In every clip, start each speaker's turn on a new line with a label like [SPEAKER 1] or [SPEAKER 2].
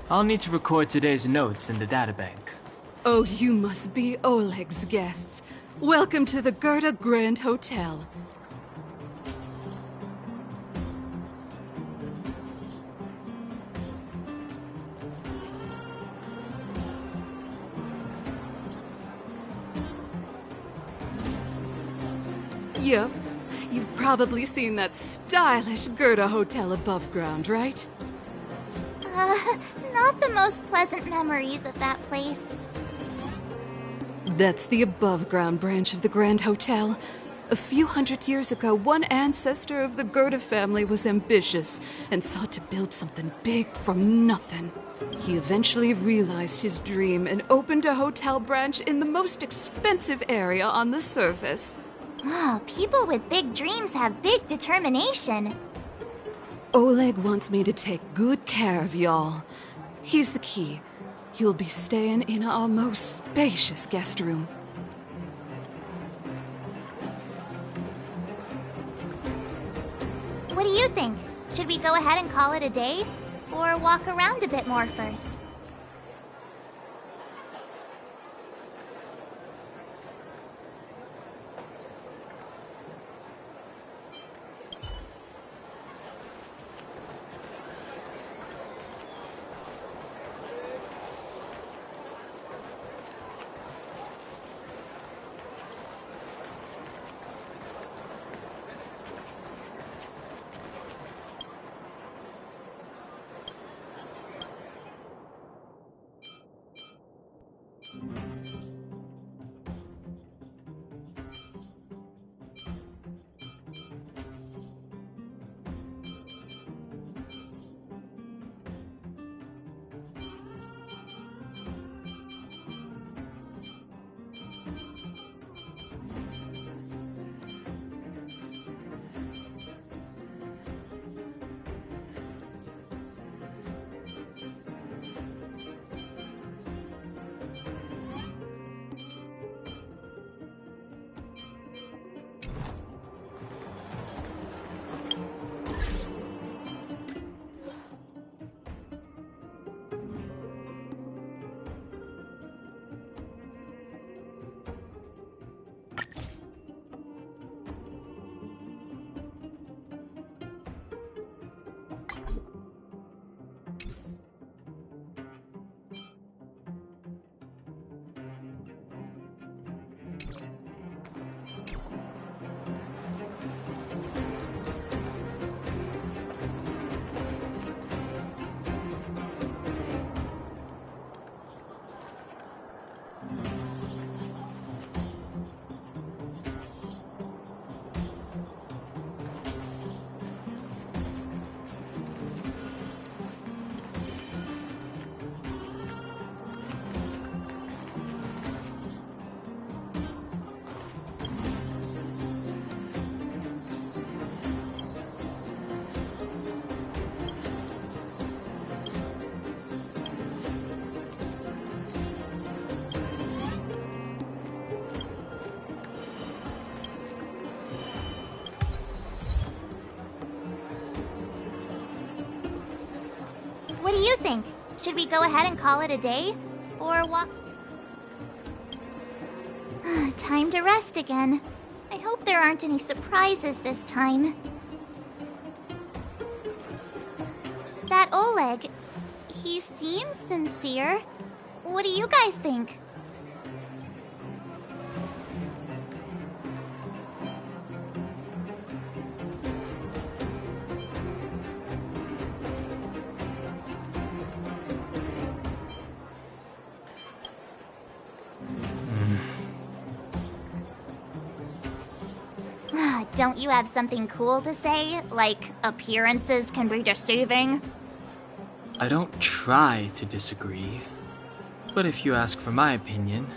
[SPEAKER 1] I'll need to record today's notes in the databank.
[SPEAKER 2] Oh, you must be Oleg's guests. Welcome to the Gerda Grand Hotel. Yep. You've probably seen that stylish Gerda Hotel above ground, right?
[SPEAKER 3] Not the most pleasant memories of that place.
[SPEAKER 2] That's the above-ground branch of the Grand Hotel. A few hundred years ago, one ancestor of the Gerda family was ambitious and sought to build something big from nothing. He eventually realized his dream and opened a hotel branch in the most expensive area on the surface.
[SPEAKER 3] Oh, people with big dreams have big determination.
[SPEAKER 2] Oleg wants me to take good care of y'all. Here's the key. You'll be staying in our most spacious guest room.
[SPEAKER 3] What do you think? Should we go ahead and call it a day? Or walk around a bit more first? What do you think? Should we go ahead and call it a day? Or walk... Time to rest again. I hope there aren't any surprises this time. That Oleg, he seems sincere. What do you guys think? Don't you have something cool to say? Like, appearances can be deceiving?
[SPEAKER 1] I don't try to disagree. But if you ask for my opinion,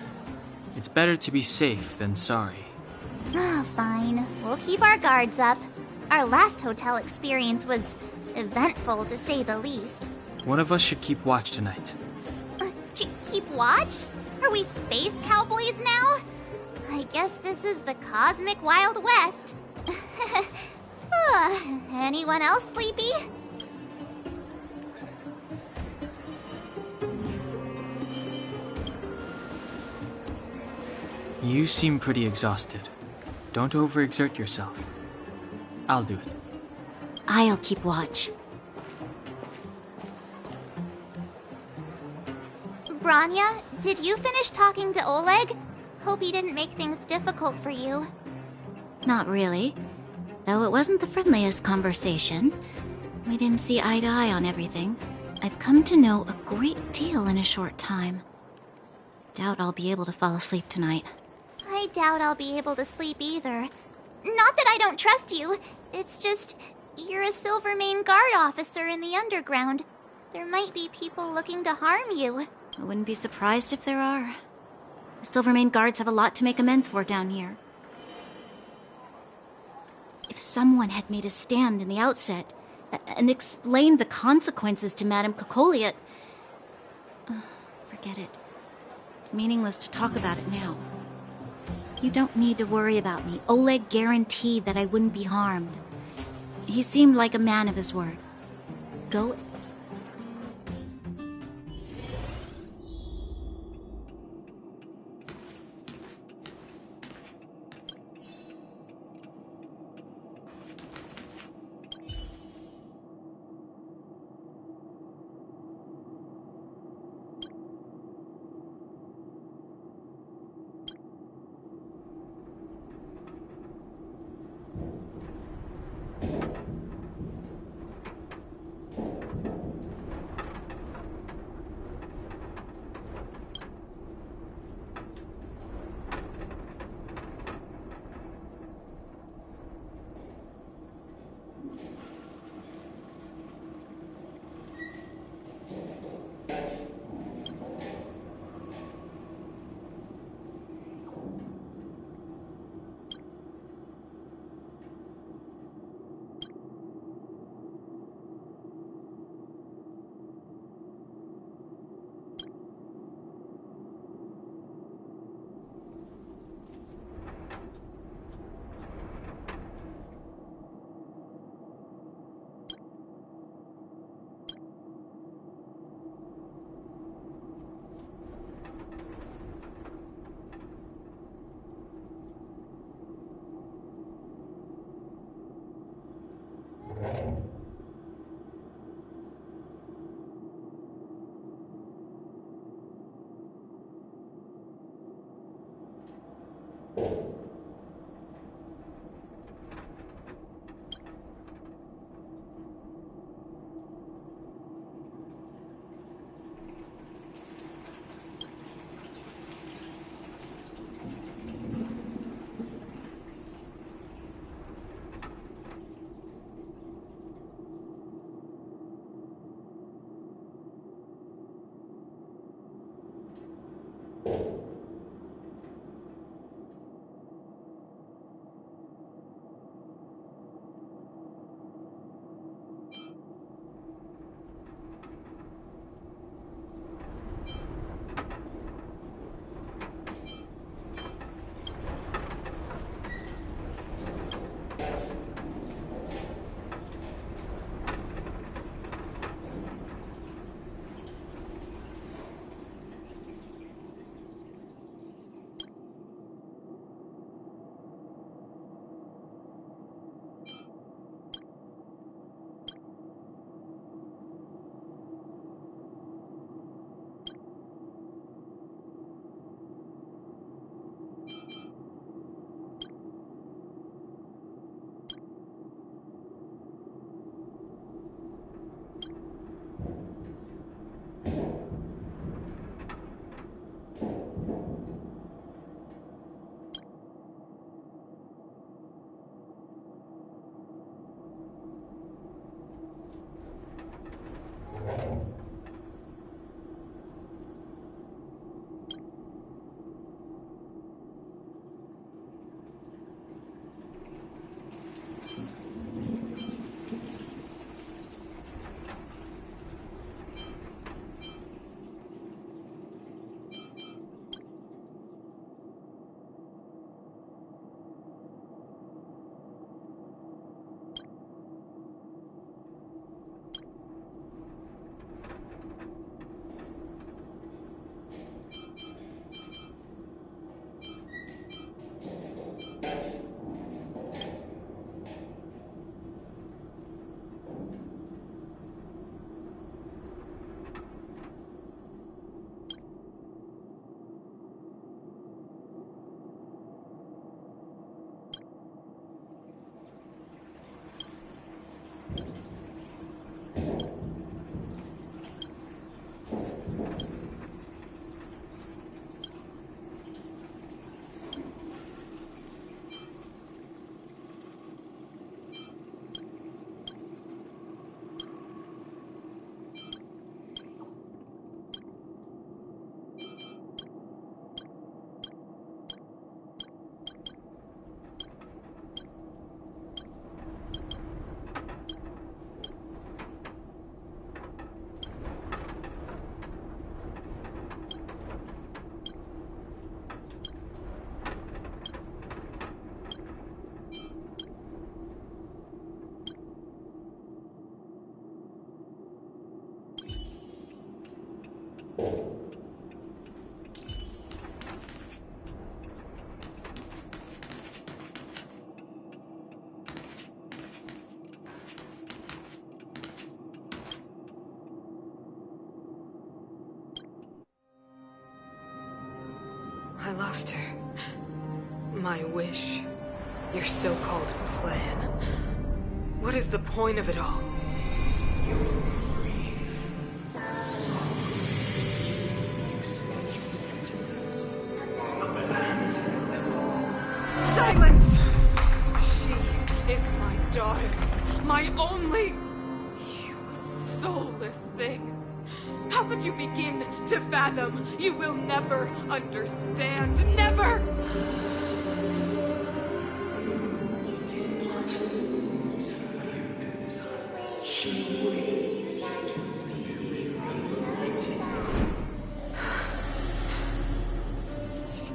[SPEAKER 1] it's better to be safe than sorry.
[SPEAKER 3] Fine. We'll keep our guards up. Our last hotel experience was eventful, to say the least.
[SPEAKER 1] One of us should keep watch tonight.
[SPEAKER 3] Keep watch? Are we space cowboys now? I guess this is the cosmic Wild West. Anyone else sleepy?
[SPEAKER 1] You seem pretty exhausted. Don't overexert yourself. I'll do it.
[SPEAKER 4] I'll keep watch.
[SPEAKER 3] Branya, did you finish talking to Oleg? Hope he didn't make things difficult for you.
[SPEAKER 4] Not really. Though it wasn't the friendliest conversation. We didn't see eye to eye on everything. I've come to know a great deal in a short time. Doubt I'll be able to fall asleep tonight.
[SPEAKER 3] I doubt I'll be able to sleep either. Not that I don't trust you. It's just, you're a Silvermane Guard officer in the underground. There might be people looking to harm you.
[SPEAKER 4] I wouldn't be surprised if there are. The Silvermane Guards have a lot to make amends for down here. If someone had made a stand in the outset and explained the consequences to Madame Cocolia... forget it. It's meaningless to talk about it now. You don't need to worry about me. Oleg guaranteed that I wouldn't be harmed. He seemed like a man of his word. Go.
[SPEAKER 5] I lost her. My wish. Your so-called plan. What is the point of it all? Silence! She is my daughter. My only... You soulless thing. How could you begin to fathom? You will never understand. Never!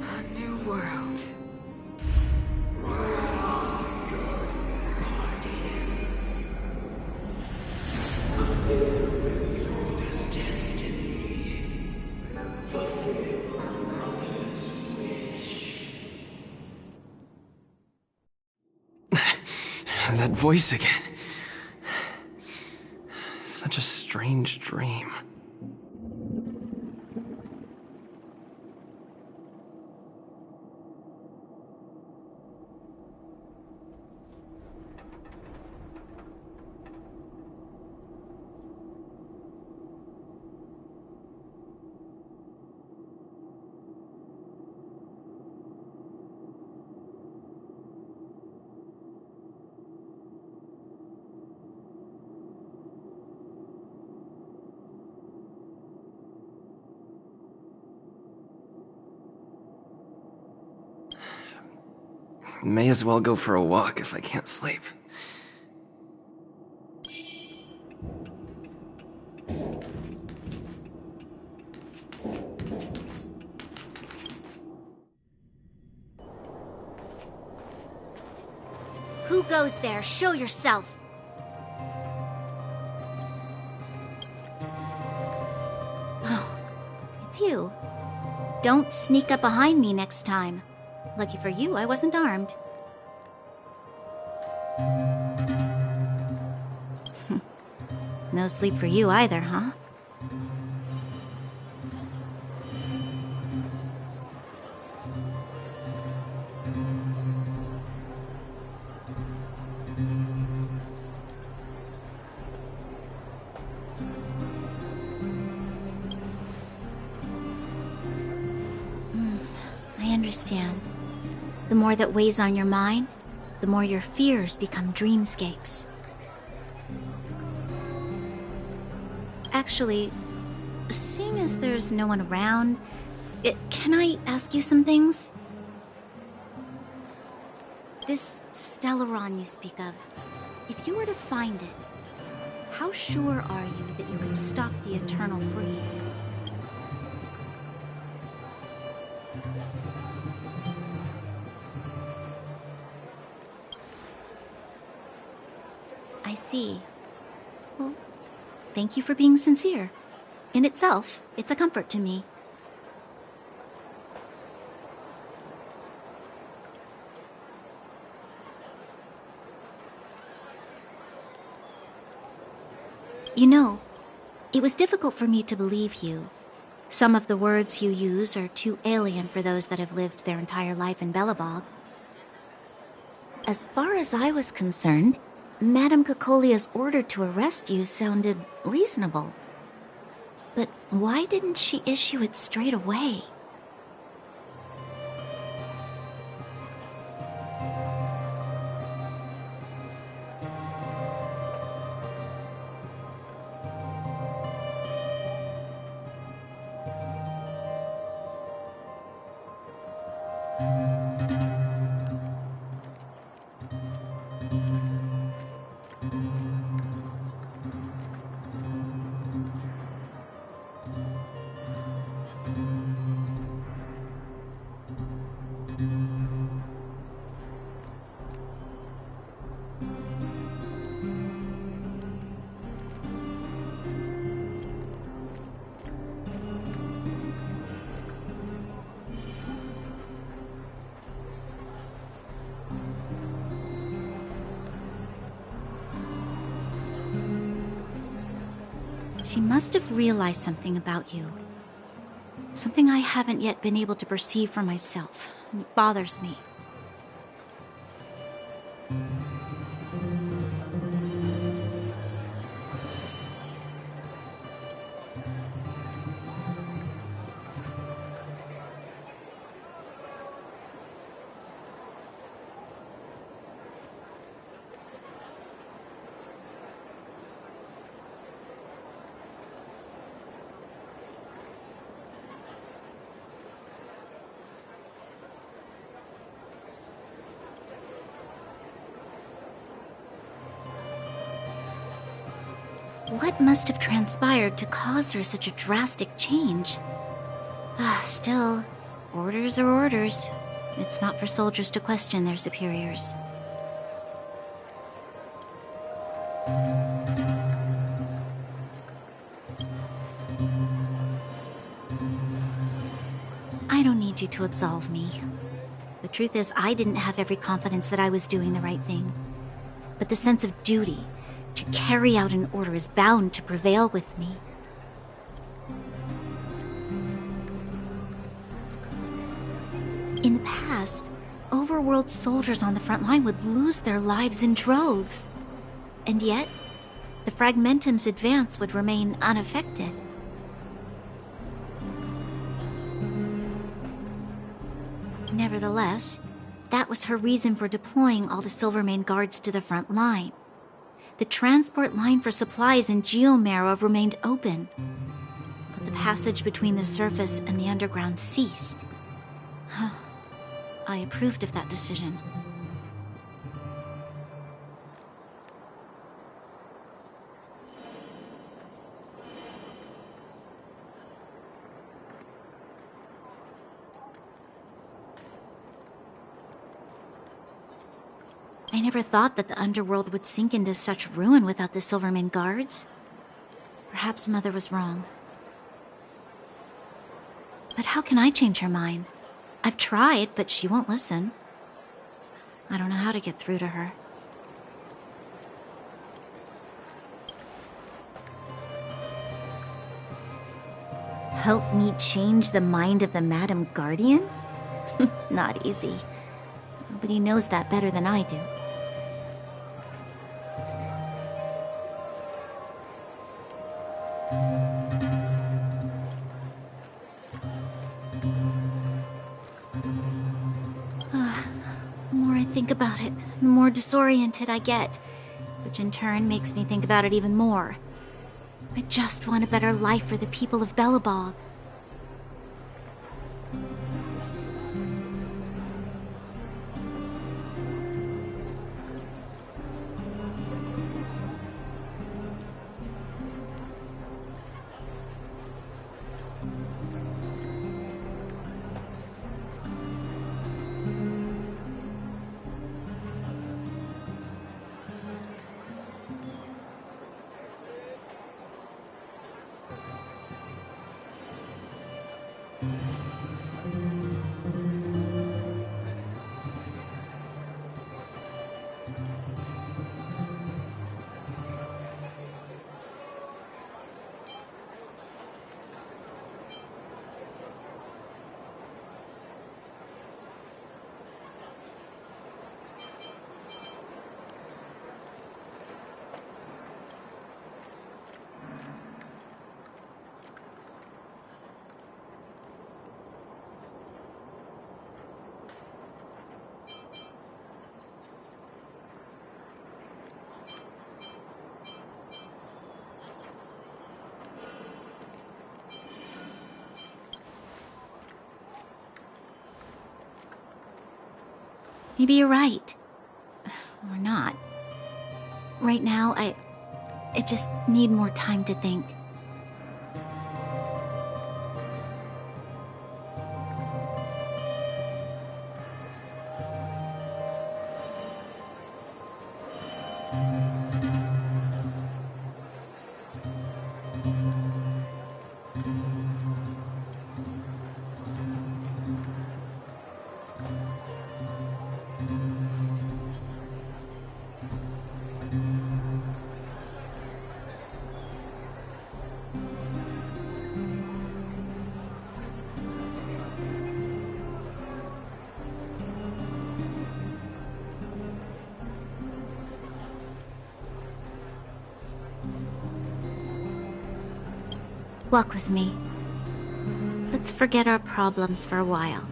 [SPEAKER 5] A new world.
[SPEAKER 1] That voice again. Such a strange dream. May as well go for a walk if I can't sleep.
[SPEAKER 4] Who goes there? Show yourself! Oh, it's you. Don't sneak up behind me next time. Lucky for you, I wasn't armed. No sleep for you either, huh? I understand. The more that weighs on your mind, the more your fears become dreamscapes. Actually, seeing as there's no one around, can I ask you some things? This Stellaron you speak of, if you were to find it, how sure are you that you would stop the eternal freeze? I see. Well, thank you for being sincere. In itself, it's a comfort to me. You know, it was difficult for me to believe you. Some of the words you use are too alien for those that have lived their entire life in Belobog. As far as I was concerned, Madame Cocolia's order to arrest you sounded reasonable. But why didn't she issue it straight away? She must have realized something about you. Something I haven't yet been able to perceive for myself. It bothers me. What must have transpired to cause her such a drastic change? Still, orders are orders. It's not for soldiers to question their superiors. I don't need you to absolve me. The truth is, I didn't have every confidence that I was doing the right thing. But the sense of duty to carry out an order is bound to prevail with me. In the past, overworld soldiers on the front line would lose their lives in droves. And yet, the Fragmentum's advance would remain unaffected. Nevertheless, that was her reason for deploying all the Silvermane guards to the front line. The transport line for supplies in Geomera remained open, but the passage between the surface and the underground ceased. I approved of that decision. I never thought that the underworld would sink into such ruin without the Silvermane guards. Perhaps Mother was wrong. But how can I change her mind? I've tried, but she won't listen. I don't know how to get through to her. Help me change the mind of the Madam Guardian? Not easy. Nobody knows that better than I do. The more I think about it, the more disoriented I get, which in turn makes me think about it even more. I just want a better life for the people of Belobog. Maybe you're right. Or not. Right now, I just need more time to think. Walk with me. Let's forget our problems for a while.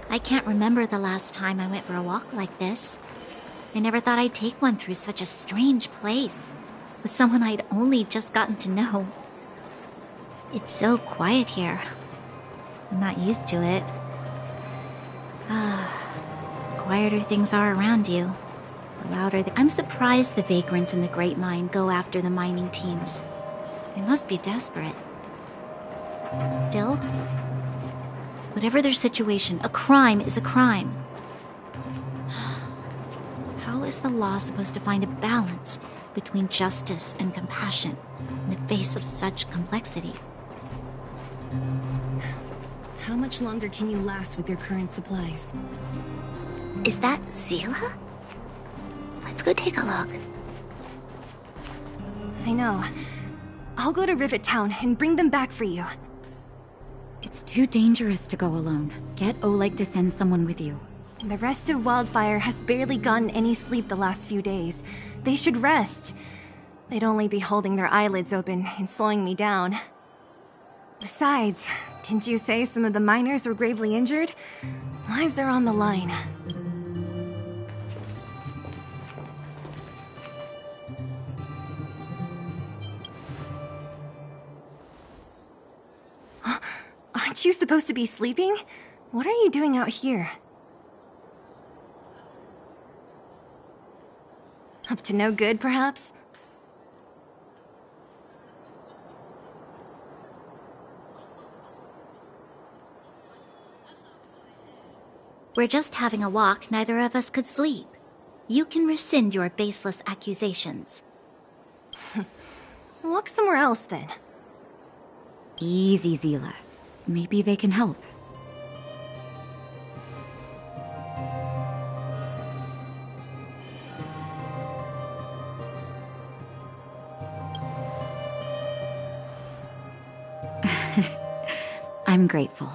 [SPEAKER 4] I can't remember the last time I went for a walk like this. I never thought I'd take one through such a strange place, with someone I'd only just gotten to know. It's so quiet here. I'm not used to it. Quieter things are around you, the louder I'm surprised the vagrants in the Great Mine go after the mining teams. They must be desperate. Still, whatever their situation, a crime is a crime. How is the law supposed to find a balance between justice and compassion in the face of such complexity?
[SPEAKER 6] How much longer can you last with your current supplies?
[SPEAKER 4] Is that Zila? Let's go take a look.
[SPEAKER 6] I know. I'll go to Rivet Town and bring them back for you.
[SPEAKER 7] It's too dangerous to go alone. Get Oleg to send someone with you.
[SPEAKER 6] The rest of Wildfire has barely gotten any sleep the last few days. They should rest. They'd only be holding their eyelids open and slowing me down. Besides, didn't you say some of the miners were gravely injured? Lives are on the line. Aren't you supposed to be sleeping? What are you doing out here? Up to no good, perhaps?
[SPEAKER 4] We're just having a walk, neither of us could sleep. You can rescind your baseless accusations.
[SPEAKER 6] Walk somewhere else, then.
[SPEAKER 7] Easy, Zila. Maybe they can help. I'm grateful.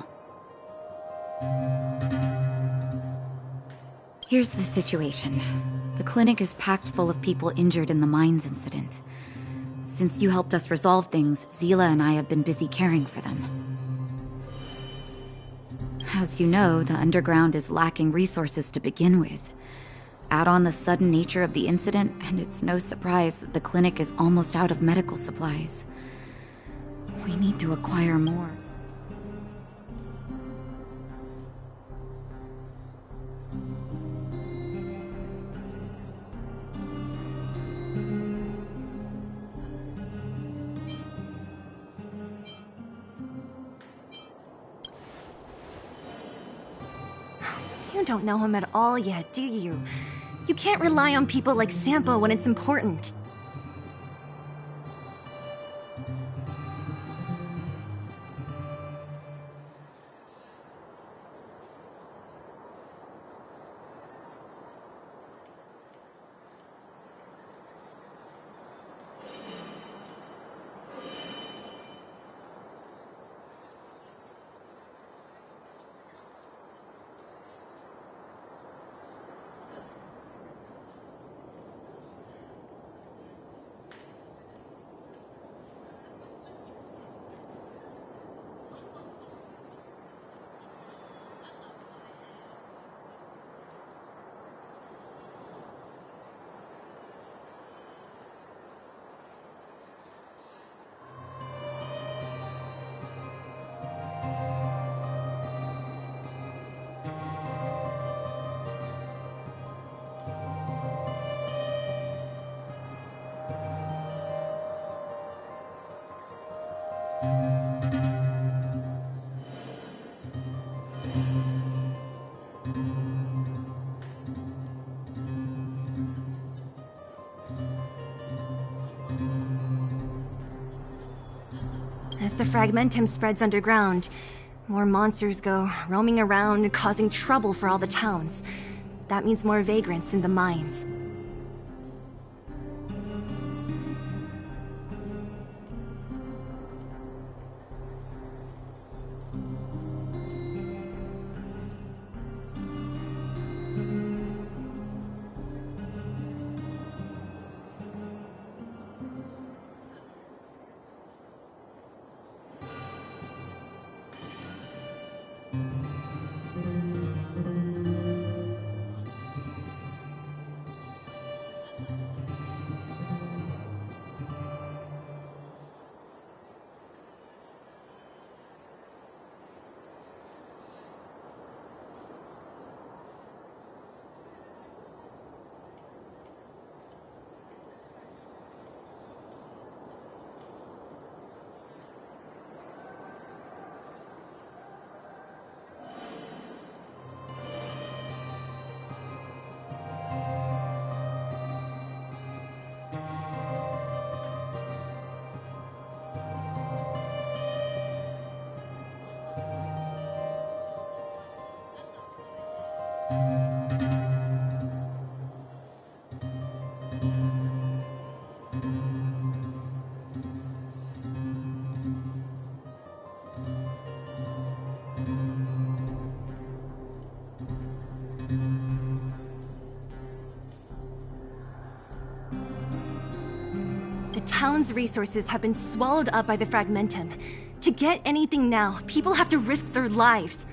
[SPEAKER 7] Here's the situation. The clinic is packed full of people injured in the mines incident. Since you helped us resolve things, Zila and I have been busy caring for them. As you know, the underground is lacking resources to begin with. Add on the sudden nature of the incident, and it's no surprise that the clinic is almost out of medical supplies. We need to acquire more.
[SPEAKER 6] You don't know him at all yet, do you? You can't rely on people like Sampo when it's important. As the fragmentum spreads underground, more monsters go roaming around, causing trouble for all the towns. That means more vagrants in the mines. The town's resources have been swallowed up by the fragmentum. To get anything now, people have to risk their lives.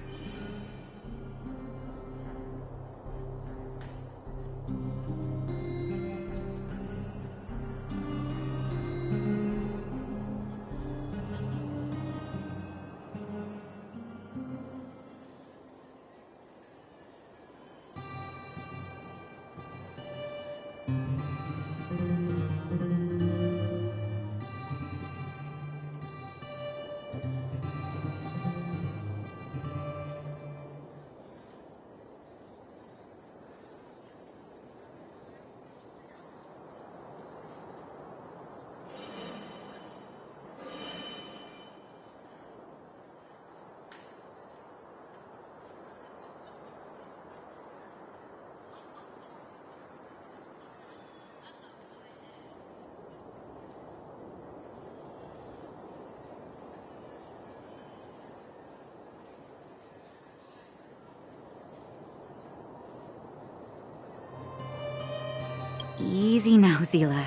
[SPEAKER 7] Easy now, Zila.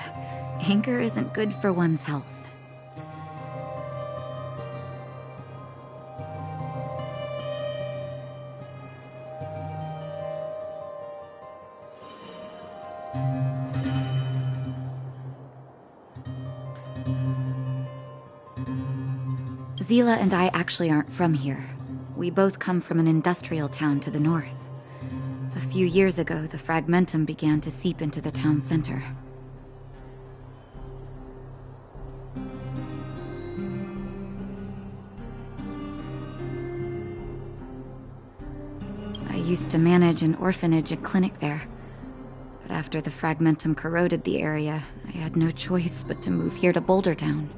[SPEAKER 7] Anger isn't good for one's health. Zila and I actually aren't from here. We both come from an industrial town to the north. A few years ago, the fragmentum began to seep into the town center. I used to manage an orphanage and clinic there. But after the fragmentum corroded the area, I had no choice but to move here to Boulder Town.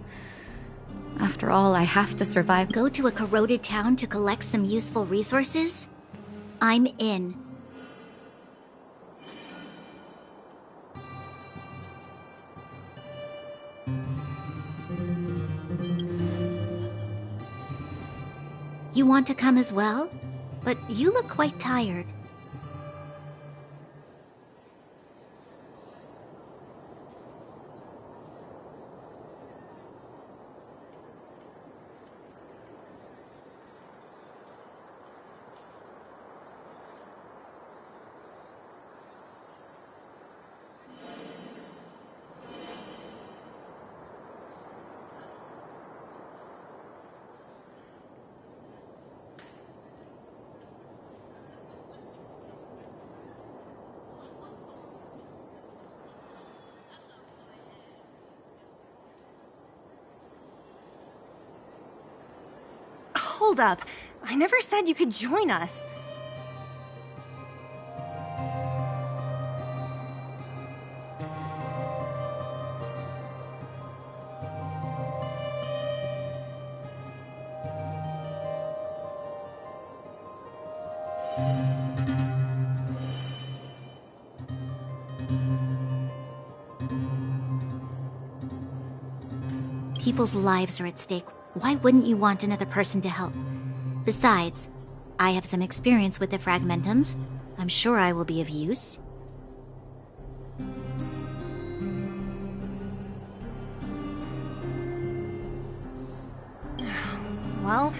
[SPEAKER 7] After all, I have to survive.
[SPEAKER 4] Go to a corroded town to collect some useful resources? I'm in. You want to come as well? But you look quite tired.
[SPEAKER 6] Hold up. I never said you could join us.
[SPEAKER 4] People's lives are at stake. Why wouldn't you want another person to help? Besides, I have some experience with the fragmentums. I'm sure I will be of use.
[SPEAKER 6] Well,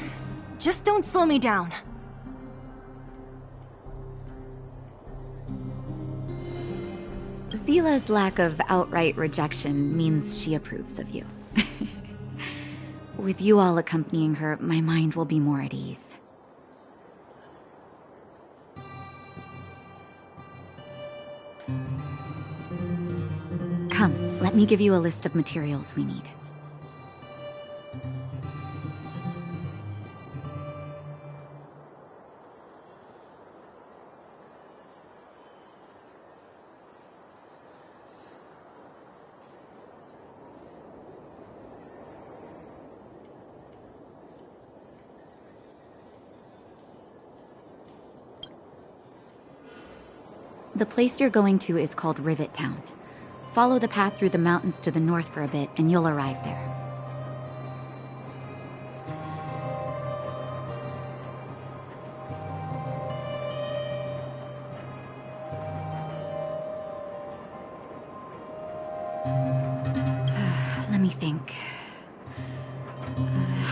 [SPEAKER 6] just don't slow me down.
[SPEAKER 7] Zila's lack of outright rejection means she approves of you. With you all accompanying her, my mind will be more at ease. Come, let me give you a list of materials we need. The place you're going to is called Rivet Town. Follow the path through the mountains to the north for a bit, and you'll arrive there. Let me think.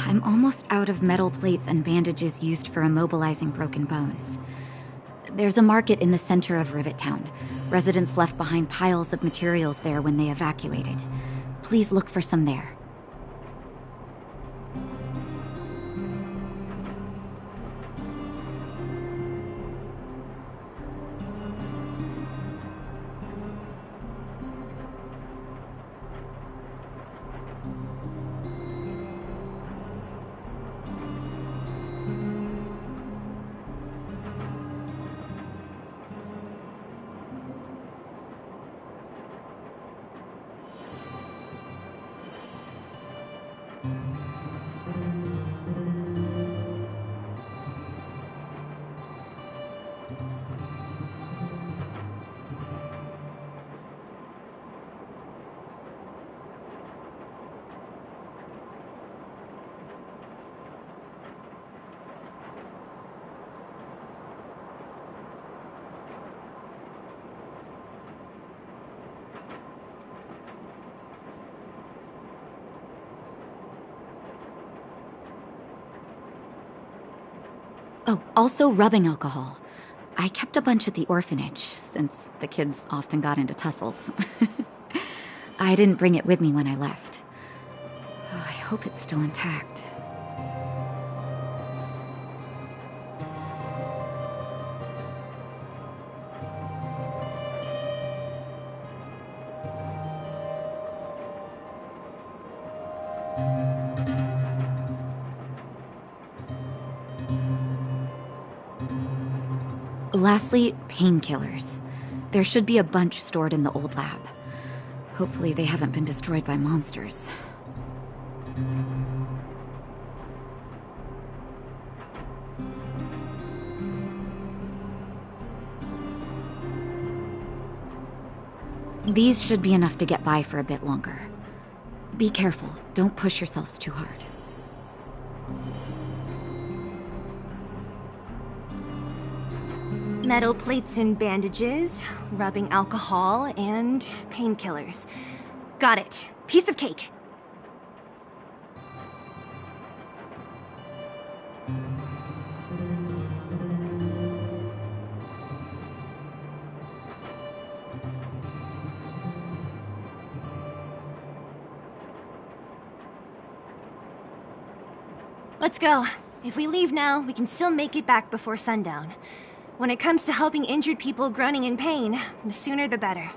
[SPEAKER 7] I'm almost out of metal plates and bandages used for immobilizing broken bones. There's a market in the center of Rivet Town. Residents left behind piles of materials there when they evacuated. Please look for some there. Oh, also rubbing alcohol. I kept a bunch at the orphanage, since the kids often got into tussles. I didn't bring it with me when I left. Oh, I hope it's still intact. Lastly, painkillers. There should be a bunch stored in the old lab. Hopefully they haven't been destroyed by monsters. These should be enough to get by for a bit longer. Be careful, don't push yourselves too hard.
[SPEAKER 6] Metal plates and bandages, rubbing alcohol, and painkillers. Got it. Piece of cake. Let's go. If we leave now, we can still make it back before sundown. When it comes to helping injured people groaning in pain, the sooner the better.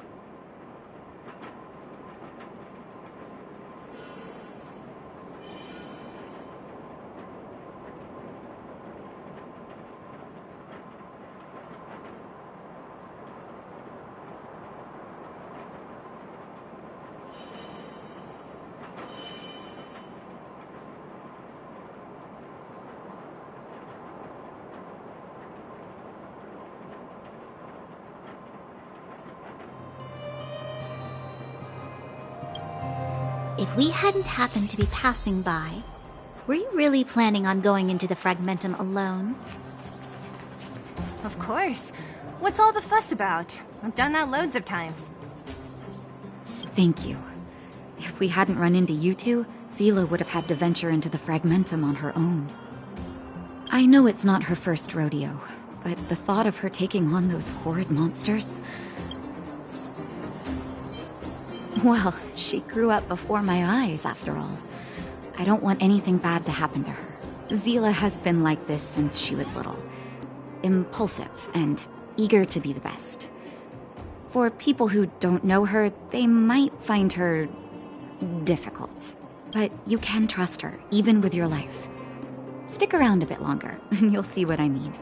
[SPEAKER 4] If we hadn't happened to be passing by, were you really planning on going into the Fragmentum alone?
[SPEAKER 6] Of course. What's all the fuss about? I've done that loads of times.
[SPEAKER 7] Thank you. If we hadn't run into you two, Zila would have had to venture into the Fragmentum on her own. I know it's not her first rodeo, but the thought of her taking on those horrid monsters... Well, she grew up before my eyes, after all. I don't want anything bad to happen to her. Zila has been like this since she was little. Impulsive and eager to be the best. For people who don't know her, they might find her difficult. But you can trust her, even with your life. Stick around a bit longer, and you'll see what I mean.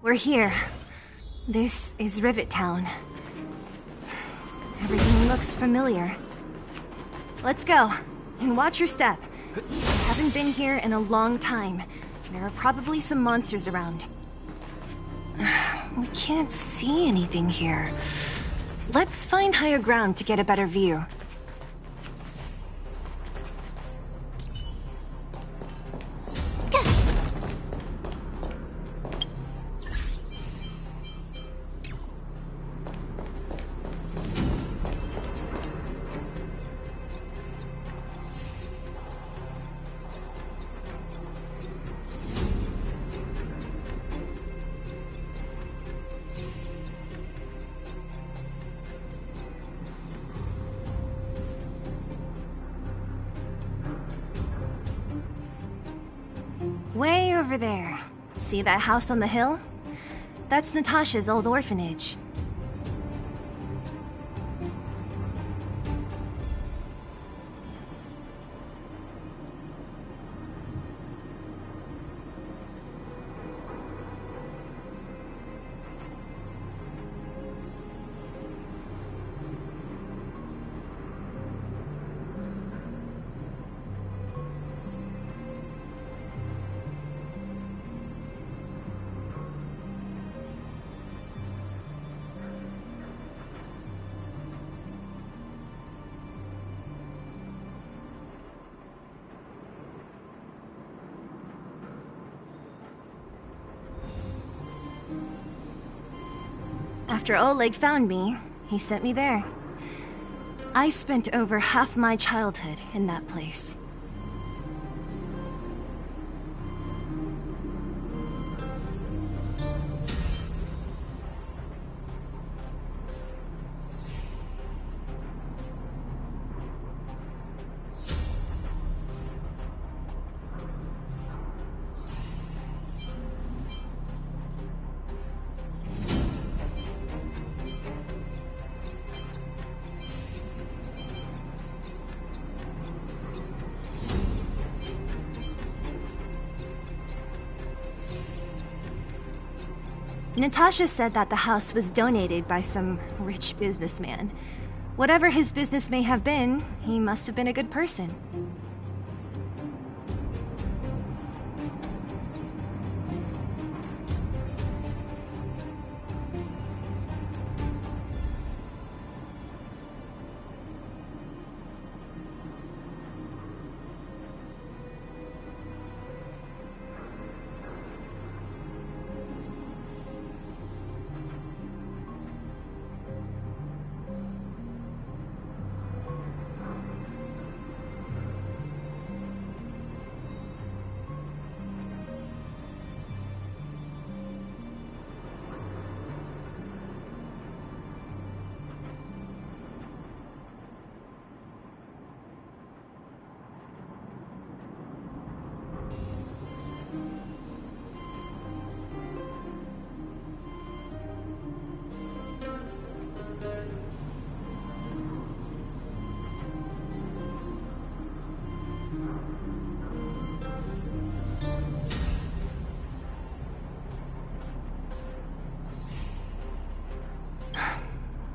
[SPEAKER 6] We're here. This is Rivet Town. Everything looks familiar. Let's go, and watch your step. We haven't been here in a long time. There are probably some monsters around. We can't see anything here. Let's find higher ground to get a better view. Way over there. See that house on the hill? That's Natasha's old orphanage. After Oleg found me, he sent me there. I spent over half my childhood in that place. Natasha said that the house was donated by some rich businessman. Whatever his business may have been, he must have been a good person.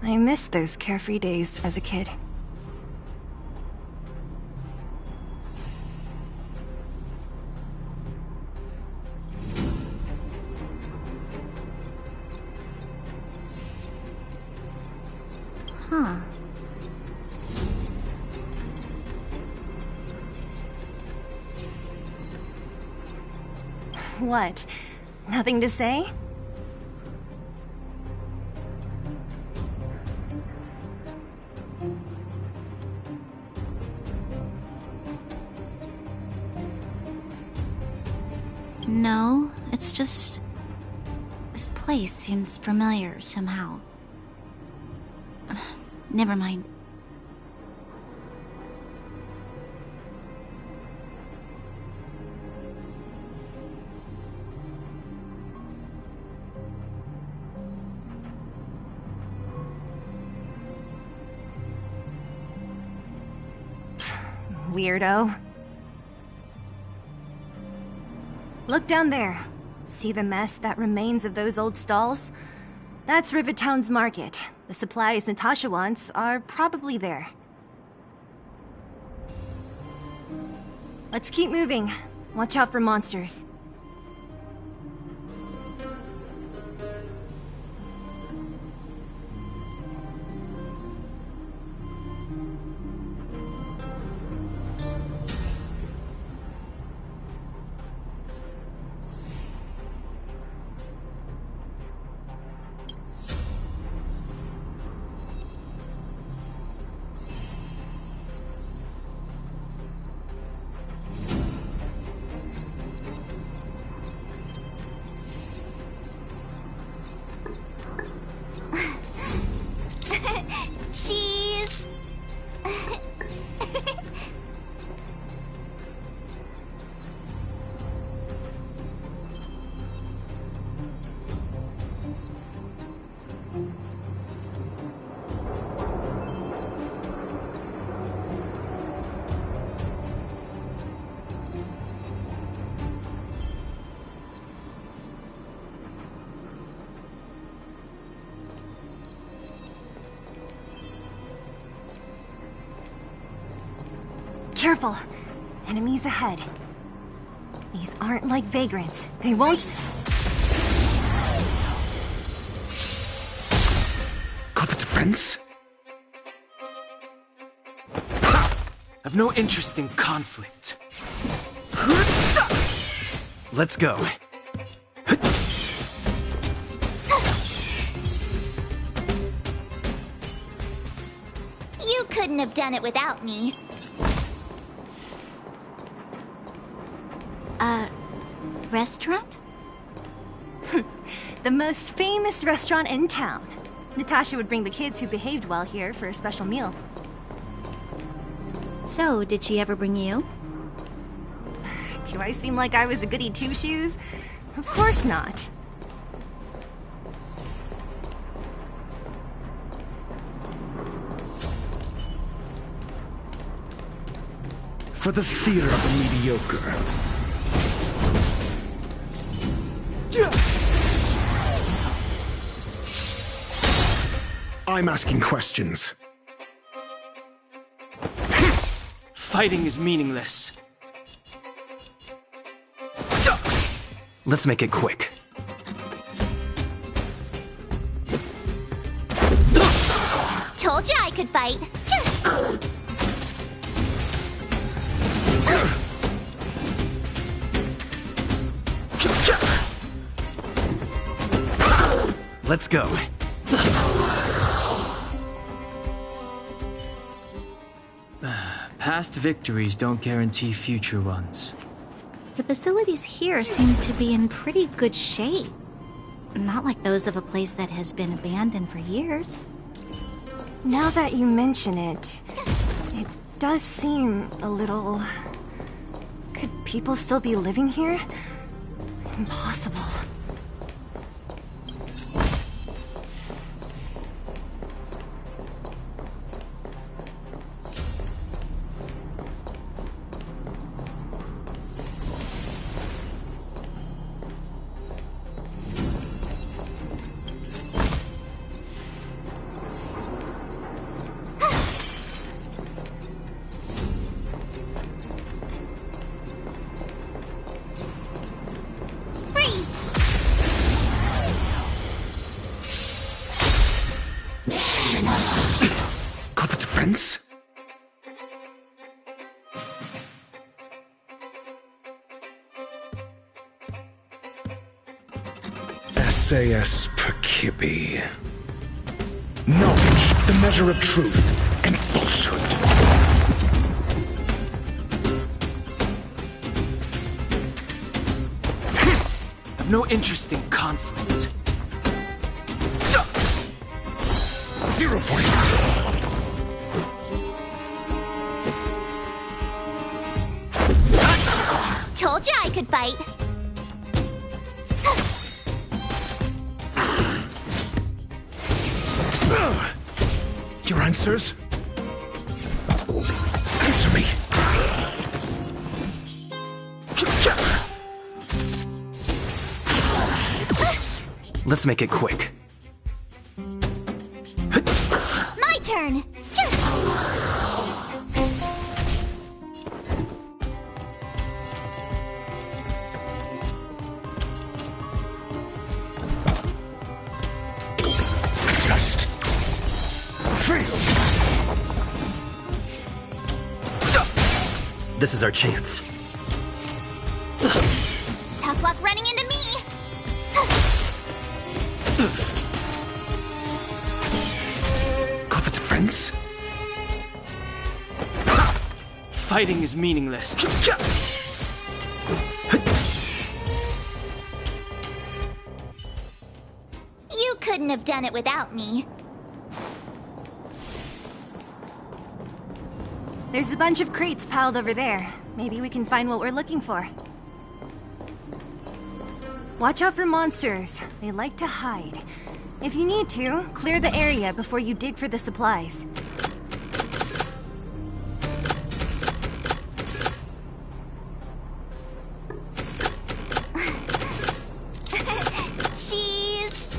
[SPEAKER 6] I miss those carefree days as a kid.
[SPEAKER 4] Huh.
[SPEAKER 6] What? Nothing to say?
[SPEAKER 4] No, it's just... this place seems familiar somehow. Never mind.
[SPEAKER 6] Weirdo. Look down there. See the mess that remains of those old stalls? That's Rivertown's market. The supplies Natasha wants are probably there. Let's keep moving. Watch out for monsters. careful. Enemies ahead. These aren't like vagrants. They won't...
[SPEAKER 8] Got the defense?
[SPEAKER 1] I've no interest in conflict.
[SPEAKER 8] Let's go.
[SPEAKER 3] You couldn't have done it without me.
[SPEAKER 4] Restaurant?
[SPEAKER 6] The most famous restaurant in town. Natasha would bring the kids who behaved well here for a special meal.
[SPEAKER 4] So, did she ever bring you?
[SPEAKER 6] Do I seem like I was a goody two-shoes? Of course not.
[SPEAKER 8] For the theater of the mediocre. I'm asking questions.
[SPEAKER 1] Fighting is meaningless.
[SPEAKER 8] Let's make it quick.
[SPEAKER 3] Told you I could fight.
[SPEAKER 8] Let's go.
[SPEAKER 1] Past victories don't guarantee future ones.
[SPEAKER 4] The facilities here seem to be in pretty good shape. Not like those of a place that has been abandoned for years.
[SPEAKER 6] Now that you mention it, it does seem a little... Could people still be living here? Impossible.
[SPEAKER 8] Got the defense? SAS Perkibi. Knowledge, the measure of truth and falsehood.
[SPEAKER 1] I've no interest in conflict.
[SPEAKER 8] 0 points.
[SPEAKER 3] Told you I could fight.
[SPEAKER 8] Your answers? Answer me. Let's make it quick.
[SPEAKER 3] My turn.
[SPEAKER 8] Test. Fail. This is our chance.
[SPEAKER 3] Tough luck running into me.
[SPEAKER 8] Got the defense?
[SPEAKER 1] Fighting is meaningless.
[SPEAKER 3] You couldn't have done it without me.
[SPEAKER 6] There's a bunch of crates piled over there. Maybe we can find what we're looking for. Watch out for monsters. They like to hide. If you need to, clear the area before you dig for the supplies.
[SPEAKER 3] Cheese.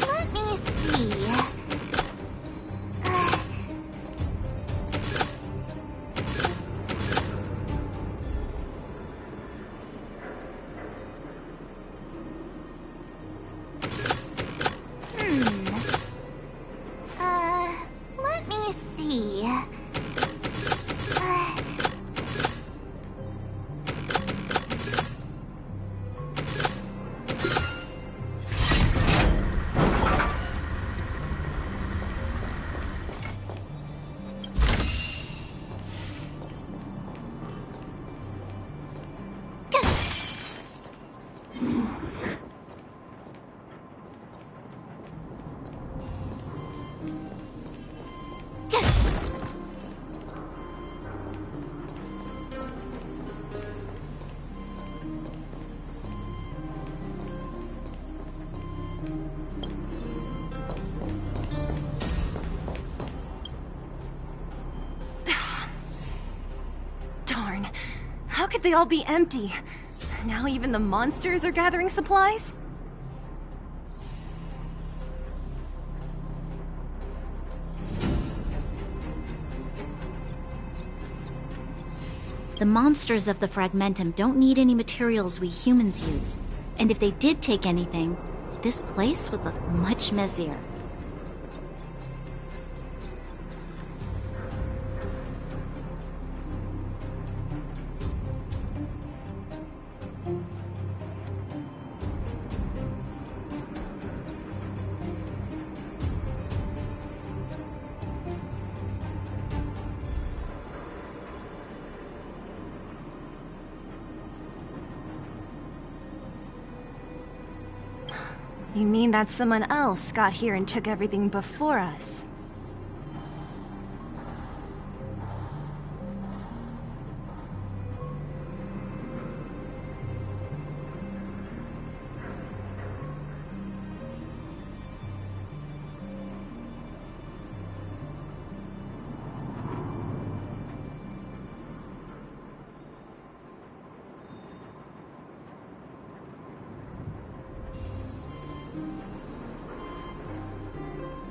[SPEAKER 3] Let me see. Let me see.
[SPEAKER 6] Darn. How could they all be empty? Now even the monsters are gathering supplies?
[SPEAKER 4] The monsters of the Fragmentum don't need any materials we humans use. And if they did take anything, this place would look much messier.
[SPEAKER 6] You mean that someone else got here and took everything before us?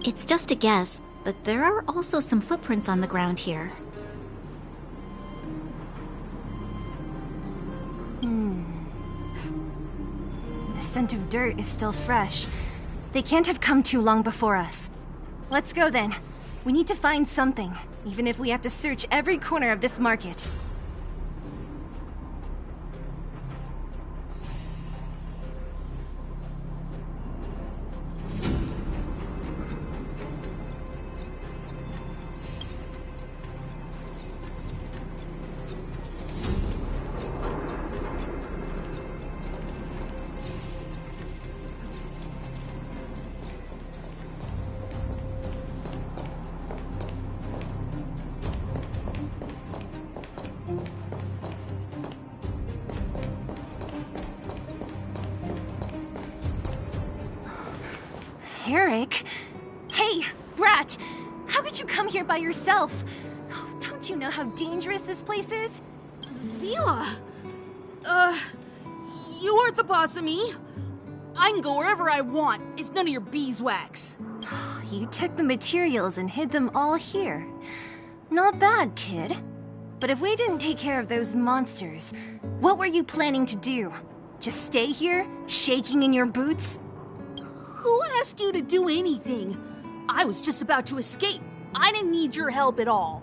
[SPEAKER 4] It's just a guess, but there are also some footprints on the ground here.
[SPEAKER 6] The scent of dirt is still fresh. They can't have come too long before us. Let's go then. We need to find something, even if we have to search every corner of this market. Eric? Hey, Brat! How could you come here by yourself? Oh, don't you know how dangerous this place is?
[SPEAKER 9] Zila! You aren't the boss of me. I can go wherever I want. It's none of your beeswax.
[SPEAKER 6] You took the materials and hid them all here. Not bad, kid. But if we didn't take care of those monsters, what were you planning to do? Just stay here, shaking in your boots?
[SPEAKER 9] Who asked you to do anything? I was just about to escape. I didn't need your help at all.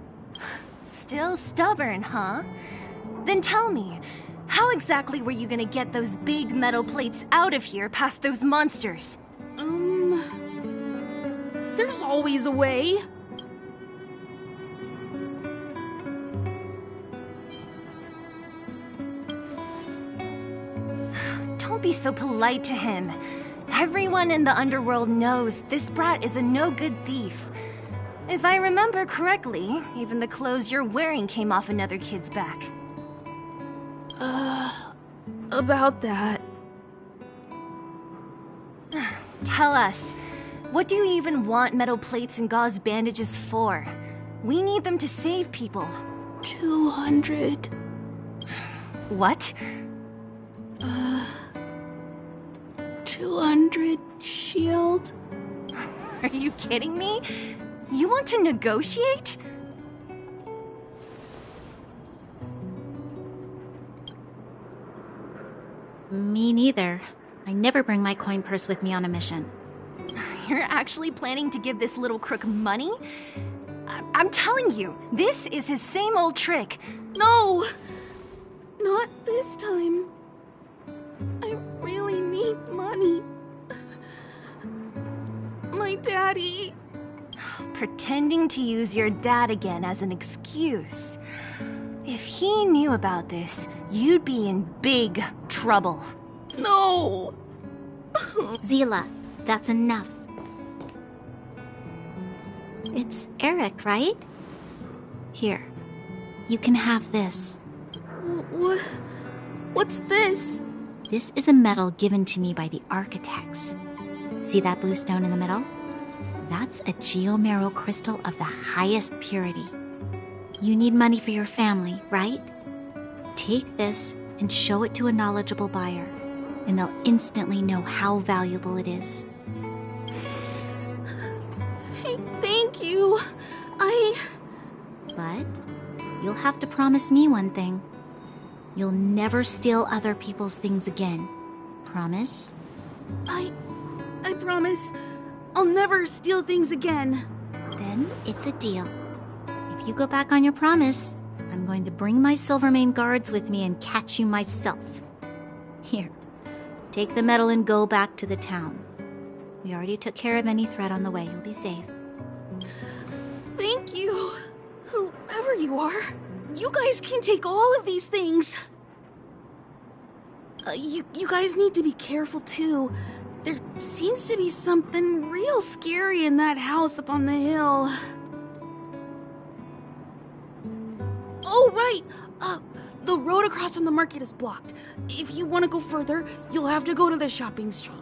[SPEAKER 6] Still stubborn, huh? Then tell me, how exactly were you gonna get those big metal plates out of here past those monsters?
[SPEAKER 9] There's always a way.
[SPEAKER 6] Don't be so polite to him. Everyone in the underworld knows this brat is a no-good thief. If I remember correctly, even the clothes you're wearing came off another kid's back.
[SPEAKER 9] About that.
[SPEAKER 6] Tell us, what do you even want metal plates and gauze bandages for? We need them to save people.
[SPEAKER 9] 200.
[SPEAKER 6] What?
[SPEAKER 9] 200 shield.
[SPEAKER 6] Are you kidding me? You want to negotiate?
[SPEAKER 4] Me neither. I never bring my coin purse with me on a mission.
[SPEAKER 6] You're actually planning to give this little crook money? I'm telling you, this is his same old trick.
[SPEAKER 9] No! Not this time. I really need money. My daddy...
[SPEAKER 6] Pretending to use your dad again as an excuse. If he knew about this, you'd be in big trouble.
[SPEAKER 9] No!
[SPEAKER 4] Zila, that's enough. It's Eric, right? Here, you can have this.
[SPEAKER 9] What's this?
[SPEAKER 4] This is a medal given to me by the architects. See that blue stone in the middle? That's a geomerald crystal of the highest purity. You need money for your family, right? Take this and show it to a knowledgeable buyer, and they'll instantly know how valuable it is.
[SPEAKER 9] Thank you.
[SPEAKER 4] But you'll have to promise me one thing. You'll never steal other people's things again. Promise?
[SPEAKER 9] I promise. I'll never steal things again.
[SPEAKER 4] Then it's a deal. If you go back on your promise, I'm going to bring my Silvermane guards with me and catch you myself. Here, take the medal and go back to the town. We already took care of any threat on the way. You'll be safe.
[SPEAKER 9] Thank you. Whoever you are, you guys can take all of these things. You guys need to be careful too. There seems to be something real scary in that house up on the hill. Oh, right! The road across from the market is blocked. If you want to go further, you'll have to go to the shopping street.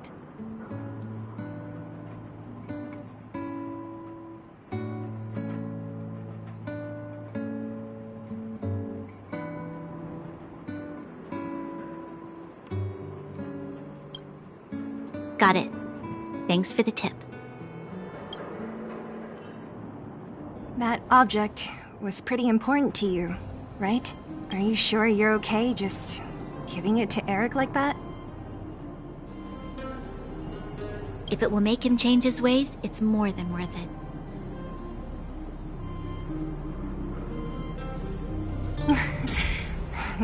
[SPEAKER 4] Got it. Thanks for the tip.
[SPEAKER 6] That object was pretty important to you, right? Are you sure you're okay just giving it to Eric like that?
[SPEAKER 4] If it will make him change his ways, it's more than worth it.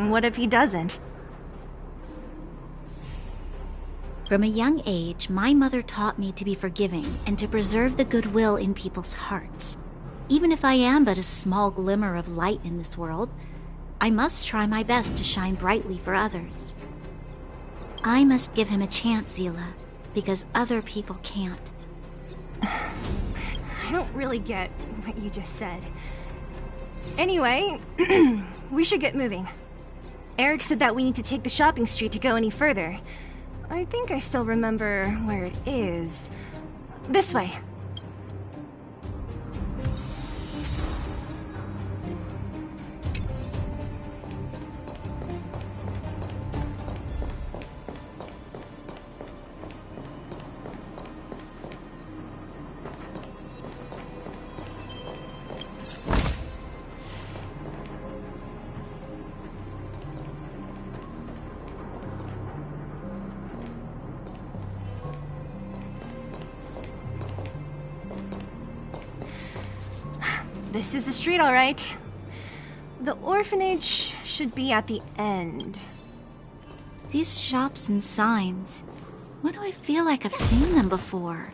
[SPEAKER 6] What if he doesn't?
[SPEAKER 4] From a young age, my mother taught me to be forgiving and to preserve the goodwill in people's hearts. Even if I am but a small glimmer of light in this world, I must try my best to shine brightly for others. I must give him a chance, Zila, because other people can't.
[SPEAKER 6] I don't really get what you just said. Anyway, we should get moving. Eric said that we need to take the shopping street to go any further. I think I still remember where it is. This way. This is the street, all right. The orphanage should be at the end.
[SPEAKER 4] These shops and signs. Why do I feel like I've seen them before?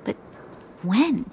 [SPEAKER 4] But when?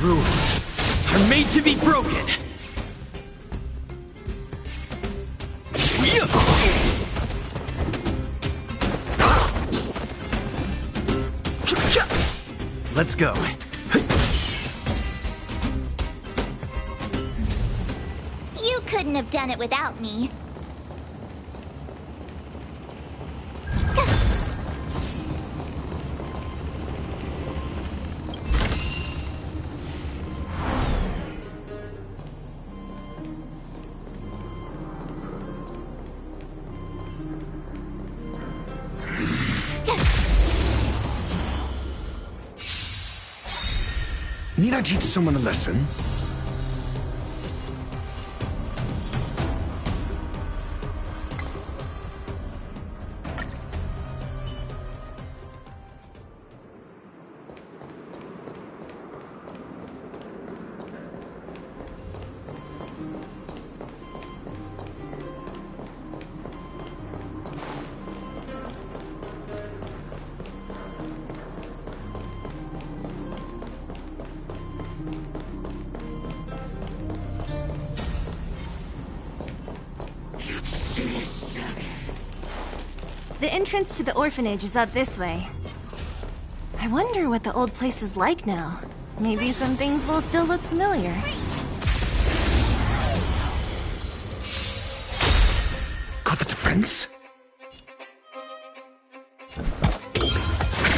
[SPEAKER 1] Rules are made to be broken. Let's go.
[SPEAKER 3] You couldn't have done it without me.
[SPEAKER 8] Need I teach someone a lesson?
[SPEAKER 6] The entrance to the orphanage is up this way. I wonder what the old place is like now. Maybe some things will still look familiar.
[SPEAKER 8] Got the defense?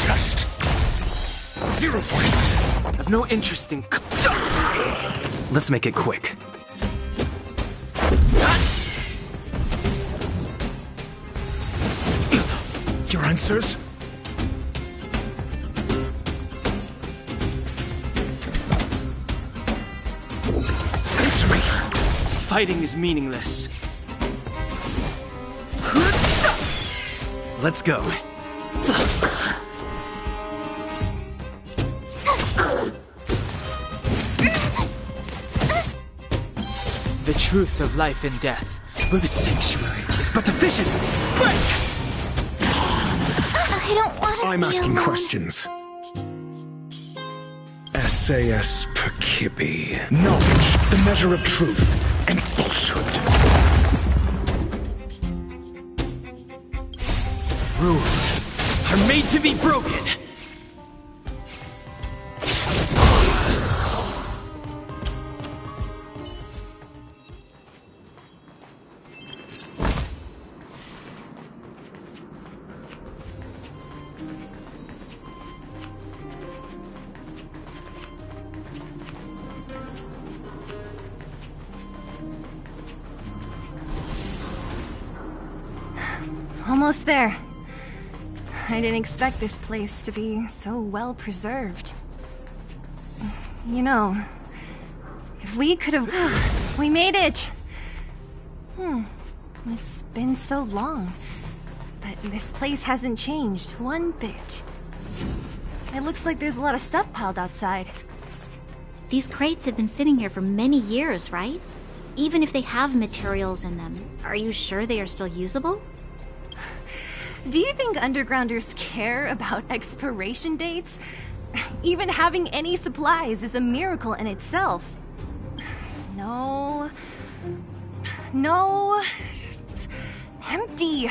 [SPEAKER 8] Test. 0 points.
[SPEAKER 1] I've no interest in. Let's make it quick.
[SPEAKER 8] Your answers? Answer me.
[SPEAKER 1] Fighting is meaningless. Let's go. The truth of life and death, where the sanctuary is but a vision. Break!
[SPEAKER 3] I don't want to
[SPEAKER 8] I'm
[SPEAKER 3] be
[SPEAKER 8] asking
[SPEAKER 3] alone.
[SPEAKER 8] questions. SAS Perkibi. Knowledge, the measure of truth and falsehood.
[SPEAKER 1] Rules are made to be broken.
[SPEAKER 6] Almost there. I didn't expect this place to be so well preserved. You know, if we could have... We made it! It's been so long, but this place hasn't changed one bit. It looks like there's a lot of stuff piled outside.
[SPEAKER 4] These crates have been sitting here for many years, right? Even if they have materials in them, are you sure they are still usable?
[SPEAKER 6] Do you think undergrounders care about expiration dates? Even having any supplies is a miracle in itself. No. No. Empty.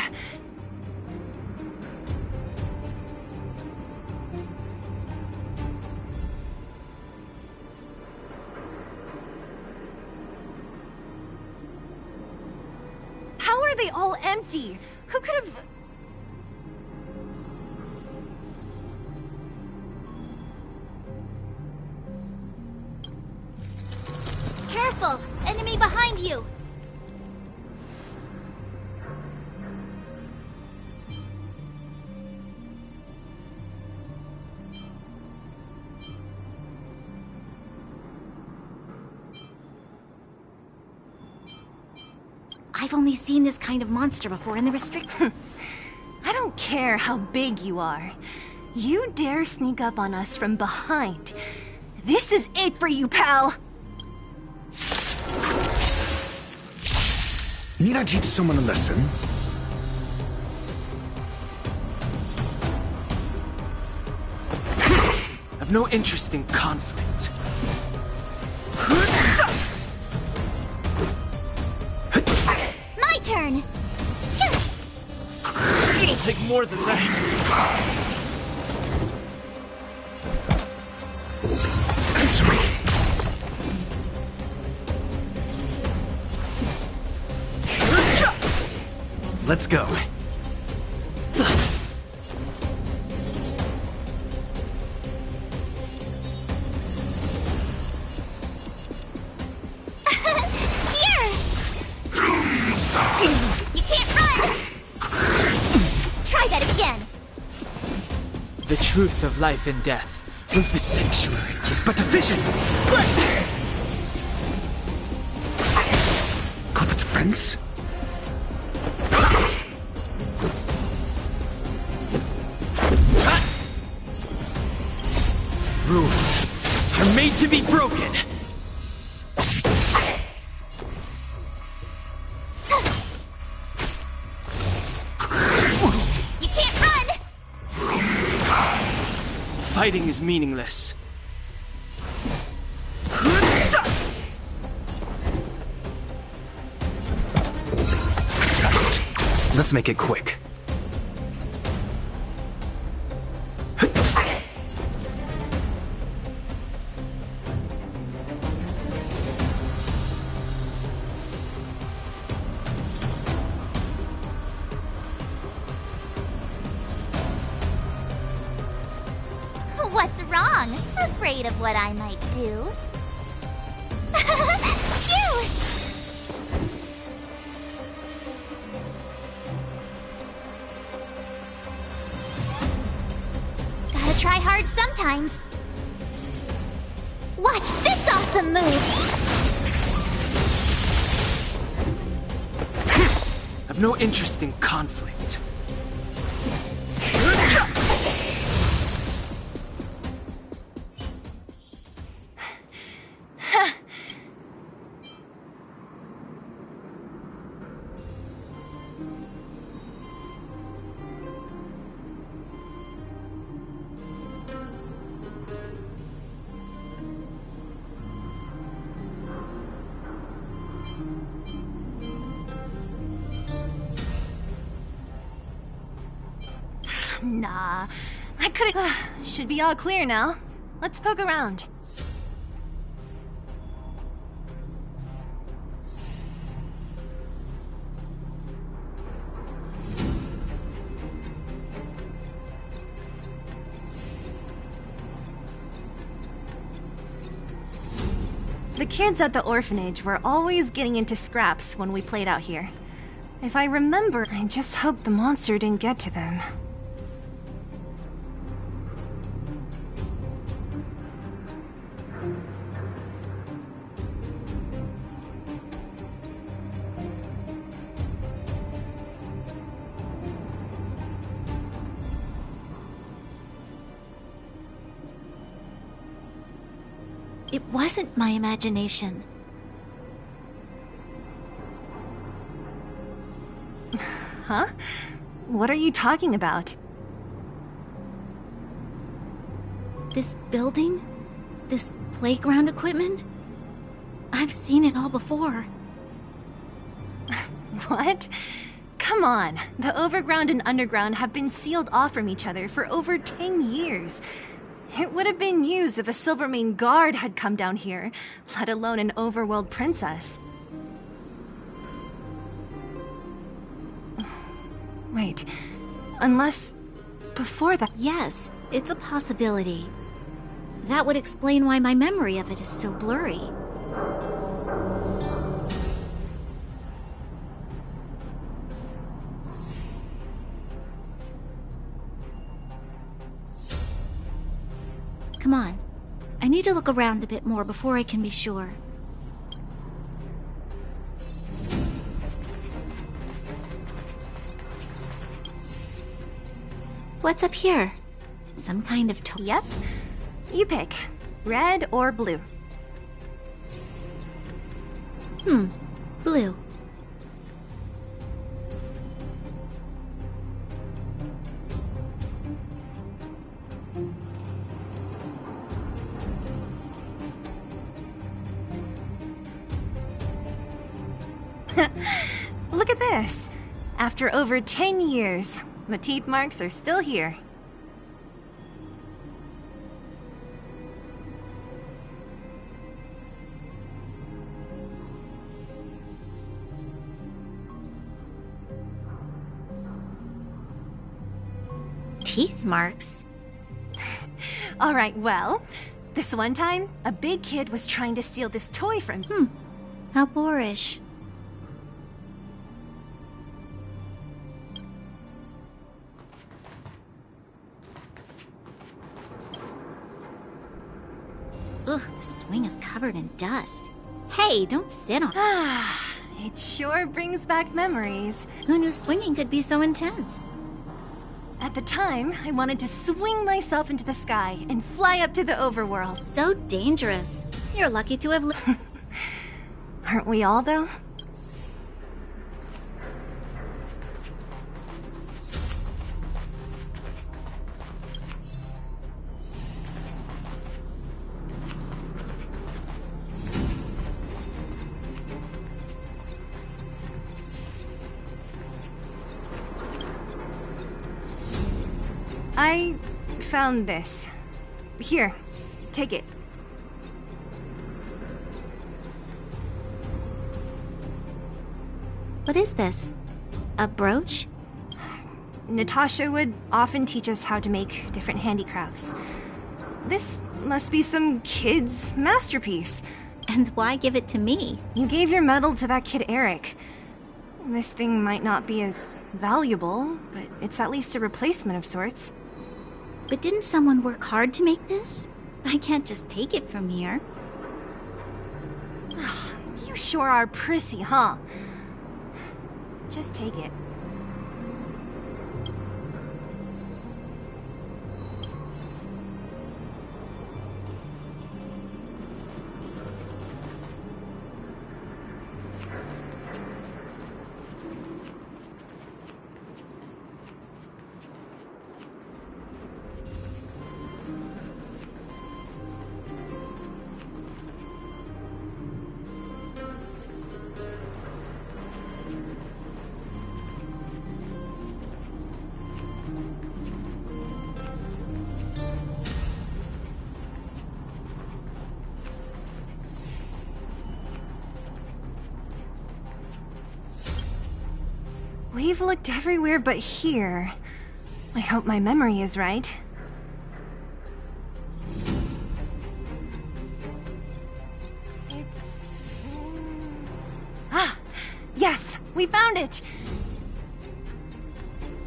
[SPEAKER 6] are they all empty? Who could have...
[SPEAKER 3] Careful! Enemy behind you!
[SPEAKER 4] I've only seen this kind of monster before in the restricted...
[SPEAKER 6] I don't care how big you are. You dare sneak up on us from behind. This is it for you, pal!
[SPEAKER 8] Need I teach someone a lesson?
[SPEAKER 1] I've no interest in conflict.
[SPEAKER 3] My turn!
[SPEAKER 1] It'll take more than that.
[SPEAKER 8] Answer me!
[SPEAKER 1] Let's go.
[SPEAKER 3] Here! You can't run! Try that again!
[SPEAKER 1] The truth of life and death. With the sanctuary is but a vision.
[SPEAKER 8] Got the defense?
[SPEAKER 1] Rules are made to be broken.
[SPEAKER 3] You can't run!
[SPEAKER 1] Fighting is meaningless. Let's make it quick.
[SPEAKER 3] What's wrong? Afraid of what I might do? Phew! Gotta try hard sometimes. Watch this awesome move!
[SPEAKER 1] I've no interest in conflict.
[SPEAKER 6] Nah, I could've... Should be all clear now. Let's poke around. The kids at the orphanage were always getting into scraps when we played out here. If I remember, I just hope the monster didn't get to them.
[SPEAKER 4] It wasn't my imagination.
[SPEAKER 6] Huh? What are you talking about?
[SPEAKER 4] This building? This playground equipment? I've seen it all before.
[SPEAKER 6] What? Come on. The overground and underground have been sealed off from each other for over 10 years. It would have been news if a Silvermane guard had come down here, let alone an overworld princess. Wait, unless before that...
[SPEAKER 4] Yes, it's a possibility. That would explain why my memory of it is so blurry. Come on. I need to look around a bit more before I can be sure. What's up here? Some kind of toy?
[SPEAKER 6] Yep. You pick. Red or blue?
[SPEAKER 4] Blue.
[SPEAKER 6] Look at this. After over 10 years, the teeth marks are still here.
[SPEAKER 4] Teeth marks?
[SPEAKER 6] Alright, well, this one time, a big kid was trying to steal this toy from...
[SPEAKER 4] How boorish. Ugh, the swing is covered in dust. Hey, don't sit on it.
[SPEAKER 6] It sure brings back memories.
[SPEAKER 4] Who knew swinging could be so intense?
[SPEAKER 6] At the time, I wanted to swing myself into the sky and fly up to the overworld.
[SPEAKER 4] So dangerous. You're lucky to have lived.
[SPEAKER 6] Aren't we all, though? I found this. Here, take it.
[SPEAKER 4] What is this? A brooch?
[SPEAKER 6] Natasha would often teach us how to make different handicrafts. This must be some kid's masterpiece.
[SPEAKER 4] And why give it to me?
[SPEAKER 6] You gave your medal to that kid Eric. This thing might not be as valuable, but it's at least a replacement of sorts.
[SPEAKER 4] But didn't someone work hard to make this? I can't just take it from here.
[SPEAKER 6] You sure are prissy, huh? Just take it. We've looked everywhere but here. I hope my memory is right. It's... Yes! We found it!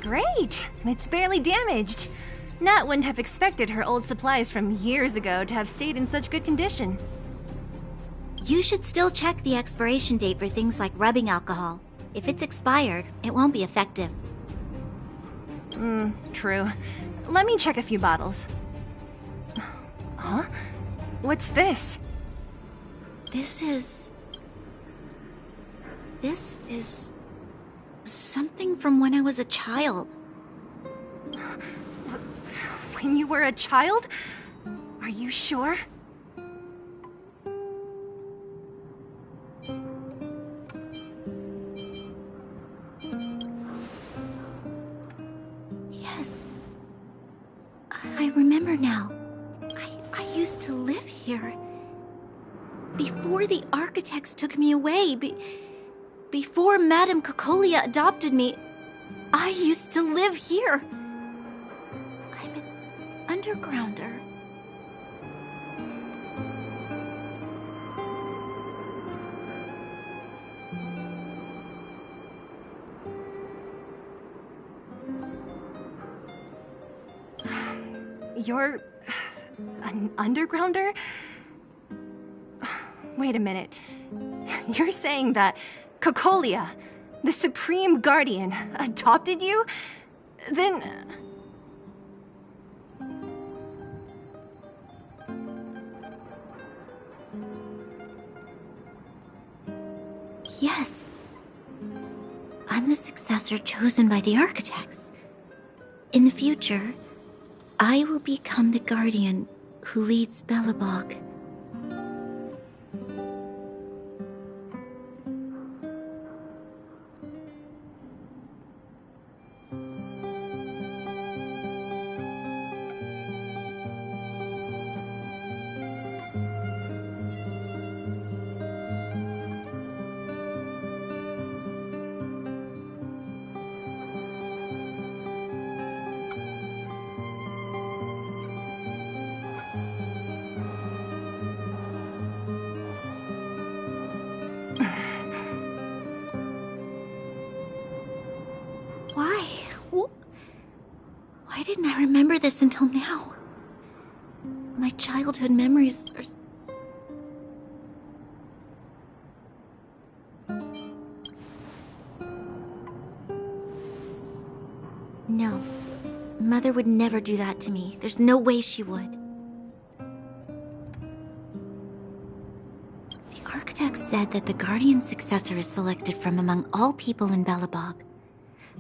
[SPEAKER 6] Great! It's barely damaged. Nat wouldn't have expected her old supplies from years ago to have stayed in such good condition.
[SPEAKER 4] You should still check the expiration date for things like rubbing alcohol. If it's expired, it won't be effective.
[SPEAKER 6] True. Let me check a few bottles. Huh? What's this?
[SPEAKER 4] This is something from when I was a child.
[SPEAKER 6] When you were a child? Are you sure?
[SPEAKER 4] Yes. I remember now. I used to live here. Before the architects took me away, before Madame Cocolia adopted me, I used to live here. I'm an undergrounder.
[SPEAKER 6] You're an undergrounder? Wait a minute. You're saying that Cocolia, the Supreme Guardian, adopted you? Then...
[SPEAKER 4] Yes. I'm the successor chosen by the architects. In the future, I will become the guardian who leads Belobog. Why didn't I remember this until now? My childhood memories are... No. Mother would never do that to me. There's no way she would. The architect said that the guardian successor is selected from among all people in Belobog.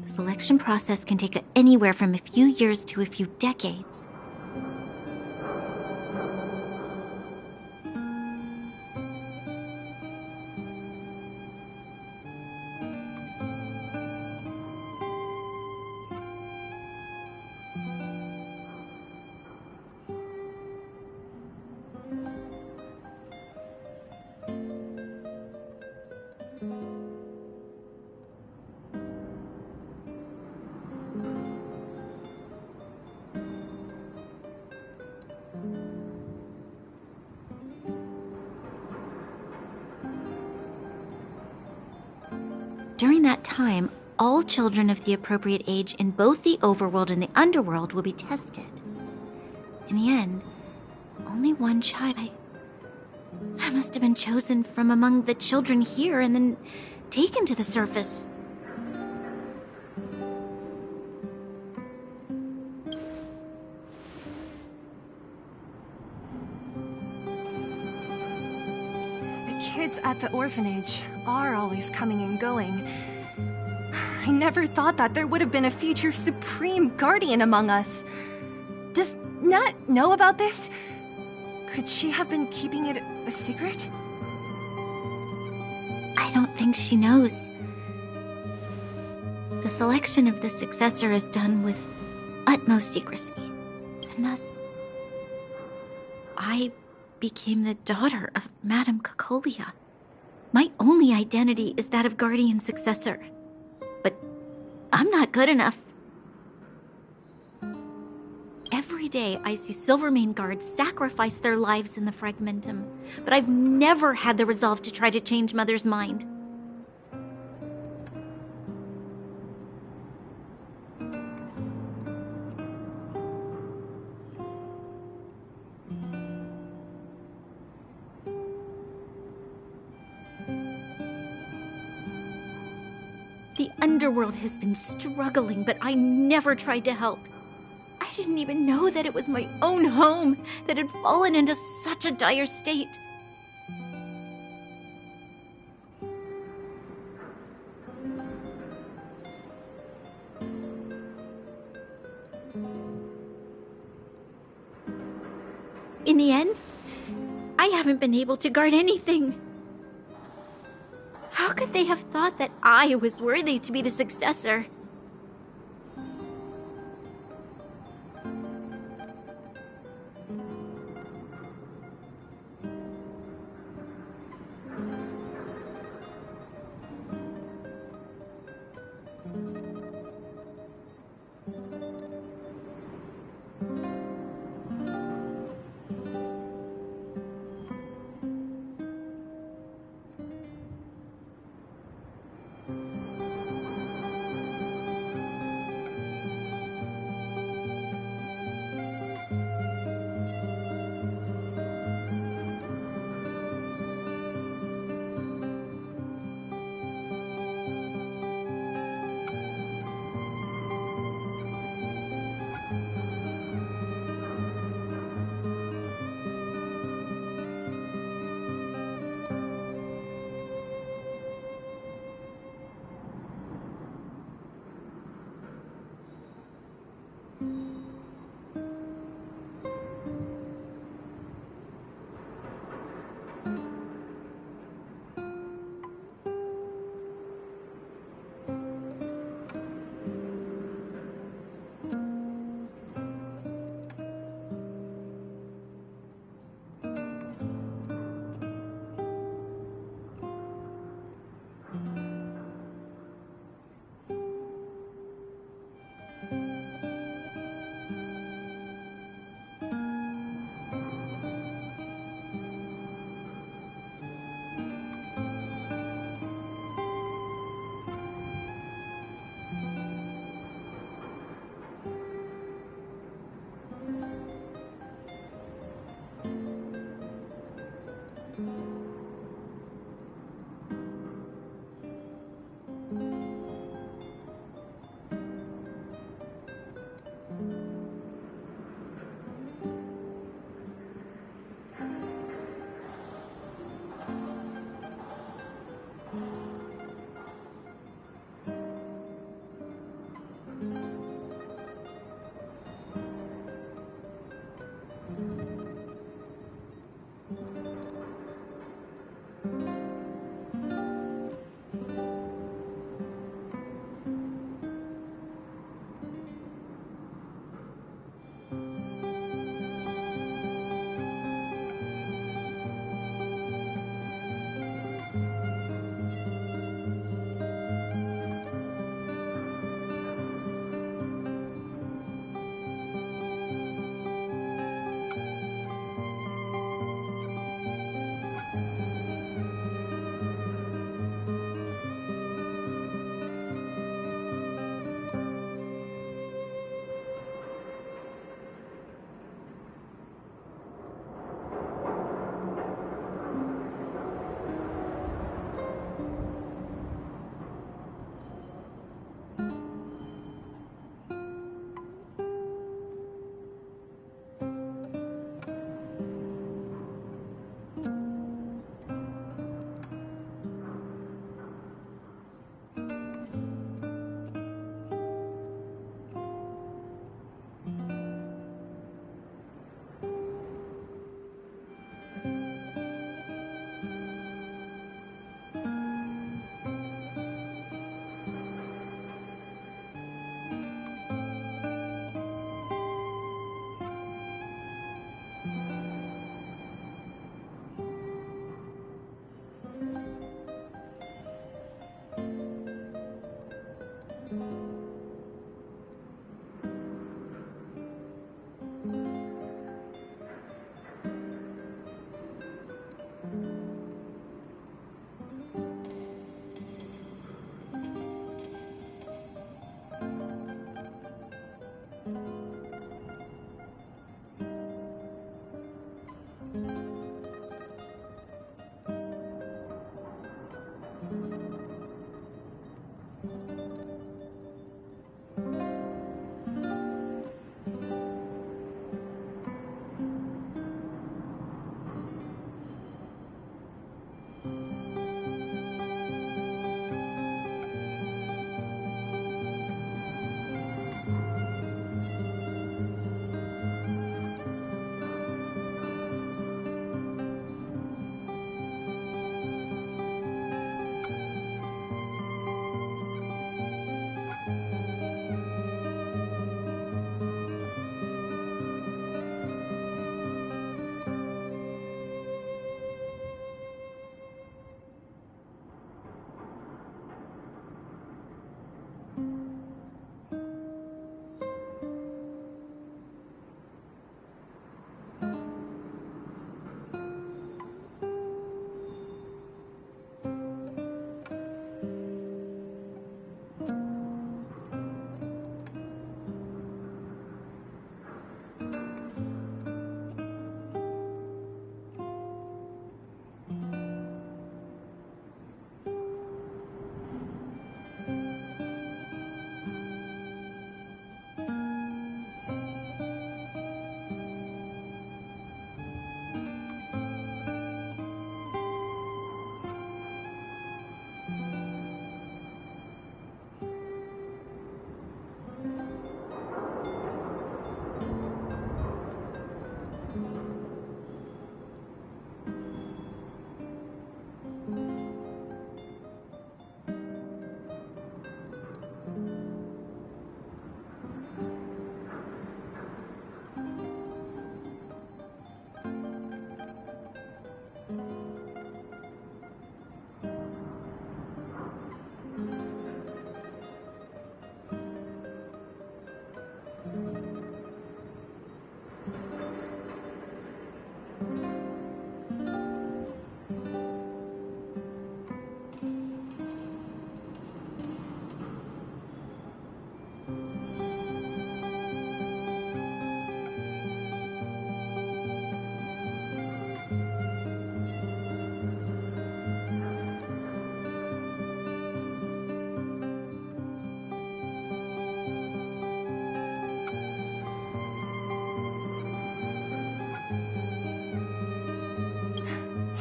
[SPEAKER 4] The selection process can take anywhere from a few years to a few decades. During that time, all children of the appropriate age in both the overworld and the underworld will be tested. In the end, only one child... I must have been chosen from among the children here and then taken to the surface.
[SPEAKER 6] Kids at the orphanage are always coming and going. I never thought that there would have been a future Supreme Guardian among us. Does Nat know about this? Could she have been keeping it a secret?
[SPEAKER 4] I don't think she knows. The selection of the successor is done with utmost secrecy, and thus I became the daughter of Madame Cocolia. My only identity is that of guardian successor. But I'm not good enough. Every day I see Silvermane guards sacrifice their lives in the Fragmentum, but I've never had the resolve to try to change Mother's mind. The underworld has been struggling, but I never tried to help. I didn't even know that it was my own home that had fallen into such a dire state. In the end, I haven't been able to guard anything. How could they have thought that I was worthy to be the successor?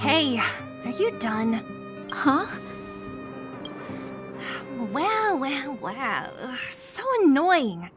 [SPEAKER 6] Hey, are you done?
[SPEAKER 4] Huh?
[SPEAKER 6] Wow. Ugh, so annoying.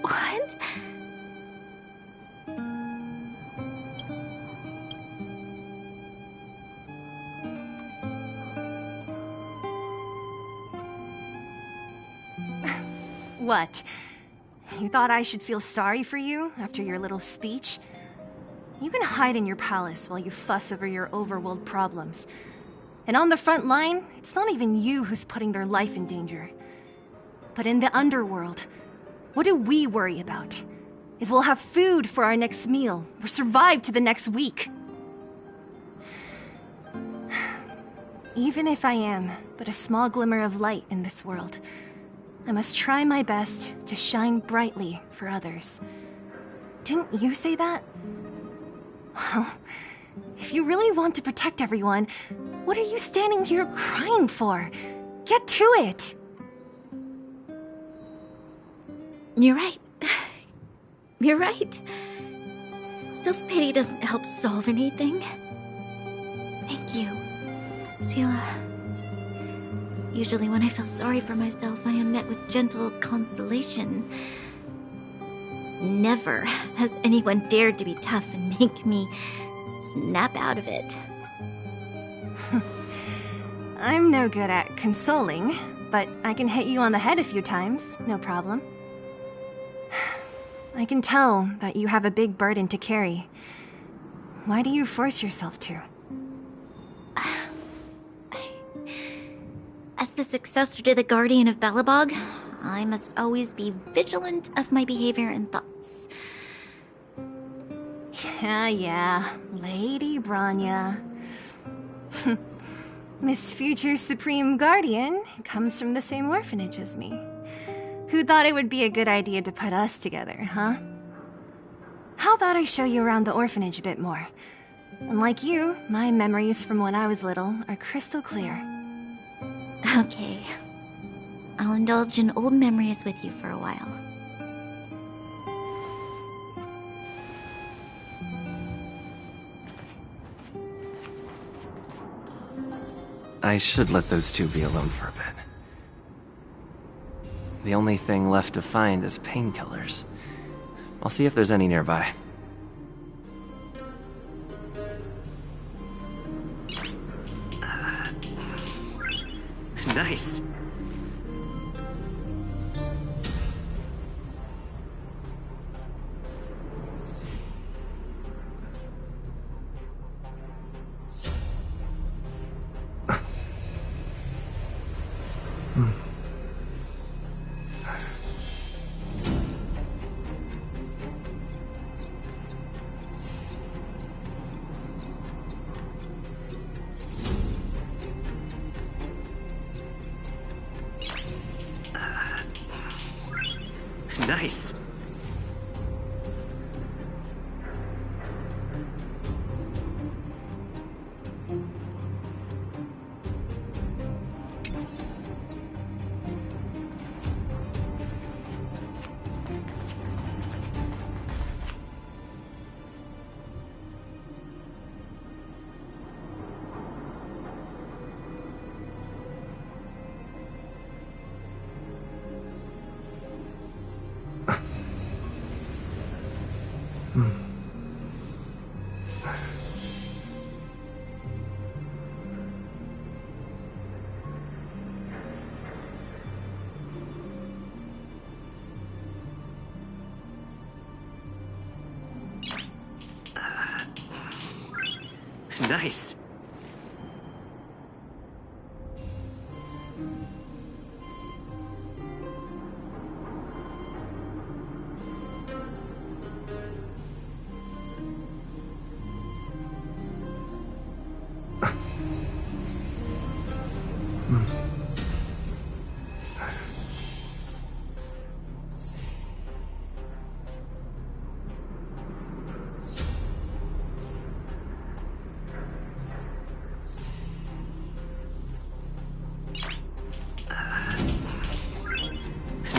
[SPEAKER 6] What? What? You thought I should feel sorry for you after your little speech? You can hide in your palace while you fuss over your overworld problems. And on the front line, it's not even you who's putting their life in danger. But in the underworld, what do we worry about? If we'll have food for our next meal, or survive to the next week. Even if I am but a small glimmer of light in this world, I must try my best to shine brightly for others. Didn't you say that? Well, if you really want to protect everyone, what are you standing here crying for? Get to it!
[SPEAKER 4] You're right. You're right. Self-pity doesn't help solve anything. Thank you, Sela. Usually when I feel sorry for myself, I am met with gentle consolation. Never has anyone dared to be tough and make me snap out of it.
[SPEAKER 6] I'm no good at consoling, but I can hit you on the head a few times, no problem. I can tell that you have a big burden to carry. Why do you force yourself to?
[SPEAKER 4] As the successor to the Guardian of Belobog, I must always be vigilant of my behavior and thoughts.
[SPEAKER 6] Yeah, Lady Branya. Miss Future Supreme Guardian comes from the same orphanage as me. Who thought it would be a good idea to put us together, huh? How about I show you around the orphanage a bit more? And like you, my memories from when I was little are crystal clear.
[SPEAKER 4] Okay. I'll indulge in old memories with you for a while.
[SPEAKER 10] I should let those two be alone for a bit. The only thing left to find is painkillers. I'll see if there's any nearby. Nice! Nice! Nice!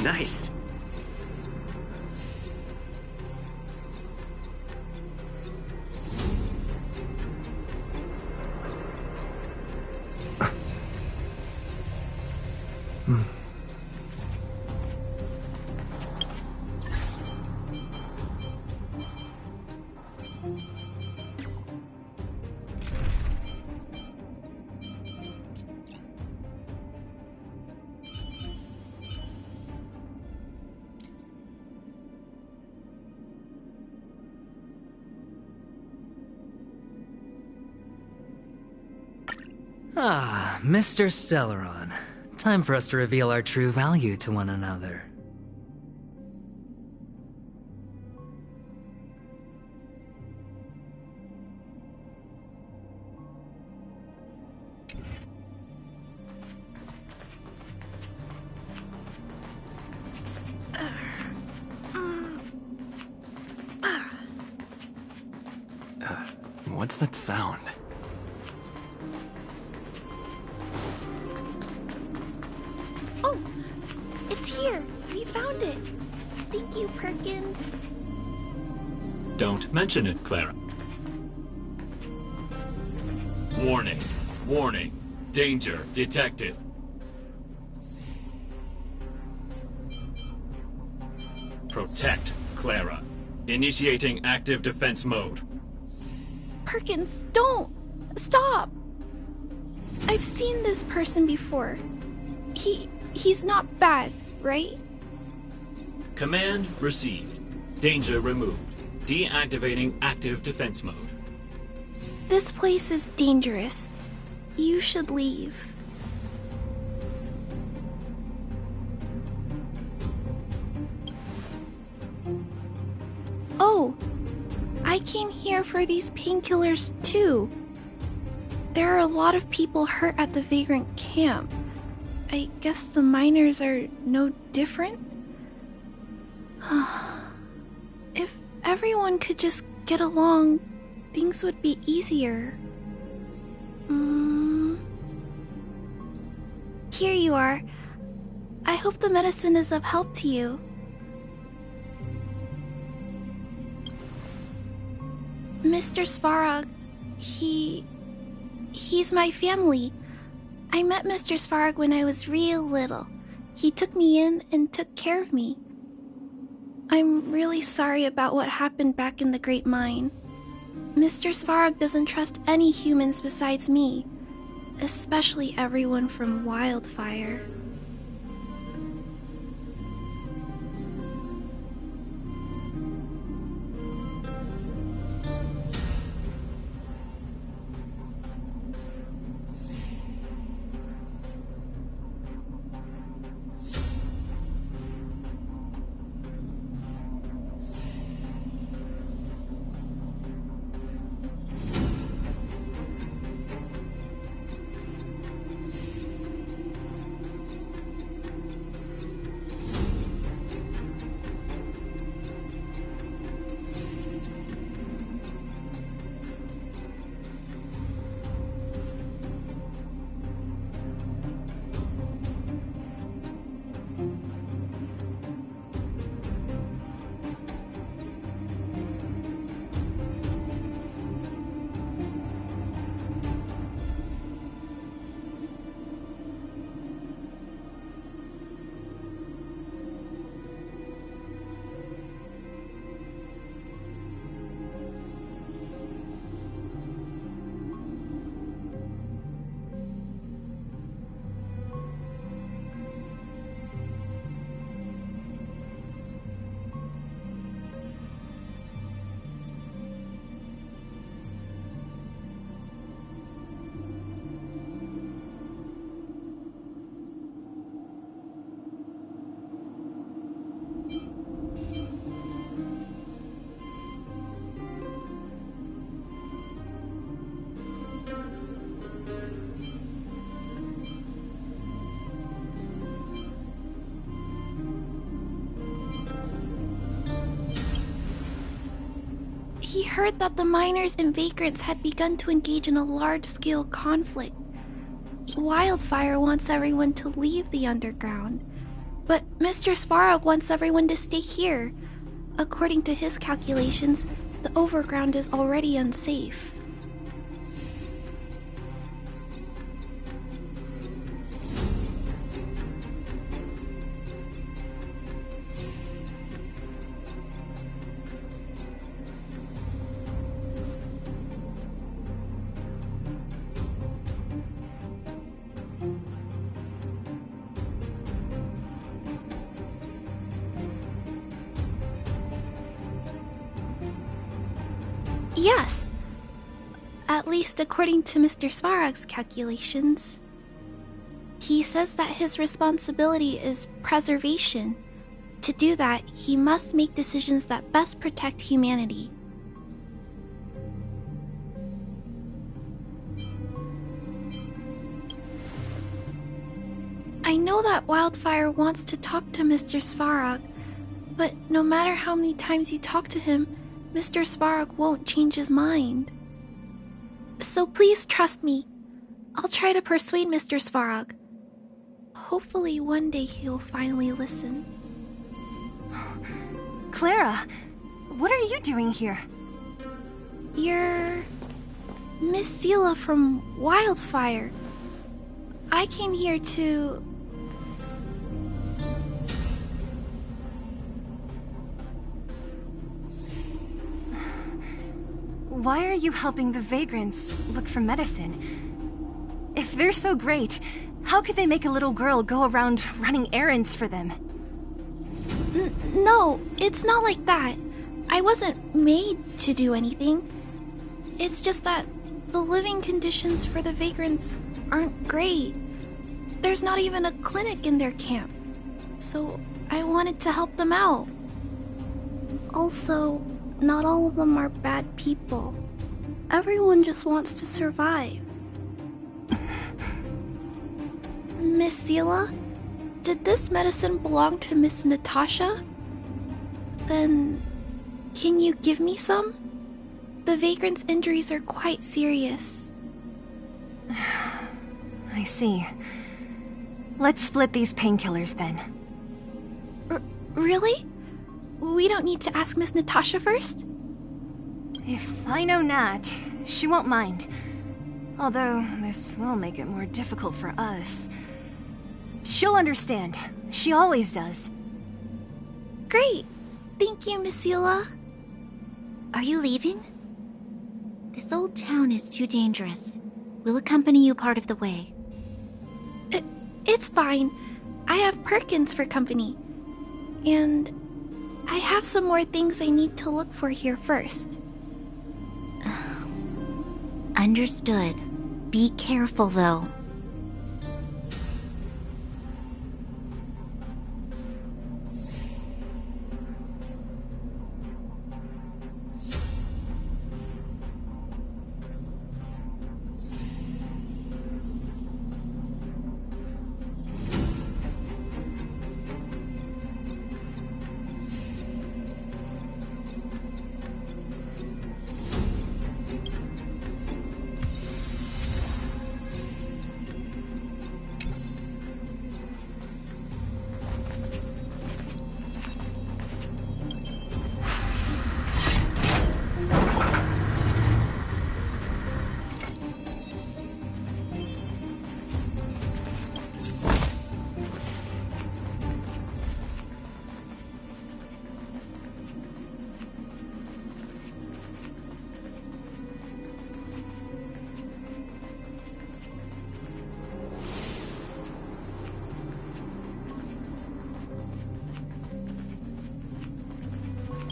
[SPEAKER 10] Nice!
[SPEAKER 11] Ah, Mr. Stellaron. Time for us to reveal our true value to one another.
[SPEAKER 10] What's that sound?
[SPEAKER 12] Oh, it's here. We found it. Thank you, Perkins.
[SPEAKER 13] Don't mention it, Clara. Warning. Warning. Danger detected. Protect, Clara. Initiating active defense mode.
[SPEAKER 12] Perkins, don't! Stop! I've seen this person before. He's not bad, right?
[SPEAKER 13] Command received. Danger removed. Deactivating active defense mode.
[SPEAKER 12] This place is dangerous. You should leave. Oh, I came here for these painkillers too. There are a lot of people hurt at the Vagrant camp. I guess the miners are no different? If everyone could just get along, things would be easier. Here you are. I hope the medicine is of help to you. Mr. Svarog, he's my family. I met Mr. Svarog when I was real little. He took me in and took care of me. I'm really sorry about what happened back in the Great Mine. Mr. Svarog doesn't trust any humans besides me, especially everyone from Wildfire. He heard that the miners and vagrants had begun to engage in a large-scale conflict. Wildfire wants everyone to leave the underground, but Mr. Svarog wants everyone to stay here. According to his calculations, the overground is already unsafe. Yes. At least according to Mr. Svarog's calculations. He says that his responsibility is preservation. To do that, he must make decisions that best protect humanity. I know that Wildfire wants to talk to Mr. Svarog, but no matter how many times you talk to him, Mr. Svarog won't change his mind. So please trust me. I'll try to persuade Mr. Svarog. Hopefully one day he'll finally listen.
[SPEAKER 6] Clara, what are you doing here?
[SPEAKER 12] You're Miss Seela from Wildfire. I came here to...
[SPEAKER 6] Why are you helping the vagrants look for medicine? If they're so great, how could they make a little girl go around running errands for them?
[SPEAKER 12] No, it's not like that. I wasn't made to do anything. It's just that the living conditions for the vagrants aren't great. There's not even a clinic in their camp. So I wanted to help them out. Also, not all of them are bad people. Everyone just wants to survive. Miss Seela, did this medicine belong to Miss Natasha? Then, can you give me some? The vagrant's injuries are quite serious.
[SPEAKER 6] I see. Let's split these painkillers then.
[SPEAKER 12] Really? We don't need to ask Miss Natasha first?
[SPEAKER 6] If I know Nat, she won't mind. Although, this will make it more difficult for us. She'll understand. She always does.
[SPEAKER 12] Great! Thank you, Miss Seela.
[SPEAKER 4] Are you leaving? This old town is too dangerous. We'll accompany you part of the way.
[SPEAKER 12] It's fine. I have Perkins for company. And I have some more things I need to look for here first.
[SPEAKER 4] Understood. Be careful, though.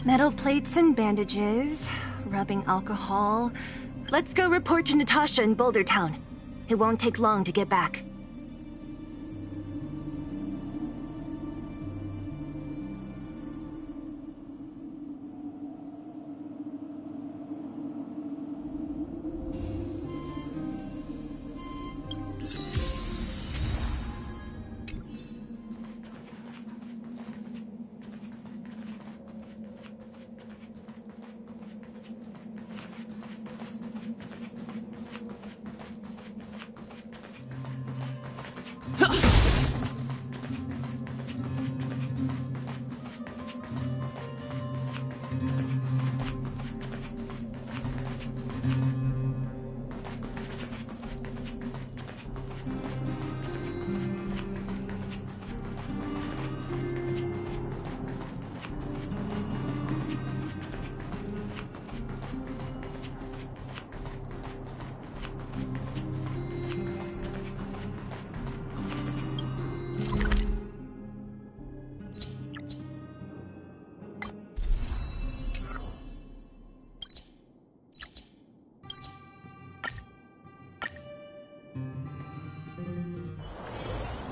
[SPEAKER 6] Metal plates and bandages, rubbing alcohol. Let's go report to Natasha in Boulder Town. It won't take long to get back.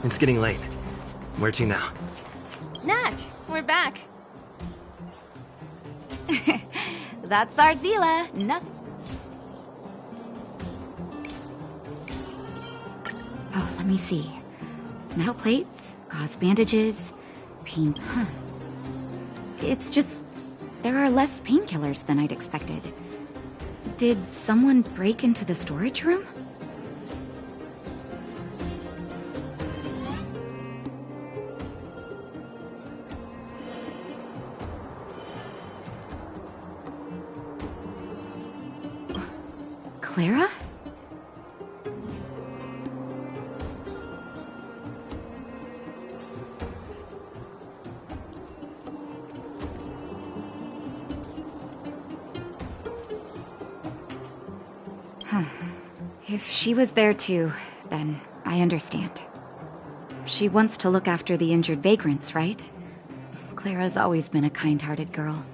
[SPEAKER 10] It's getting late. Where to now?
[SPEAKER 6] Nat, we're back.
[SPEAKER 7] That's our Zila. Nothing. Oh, let me see. Metal plates, gauze bandages, pain. Huh. It's just there are less painkillers than I'd expected. Did someone break into the storage room? Clara? If she was there too, then I understand. She wants to look after the injured vagrants, right? Clara's always been a kind-hearted girl.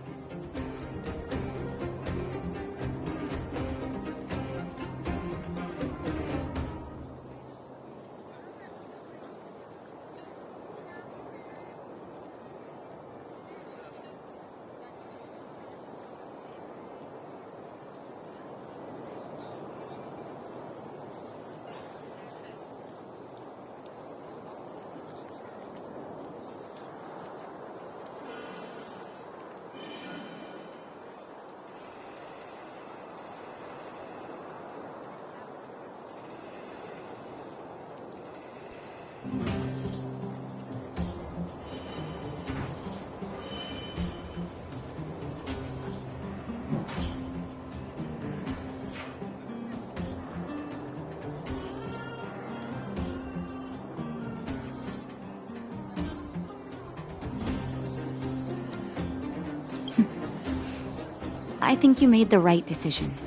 [SPEAKER 7] I think you made the right decision.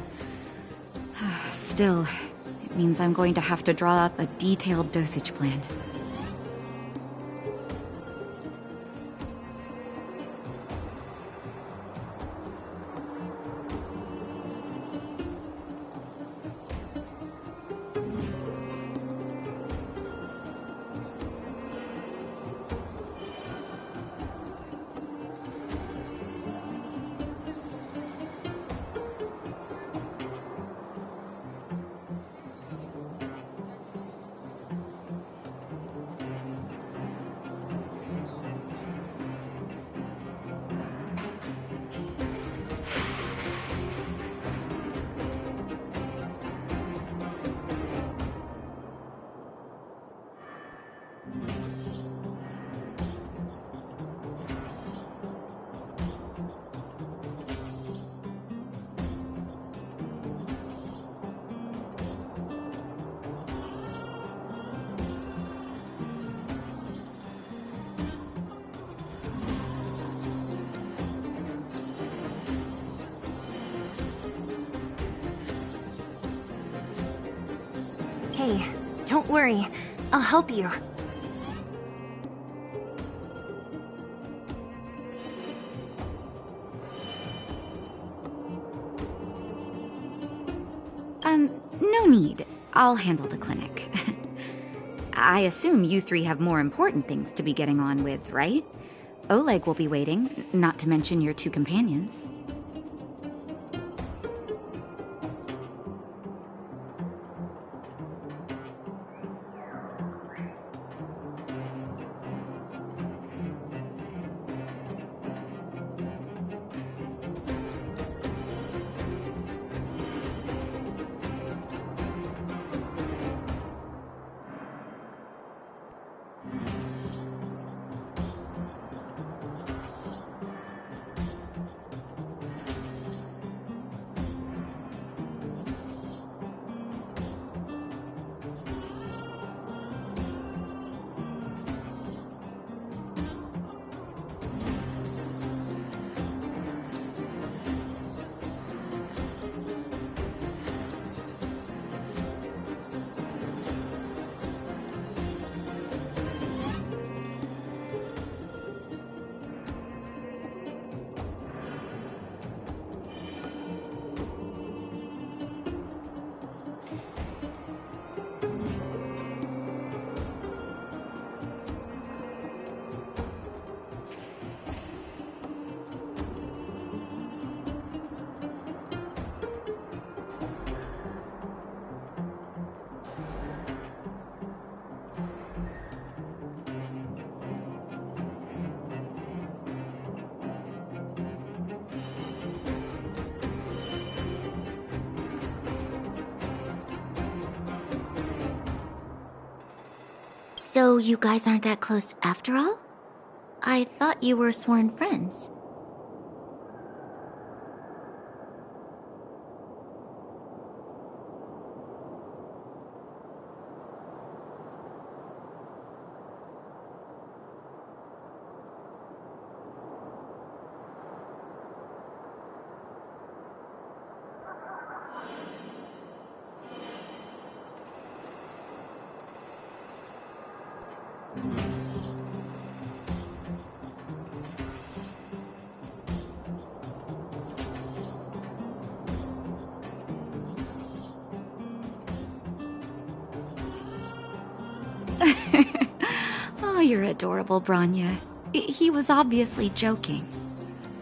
[SPEAKER 7] Still, it means I'm going to have to draw up a detailed dosage plan.
[SPEAKER 6] Hey, don't worry. I'll help you.
[SPEAKER 7] No need. I'll handle the clinic. I assume you three have more important things to be getting on with, right? Oleg will be waiting, not to mention your two companions.
[SPEAKER 4] So you guys aren't that close after all? I thought you were sworn friends.
[SPEAKER 7] Oh, you're adorable, Branya. He was obviously joking.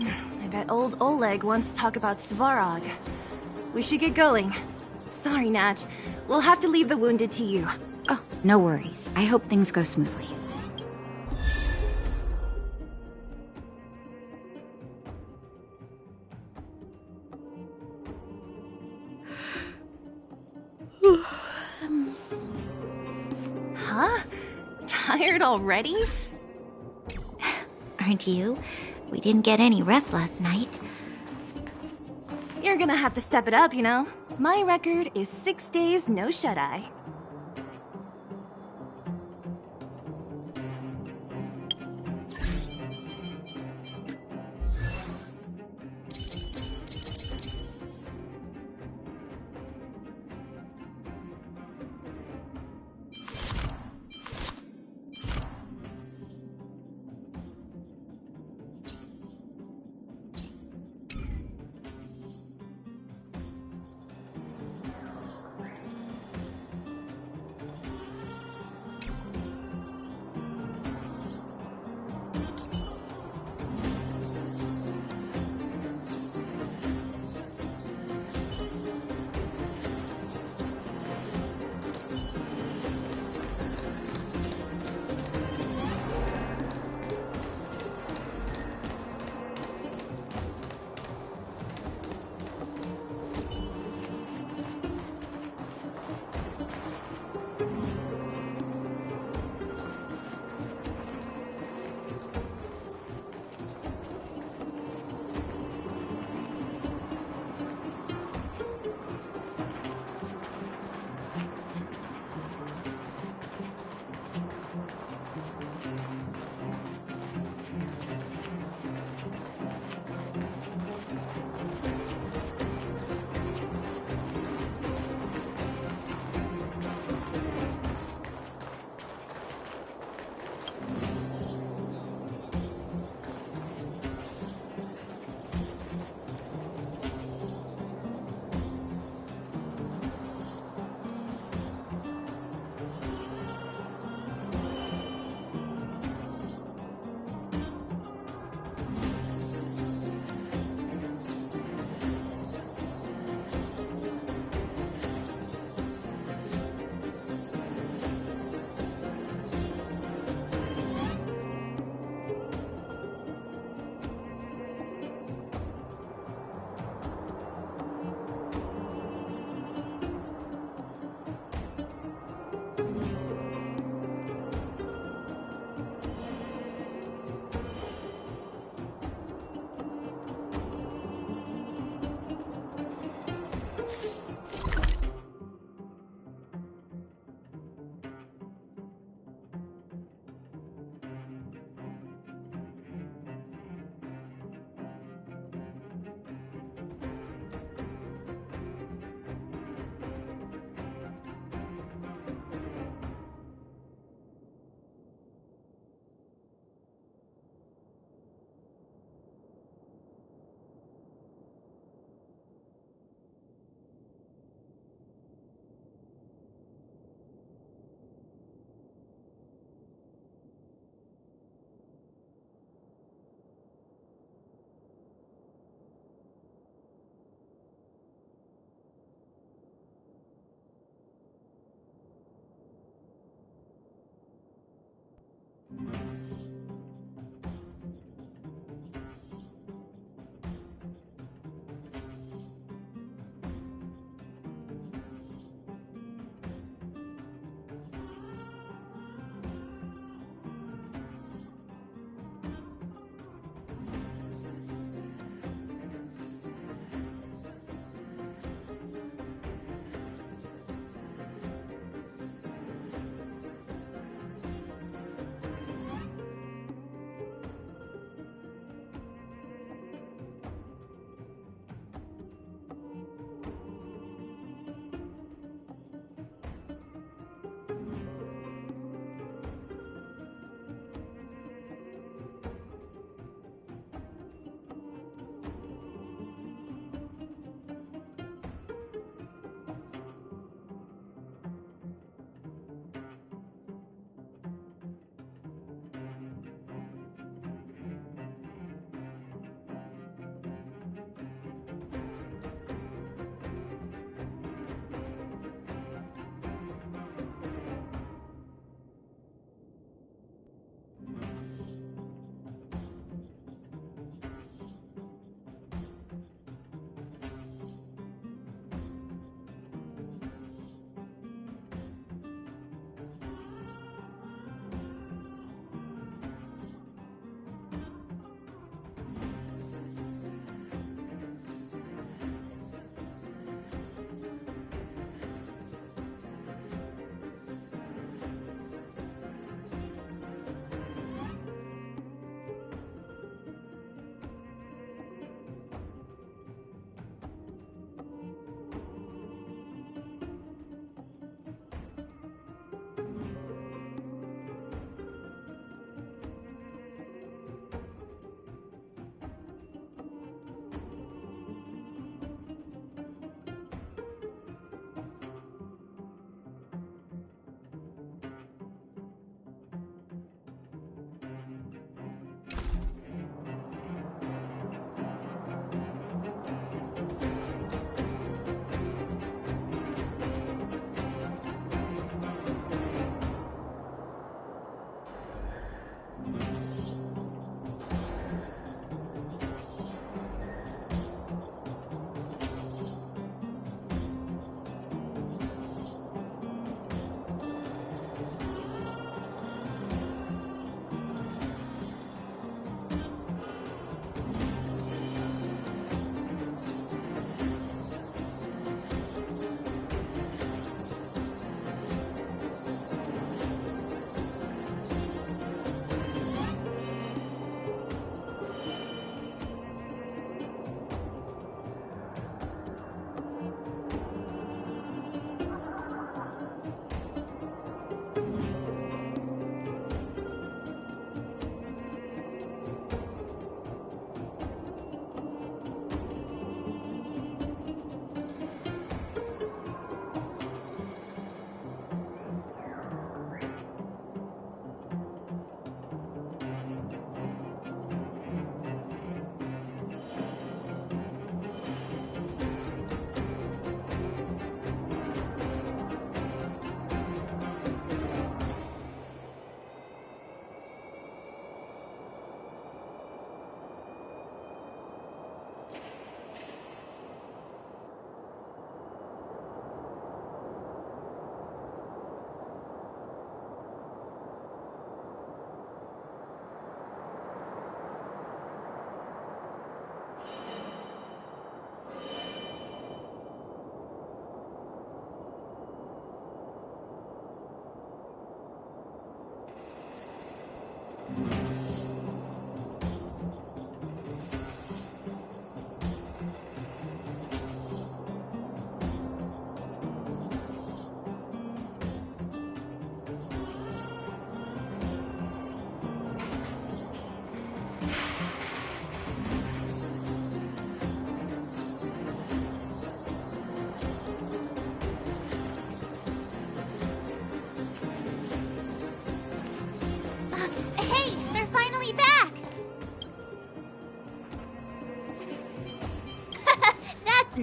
[SPEAKER 6] I bet old Oleg wants to talk about Svarog. We should get going. Sorry, Nat. We'll have to leave the wounded to you.
[SPEAKER 7] Oh, no worries. I hope things go smoothly.
[SPEAKER 6] Huh? Tired already?
[SPEAKER 4] Aren't you? We didn't get any rest last night.
[SPEAKER 6] You're gonna have to step it up, you know? My record is 6 days, no shut-eye.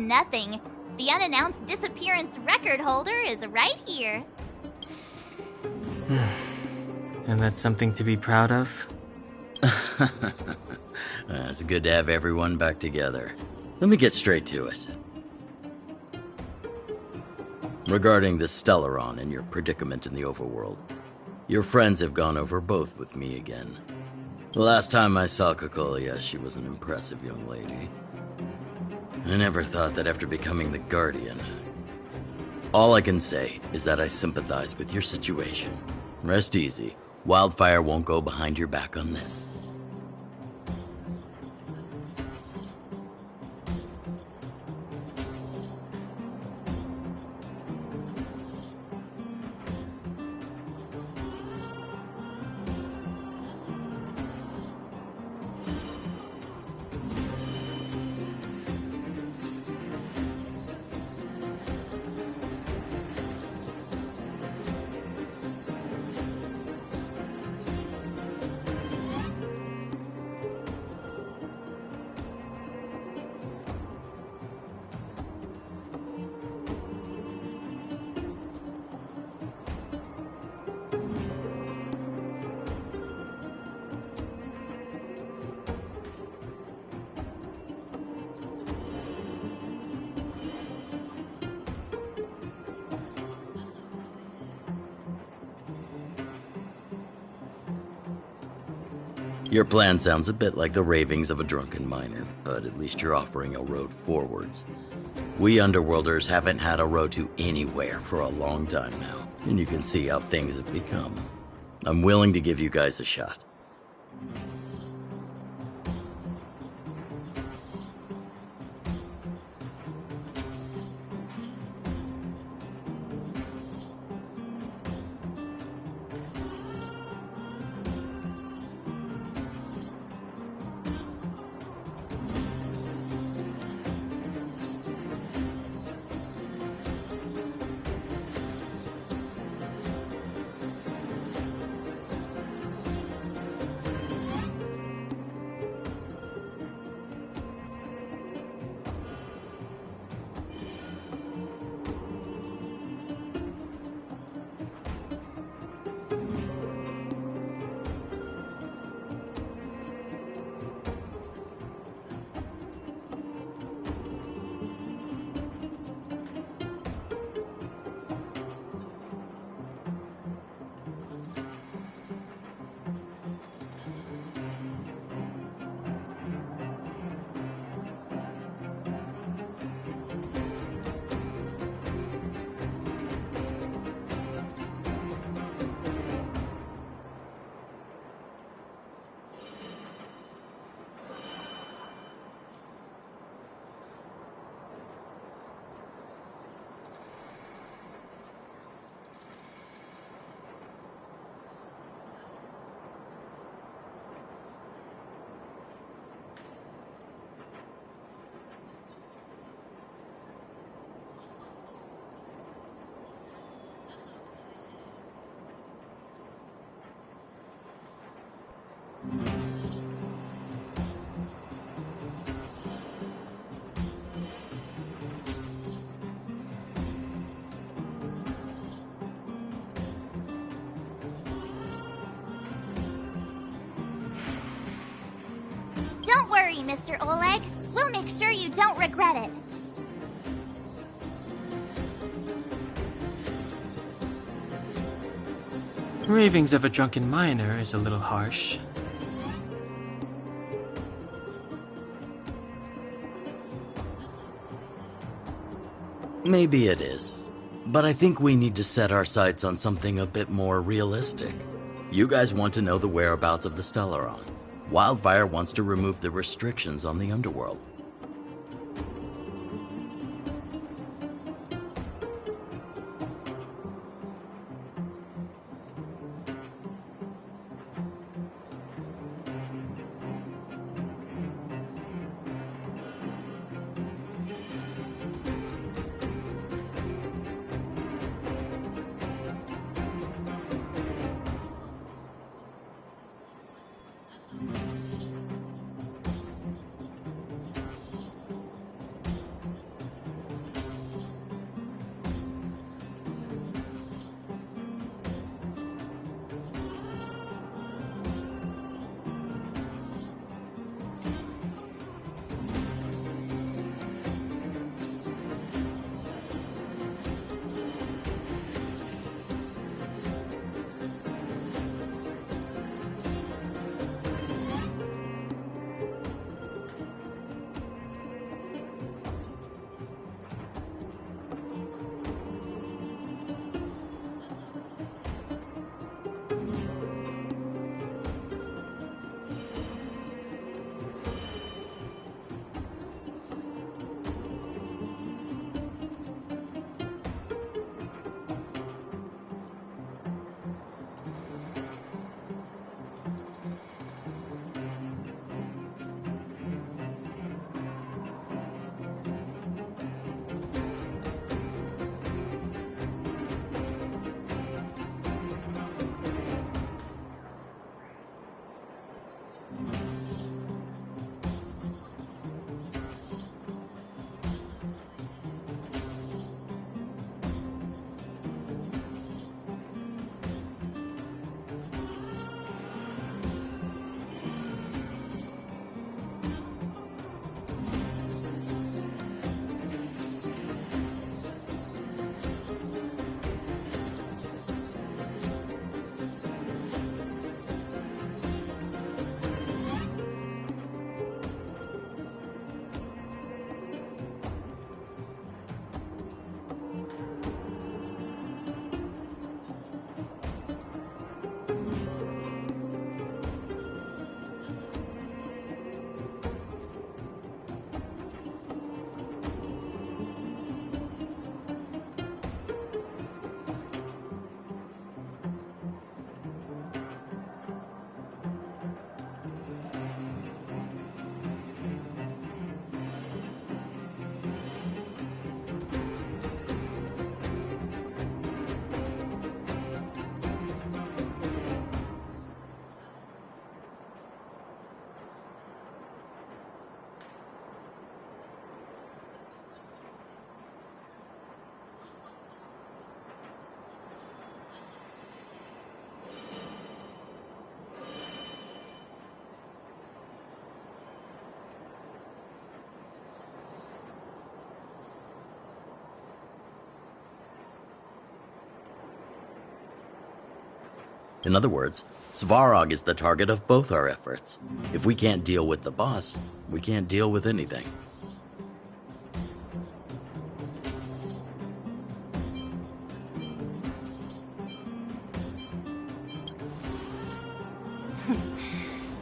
[SPEAKER 3] nothing. The unannounced disappearance record holder is right here.
[SPEAKER 1] And that's something to be proud of?
[SPEAKER 14] It's good to have everyone back together. Let me get straight to it. Regarding the Stellaron and your predicament in the overworld, your friends have gone over both with me again. The last time I saw Cocolia, she was an impressive young lady. I never thought that after becoming the Guardian. All I can say is that I sympathize with your situation. Rest easy. Wildfire won't go behind your back on this. Your plan sounds a bit like the ravings of a drunken miner, but at least you're offering a road forwards. We Underworlders haven't had a road to anywhere for a long time now, and you can see how things have become. I'm willing to give you guys a shot.
[SPEAKER 3] Don't worry, Mr. Oleg. We'll make sure you don't regret it.
[SPEAKER 1] Ravings of a drunken miner is a little harsh.
[SPEAKER 14] Maybe it is. But I think we need to set our sights on something a bit more realistic. You guys want to know the whereabouts of the Stellaron. Wildfire wants to remove the restrictions on the underworld. In other words, Svarog is the target of both our efforts. If we can't deal with the boss, we can't deal with anything.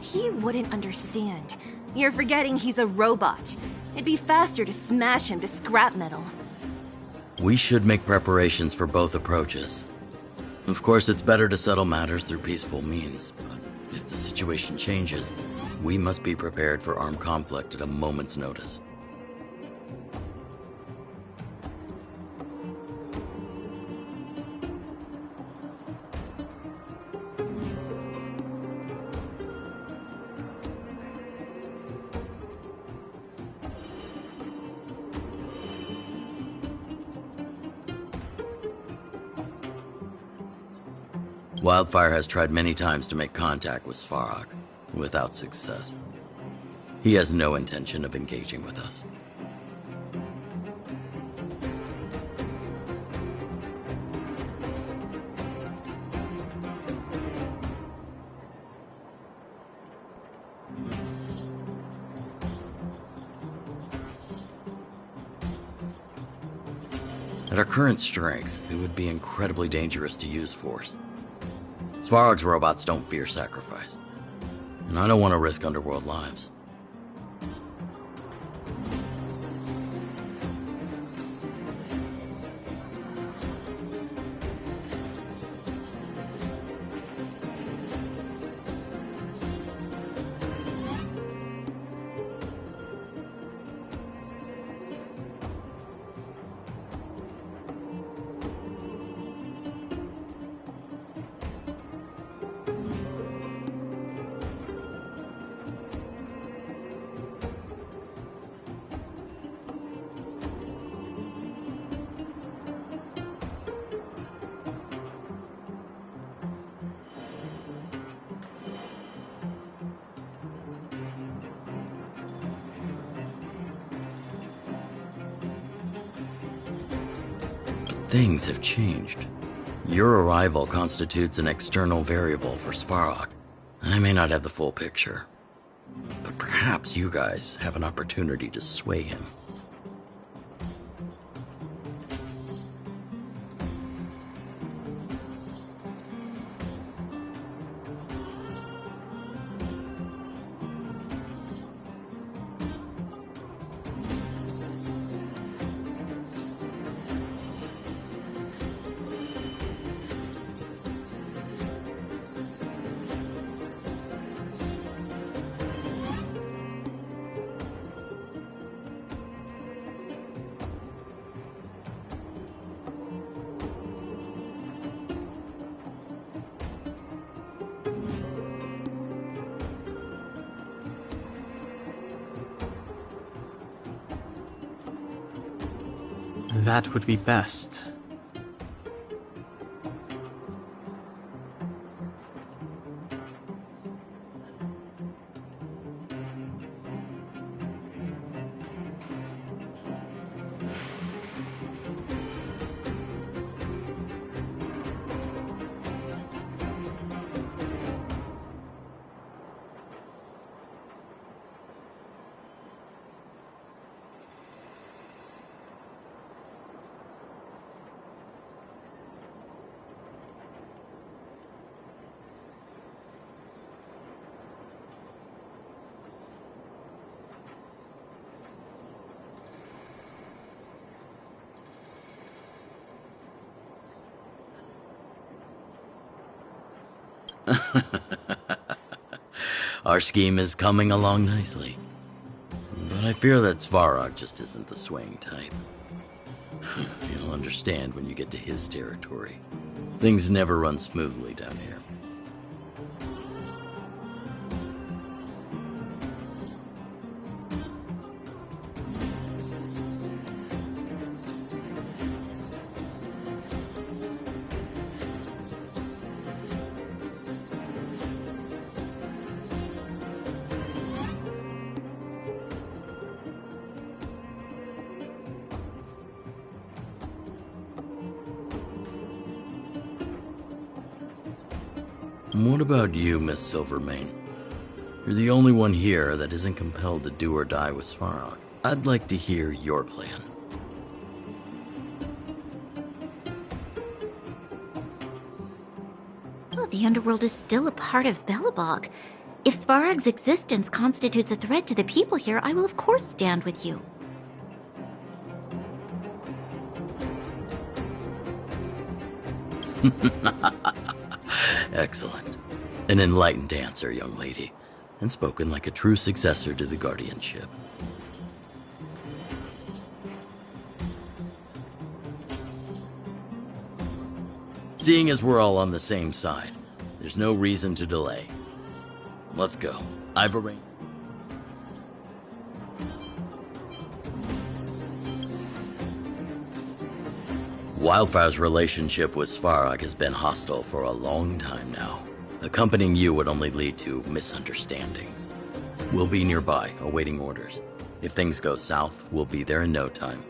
[SPEAKER 6] He wouldn't understand. You're forgetting he's a robot. It'd be faster to smash him to scrap metal.
[SPEAKER 14] We should make preparations for both approaches. Of course, it's better to settle matters through peaceful means, but if the situation changes, we must be prepared for armed conflict at a moment's notice. Wildfire has tried many times to make contact with Svarog, without success. He has no intention of engaging with us. At our current strength, it would be incredibly dangerous to use force. Svarog's robots don't fear sacrifice, and I don't want to risk underworld lives. Things have changed. Your arrival constitutes an external variable for Svarog. I may not have the full picture, but perhaps you guys have an opportunity to sway him.
[SPEAKER 1] That would be best. Our scheme is coming along nicely. But I fear that Svarog just isn't the swaying type. You'll understand when you get to his territory. Things never run smoothly down here.
[SPEAKER 14] What about you, Miss Silvermane? You're the only one here that isn't compelled to do or die with Svarog. I'd like to hear your plan.
[SPEAKER 4] Oh, the underworld is still a part of Belobog. If Svarog's existence constitutes a threat to the people here, I will of course stand with you.
[SPEAKER 14] Excellent. An enlightened answer, young lady, and spoken like a true successor to the guardianship. Seeing as we're all on the same side, there's no reason to delay. Let's go. I've arranged. Wildfire's relationship with Svarog has been hostile for a long time now. Accompanying you would only lead to misunderstandings. We'll be nearby, awaiting orders. If things go south, we'll be there in no time.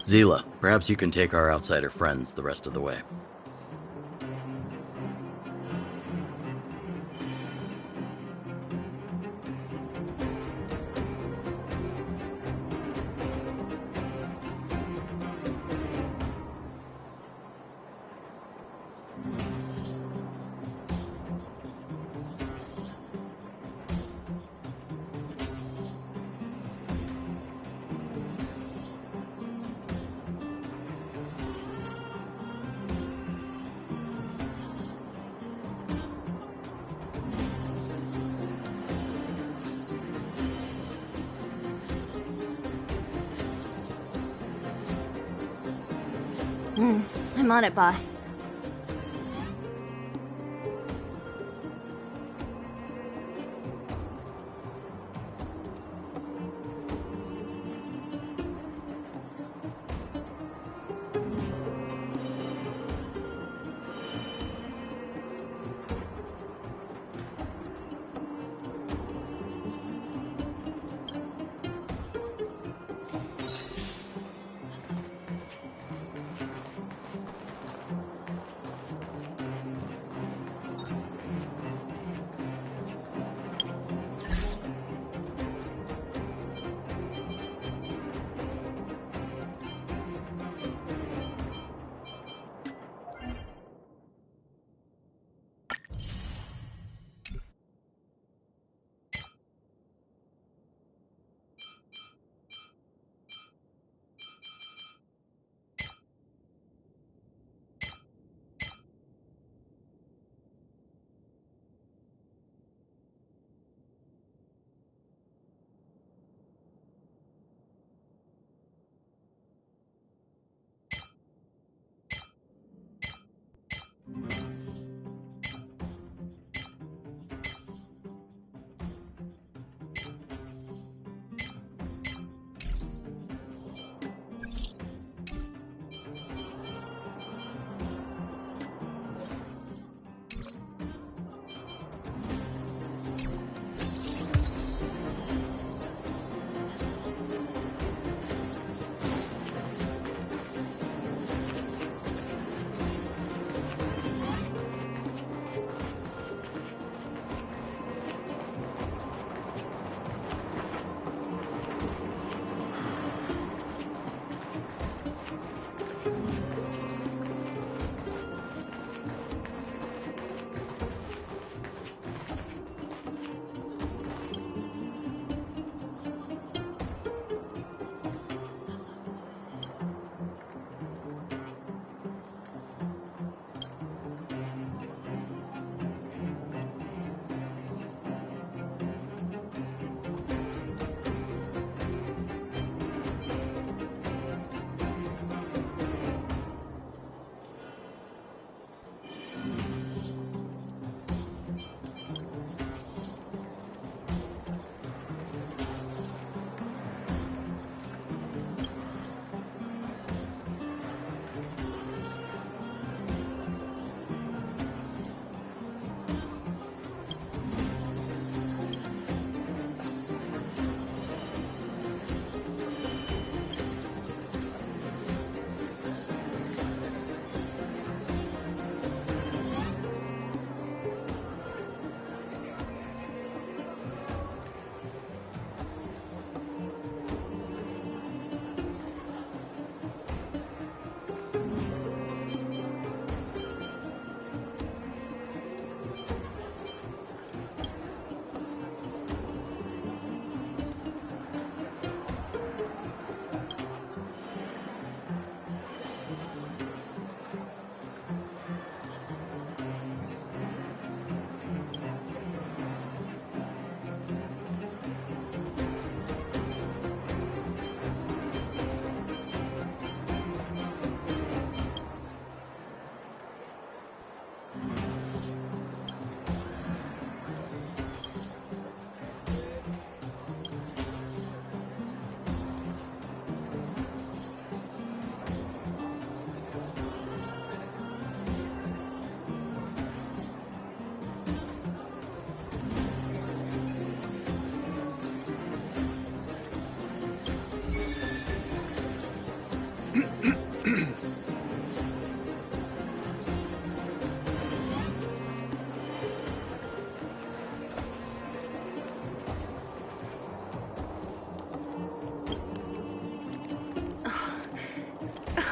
[SPEAKER 14] Zila, perhaps you can take our outsider friends the rest of the way.
[SPEAKER 6] I'm on it, boss.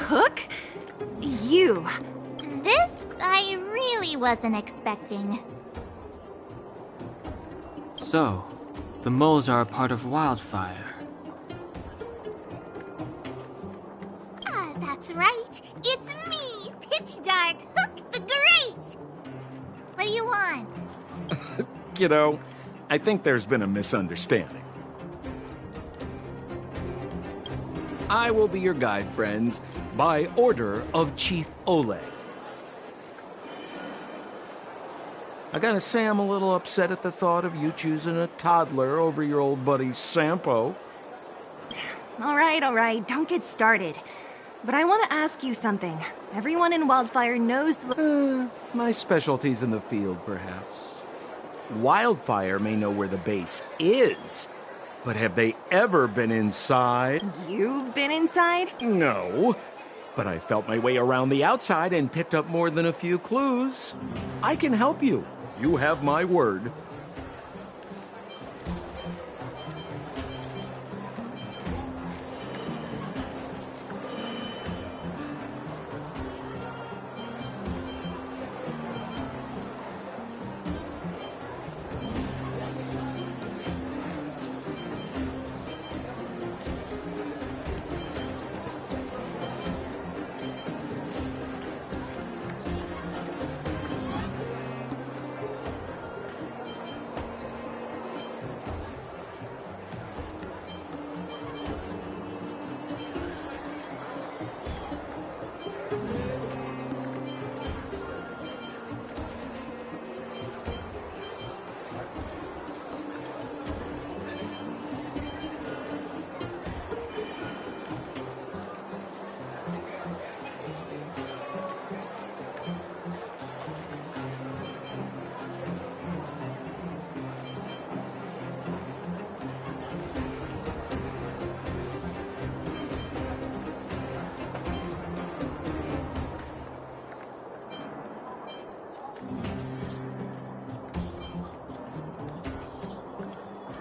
[SPEAKER 6] Hook? You.
[SPEAKER 3] This I really wasn't expecting.
[SPEAKER 10] So, the moles are a part of Wildfire.
[SPEAKER 3] Ah, that's right. It's me, Pitch Dark Hook the Great. What do you want?
[SPEAKER 15] You know, I think there's been a misunderstanding. I will be your guide, friends, by order of Chief Oleg. I gotta say I'm a little upset at the thought of you choosing a toddler over your old buddy Sampo.
[SPEAKER 6] All right, don't get started. But I want to ask you something. Everyone in Wildfire knows
[SPEAKER 15] My specialty's in the field, perhaps. Wildfire may know where the base is, but have they ever been inside?
[SPEAKER 6] You've been inside?
[SPEAKER 15] No, but I felt my way around the outside and picked up more than a few clues. I can help you. You have my word.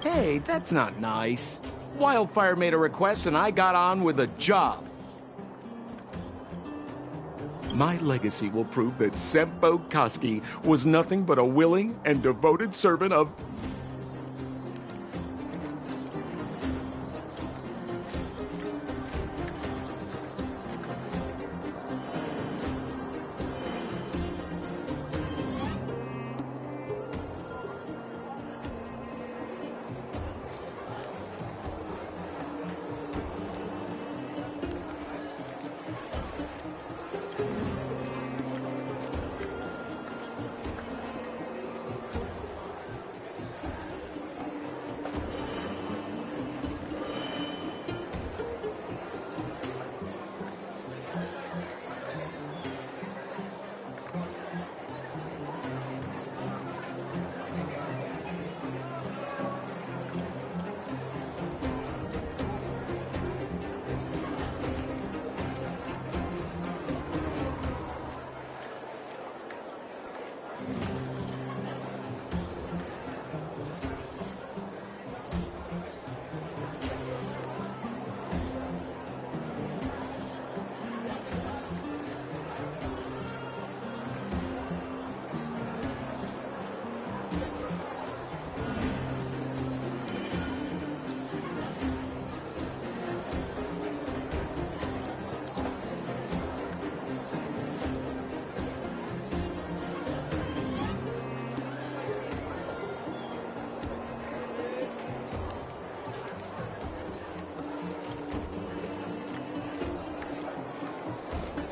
[SPEAKER 15] Hey, that's not nice. Wildfire made a request and I got on with the job. My legacy will prove that Sempo Koski was nothing but a willing and devoted servant of...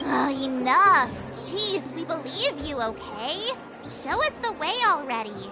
[SPEAKER 3] Oh, enough. Jeez, we believe you, okay? Show us the way already.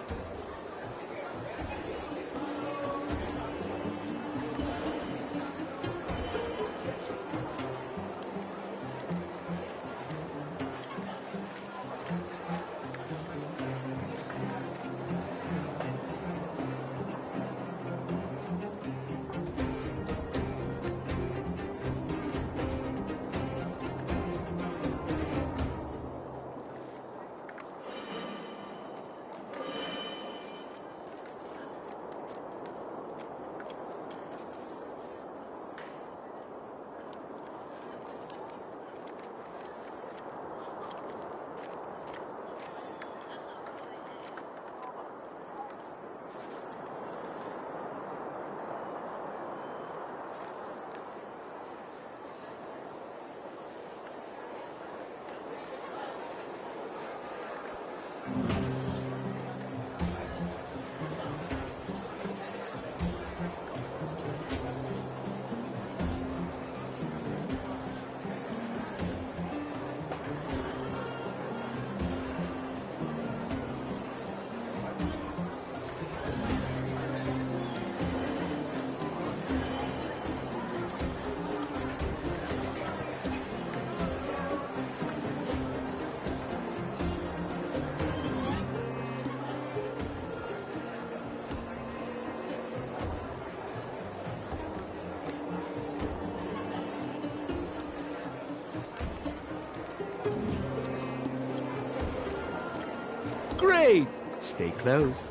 [SPEAKER 15] Great! Stay close.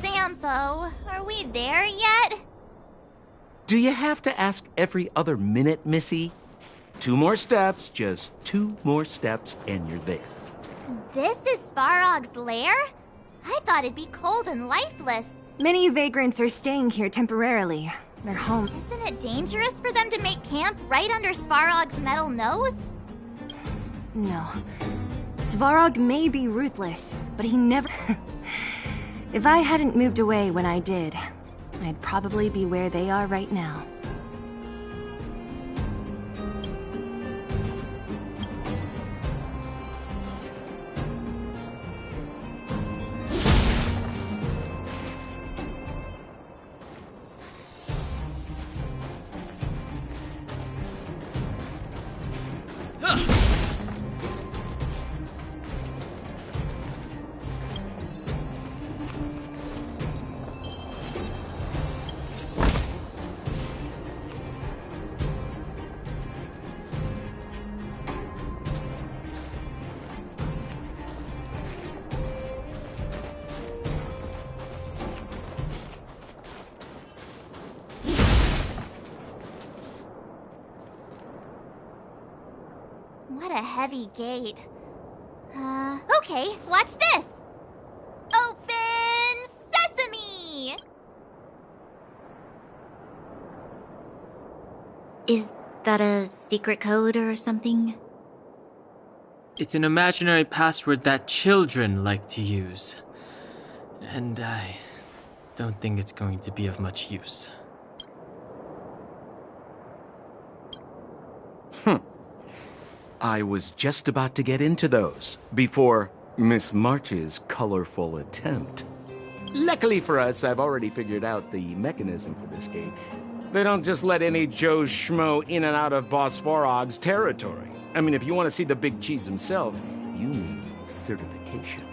[SPEAKER 3] Sampo, are we there yet?
[SPEAKER 15] Do you have to ask every other minute, Missy? 2 more steps, just 2 more steps, and you're there.
[SPEAKER 3] This is Svarog's lair? I thought it'd be cold and lifeless.
[SPEAKER 6] Many vagrants are staying here temporarily. They're home.
[SPEAKER 3] Isn't it dangerous for them to make camp right under Svarog's metal nose?
[SPEAKER 6] No. Svarog may be ruthless, but he never... If I hadn't moved away when I did, I'd probably be where they are right now.
[SPEAKER 3] What a heavy gate. Okay, watch this! Open sesame!
[SPEAKER 4] Is that a secret code or something?
[SPEAKER 10] It's an imaginary password that children like to use. And I don't think it's going to be of much use.
[SPEAKER 15] I was just about to get into those before Miss March's colorful attempt. Luckily for us, I've already figured out the mechanism for this gate. They don't just let any Joe Schmo in and out of Boss Svarog's territory. I mean, if you want to see the big cheese himself, you need certification.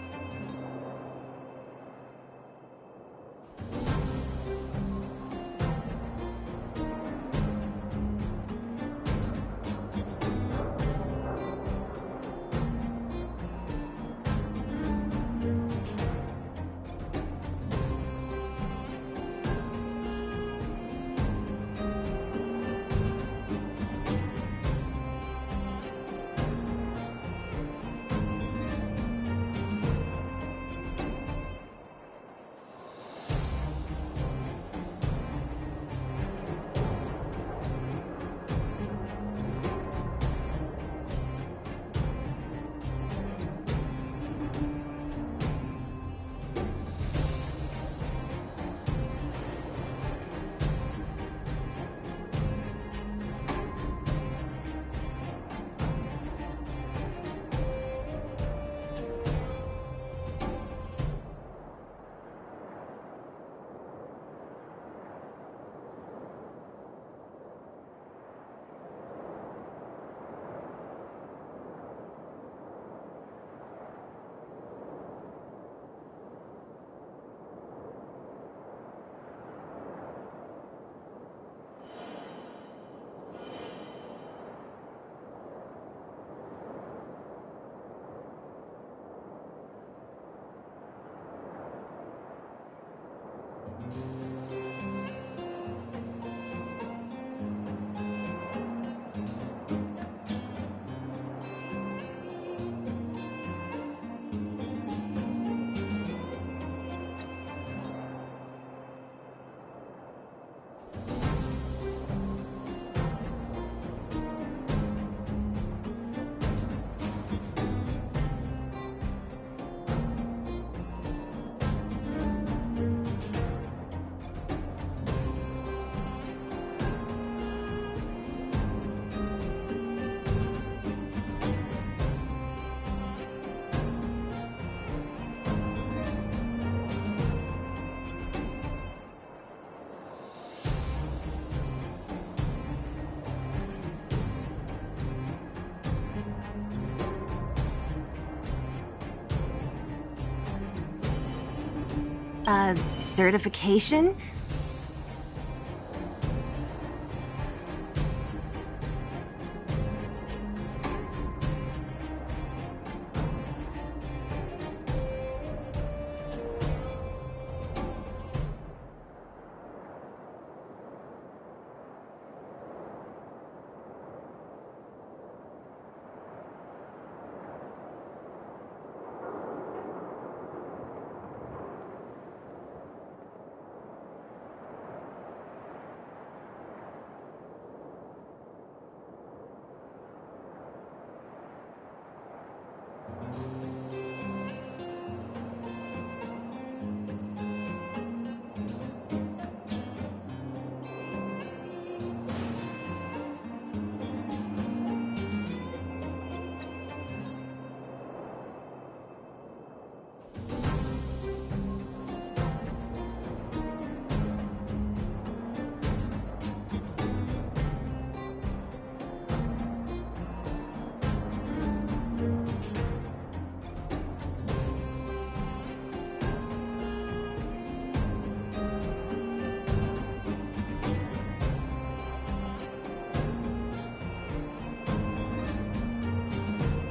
[SPEAKER 6] Certification?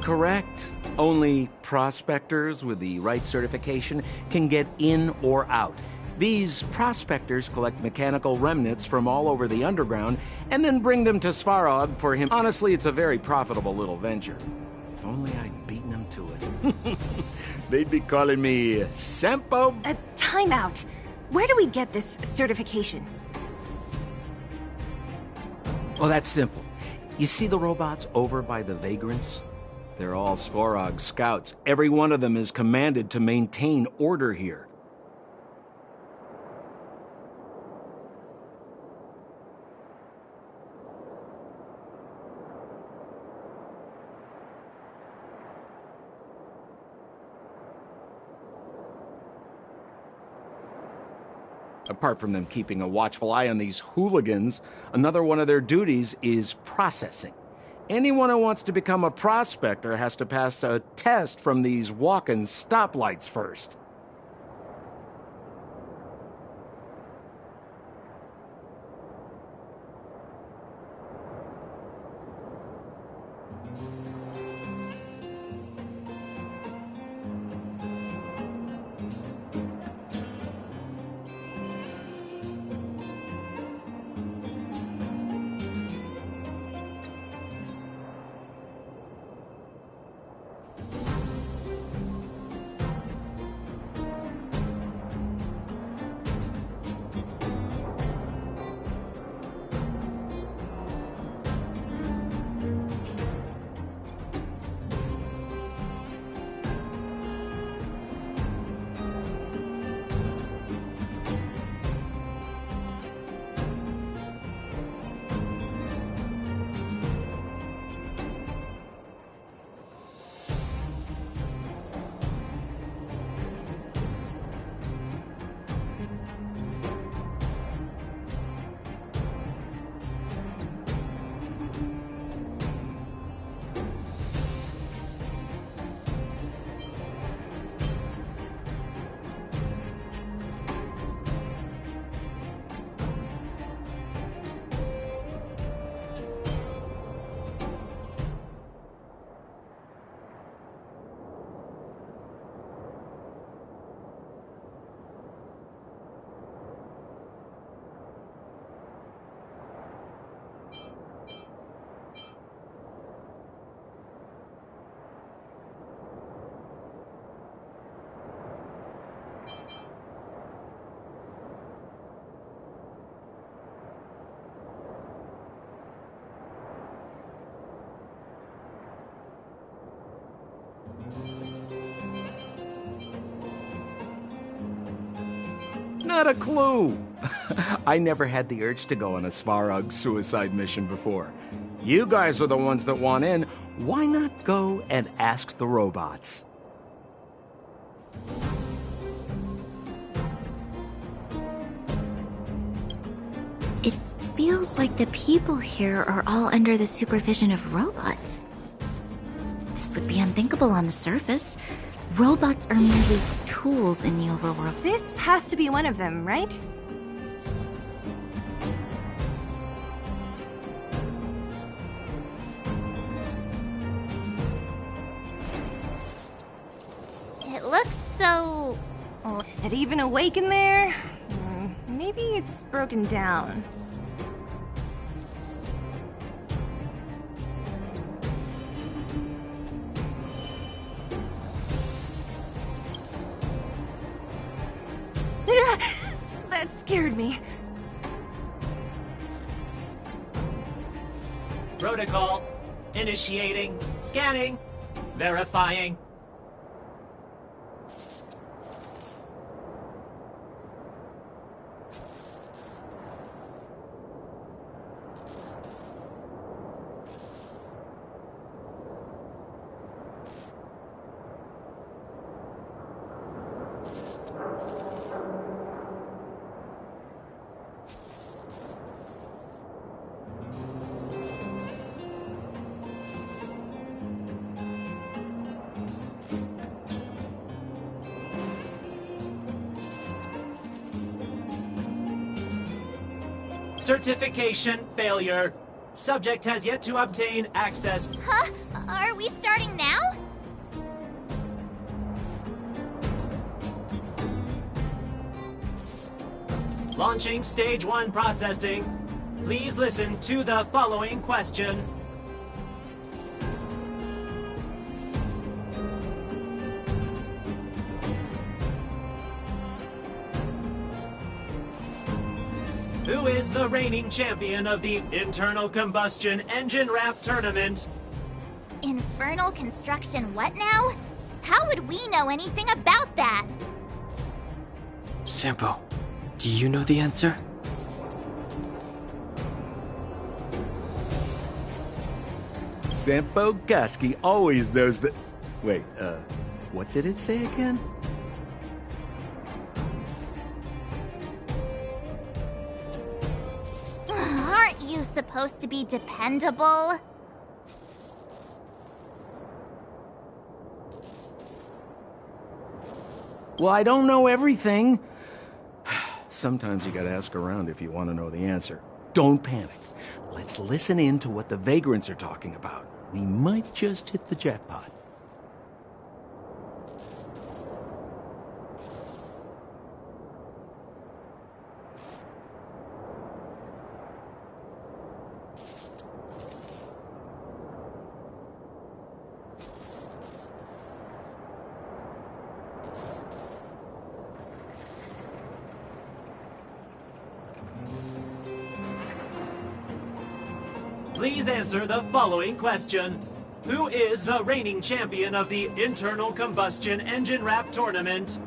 [SPEAKER 15] Correct. Only prospectors with the right certification can get in or out. These prospectors collect mechanical remnants from all over the underground and then bring them to Svarog for him. Honestly, it's a very profitable little venture. If only I'd beaten them to it. They'd be calling me Sempo.
[SPEAKER 6] Time out. Where do we get this certification?
[SPEAKER 15] Oh, that's simple. You see the robots over by the vagrants? They're all Svarog scouts. Every one of them is commanded to maintain order here. Apart from them keeping a watchful eye on these hooligans, another one of their duties is processing. Anyone who wants to become a prospector has to pass a test from these walk-in stoplights first. Not a clue. I never had the urge to go on a Svarog suicide mission before. You guys are the ones that want in. Why not go and ask the robots?
[SPEAKER 4] It feels like the people here are all under the supervision of robots. This would be unthinkable on the surface, Robots are merely tools in the overworld.
[SPEAKER 6] This has to be one of them, right?
[SPEAKER 3] It looks so...
[SPEAKER 6] Is it even awake in there? Maybe it's broken down. That scared me.
[SPEAKER 16] Protocol. Initiating. Scanning. Verifying. Certification failure. Subject has yet to obtain access.
[SPEAKER 3] Huh? Are we starting now?
[SPEAKER 16] Launching stage 1 processing. Please listen to the following question. Who is the reigning champion of the Internal Combustion Engine Wrap Tournament?
[SPEAKER 3] Infernal construction what now? How would we know anything about that?
[SPEAKER 10] Sampo, do you know the answer?
[SPEAKER 15] Sampo Gaski always knows that... Wait, what did it say again?
[SPEAKER 3] Aren't you supposed to be dependable?
[SPEAKER 15] Well, I don't know everything. Sometimes you gotta ask around if you want to know the answer. Don't panic. Let's listen in to what the vagrants are talking about. We might just hit the jackpot.
[SPEAKER 16] Please answer the following question. Who is the reigning champion of the Internal Combustion Engine Wrap Tournament?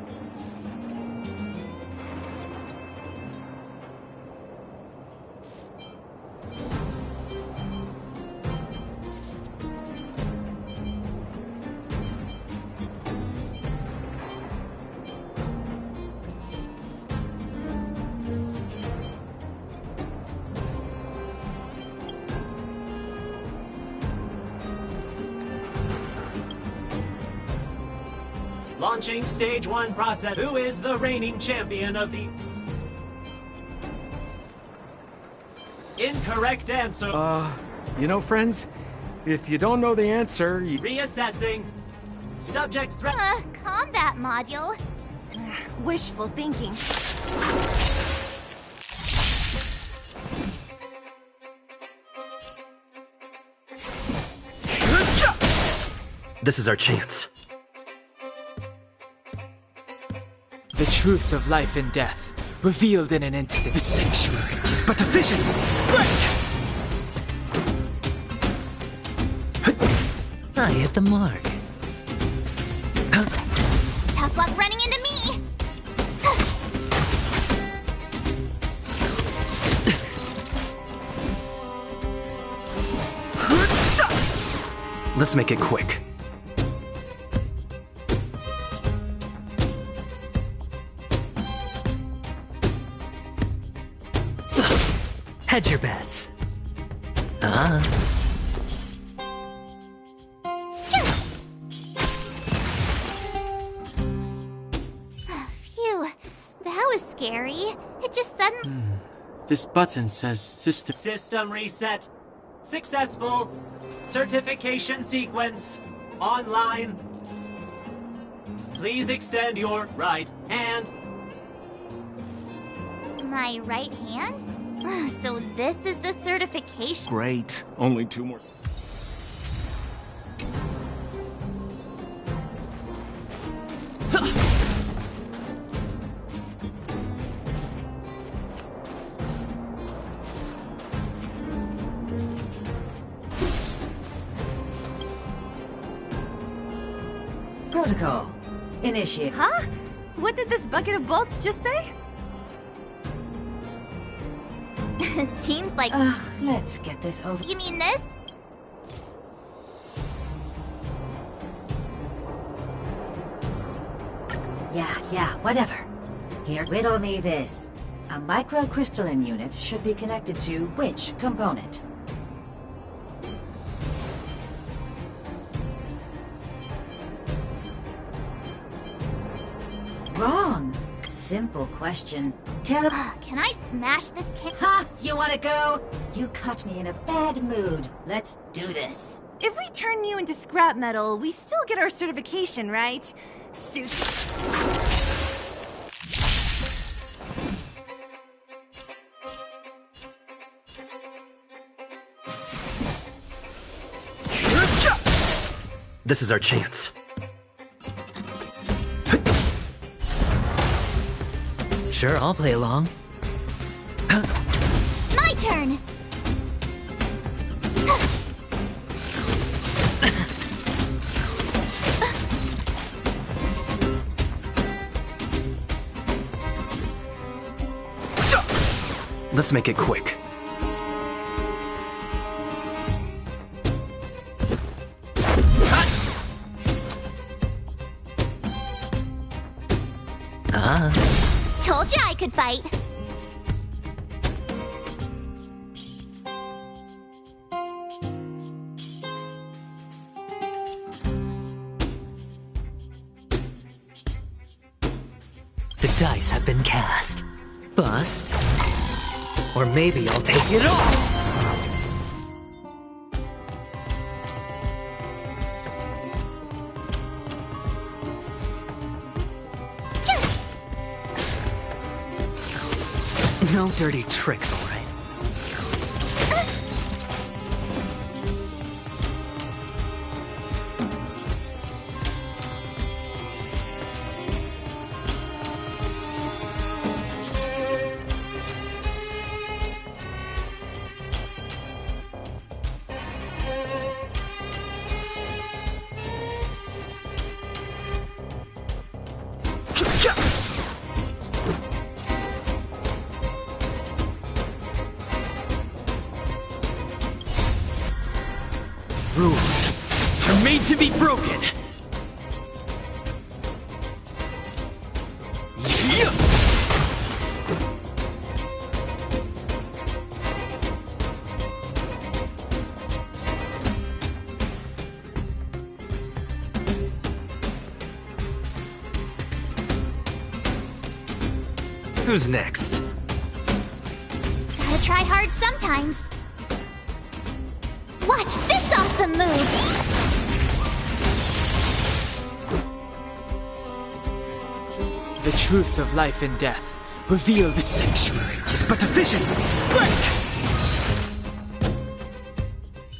[SPEAKER 16] Launching stage 1 process. Who is the reigning champion of the... Incorrect answer.
[SPEAKER 15] You know, friends, if you don't know the answer, you...
[SPEAKER 16] Reassessing. Subject threat...
[SPEAKER 3] Combat module.
[SPEAKER 6] Wishful thinking.
[SPEAKER 17] This is our chance.
[SPEAKER 10] The truth of life and death, revealed in an instant.
[SPEAKER 17] The sanctuary is but a vision!
[SPEAKER 10] Break!
[SPEAKER 11] I hit the mark.
[SPEAKER 3] Tough luck running into me!
[SPEAKER 17] Let's make it quick.
[SPEAKER 11] Hedge your bets.
[SPEAKER 3] scary. It just suddenly...
[SPEAKER 10] This button says system.
[SPEAKER 16] System reset. Successful. Certification sequence. Online. Please extend your right hand.
[SPEAKER 3] My right hand? So this is the certification.
[SPEAKER 15] Great. Only 2 more.
[SPEAKER 18] Protocol. Initiate.
[SPEAKER 6] Huh? What did this bucket of bolts just say?
[SPEAKER 3] Seems like...
[SPEAKER 18] Ugh, let's get this over.
[SPEAKER 3] You mean this?
[SPEAKER 18] Yeah, whatever. Here, riddle me this. A microcrystalline unit should be connected to which component? Wrong. Simple question. Tell.
[SPEAKER 3] Can I smash this can?
[SPEAKER 18] Ha! You wanna go? You caught me in a bad mood. Let's do this.
[SPEAKER 6] If we turn you into scrap metal, we still get our certification, right?
[SPEAKER 17] This is our chance.
[SPEAKER 11] Sure, I'll play along.
[SPEAKER 3] My turn!
[SPEAKER 17] Let's make it quick.
[SPEAKER 3] Told you I could fight.
[SPEAKER 11] The dice have been cast. Bust. Or maybe I'll take it all! No dirty tricks, all right?
[SPEAKER 10] Rules are made to be broken.
[SPEAKER 11] Who's next?
[SPEAKER 3] Gotta try hard sometimes. Watch this awesome move!
[SPEAKER 10] The truth of life and death. Reveal the sanctuary is but a vision. Break!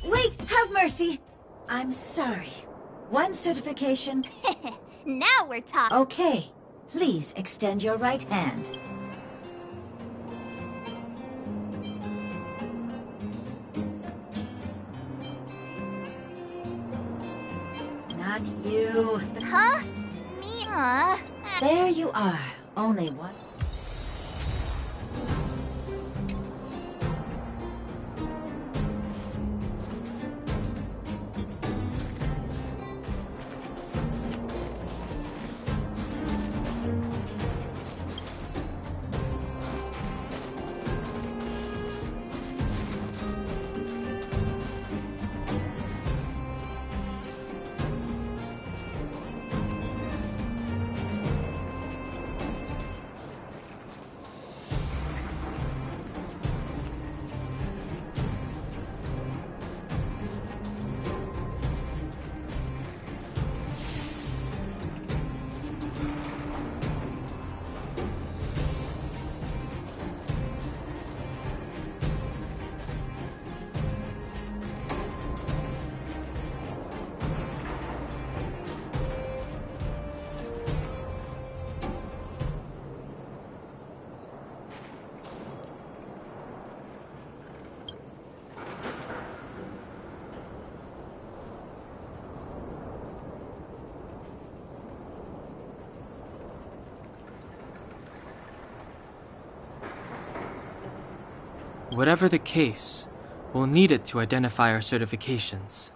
[SPEAKER 18] Wait, have mercy. I'm sorry. One certification.
[SPEAKER 3] Now we're talking.
[SPEAKER 18] Okay. Please extend your right hand. Not you.
[SPEAKER 3] Huh? Me?
[SPEAKER 18] There you are. Only one.
[SPEAKER 10] whatever the case, we'll need it to identify our certifications.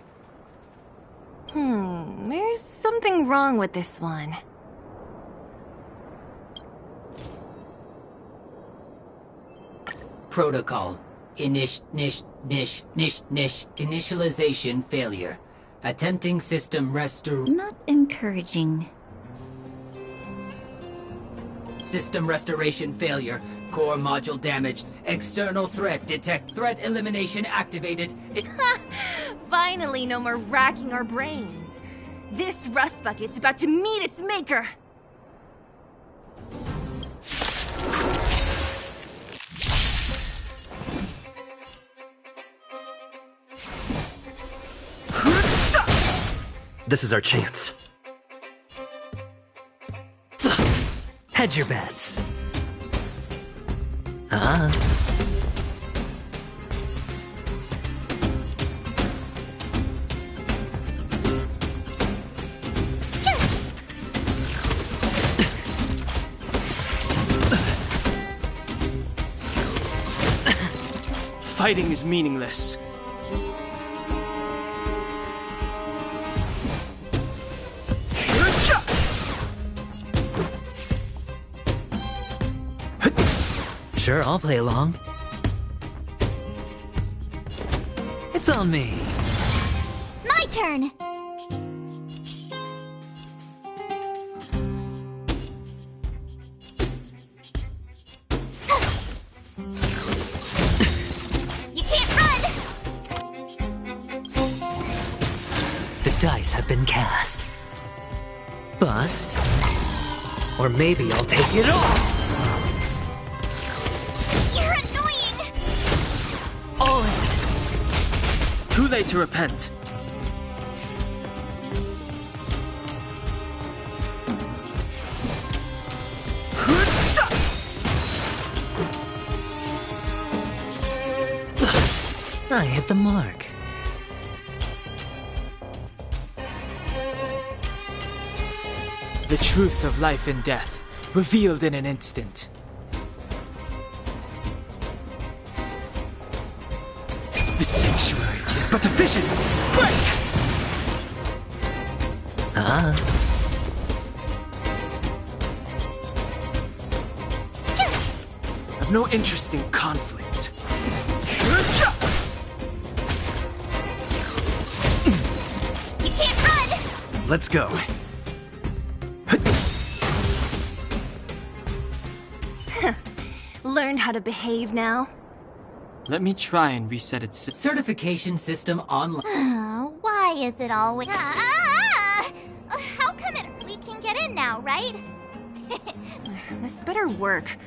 [SPEAKER 6] There's something wrong with this one.
[SPEAKER 19] Protocol. Initialization failure. Attempting system
[SPEAKER 4] Not encouraging.
[SPEAKER 19] System restoration failure. Core module damaged. External threat. Detect threat elimination activated.
[SPEAKER 6] Finally, no more racking our brains. This rust bucket's about to meet its maker.
[SPEAKER 11] This is our chance. Hedge your bets.
[SPEAKER 10] Fighting is meaningless.
[SPEAKER 11] Sure, I'll play along. It's on me.
[SPEAKER 3] My turn! You can't run!
[SPEAKER 11] The dice have been cast. Bust. Or maybe I'll take it all!
[SPEAKER 3] You're annoying!
[SPEAKER 11] All
[SPEAKER 10] Too late to repent.
[SPEAKER 11] I hit the mark.
[SPEAKER 10] The truth of life and death, revealed in an instant.
[SPEAKER 11] The sanctuary is but a vision! Break!
[SPEAKER 10] I've no interest in conflict.
[SPEAKER 3] You can't run!
[SPEAKER 11] Let's go.
[SPEAKER 6] Learn how to behave now.
[SPEAKER 10] Let me try and reset its
[SPEAKER 19] certification system online.
[SPEAKER 3] Why is it always... How come we can get in now, right?
[SPEAKER 6] This better work.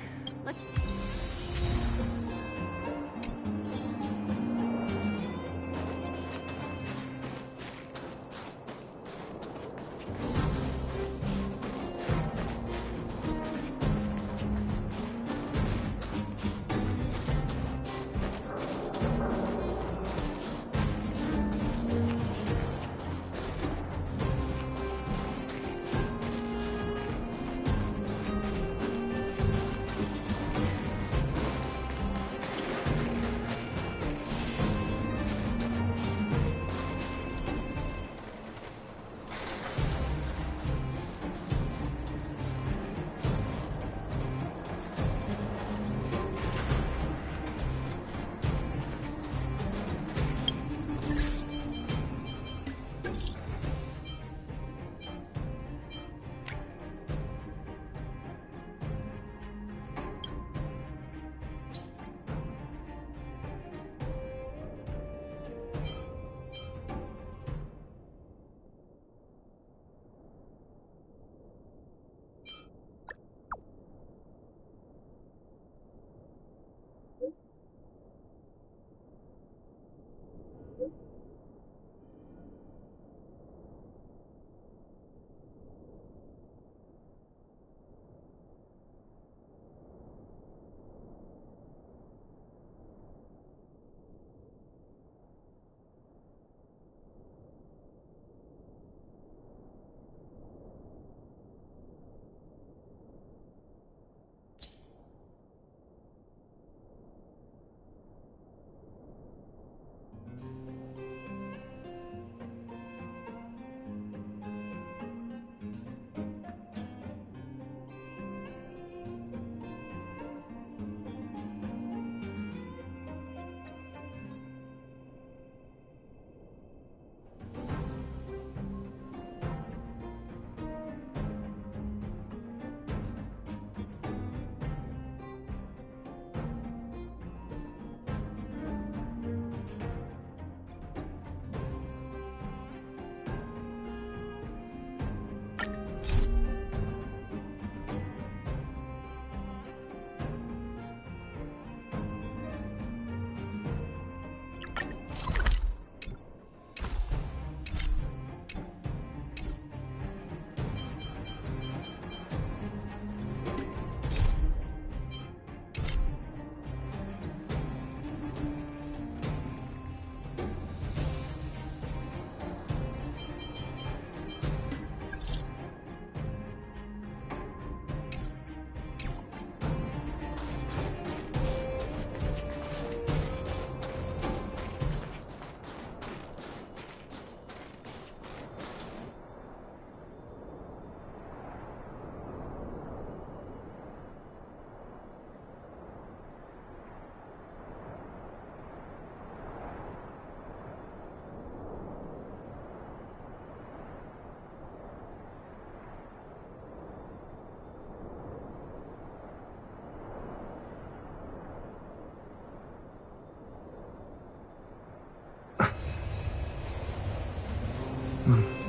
[SPEAKER 17] Nice.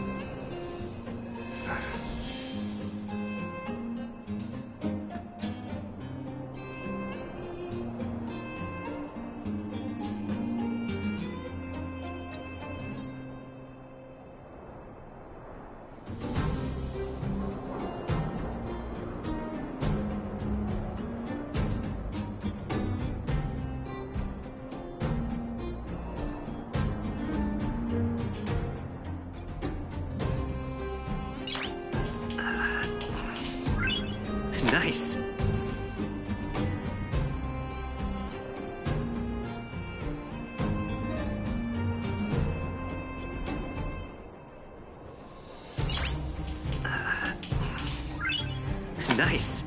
[SPEAKER 17] Nice.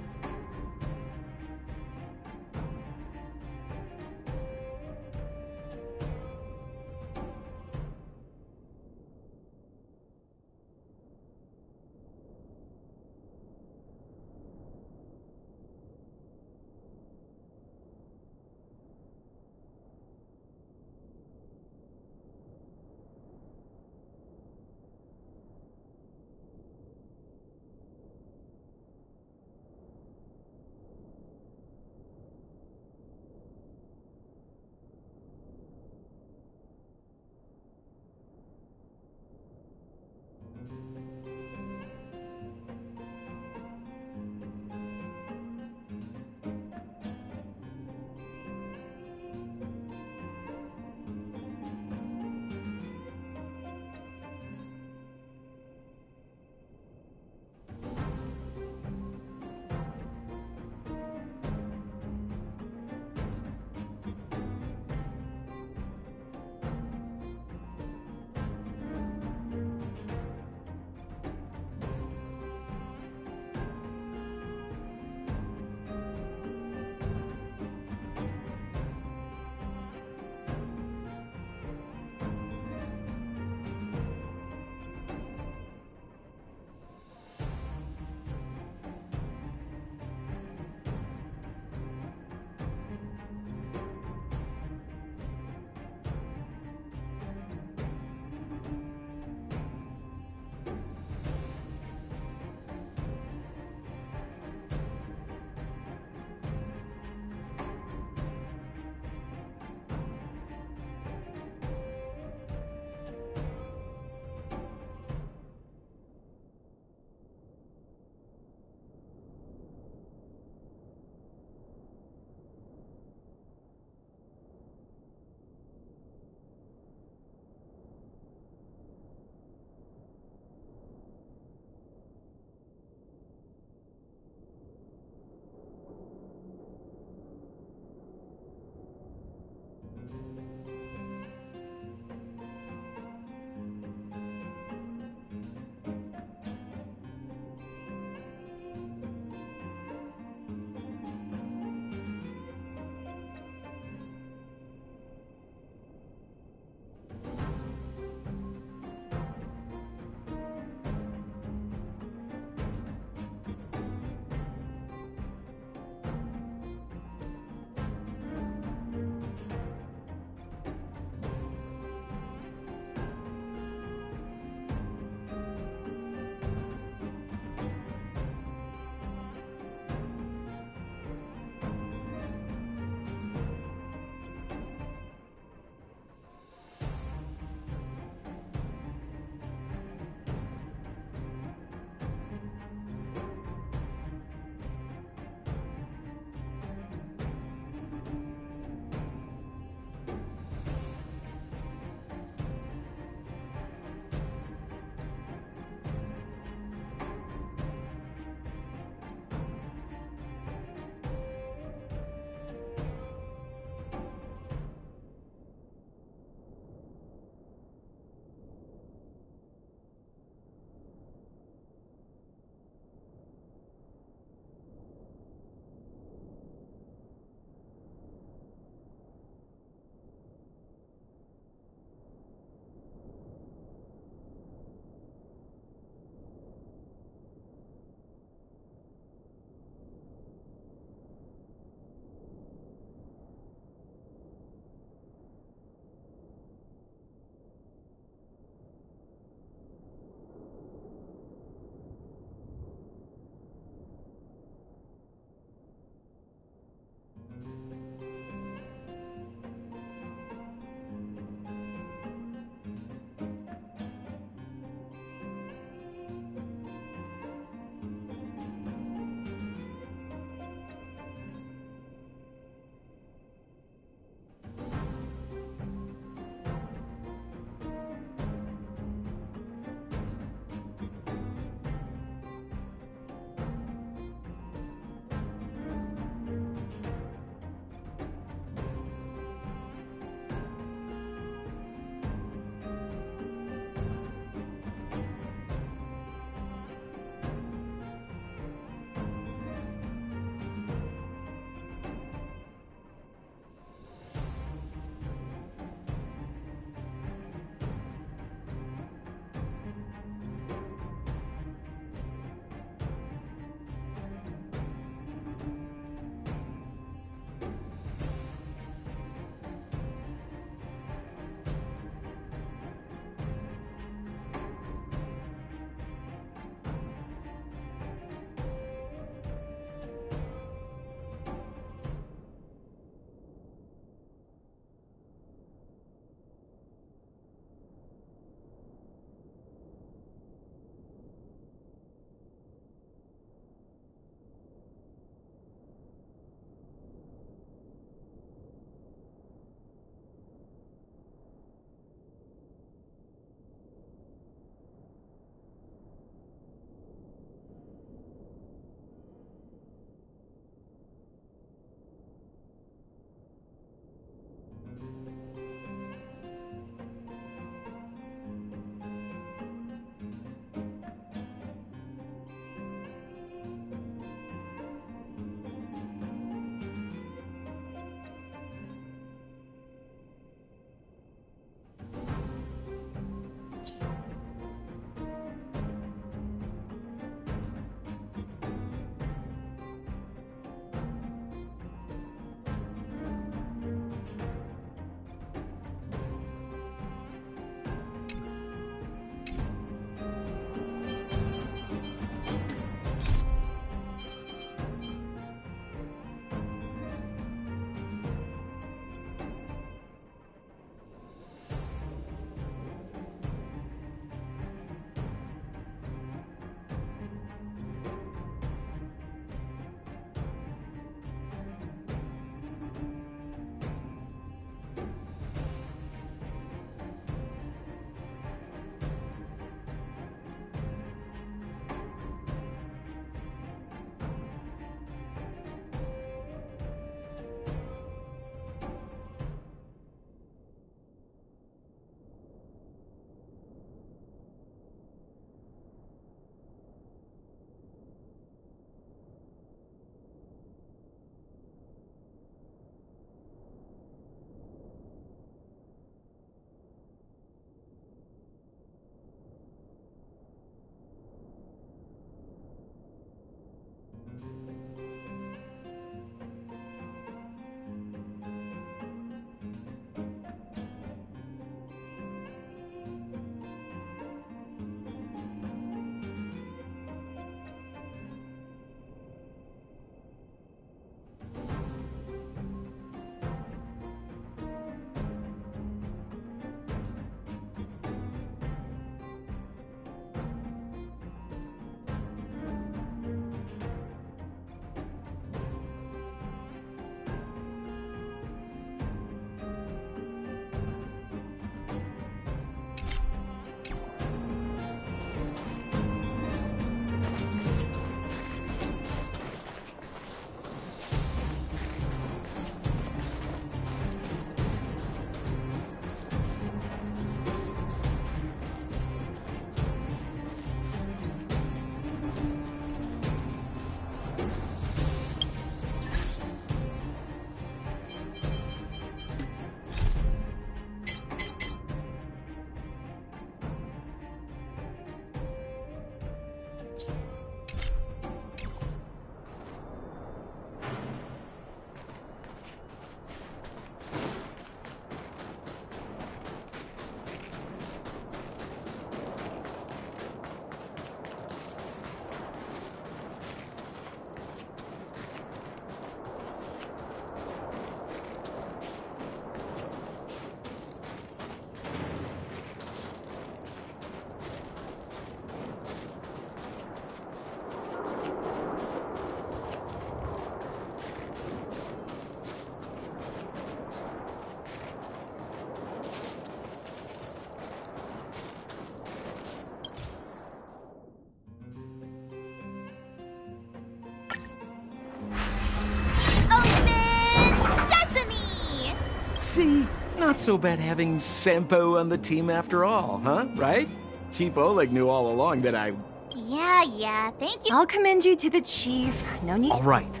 [SPEAKER 15] See? Not so bad having Sampo on the team after all, huh? Right? Chief Oleg knew all along that I...
[SPEAKER 3] Yeah, thank you.
[SPEAKER 6] I'll commend you to the chief. No need.
[SPEAKER 15] All right.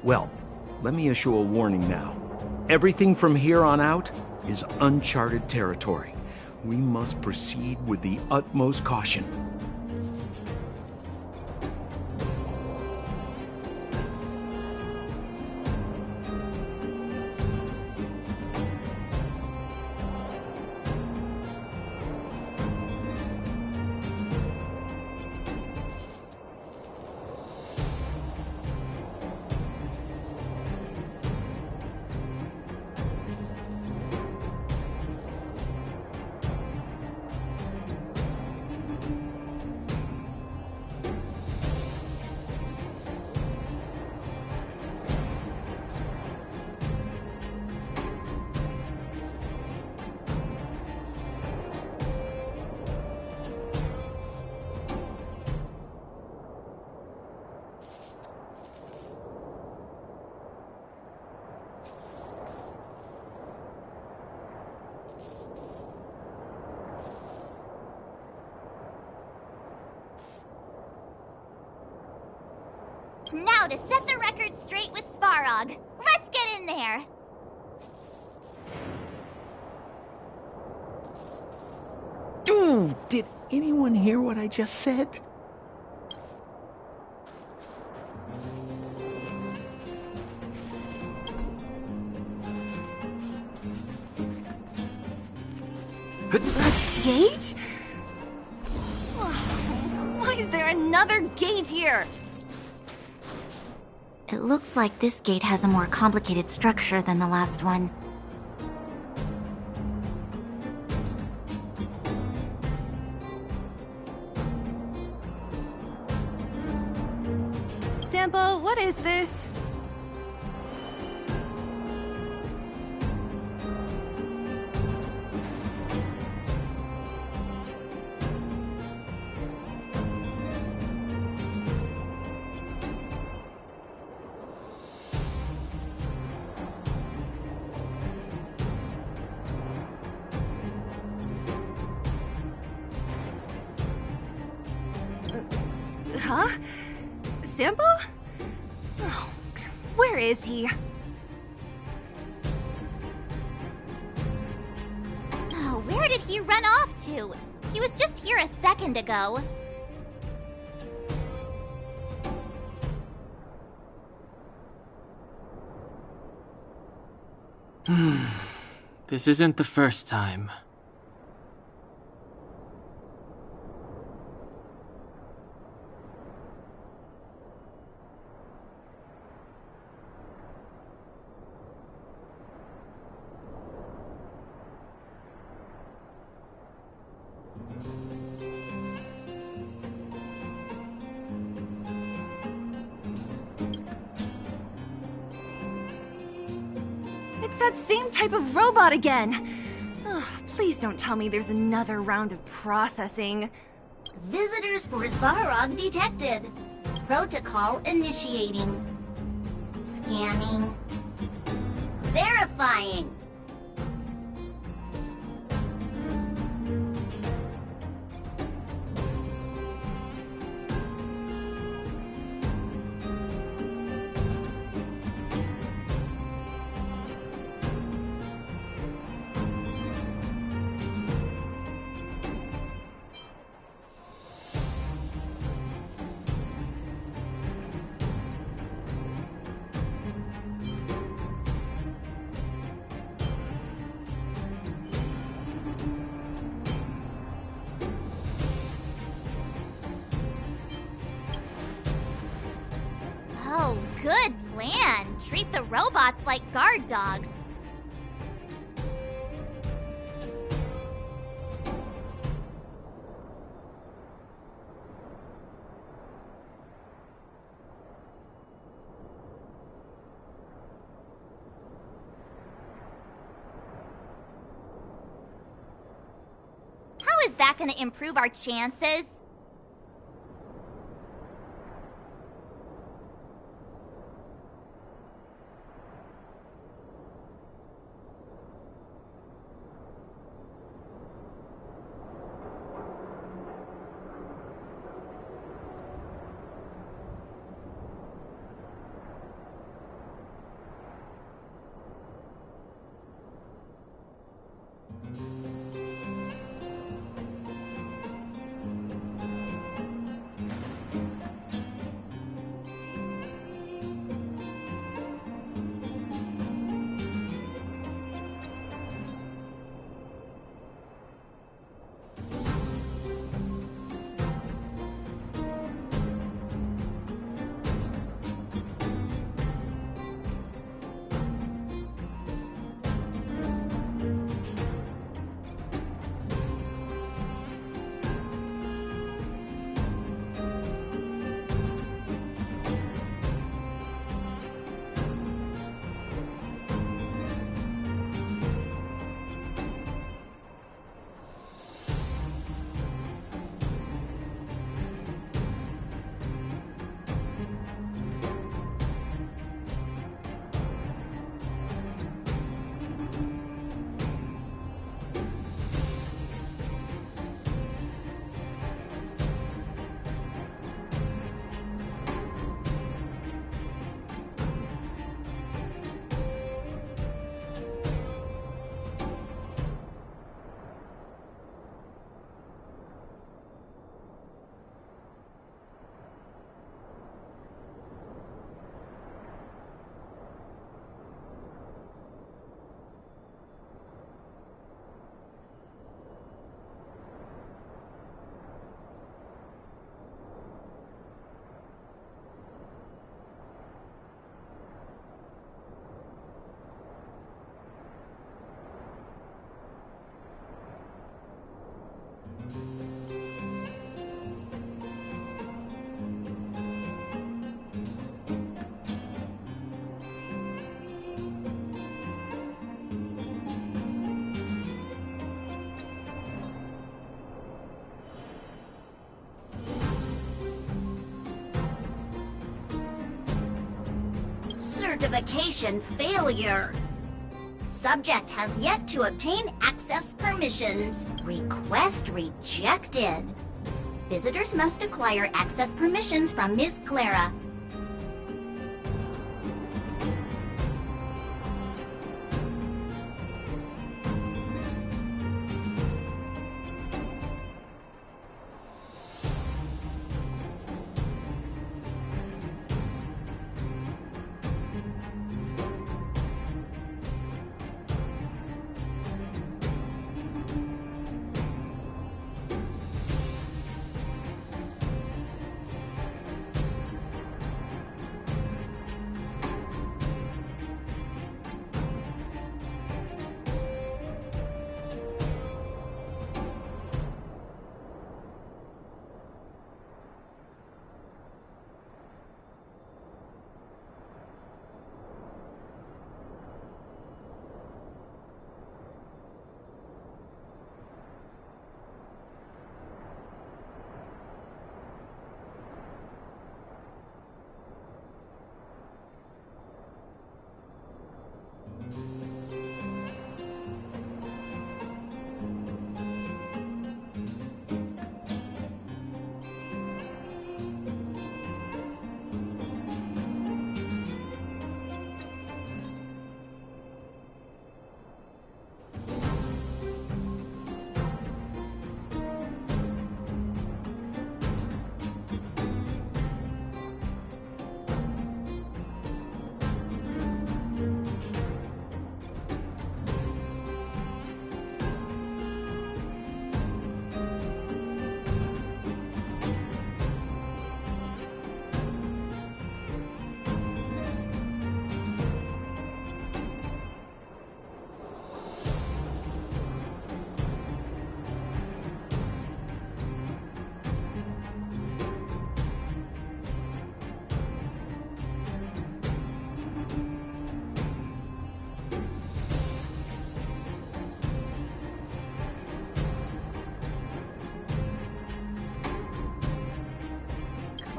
[SPEAKER 15] Well, let me issue a warning now. Everything from here on out is uncharted territory. We must proceed with the utmost caution.
[SPEAKER 3] Now to set the record straight with Svarog. Let's get in there.
[SPEAKER 15] Dude, did anyone hear what I just said?
[SPEAKER 6] Gate? Why is there another gate here?
[SPEAKER 4] It looks like this gate has a more complicated structure than the last one.
[SPEAKER 6] Sampo, what is this? Huh? Sampo? Oh, where is he?
[SPEAKER 3] Oh, where did he run off to? He was just here a second ago.
[SPEAKER 10] This isn't the first time.
[SPEAKER 6] It's that same type of robot again. Ugh, please don't tell me there's another round of processing.
[SPEAKER 20] Visitors for Svarog detected. Protocol initiating. Scanning. Verifying.
[SPEAKER 3] Oh, good plan. Treat the robots like guard dogs. How is that gonna improve our chances?
[SPEAKER 20] Certification failure. Subject has yet to obtain access permissions. Request rejected. Visitors must acquire access permissions from Miss Clara.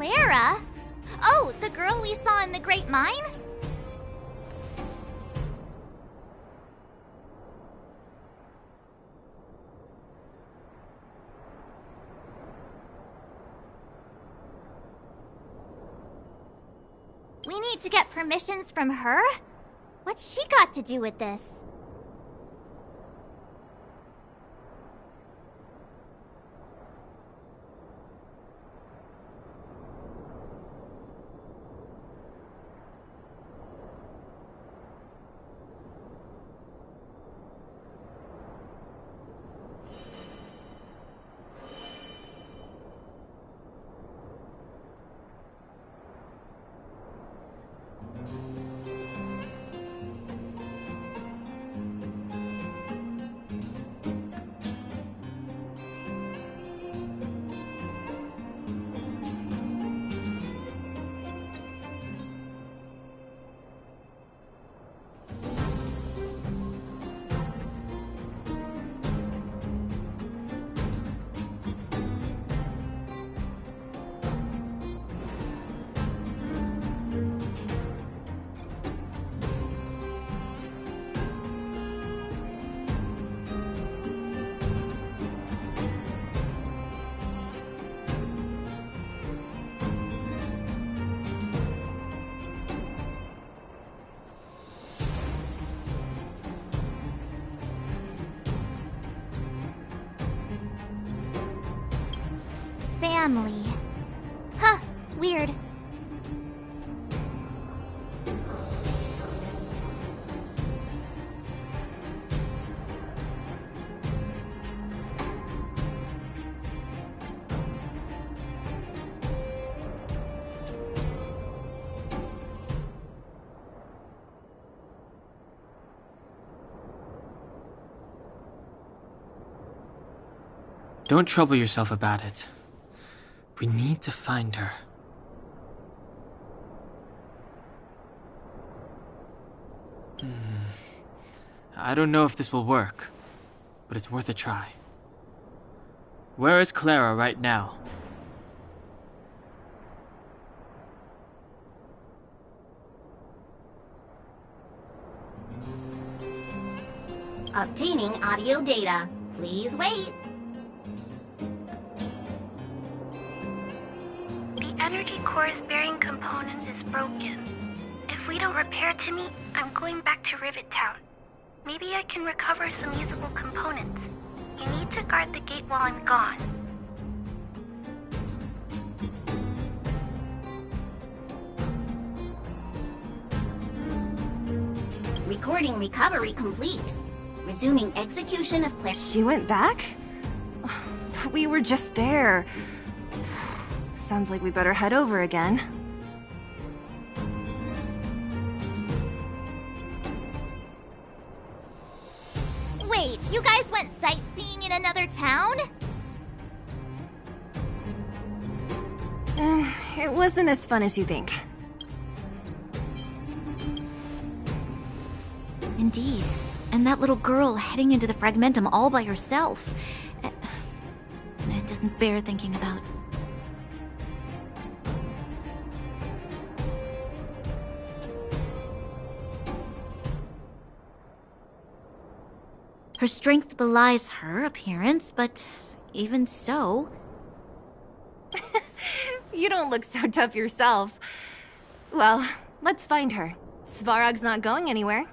[SPEAKER 3] Clara? Oh, the girl we saw in the Great Mine? We need to get permissions from her? What's she got to do with this? Family. Huh, weird.
[SPEAKER 10] Don't trouble yourself about it. We need to find her. I don't know if this will work, but it's worth a try. Where is Clara right now?
[SPEAKER 20] Obtaining audio data. Please wait.
[SPEAKER 21] The energy core's bearing component is broken. If we don't repair Timmy, I'm going back to Rivet Town. Maybe I can recover some usable components. You need to guard the gate while I'm gone.
[SPEAKER 20] Recording recovery complete. Resuming execution of Claire.
[SPEAKER 6] She went back? We were just there. Sounds like we better head over again.
[SPEAKER 3] Wait, you guys went sightseeing in another town?
[SPEAKER 6] It wasn't as fun as you think.
[SPEAKER 4] Indeed. And that little girl heading into the Fragmentum all by herself. It doesn't bear thinking about. Her strength belies her appearance, but even so...
[SPEAKER 6] You don't look so tough yourself. Well, let's find her. Svarog's not going anywhere.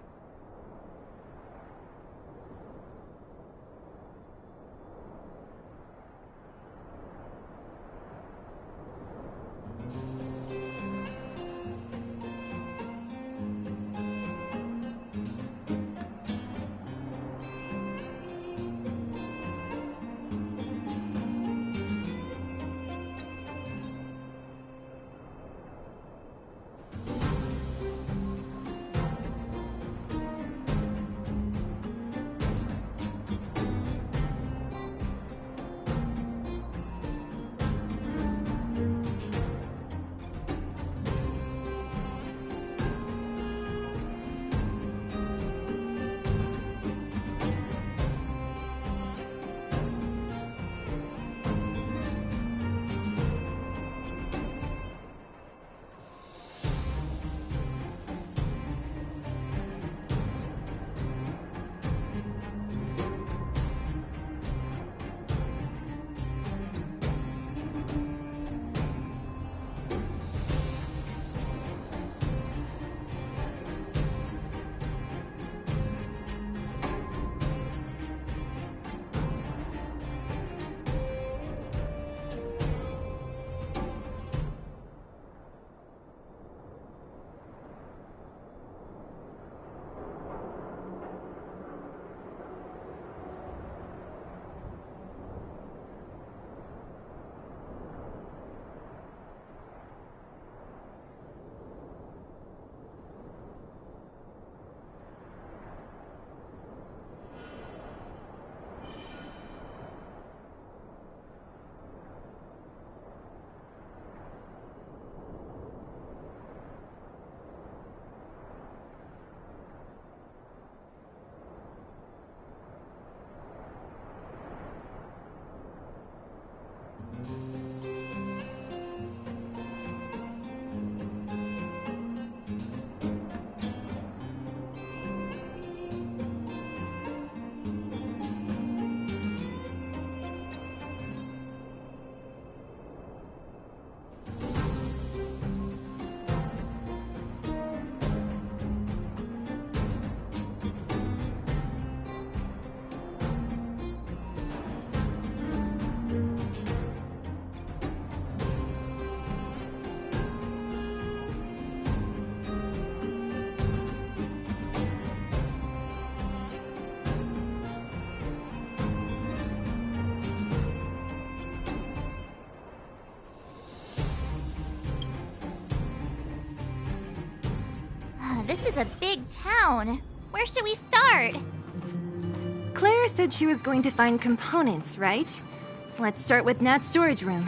[SPEAKER 3] This is a big town. Where should we start?
[SPEAKER 6] Claire said she was going to find components, right? Let's start with Nat's storage room.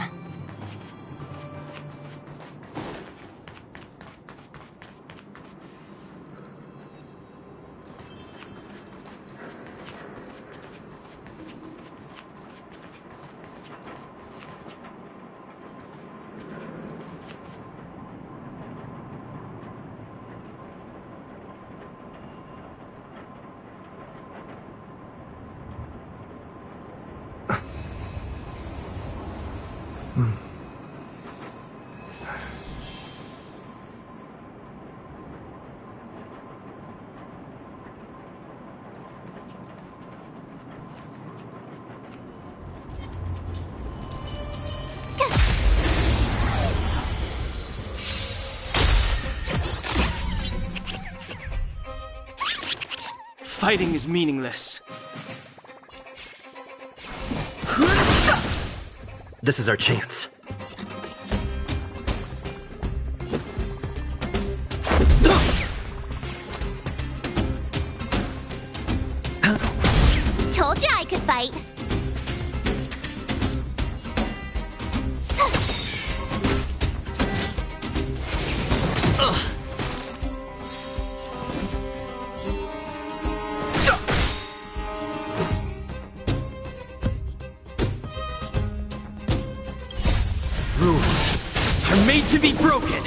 [SPEAKER 10] Fighting is meaningless.
[SPEAKER 17] This is our chance.
[SPEAKER 3] Told you I could fight.
[SPEAKER 10] Rules are made to be broken.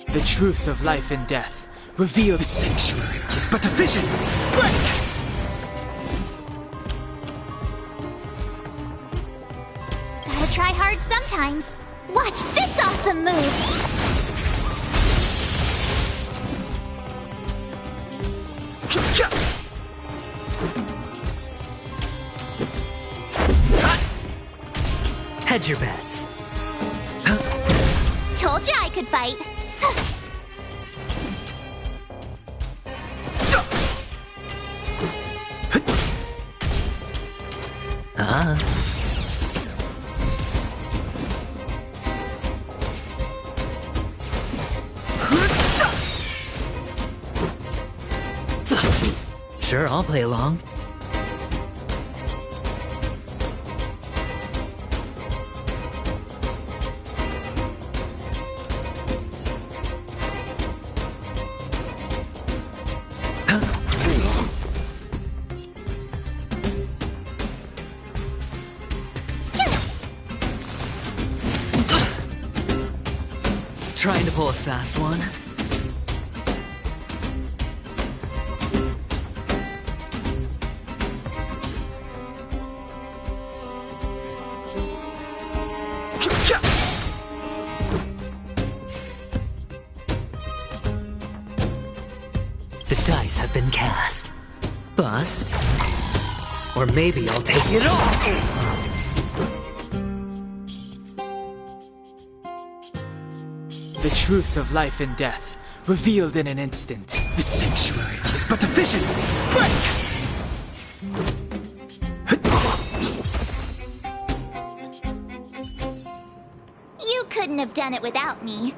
[SPEAKER 10] The truth of life and death reveal the sanctuary is but a vision. Break!
[SPEAKER 3] Gotta try hard sometimes. Watch this awesome move!
[SPEAKER 11] Hedge your bets.
[SPEAKER 3] Told you I could fight.
[SPEAKER 11] Sure, I'll play along. Trying to pull a fast one. The dice have been cast. Bust. Or maybe I'll take it all!
[SPEAKER 10] The truth of life and death, revealed in an instant. The sanctuary is but a vision. Break!
[SPEAKER 3] You couldn't have done it without me.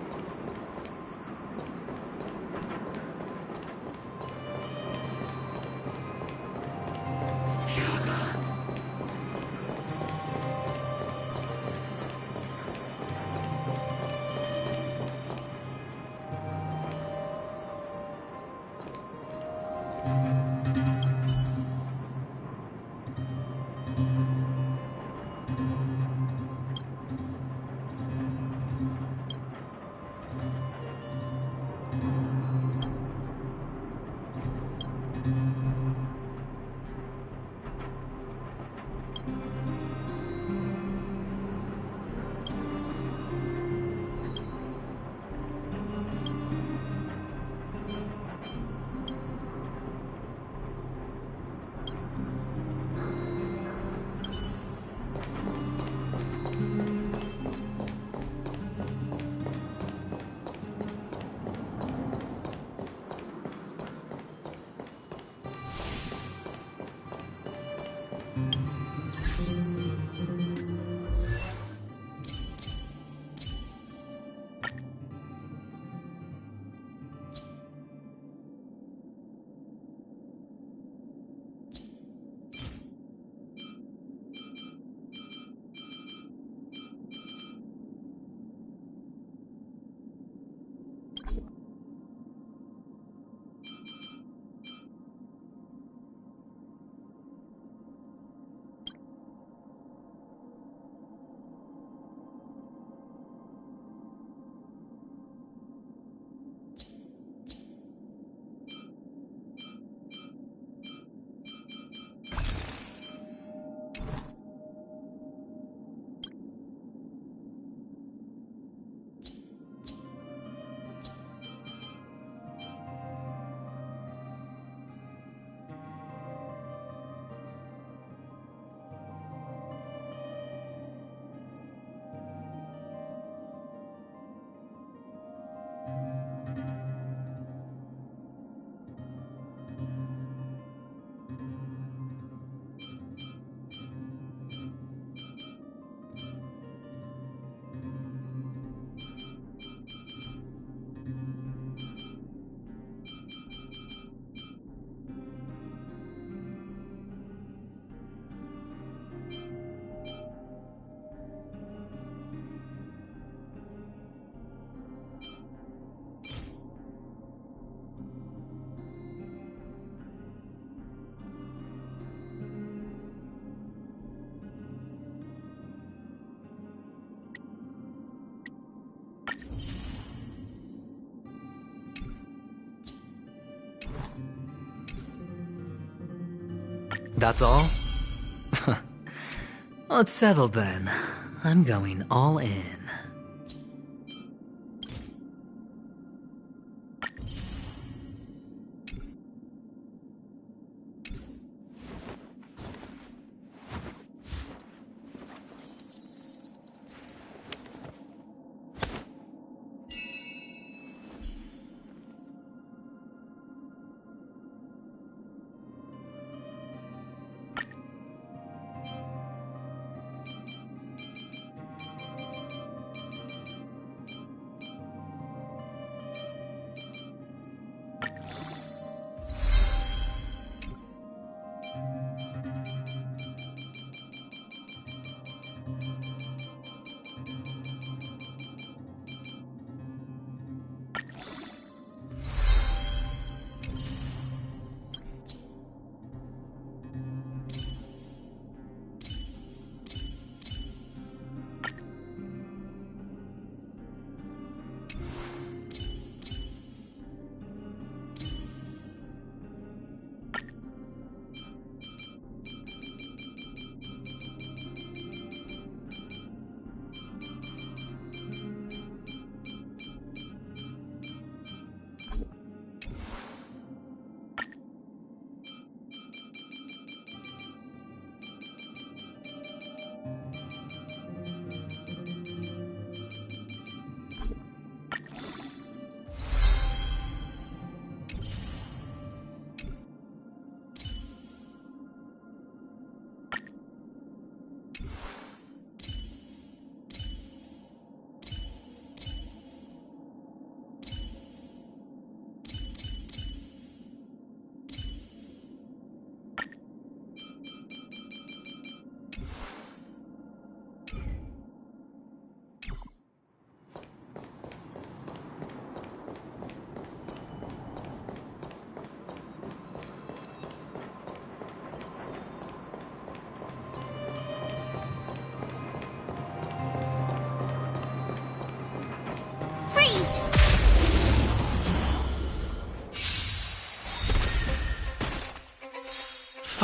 [SPEAKER 11] That's all? Well, it's settled then. I'm going all in.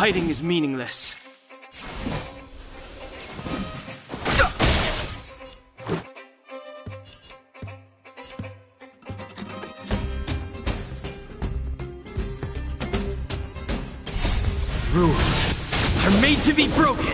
[SPEAKER 10] Fighting is meaningless. Rules are made to be broken.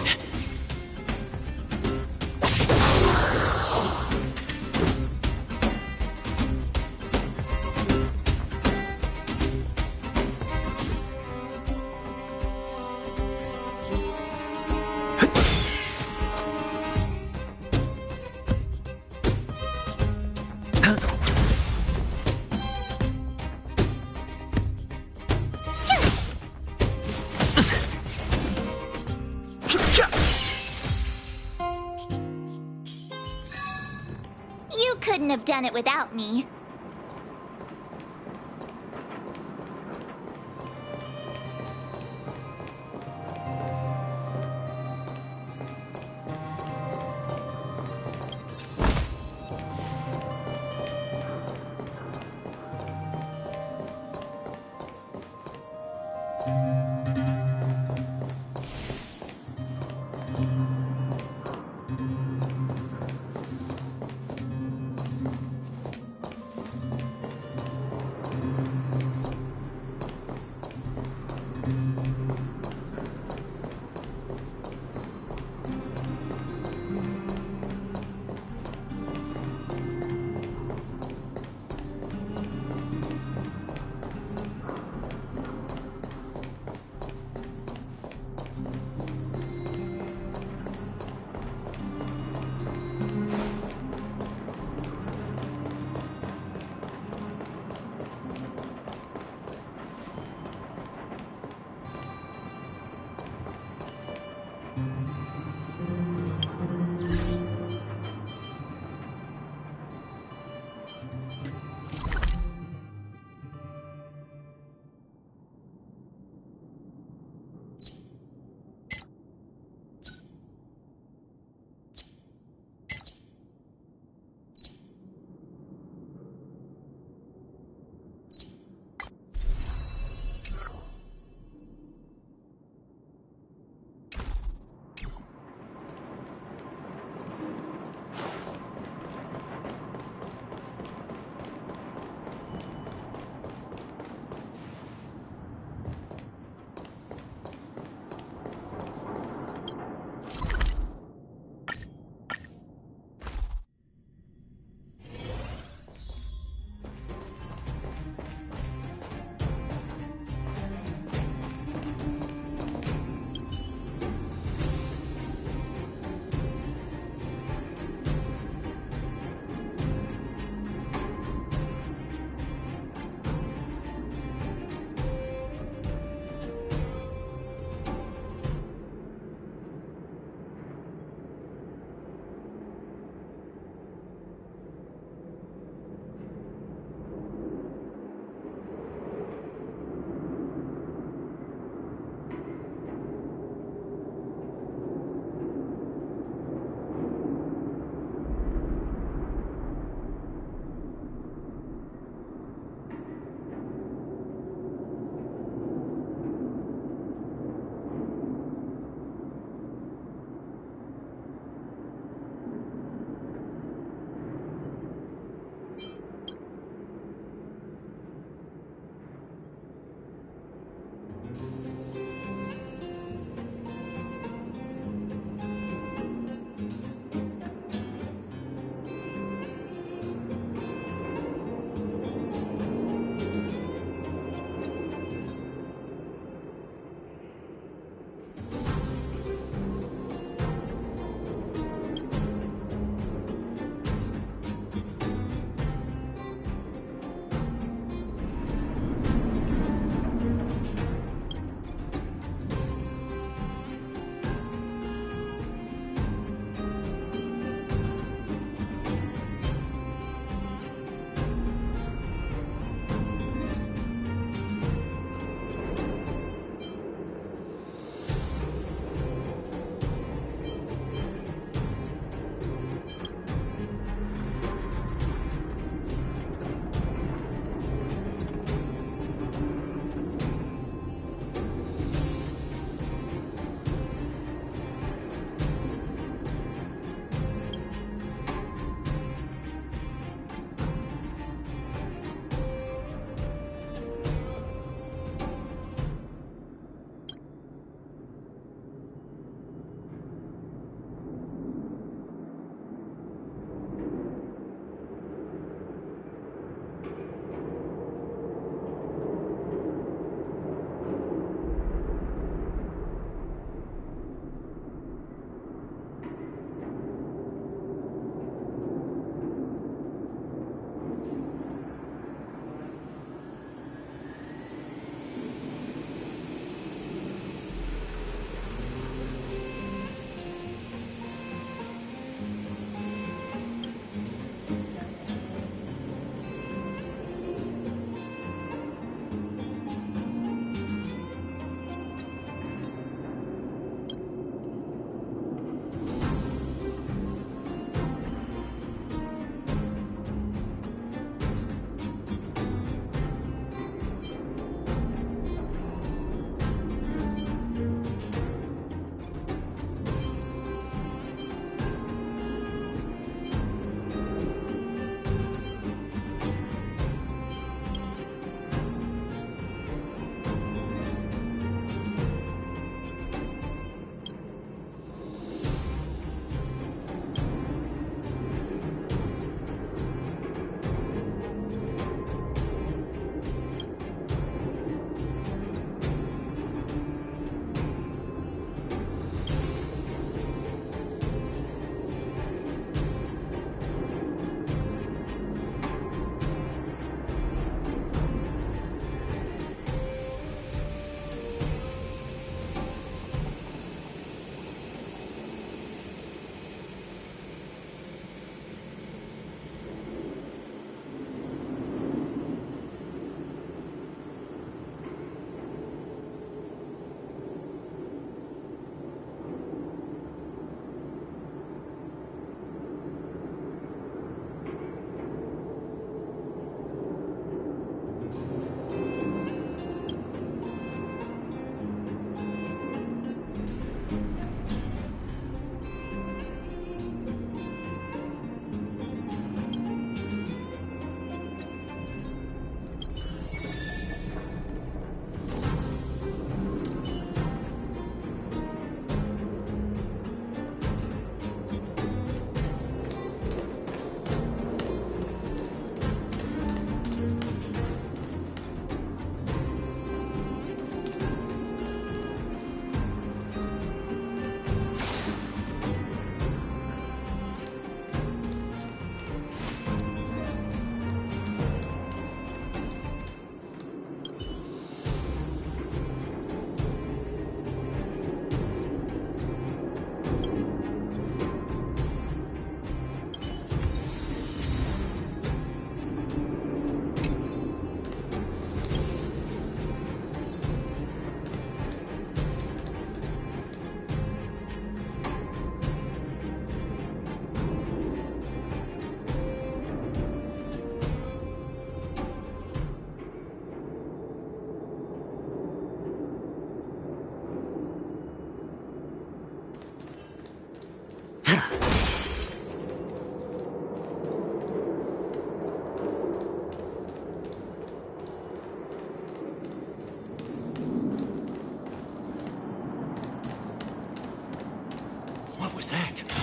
[SPEAKER 3] You couldn't have done it without me.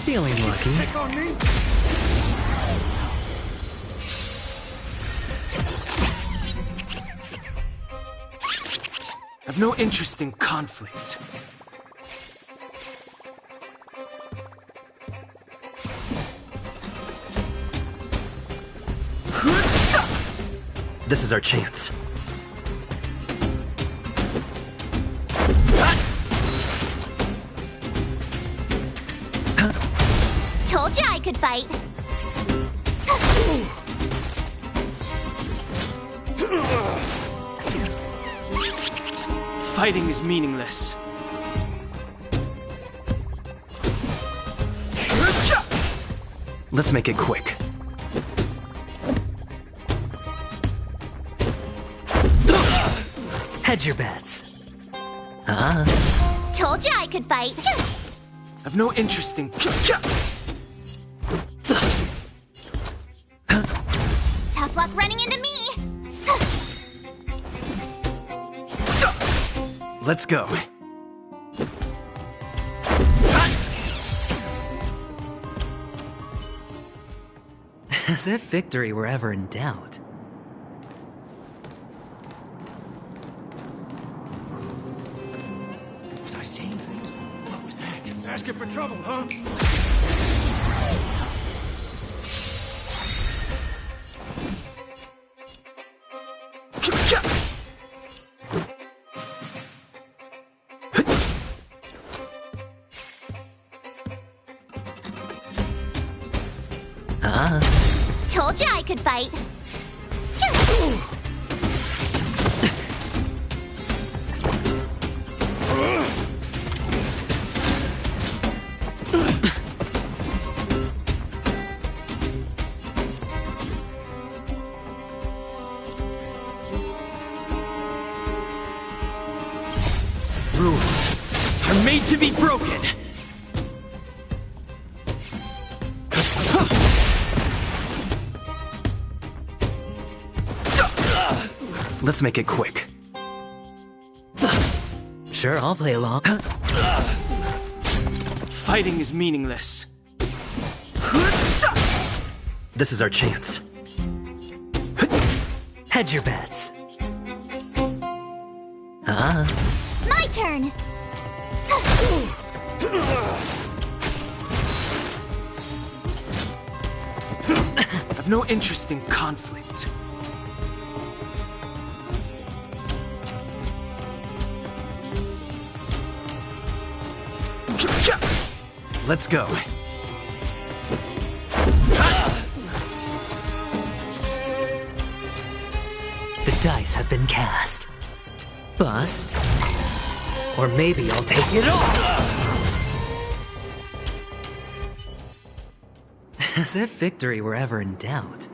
[SPEAKER 11] Feeling lucky.
[SPEAKER 8] Take on me?
[SPEAKER 10] I've no interest in conflict.
[SPEAKER 17] This is our chance.
[SPEAKER 3] Told you I could fight.
[SPEAKER 10] Fighting is meaningless.
[SPEAKER 17] Let's make it quick.
[SPEAKER 11] Hedge your bets.
[SPEAKER 3] Told you I could fight.
[SPEAKER 10] I've no interest in.
[SPEAKER 3] Tough luck running into me.
[SPEAKER 17] Let's go.
[SPEAKER 11] As if victory were ever in doubt.
[SPEAKER 8] Was I saying things? What was that? Asking for trouble, huh?
[SPEAKER 3] Told you I could fight.
[SPEAKER 10] Rules are made to be broken.
[SPEAKER 17] Let's make it quick.
[SPEAKER 11] Sure, I'll play along.
[SPEAKER 10] Fighting is meaningless.
[SPEAKER 17] This is our chance.
[SPEAKER 11] Hedge your bets.
[SPEAKER 3] My turn.
[SPEAKER 10] I've no interest in conflict.
[SPEAKER 17] Let's go.
[SPEAKER 11] The dice have been cast. Bust. Or maybe I'll take it all! As if victory were ever in doubt.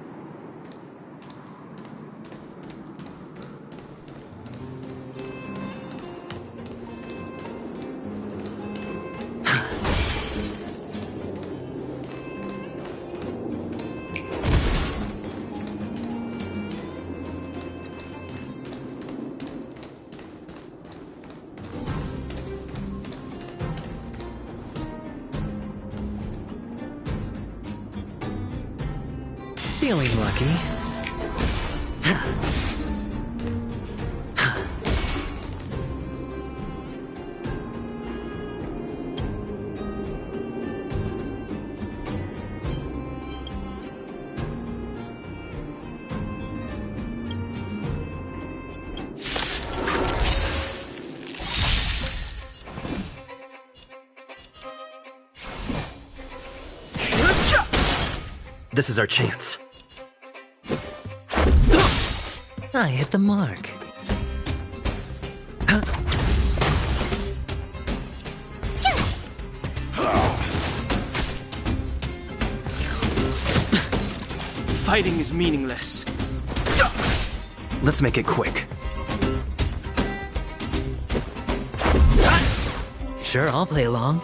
[SPEAKER 11] Feeling lucky.
[SPEAKER 17] This is our chance.
[SPEAKER 11] I hit the mark.
[SPEAKER 10] Fighting is meaningless.
[SPEAKER 17] Let's make it quick.
[SPEAKER 11] Sure, I'll play along.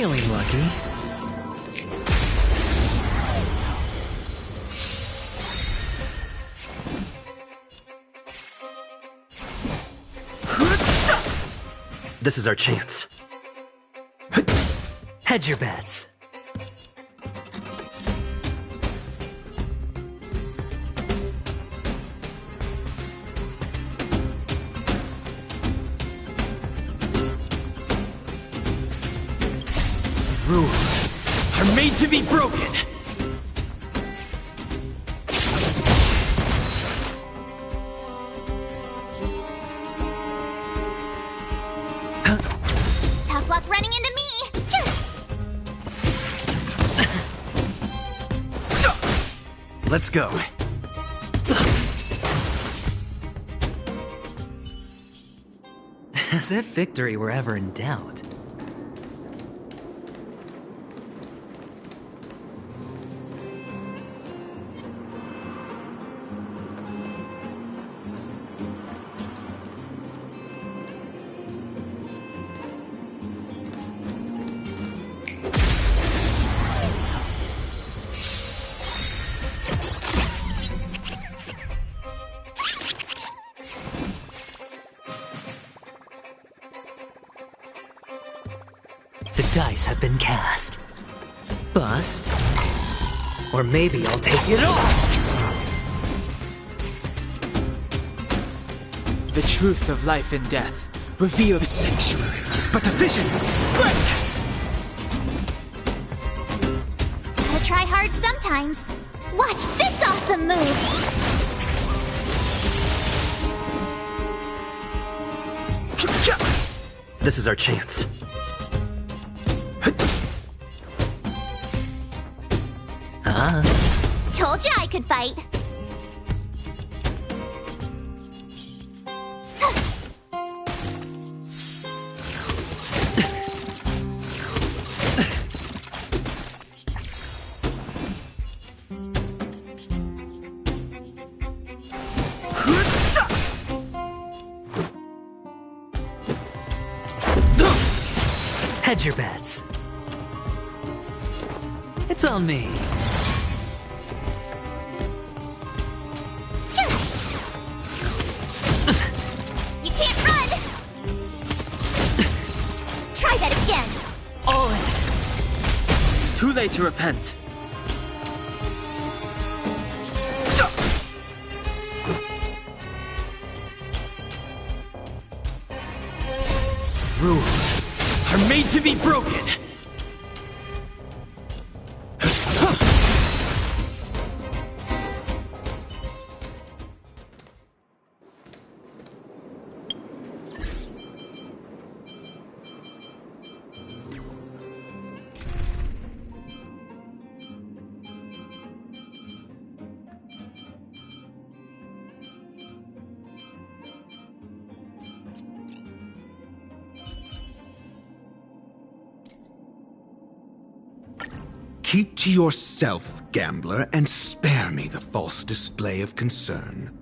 [SPEAKER 11] Feeling lucky.
[SPEAKER 17] This is our chance.
[SPEAKER 11] Hedge your bets.
[SPEAKER 17] Rules are made to be broken.
[SPEAKER 3] Tough luck running into me!
[SPEAKER 17] Let's go.
[SPEAKER 11] As if victory were ever in doubt. The dice have been cast. Bust. Or maybe I'll take it all!
[SPEAKER 10] The truth of life and death. Reveal the sanctuary is but a vision. Break!
[SPEAKER 3] Gotta try hard sometimes. Watch this awesome move!
[SPEAKER 17] This is our chance.
[SPEAKER 3] Told you I could fight.
[SPEAKER 11] Hedge your bets. It's on me.
[SPEAKER 3] You can't run! Try that again!
[SPEAKER 11] All in.
[SPEAKER 10] Too late to repent.
[SPEAKER 17] Rules are made to be broken.
[SPEAKER 8] Keep to yourself, gambler, and spare me the false display of concern.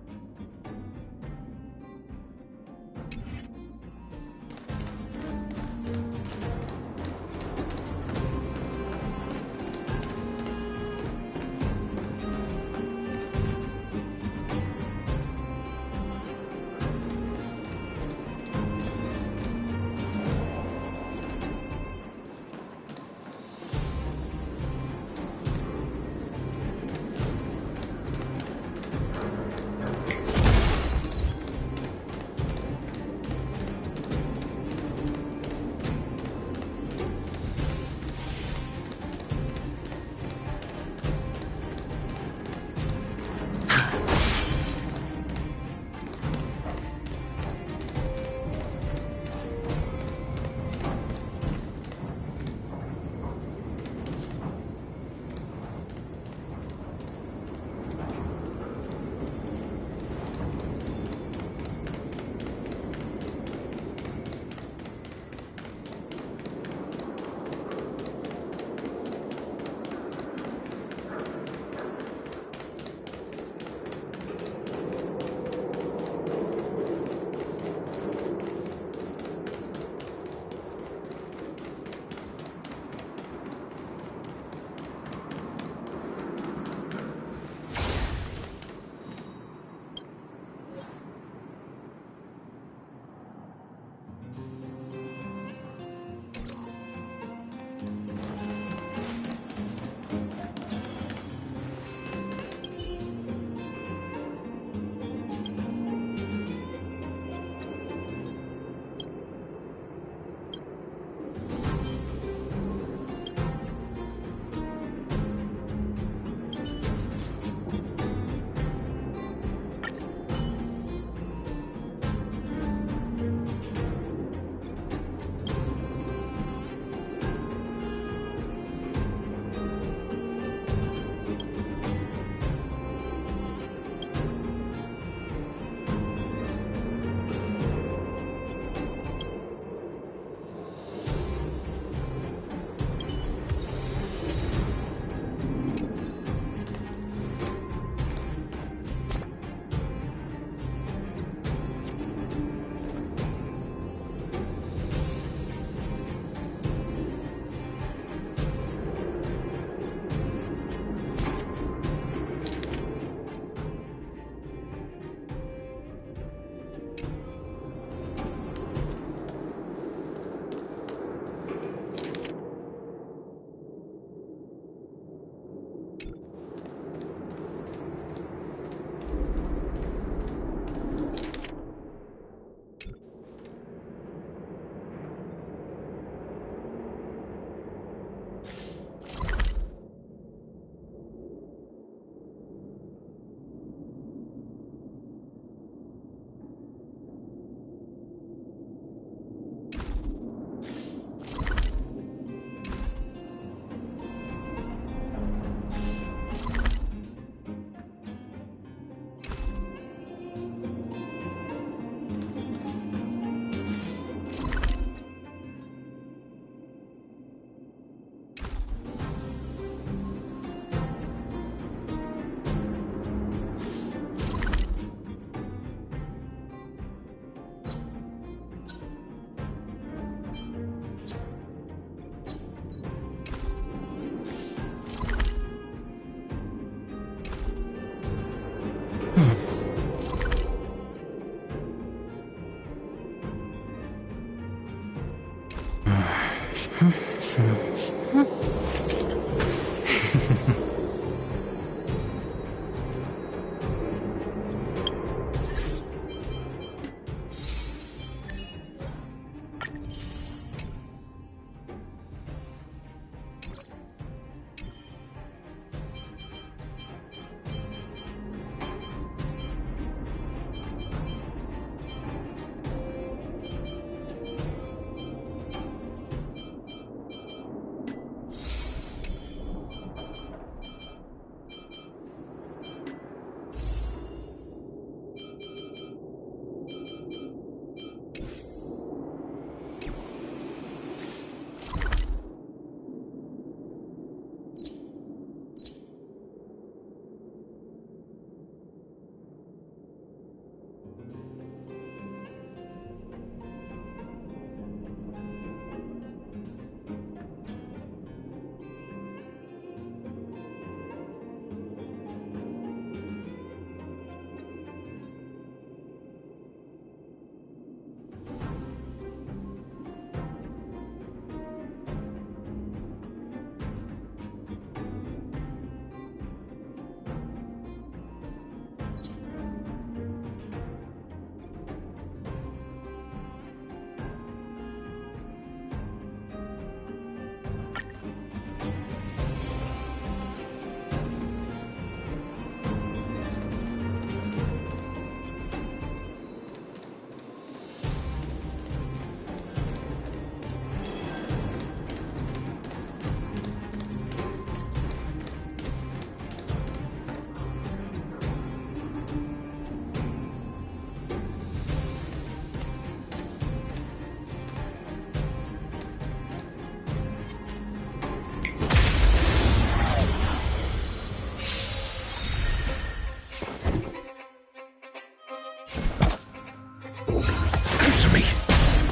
[SPEAKER 8] Answer me!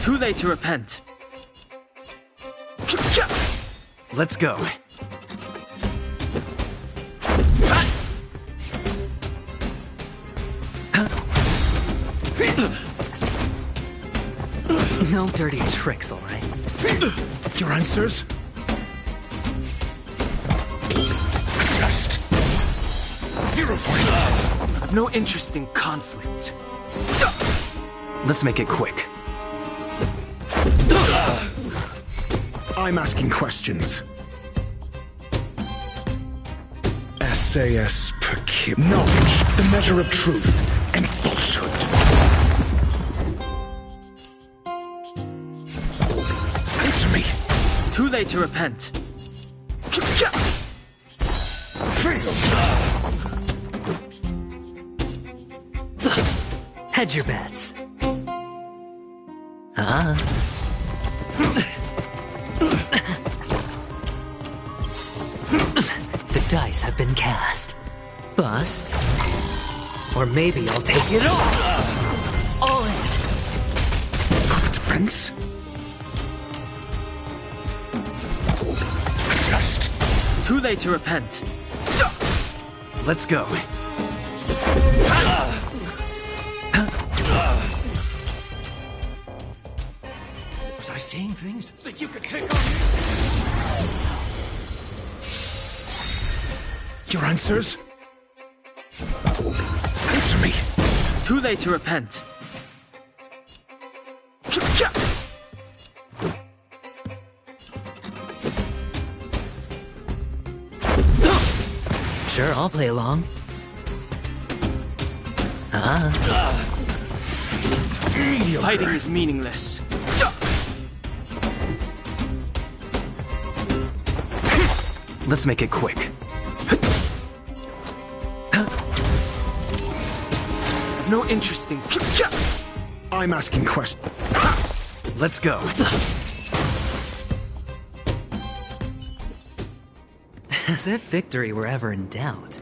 [SPEAKER 10] Too late to repent.
[SPEAKER 17] Let's go.
[SPEAKER 11] No dirty tricks, all right?
[SPEAKER 8] Your answers? A test. 0 points.
[SPEAKER 10] I've no interest in conflict.
[SPEAKER 17] Let's make it quick.
[SPEAKER 8] I'm asking questions. SAS per kib. Knowledge, the measure of truth and falsehood. Answer me.
[SPEAKER 10] Too late to repent.
[SPEAKER 8] Failed.
[SPEAKER 11] Hedge your bets. The dice have been cast. Bust. Or maybe I'll take it all in.
[SPEAKER 8] For the defense? A test.
[SPEAKER 10] Too late to repent.
[SPEAKER 17] Let's go.
[SPEAKER 19] Was I saying things that you could take on me?
[SPEAKER 8] Your answers? Answer me.
[SPEAKER 10] Too late to repent.
[SPEAKER 11] Sure, I'll play along.
[SPEAKER 10] Fighting is meaningless.
[SPEAKER 17] Let's make it quick.
[SPEAKER 10] I've no interest in...
[SPEAKER 8] I'm asking questions.
[SPEAKER 17] Let's go.
[SPEAKER 11] As if victory were ever in doubt.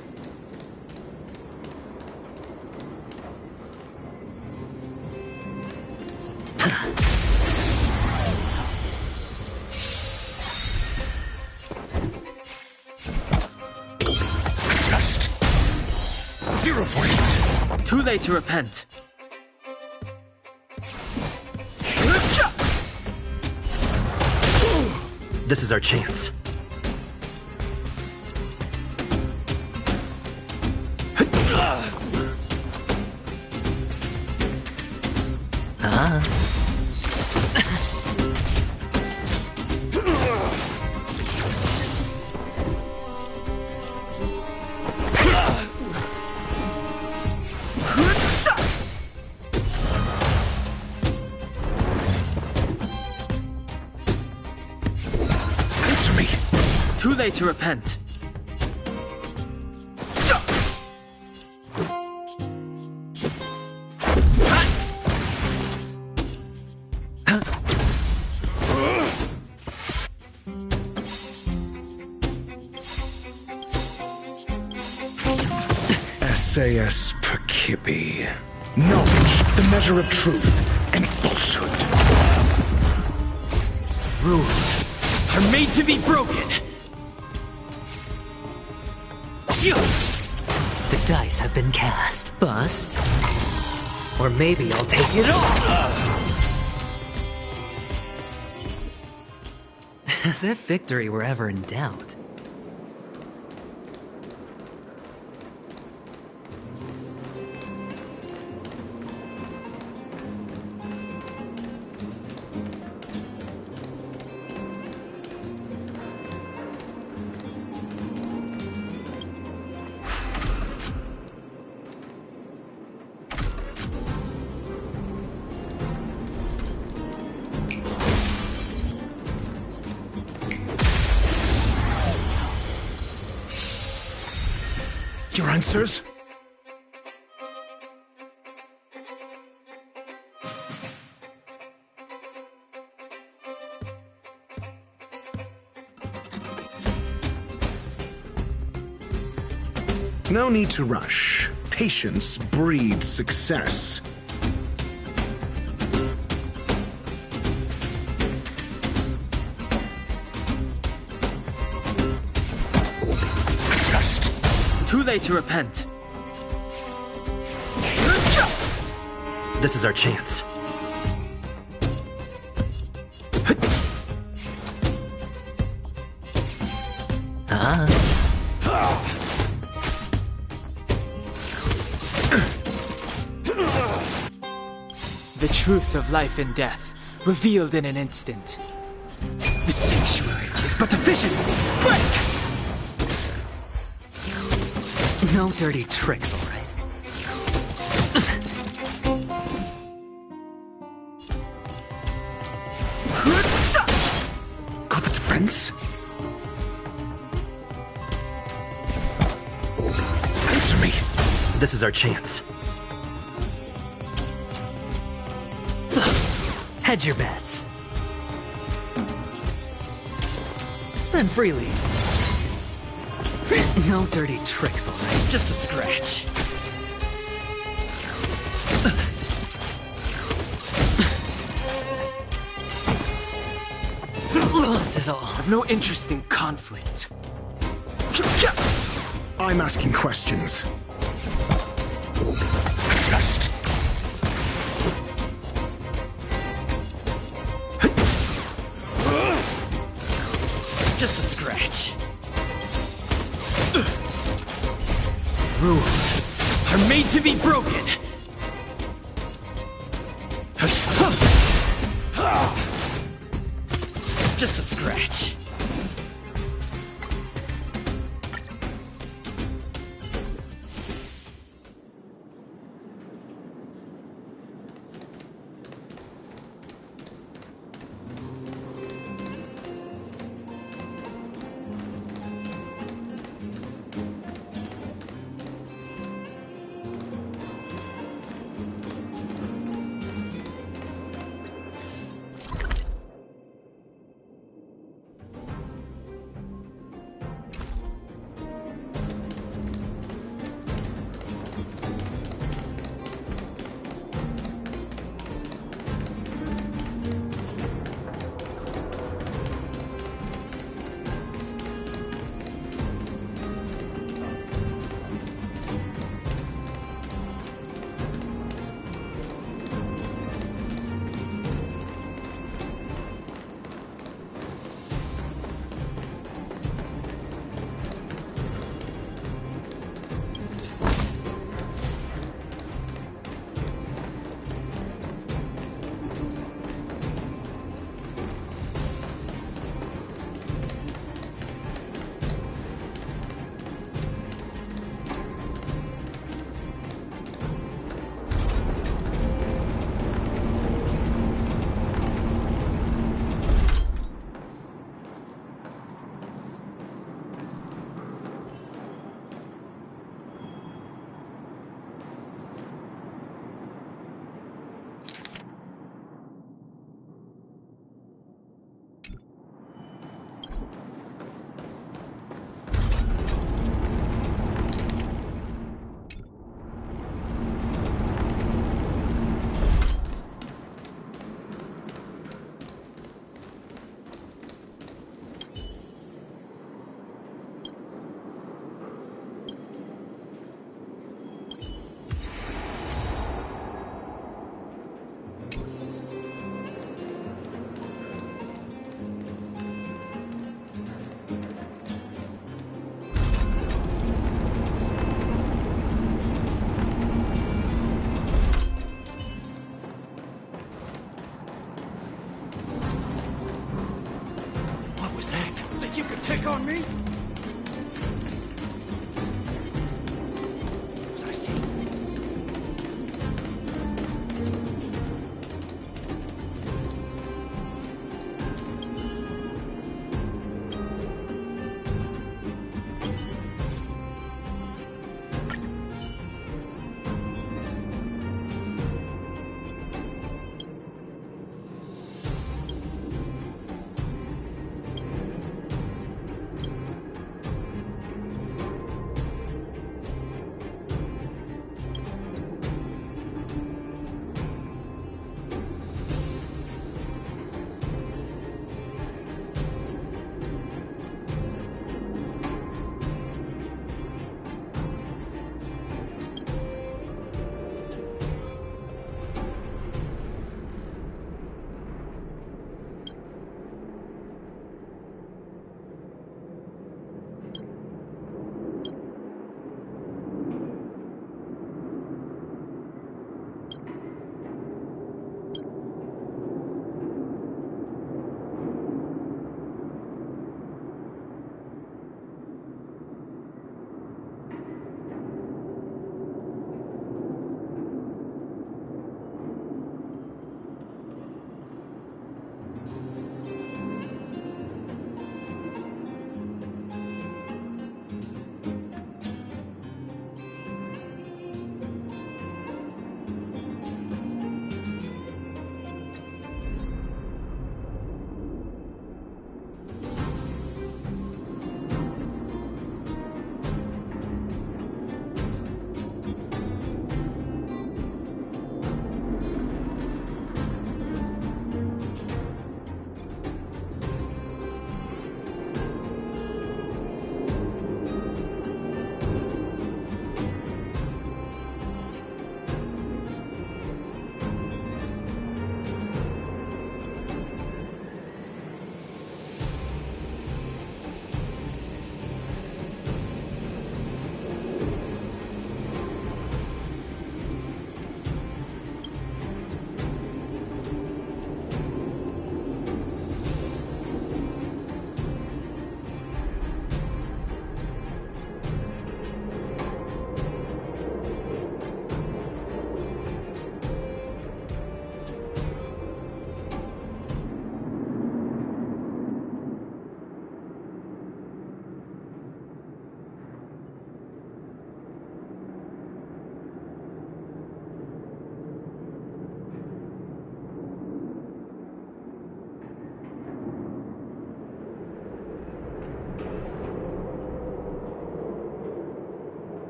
[SPEAKER 8] Test. 0 points.
[SPEAKER 10] Too late to repent.
[SPEAKER 17] This is our chance.
[SPEAKER 8] Answer me.
[SPEAKER 10] Too late to repent.
[SPEAKER 8] SAS per kibbe. Knowledge, the measure of truth and falsehood.
[SPEAKER 17] Rules are made to be broken.
[SPEAKER 11] The dice have been cast. Bust. Or maybe I'll take it all. As if victory were ever in doubt.
[SPEAKER 8] Your answers? No need to rush. patience breeds success. Test.
[SPEAKER 10] Too late to repent.
[SPEAKER 17] This is our chance.
[SPEAKER 10] The truth of life and death, revealed in an instant. The sanctuary is but a vision! Break!
[SPEAKER 11] No dirty tricks, all right?
[SPEAKER 8] Got the defense? Answer me.
[SPEAKER 17] This is our chance.
[SPEAKER 11] Hedge your bets. Spend freely. No dirty tricks, all right?
[SPEAKER 17] Just a scratch.
[SPEAKER 11] Lost it all.
[SPEAKER 10] I've no interest in conflict.
[SPEAKER 8] I'm asking questions. Test.
[SPEAKER 17] Just a scratch. Rules are made to be broken. Just a scratch.
[SPEAKER 8] Take on me?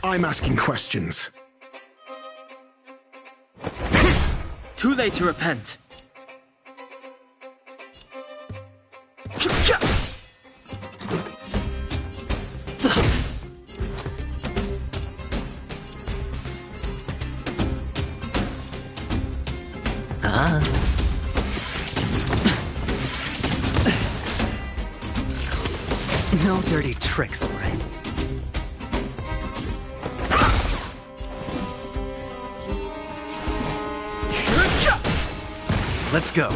[SPEAKER 8] I'm asking questions.
[SPEAKER 10] Too late to repent.
[SPEAKER 11] No dirty tricks, all right? Let's go.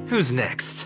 [SPEAKER 11] Who's next?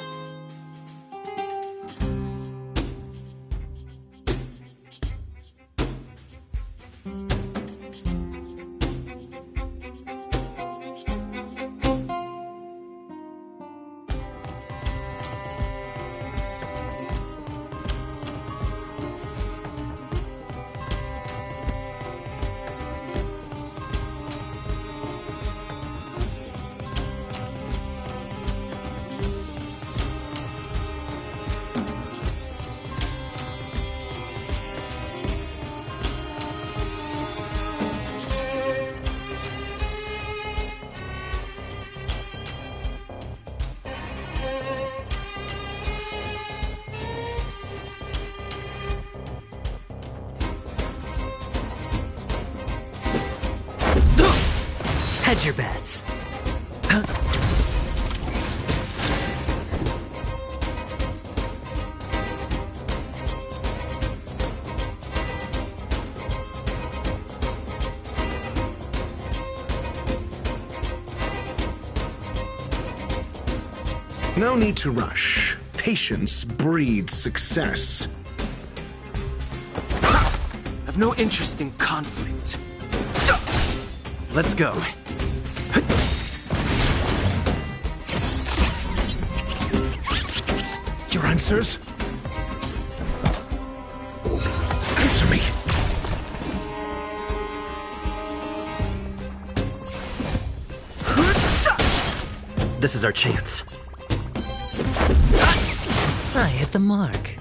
[SPEAKER 11] Hedge your bets.
[SPEAKER 8] No need to rush. Patience breeds success.
[SPEAKER 10] I've no interest in conflict.
[SPEAKER 11] Let's go.
[SPEAKER 8] Your answers? Answer me.
[SPEAKER 11] This is our chance. I hit the mark.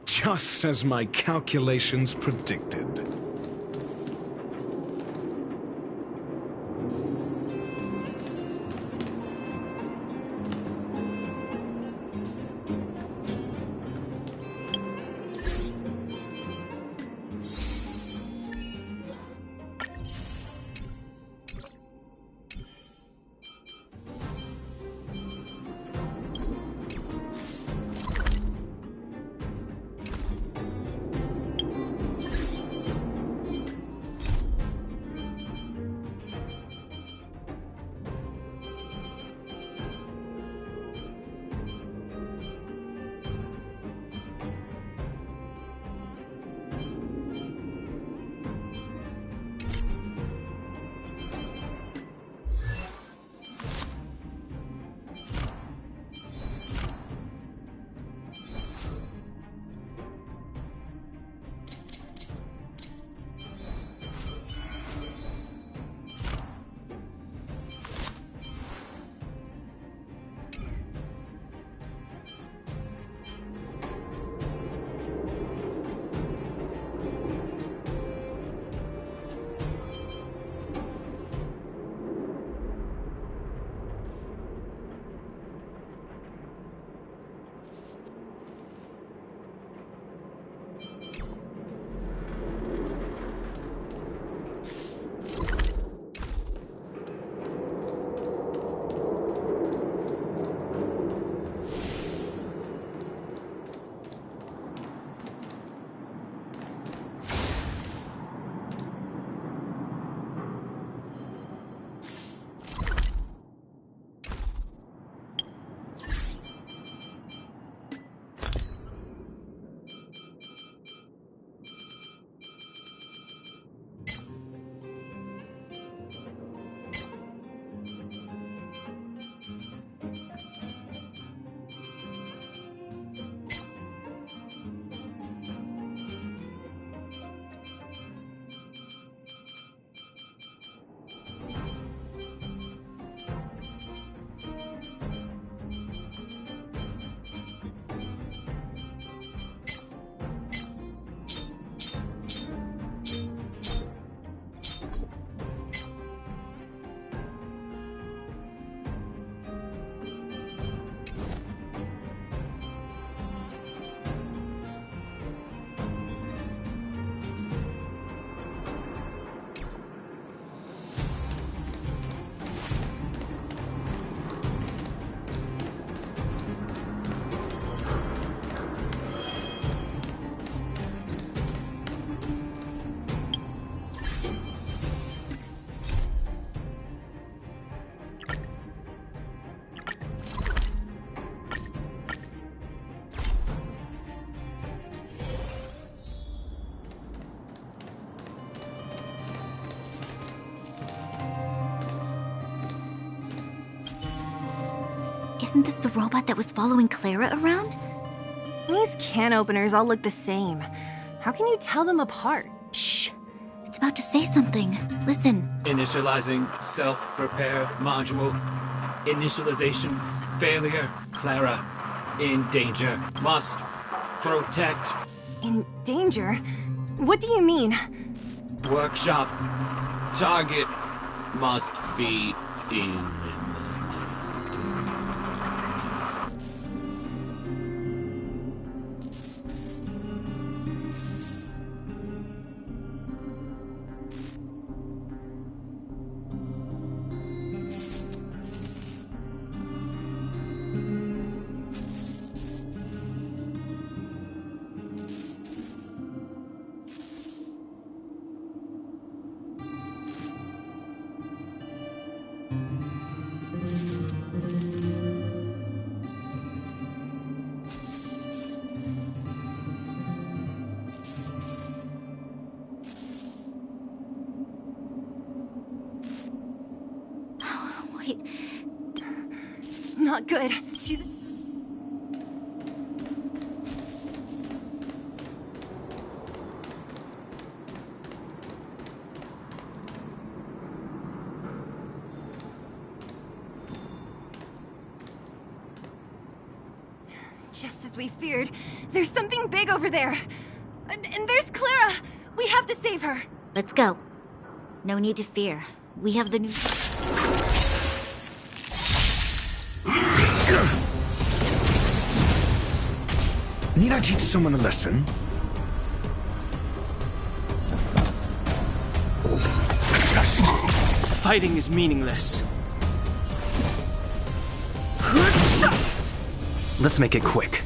[SPEAKER 8] Just as my calculations predicted.
[SPEAKER 4] Isn't this the robot that was following Clara around?
[SPEAKER 6] These can openers all look the same. How can you tell them apart?
[SPEAKER 4] Shh. It's about to say something. Listen.
[SPEAKER 13] Initializing self-repair module. Initialization failure. Clara, in danger. Must protect.
[SPEAKER 6] In danger? What do you mean?
[SPEAKER 13] Workshop. Target must be eliminated.
[SPEAKER 4] Wait.
[SPEAKER 6] Not good. She's... Just as we feared, there's something big over there. And there's Clara. We have to save her.
[SPEAKER 4] Let's go. No need to fear. We have the new...
[SPEAKER 8] Need I teach someone a lesson? A test.
[SPEAKER 10] Fighting is meaningless.
[SPEAKER 17] Let's make it quick.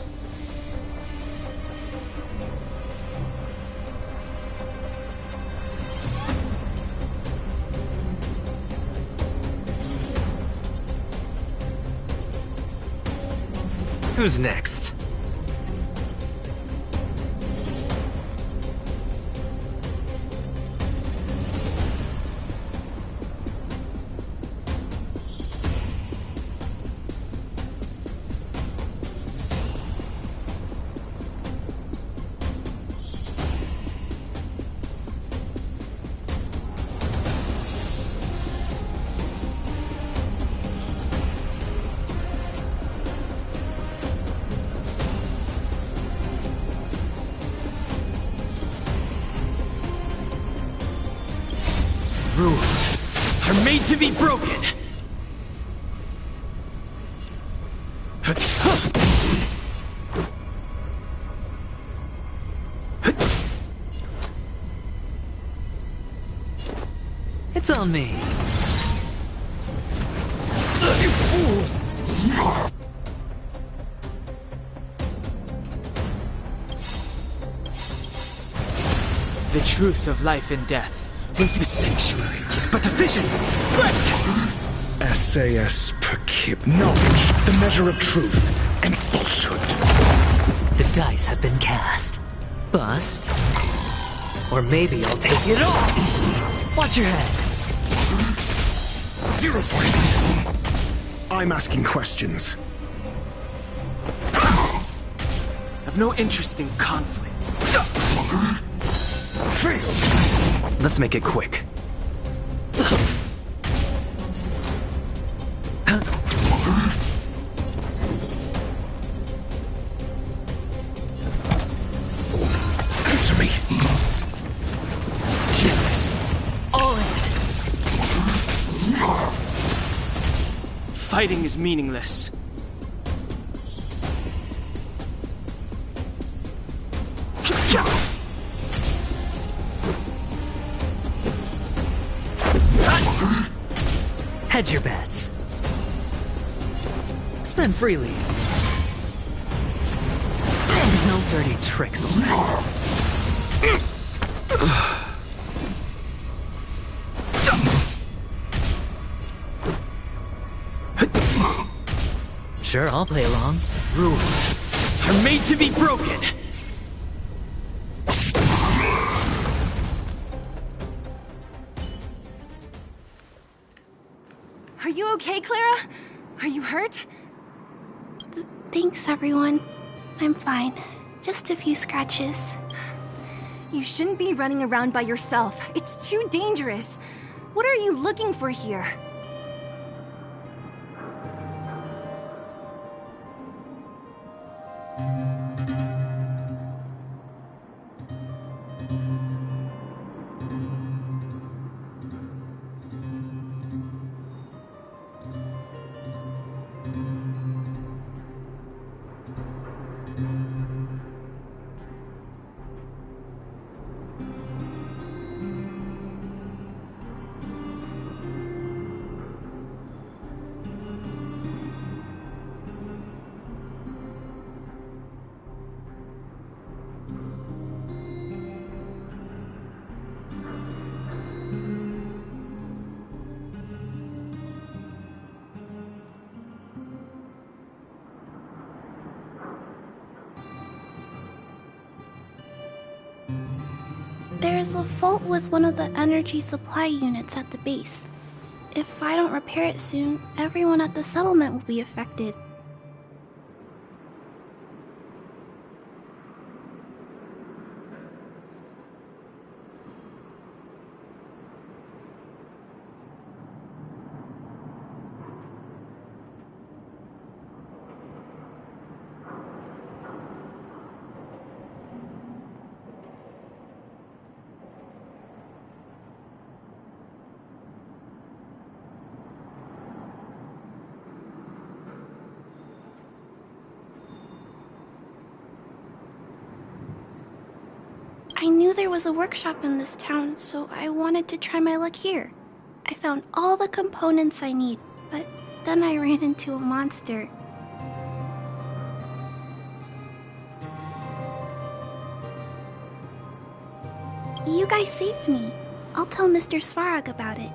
[SPEAKER 17] Who's next? Rules are made to be broken.
[SPEAKER 11] It's on me.
[SPEAKER 8] You fool!
[SPEAKER 10] The truth of life and death.
[SPEAKER 8] If the sanctuary is but a vision, SAS per kib. Knowledge, the measure of truth and falsehood.
[SPEAKER 11] The dice have been cast. Bust. Or maybe I'll take it all. Watch your head.
[SPEAKER 8] 0 points. I'm asking questions.
[SPEAKER 10] I've no interest in conflict.
[SPEAKER 8] Failed.
[SPEAKER 17] Let's make it quick.
[SPEAKER 8] Answer me.
[SPEAKER 11] Yes. All in.
[SPEAKER 10] Fighting is meaningless.
[SPEAKER 11] Hedge your bets. Spend freely. And no dirty tricks allowed. Sure, I'll play along.
[SPEAKER 10] Rules are made to be broken.
[SPEAKER 6] Are you okay, Clara? Are you hurt?
[SPEAKER 21] Thanks, everyone. I'm fine. Just a few scratches.
[SPEAKER 6] You shouldn't be running around by yourself. It's too dangerous. What are you looking for here?
[SPEAKER 21] There's a fault with one of the energy supply units at the base. If I don't repair it soon, everyone at the settlement will be affected. I knew there was a workshop in this town, so I wanted to try my luck here. I found all the components I need, but then I ran into a monster. You guys saved me. I'll tell Mr. Svarog about it.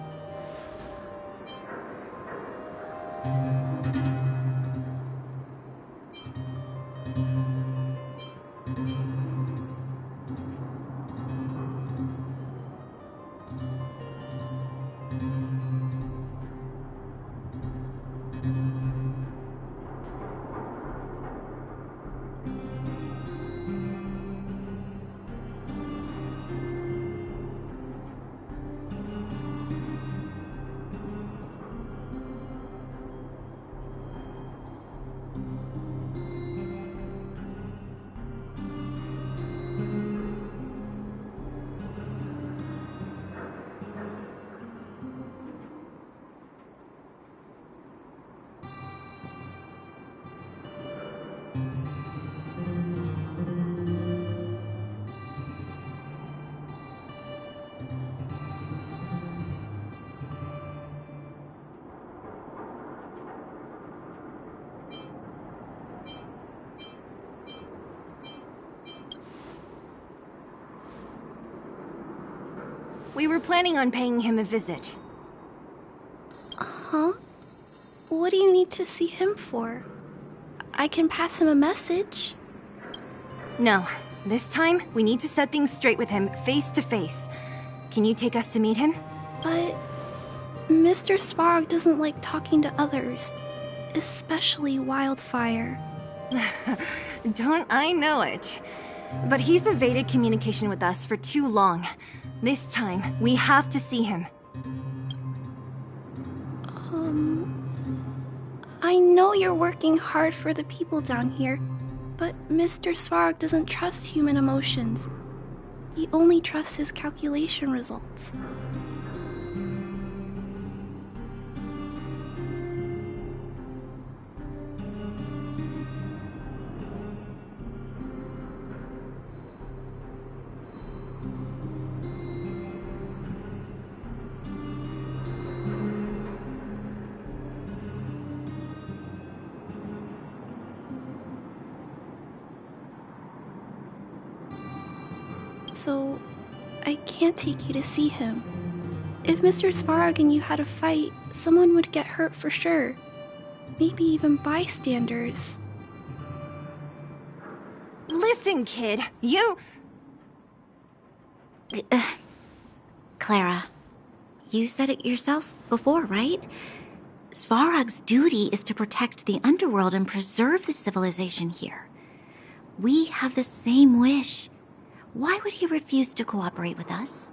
[SPEAKER 6] We were planning on paying him a visit.
[SPEAKER 21] Huh? What do you need to see him for? I can pass him a message.
[SPEAKER 6] No. This time, we need to set things straight with him, face to face. Can you take us to meet him?
[SPEAKER 21] But Mr. Svarog doesn't like talking to others, especially Wildfire.
[SPEAKER 6] Don't I know it? But he's evaded communication with us for too long. This time, we have to see him.
[SPEAKER 21] I know you're working hard for the people down here, but Mr. Svarog doesn't trust human emotions. He only trusts his calculation results. So, I can't take you to see him. If Mr. Svarog and you had a fight, someone would get hurt for sure. Maybe even bystanders.
[SPEAKER 6] Listen, kid, you...
[SPEAKER 4] Clara, you said it yourself before, right? Svarog's duty is to protect the underworld and preserve the civilization here. We have the same wish. Why would he refuse to cooperate with us?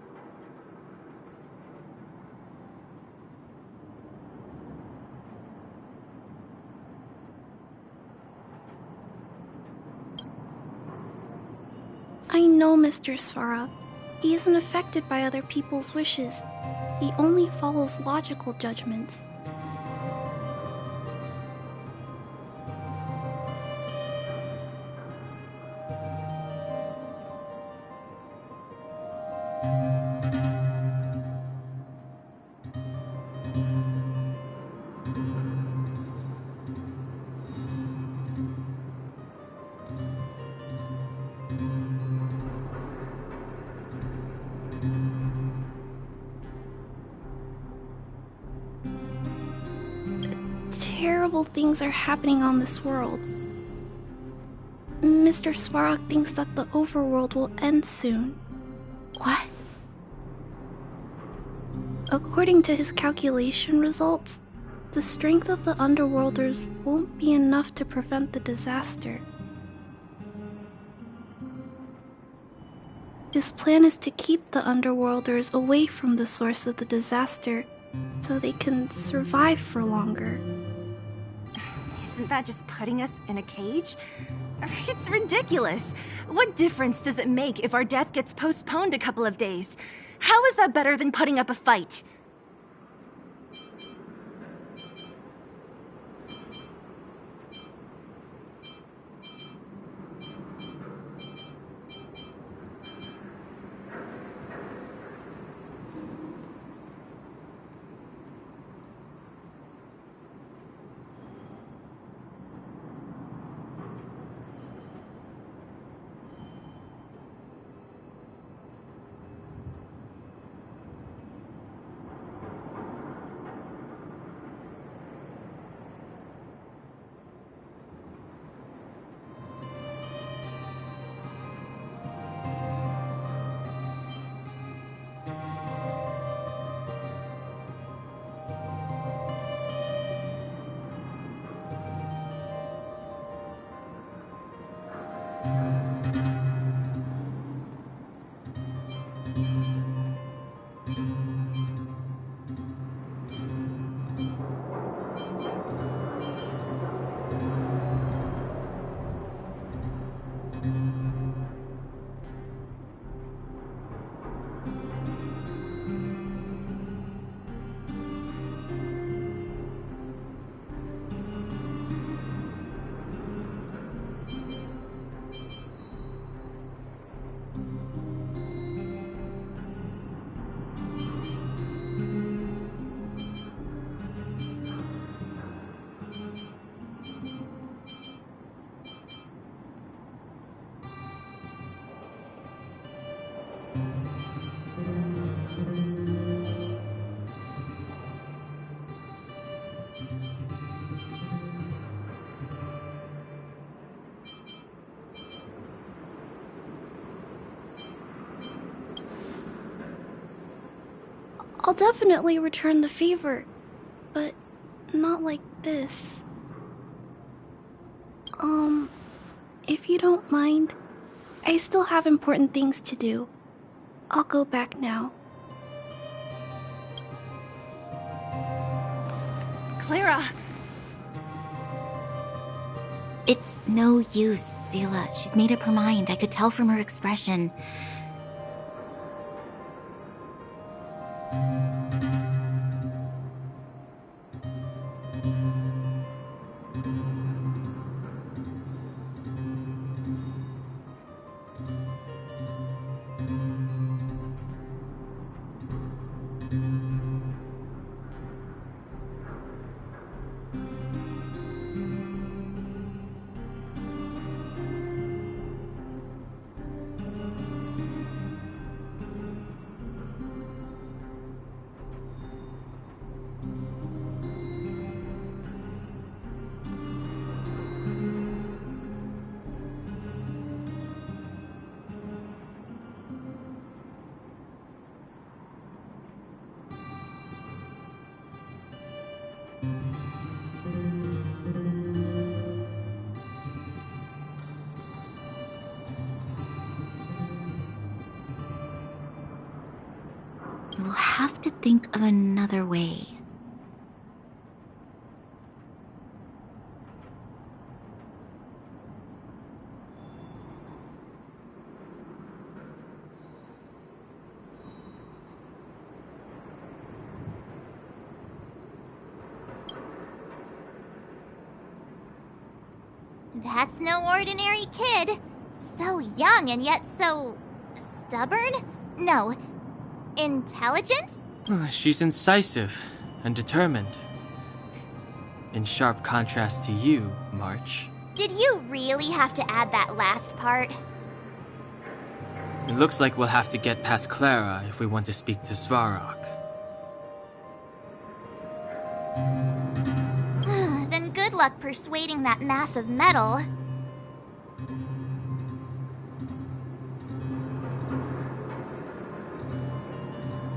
[SPEAKER 12] I know Mr. Svarog. He isn't affected by other people's wishes. He only follows logical judgments. Terrible things are happening on this world. Mr. Svarog thinks that the overworld will end soon.
[SPEAKER 4] What?
[SPEAKER 12] According to his calculation results, the strength of the Underworlders won't be enough to prevent the disaster. His plan is to keep the Underworlders away from the source of the disaster so they can survive for longer.
[SPEAKER 6] Isn't that just putting us in a cage? It's ridiculous. What difference does it make if our death gets postponed a couple of days? How is that better than putting up a fight?
[SPEAKER 12] I'll definitely return the favor, but not like this. If you don't mind, I still have important things to do. I'll go back now.
[SPEAKER 6] Clara!
[SPEAKER 4] It's no use, Zila. She's made up her mind. I could tell from her expression. to think of another way.
[SPEAKER 3] That's no ordinary kid. So young and yet so stubborn? No, intelligent?
[SPEAKER 10] She's incisive and determined. In sharp contrast to you, March.
[SPEAKER 3] Did you really have to add that last part?
[SPEAKER 10] It looks like we'll have to get past Clara if we want to speak to Svarog.
[SPEAKER 3] Then good luck persuading that mass of metal.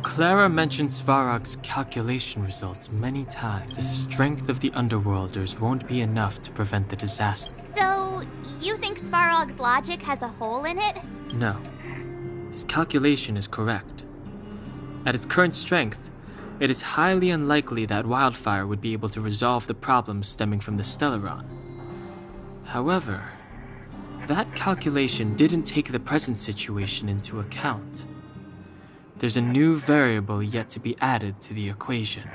[SPEAKER 10] Clara mentioned Svarog's calculation results many times. The strength of the Underworlders won't be enough to prevent the disaster.
[SPEAKER 3] So, you think Svarog's logic has a hole in it?
[SPEAKER 10] No. His calculation is correct. At its current strength, it is highly unlikely that Wildfire would be able to resolve the problems stemming from the Stellaron. However, that calculation didn't take the present situation into account. There's a new variable yet to be added to the equation.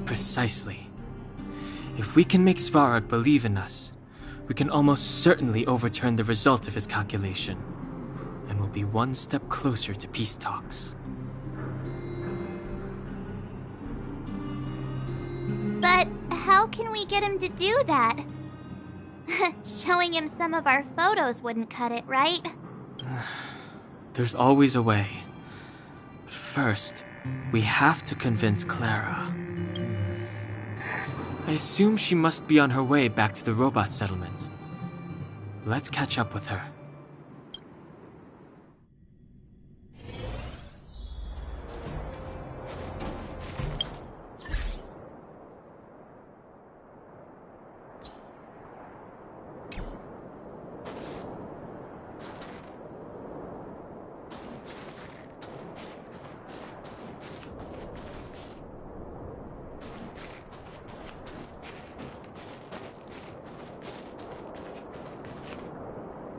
[SPEAKER 10] Precisely. If we can make Svarog believe in us, we can almost certainly overturn the result of his calculation, and we'll be one step closer to peace talks.
[SPEAKER 3] But how can we get him to do that? Showing him some of our photos wouldn't cut it, right?
[SPEAKER 10] There's always a way. But first, we have to convince Clara. I assume she must be on her way back to the robot settlement. Let's catch up with her.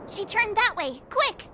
[SPEAKER 3] She turned that way! Quick!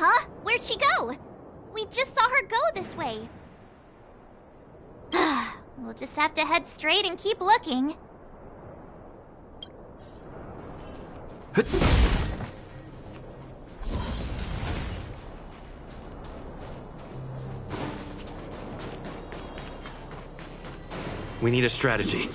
[SPEAKER 3] Huh? Where'd she go? We just saw her go this way. We'll just have to head straight and keep looking.
[SPEAKER 17] We need a strategy.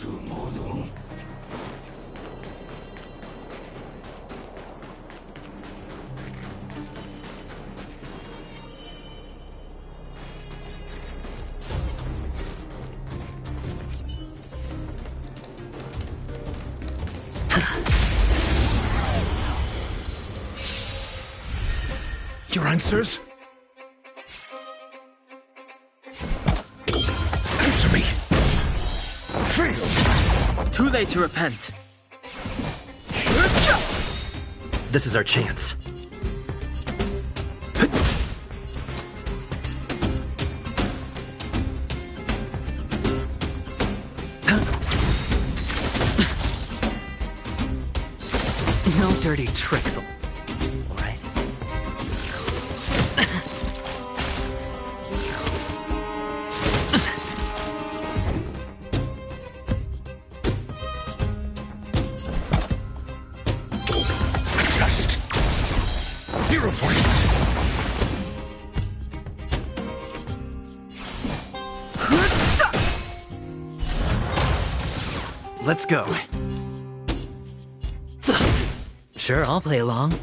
[SPEAKER 8] Your answers? Answer me! Fail!
[SPEAKER 10] Too late to repent.
[SPEAKER 17] This is our chance.
[SPEAKER 11] No dirty tricks, all right?
[SPEAKER 8] Test. 0 points.
[SPEAKER 17] Let's go.
[SPEAKER 11] Sure, I'll play along.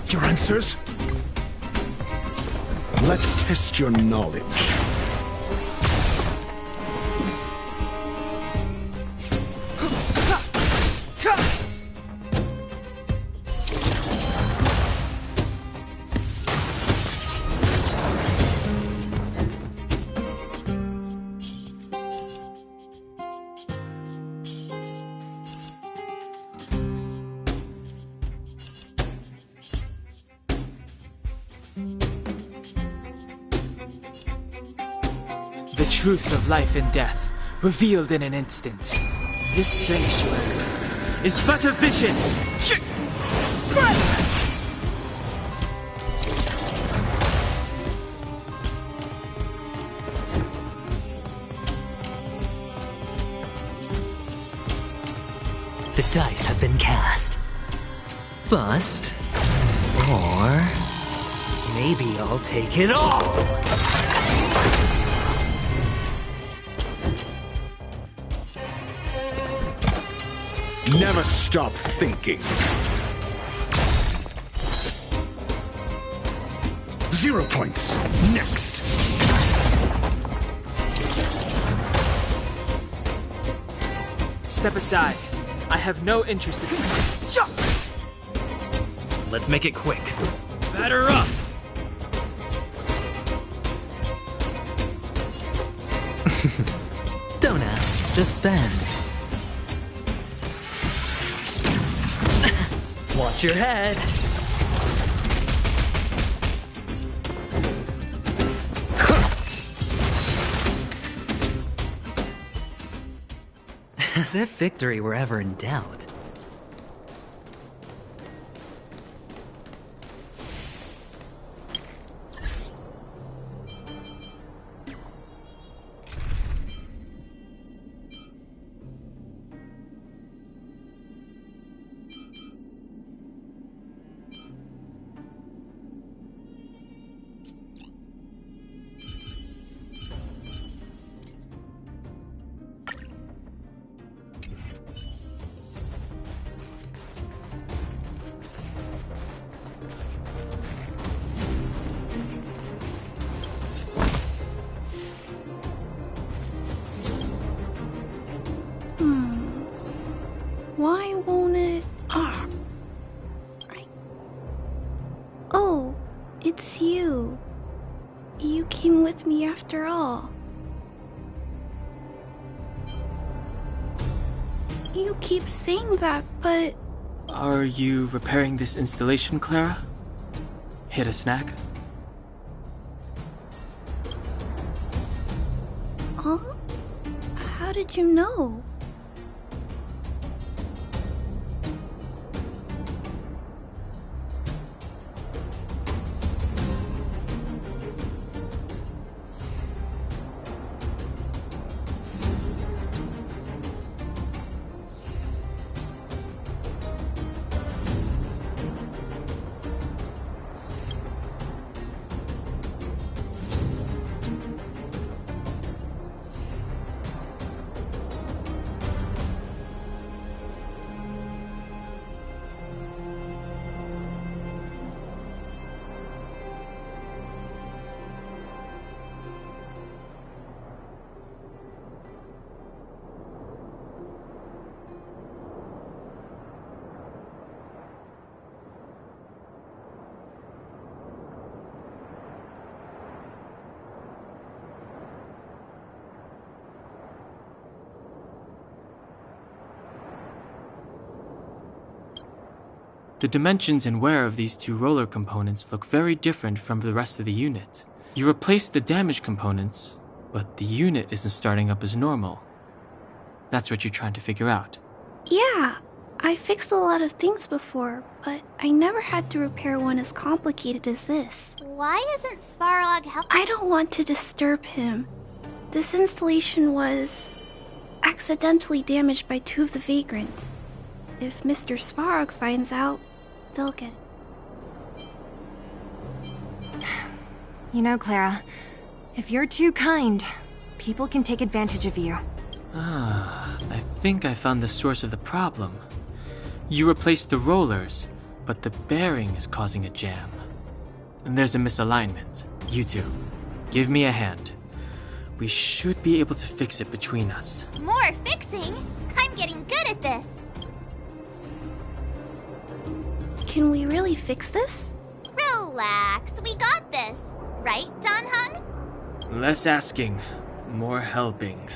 [SPEAKER 8] Your answers? Let's test your knowledge.
[SPEAKER 10] The truth of life and death, revealed in an instant. This sanctuary is but a vision.
[SPEAKER 11] The dice have been cast. Bust. Or maybe I'll take it all.
[SPEAKER 8] Never stop thinking. 0 points. Next.
[SPEAKER 10] Step aside. I have no interest in...
[SPEAKER 17] Let's make it quick.
[SPEAKER 10] Batter up!
[SPEAKER 11] Don't ask, just spend. Watch your head. As if victory were ever in doubt.
[SPEAKER 12] Why won't it... Ah. Right. Oh, it's you. You came with me after all. You keep saying that, but...
[SPEAKER 10] Are you repairing this installation, Clara? Hit a snack?
[SPEAKER 12] Huh? How did you know?
[SPEAKER 10] The dimensions and wear of these two roller components look very different from the rest of the unit. You replaced the damaged components, but the unit isn't starting up as normal. That's what you're trying to figure out.
[SPEAKER 12] Yeah, I fixed a lot of things before, but I never had to repair one as complicated as this.
[SPEAKER 3] Why isn't Svarog helping?
[SPEAKER 12] I don't want to disturb him. This installation was accidentally damaged by 2 of the vagrants. If Mr. Svarog finds out, they'll get it.
[SPEAKER 6] You know, Clara, if you're too kind, people can take advantage of you.
[SPEAKER 10] I think I found the source of the problem. You replaced the rollers, but the bearing is causing a jam. And there's a misalignment. You two, give me a hand. We should be able to fix it between us.
[SPEAKER 3] More fixing? I'm getting good at this.
[SPEAKER 12] Can we really fix this?
[SPEAKER 3] Relax, we got this. Right, Don Hung?
[SPEAKER 10] Less asking, more helping.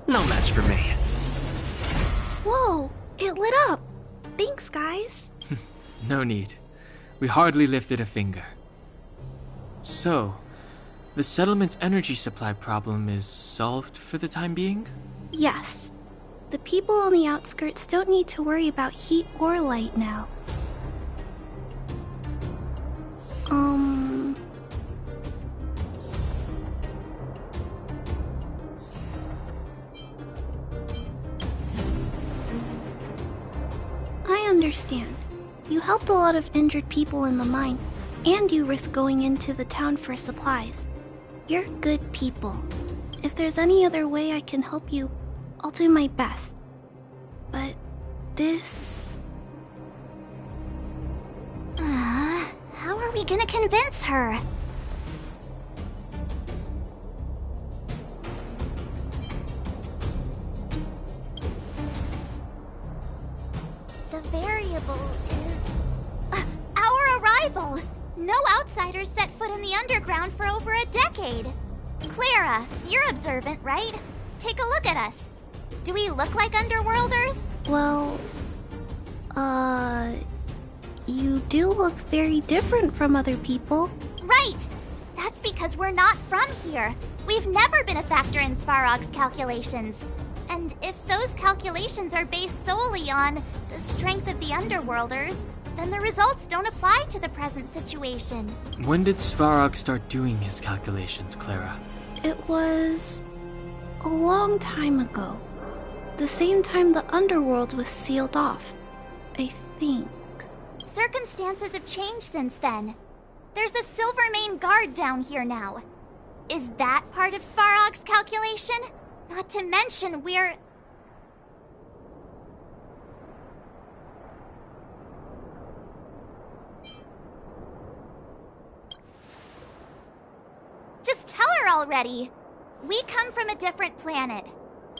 [SPEAKER 17] No match for me.
[SPEAKER 12] Whoa, it lit up. Thanks, guys.
[SPEAKER 10] No need. We hardly lifted a finger. So, the settlement's energy supply problem is solved for the time being?
[SPEAKER 12] Yes. The people on the outskirts don't need to worry about heat or light now. I understand. You helped a lot of injured people in the mine, and you risked going into the town for supplies. You're good people. If there's any other way I can help you, I'll do my best. But this...
[SPEAKER 3] How are we gonna convince her? The variable is... our arrival! No outsiders set foot in the underground for over a decade. Clara, you're observant, right? Take a look at us. Do we look like underworlders?
[SPEAKER 12] Well... You do look very different from other people.
[SPEAKER 3] Right! That's because we're not from here. We've never been a factor in Svarog's calculations. And if those calculations are based solely on the strength of the Underworlders, then the results don't apply to the present situation.
[SPEAKER 10] When did Svarog start doing his calculations, Clara?
[SPEAKER 12] It was... a long time ago. The same time the Underworld was sealed off, I think.
[SPEAKER 3] Circumstances have changed since then. There's a Silvermane guard down here now. Is that part of Svarog's calculation? Not to mention we're... Just tell her already! We come from a different planet.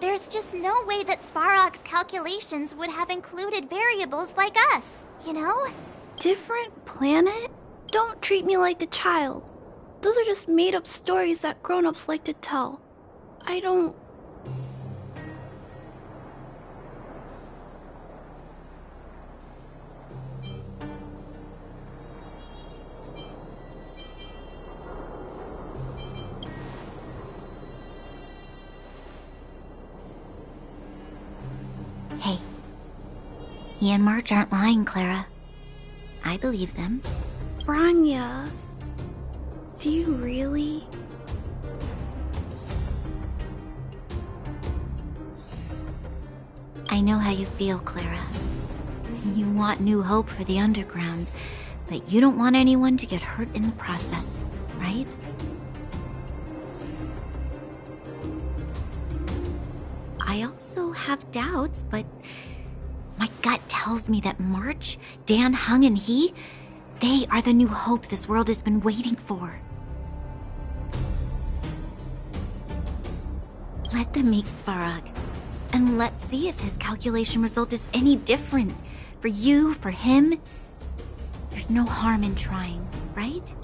[SPEAKER 3] There's just no way that Svarog's calculations would have included variables like us, you know?
[SPEAKER 12] Different planet? Don't treat me like a child. Those are just made-up stories that grown-ups like to tell. I don't...
[SPEAKER 4] Hey, he and March aren't lying, Clara. I believe them.
[SPEAKER 12] Branya, do you really?
[SPEAKER 4] I know how you feel, Clara. You want new hope for the underground, but you don't want anyone to get hurt in the process, right? I also have doubts, but my gut tells me that March, Dan, Hung, and he, they are the new hope this world has been waiting for. Let them meet Svarog, and let's see if his calculation result is any different. For you, for him, there's no harm in trying, right?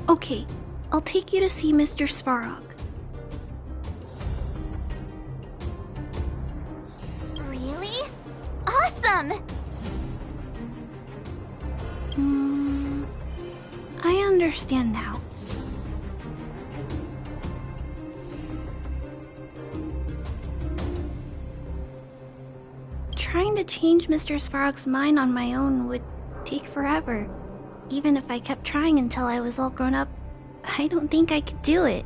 [SPEAKER 12] Okay, I'll take you to see Mr. Svarog.
[SPEAKER 3] Really? Awesome!
[SPEAKER 12] I understand now. Trying to change Mr. Svarog's mind on my own would take forever. Even if I kept trying until I was all grown up, I don't think I could do it.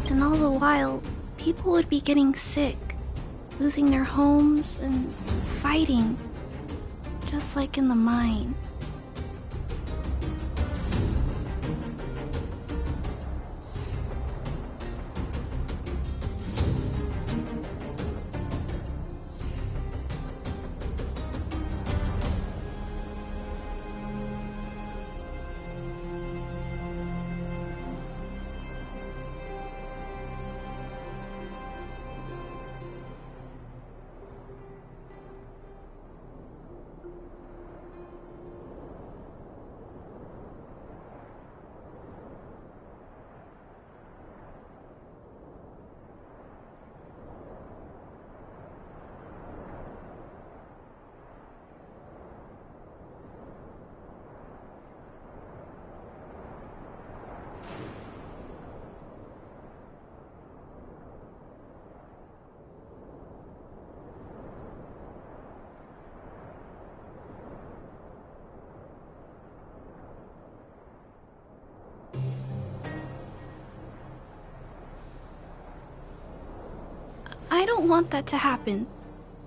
[SPEAKER 12] And all the while, people would be getting sick, losing their homes, and fighting, just like in the mine. I don't want that to happen.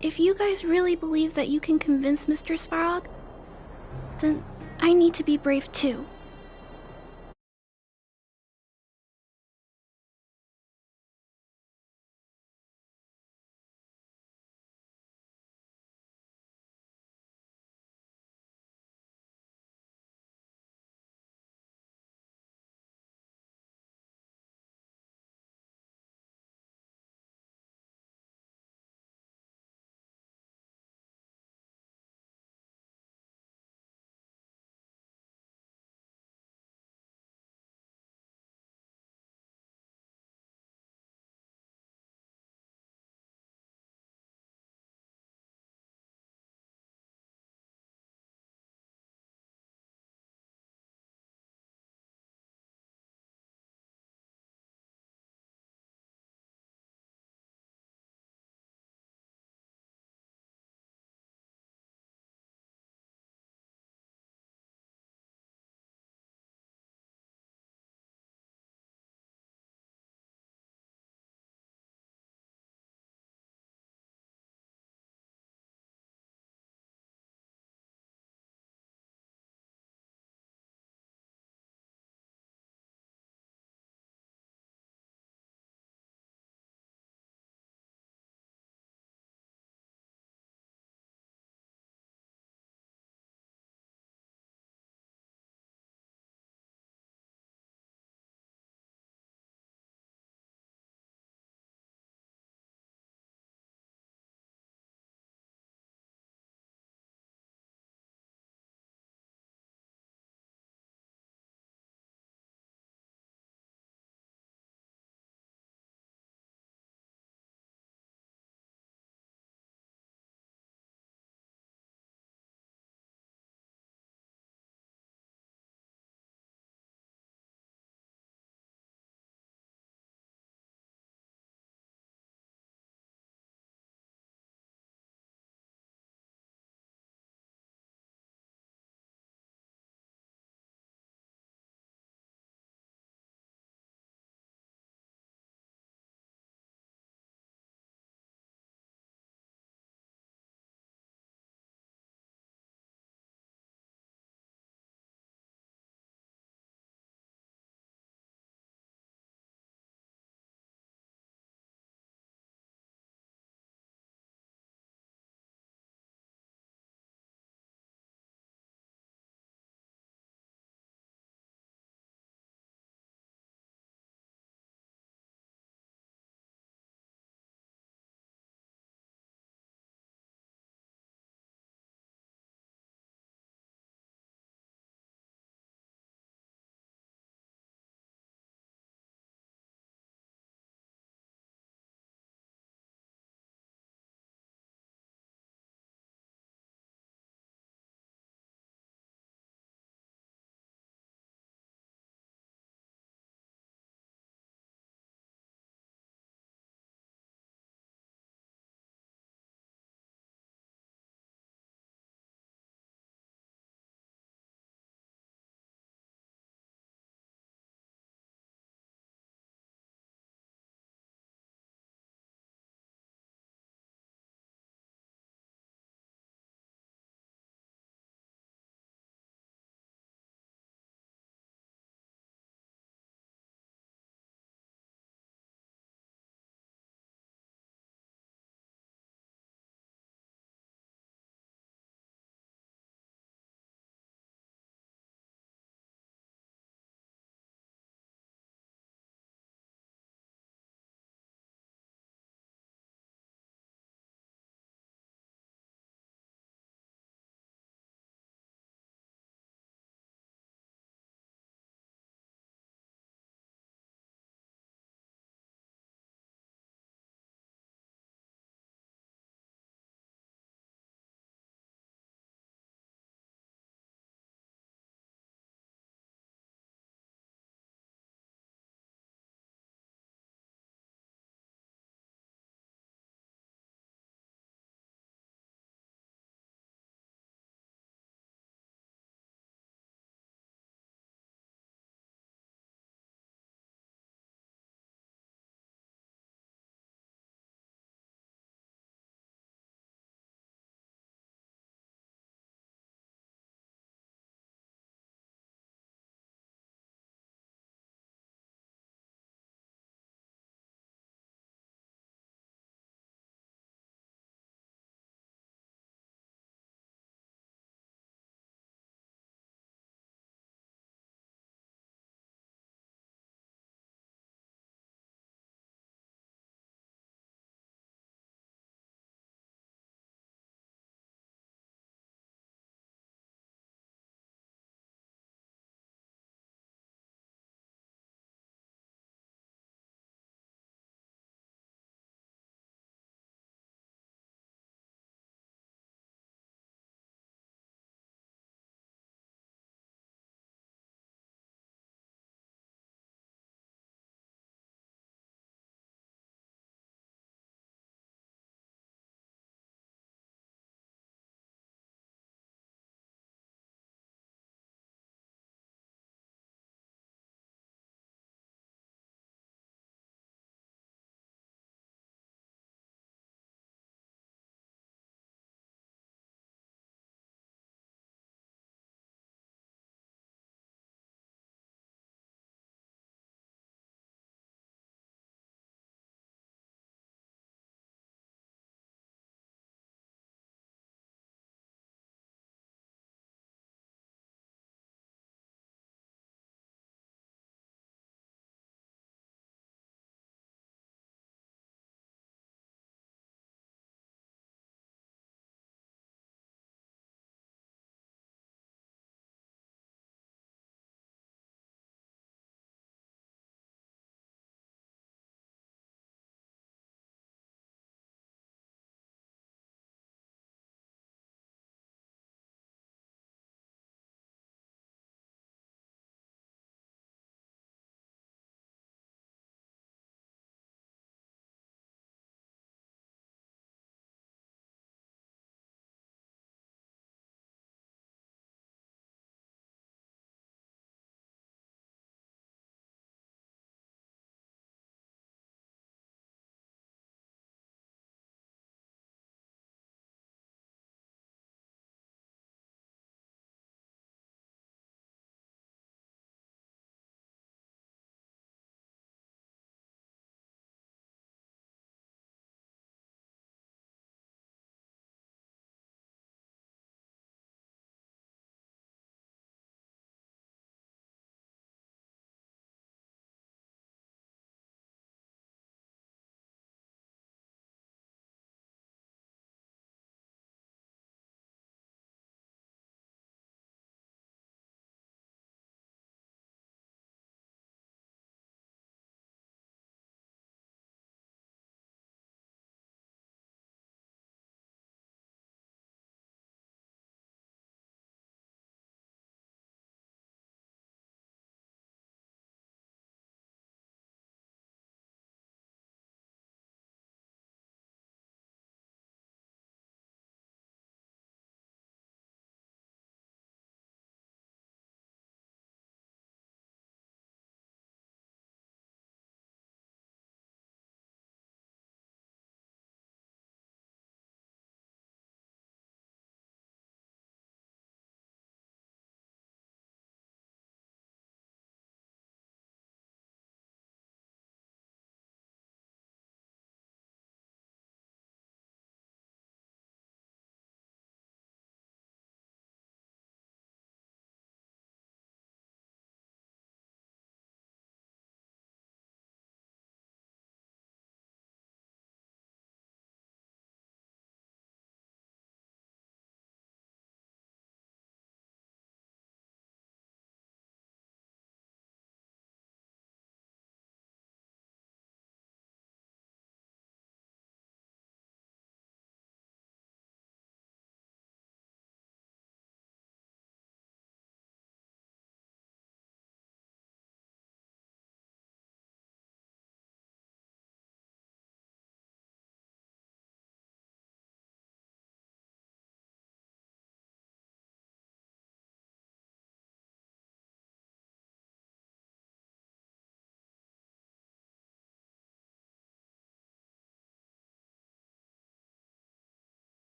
[SPEAKER 12] If you guys really believe that you can convince Mr. Svarog, then I need to be brave too.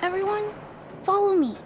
[SPEAKER 12] Everyone, follow me.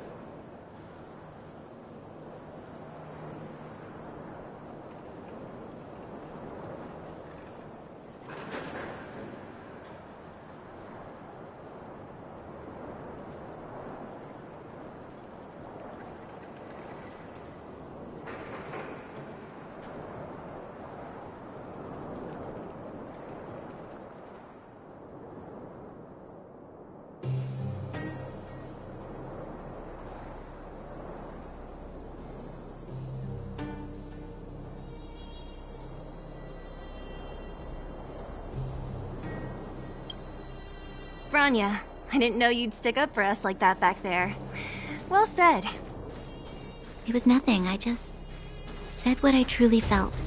[SPEAKER 6] Branya, I didn't know you'd stick up for us like that back there. Well said.
[SPEAKER 4] It was nothing. I just said what I truly felt.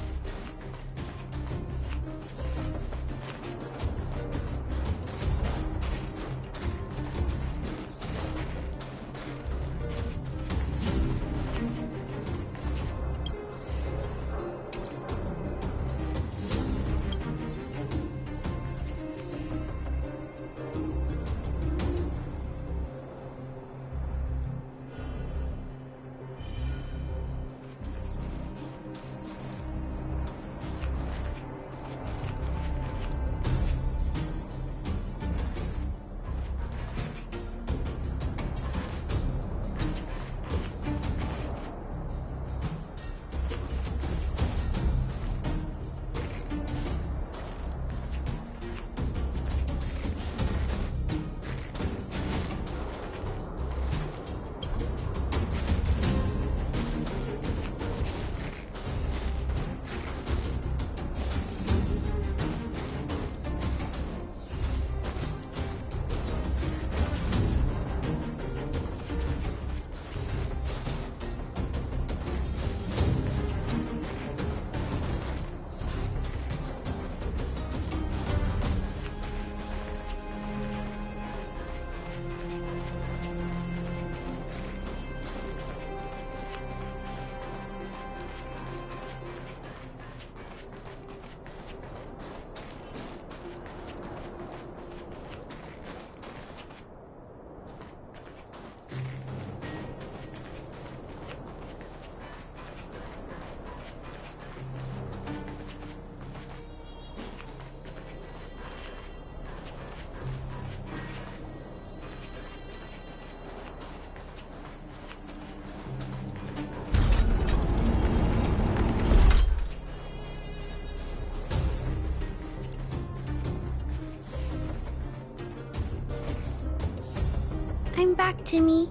[SPEAKER 12] I'm back, Timmy.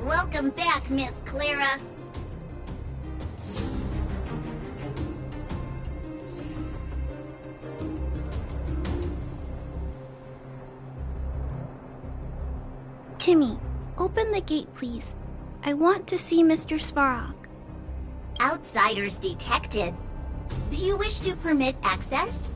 [SPEAKER 20] Welcome back, Miss Clara.
[SPEAKER 12] Timmy, open the gate, please. I want to see Mr. Svarog.
[SPEAKER 20] Outsiders detected. Do you wish to permit access?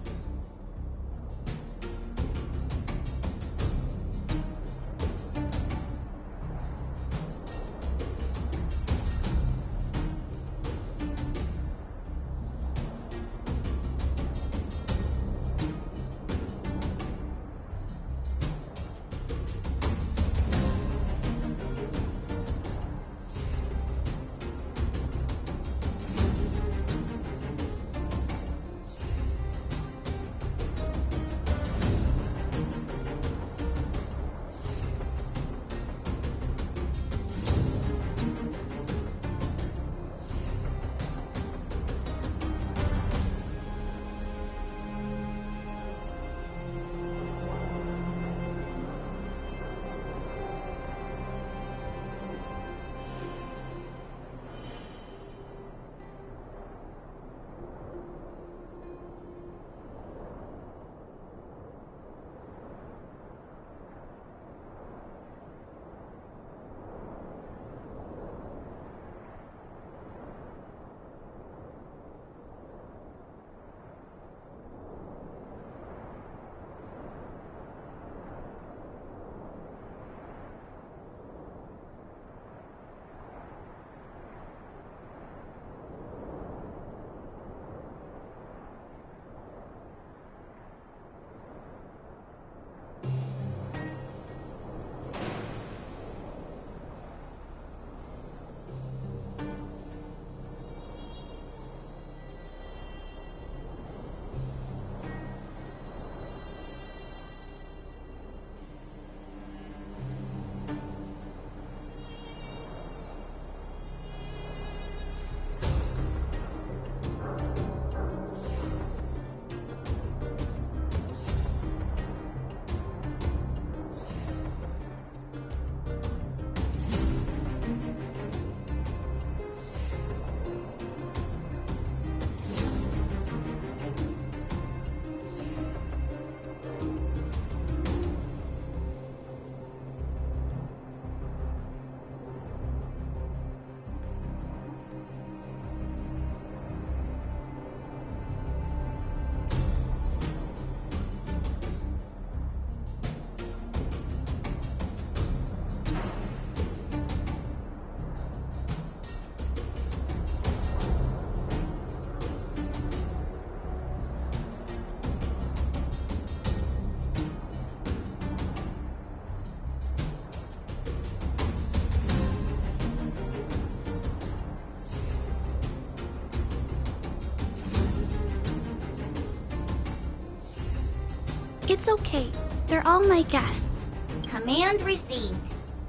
[SPEAKER 12] It's okay. They're all my guests.
[SPEAKER 20] Command received.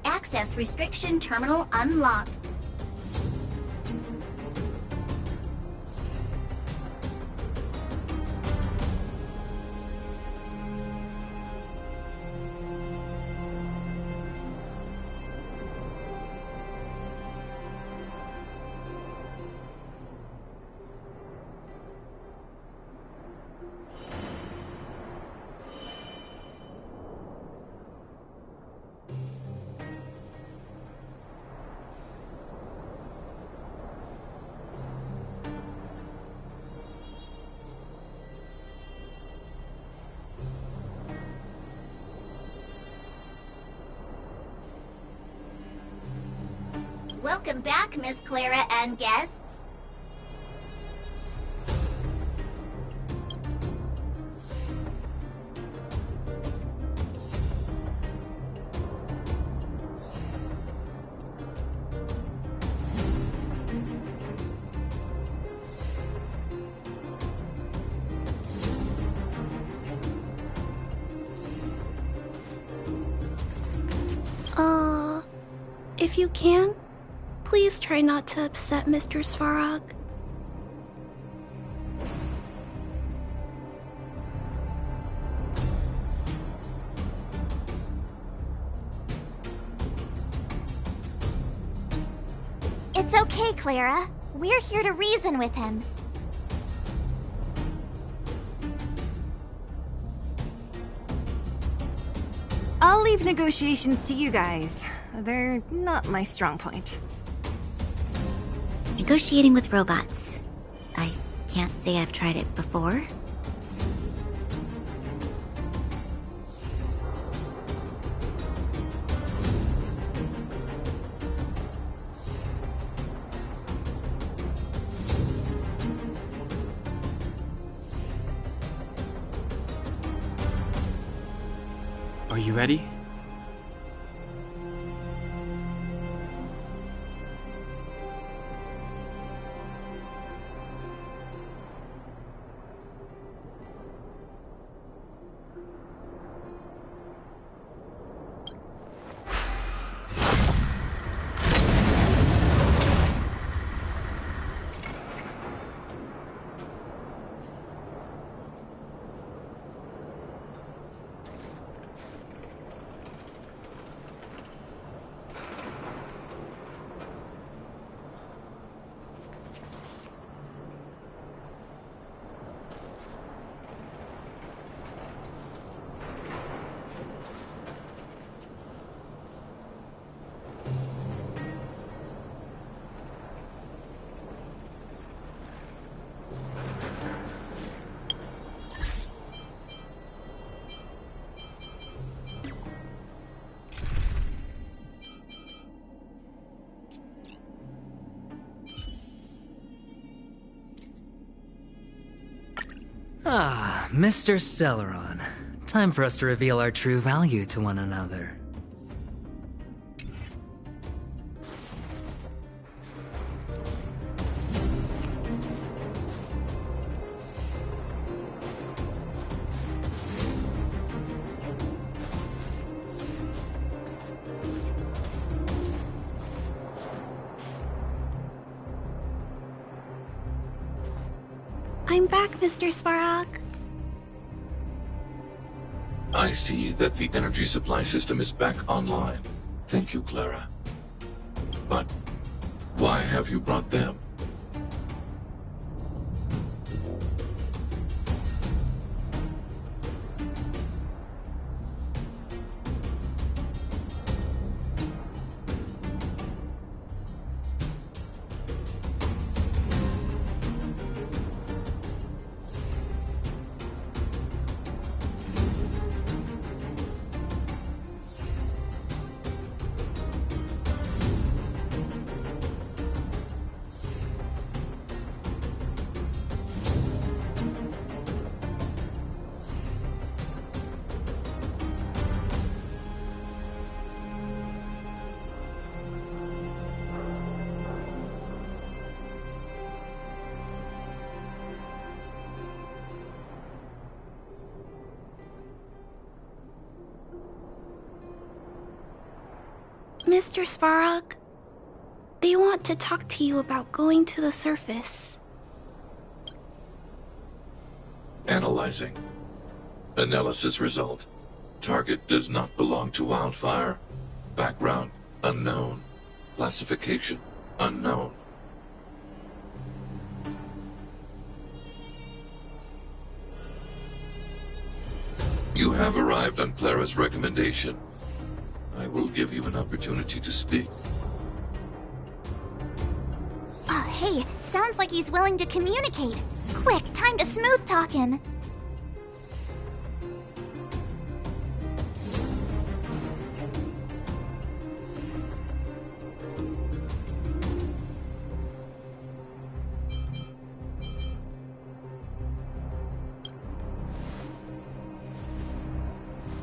[SPEAKER 20] Access restriction terminal unlocked. Welcome back, Miss Clara and guests.
[SPEAKER 12] If you can, please try not to upset Mr. Svarog.
[SPEAKER 3] It's okay, Clara. We're here to reason with him.
[SPEAKER 6] I'll leave negotiations to you guys. They're not my strong point.
[SPEAKER 4] Negotiating with robots. I can't say I've tried it before.
[SPEAKER 10] Are you ready?
[SPEAKER 11] Ah, Mr. Stellaron. Time for us to reveal our true value to one another.
[SPEAKER 12] I'm back, Mr. Svarog.
[SPEAKER 2] I see that the energy supply system is back online. Thank you, Clara. But why have you brought them?
[SPEAKER 12] Mr. Svarog, they want to talk to you about going to the surface.
[SPEAKER 2] Analyzing. Analysis result. Target does not belong to Wildfire. Background unknown. Classification unknown. You have arrived on Clara's recommendation. I will give you an opportunity to speak.
[SPEAKER 3] Oh, hey, sounds like he's willing to communicate. Quick, time to smooth talk him.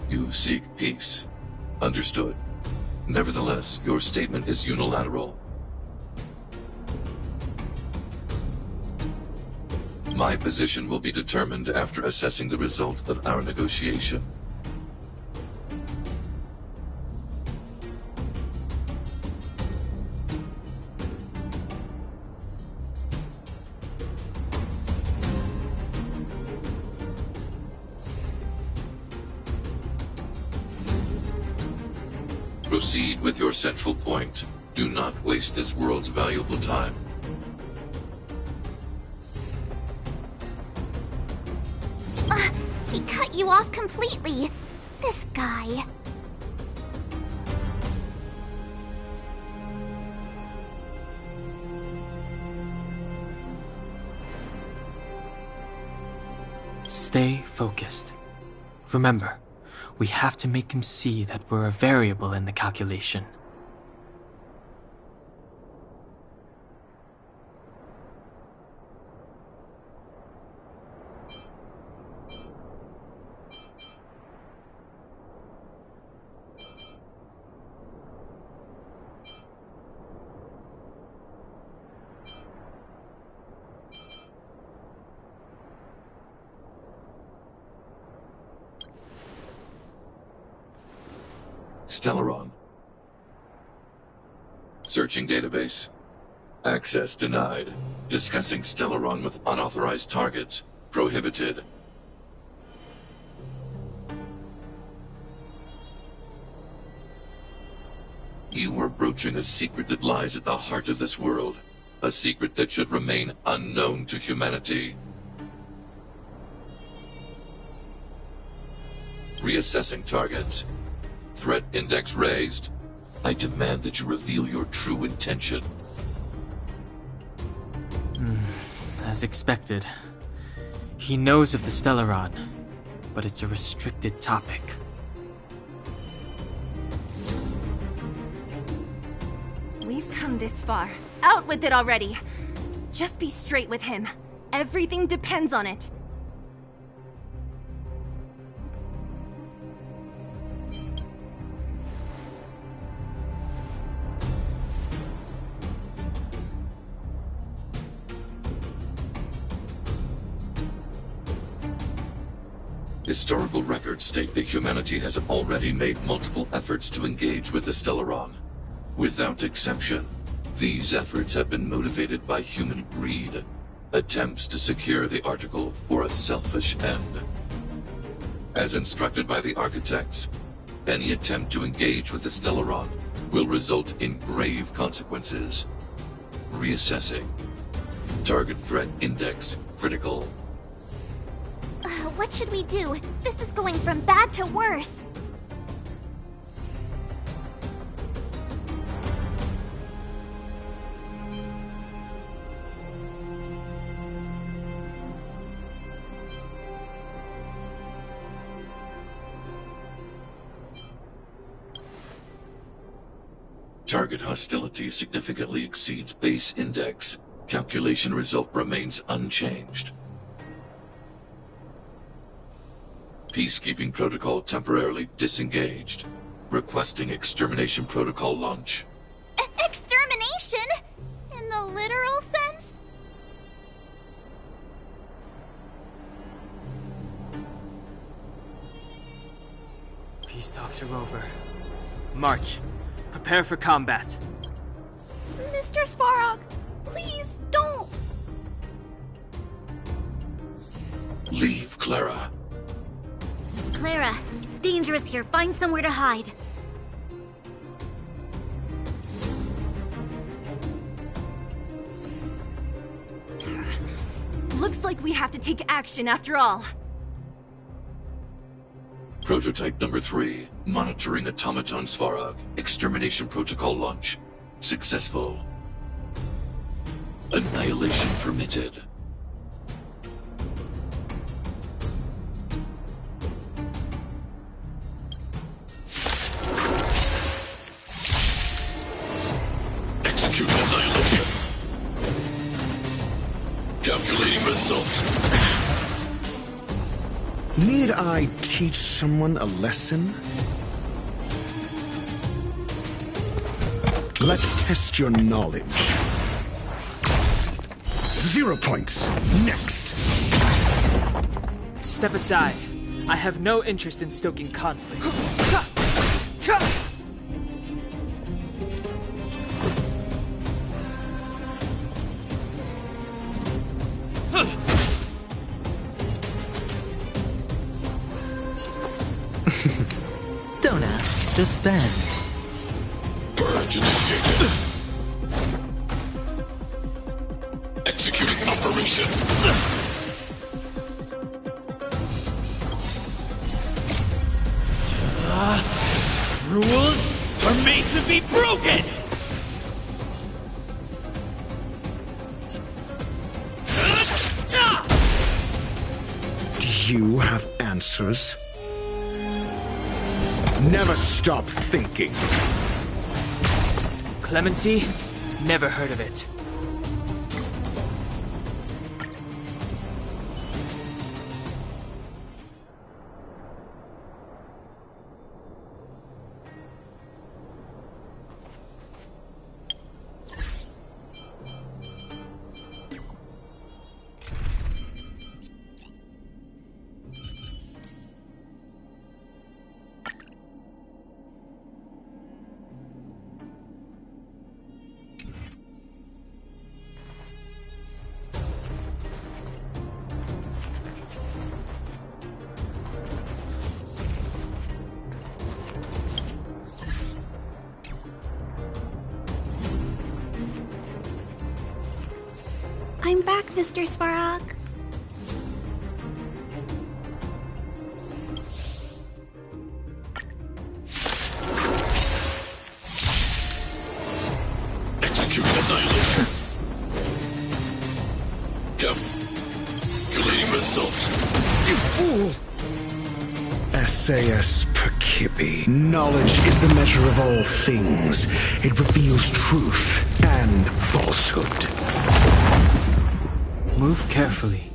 [SPEAKER 2] You seek peace. Understood. Nevertheless, your statement is unilateral. My position will be determined after assessing the result of our negotiation. Proceed with your central point. Do not waste this world's valuable time.
[SPEAKER 3] He cut you off completely. This guy.
[SPEAKER 10] Stay focused. Remember, we have to make him see that we're a variable in the calculation.
[SPEAKER 2] Stellaron. Searching database. Access denied. Discussing Stellaron with unauthorized targets. Prohibited. You are broaching a secret that lies at the heart of this world. A secret that should remain unknown to humanity. Reassessing targets. Threat index raised. I demand that you reveal your true intention.
[SPEAKER 10] As expected. He knows of the Stellaron, but it's a restricted topic.
[SPEAKER 6] We've come this far. Out with it already! Just be straight with him. Everything depends on it.
[SPEAKER 2] Historical records state that humanity has already made multiple efforts to engage with the Stellaron. Without exception, these efforts have been motivated by human greed, attempts to secure the article for a selfish end. As instructed by the architects, any attempt to engage with the Stellaron will result in grave consequences. Reassessing. Target threat index critical.
[SPEAKER 3] What should we do? This is going from bad to worse.
[SPEAKER 2] Target hostility significantly exceeds base index. Calculation result remains unchanged. Peacekeeping protocol temporarily disengaged. Requesting extermination protocol launch.
[SPEAKER 3] Extermination? In the literal sense?
[SPEAKER 10] Peace talks are over. March. Prepare for combat.
[SPEAKER 12] Mr. Svarog, please don't.
[SPEAKER 2] Leave, Clara.
[SPEAKER 4] Clara, it's dangerous here. Find somewhere to hide.
[SPEAKER 6] Looks like we have to take action after all.
[SPEAKER 2] Prototype number 3. Monitoring Automaton Svarog. Extermination protocol launch. Successful. Annihilation permitted. Execute annihilation. Calculating result.
[SPEAKER 8] Need I teach someone a lesson? Let's test your knowledge. 0 points. Next.
[SPEAKER 10] Step aside. I have no interest in stoking conflict.
[SPEAKER 11] Don't ask, just spend.
[SPEAKER 2] Purge initiated. Executing operation.
[SPEAKER 13] Rules are made to be broken!
[SPEAKER 8] Do you have answers? Never stop thinking.
[SPEAKER 10] Clemency? Never heard of it.
[SPEAKER 12] I'm back, Mr. Svarog.
[SPEAKER 2] Executing annihilation. Calculating result.
[SPEAKER 8] You fool! SAS Perkibi. Knowledge is the measure of all things. It reveals truth and falsehood.
[SPEAKER 10] Move carefully.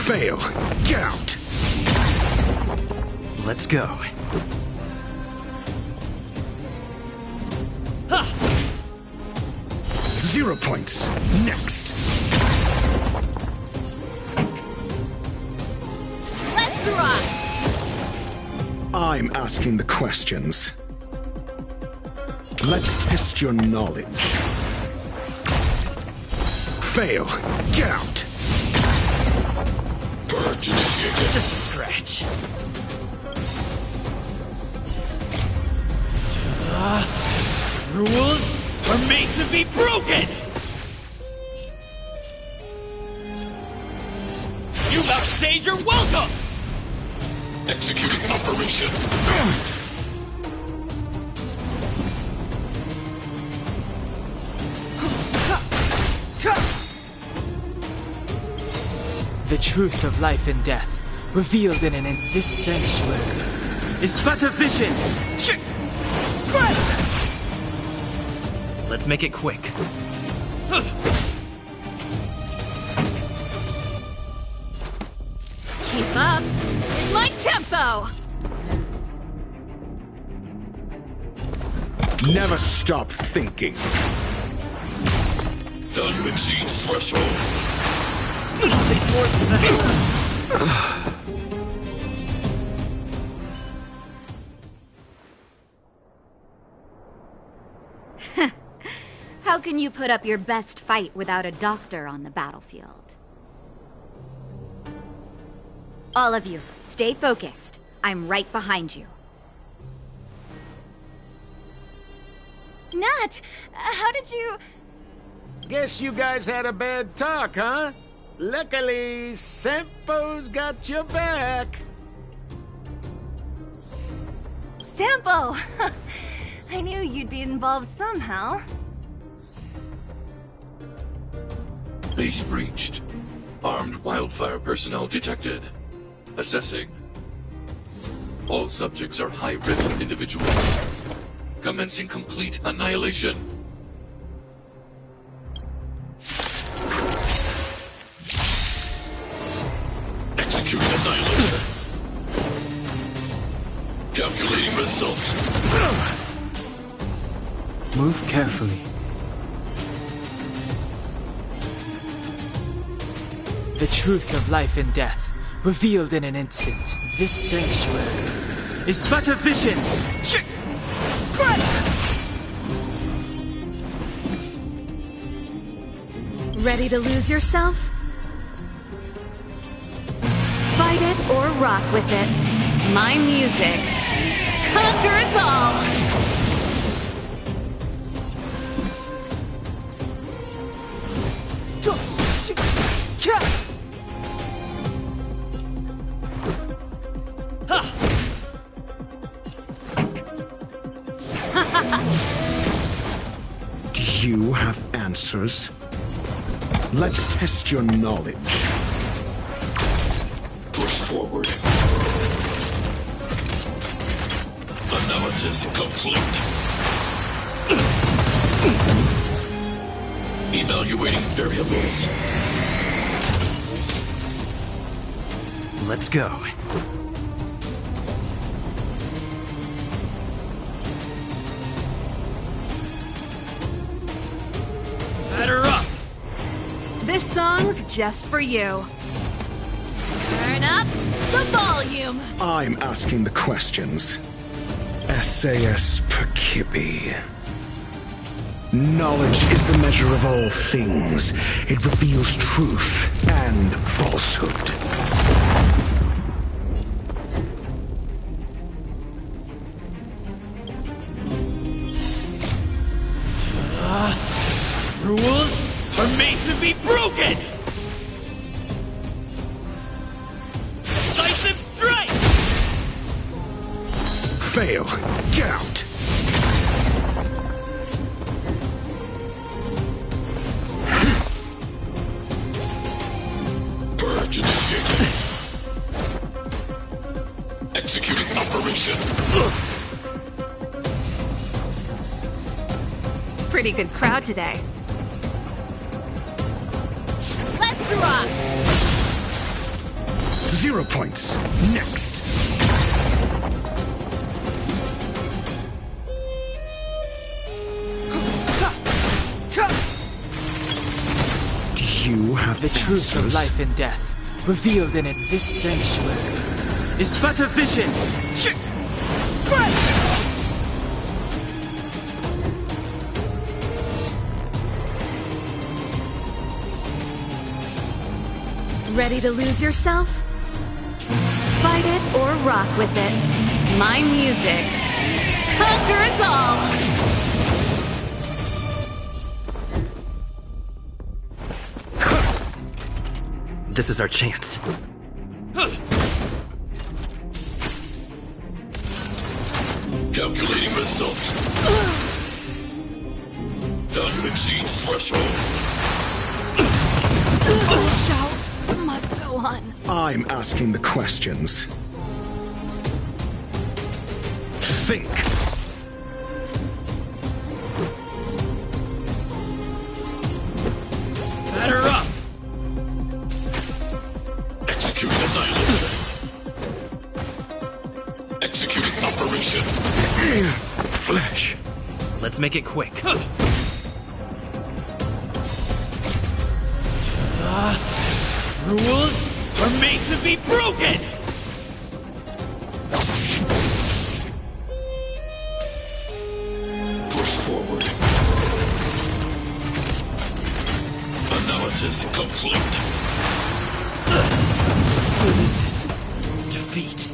[SPEAKER 8] Fail. Get out.
[SPEAKER 11] Let's go.
[SPEAKER 8] Ha! 0 points. Next.
[SPEAKER 4] Let's rock!
[SPEAKER 8] I'm asking the questions. Let's test your knowledge. Fail. Get out.
[SPEAKER 2] Purge initiated.
[SPEAKER 11] Just a scratch.
[SPEAKER 13] Rules are made to be broken! You outstayed your welcome!
[SPEAKER 2] Executing operation.
[SPEAKER 10] The truth of life and death, revealed in this sanctuary, is but a vision.
[SPEAKER 11] Let's make it quick.
[SPEAKER 4] Keep up with my tempo!
[SPEAKER 8] Never stop thinking.
[SPEAKER 2] Value exceeds threshold.
[SPEAKER 13] It'll take more than that.
[SPEAKER 7] can you put up your best fight without a doctor on the battlefield? All of you, stay focused. I'm right behind you.
[SPEAKER 6] Nat, how did you...
[SPEAKER 15] Guess you guys had a bad talk, huh? Luckily, Sampo's got your back.
[SPEAKER 6] Sampo! I knew you'd be involved somehow.
[SPEAKER 2] Base breached. Armed wildfire personnel detected. Assessing. All subjects are high-risk individuals. Commencing complete annihilation. Executing annihilation. Calculating result.
[SPEAKER 10] Move carefully. The truth of life and death, revealed in an instant. This sanctuary is but a vision.
[SPEAKER 4] Ready to lose yourself? Fight it or rock with it. My music conquers all!
[SPEAKER 8] Do you have answers? Let's test your knowledge.
[SPEAKER 2] Push forward. Analysis complete. Evaluating variables.
[SPEAKER 17] Let's go.
[SPEAKER 13] Batter up!
[SPEAKER 4] This song's just for you. Turn up the volume!
[SPEAKER 8] I'm asking the questions. SAS Perkipi. Knowledge is the measure of all things. It reveals truth and falsehood.
[SPEAKER 13] Rules are made to be broken! Decisive strike!
[SPEAKER 8] Fail. Get out.
[SPEAKER 2] Purge initiated. Executing operation.
[SPEAKER 4] Pretty good crowd today. Let's rock!
[SPEAKER 8] 0 points. Next. Do you have
[SPEAKER 10] the truth of life and death, revealed in this sanctuary, is but a vision.
[SPEAKER 4] Ready to lose yourself? Fight it or rock with it. My music conquers all!
[SPEAKER 17] This is our chance.
[SPEAKER 2] Calculating result. Value exceeds threshold.
[SPEAKER 4] The show must go on.
[SPEAKER 8] I'm asking the questions. Think.
[SPEAKER 13] Batter up!
[SPEAKER 2] Executing annihilation. Executing operation.
[SPEAKER 8] Flesh.
[SPEAKER 17] Let's make it quick.
[SPEAKER 13] Rules are made to be broken!
[SPEAKER 2] Push forward. Analysis complete.
[SPEAKER 13] So this is defeat.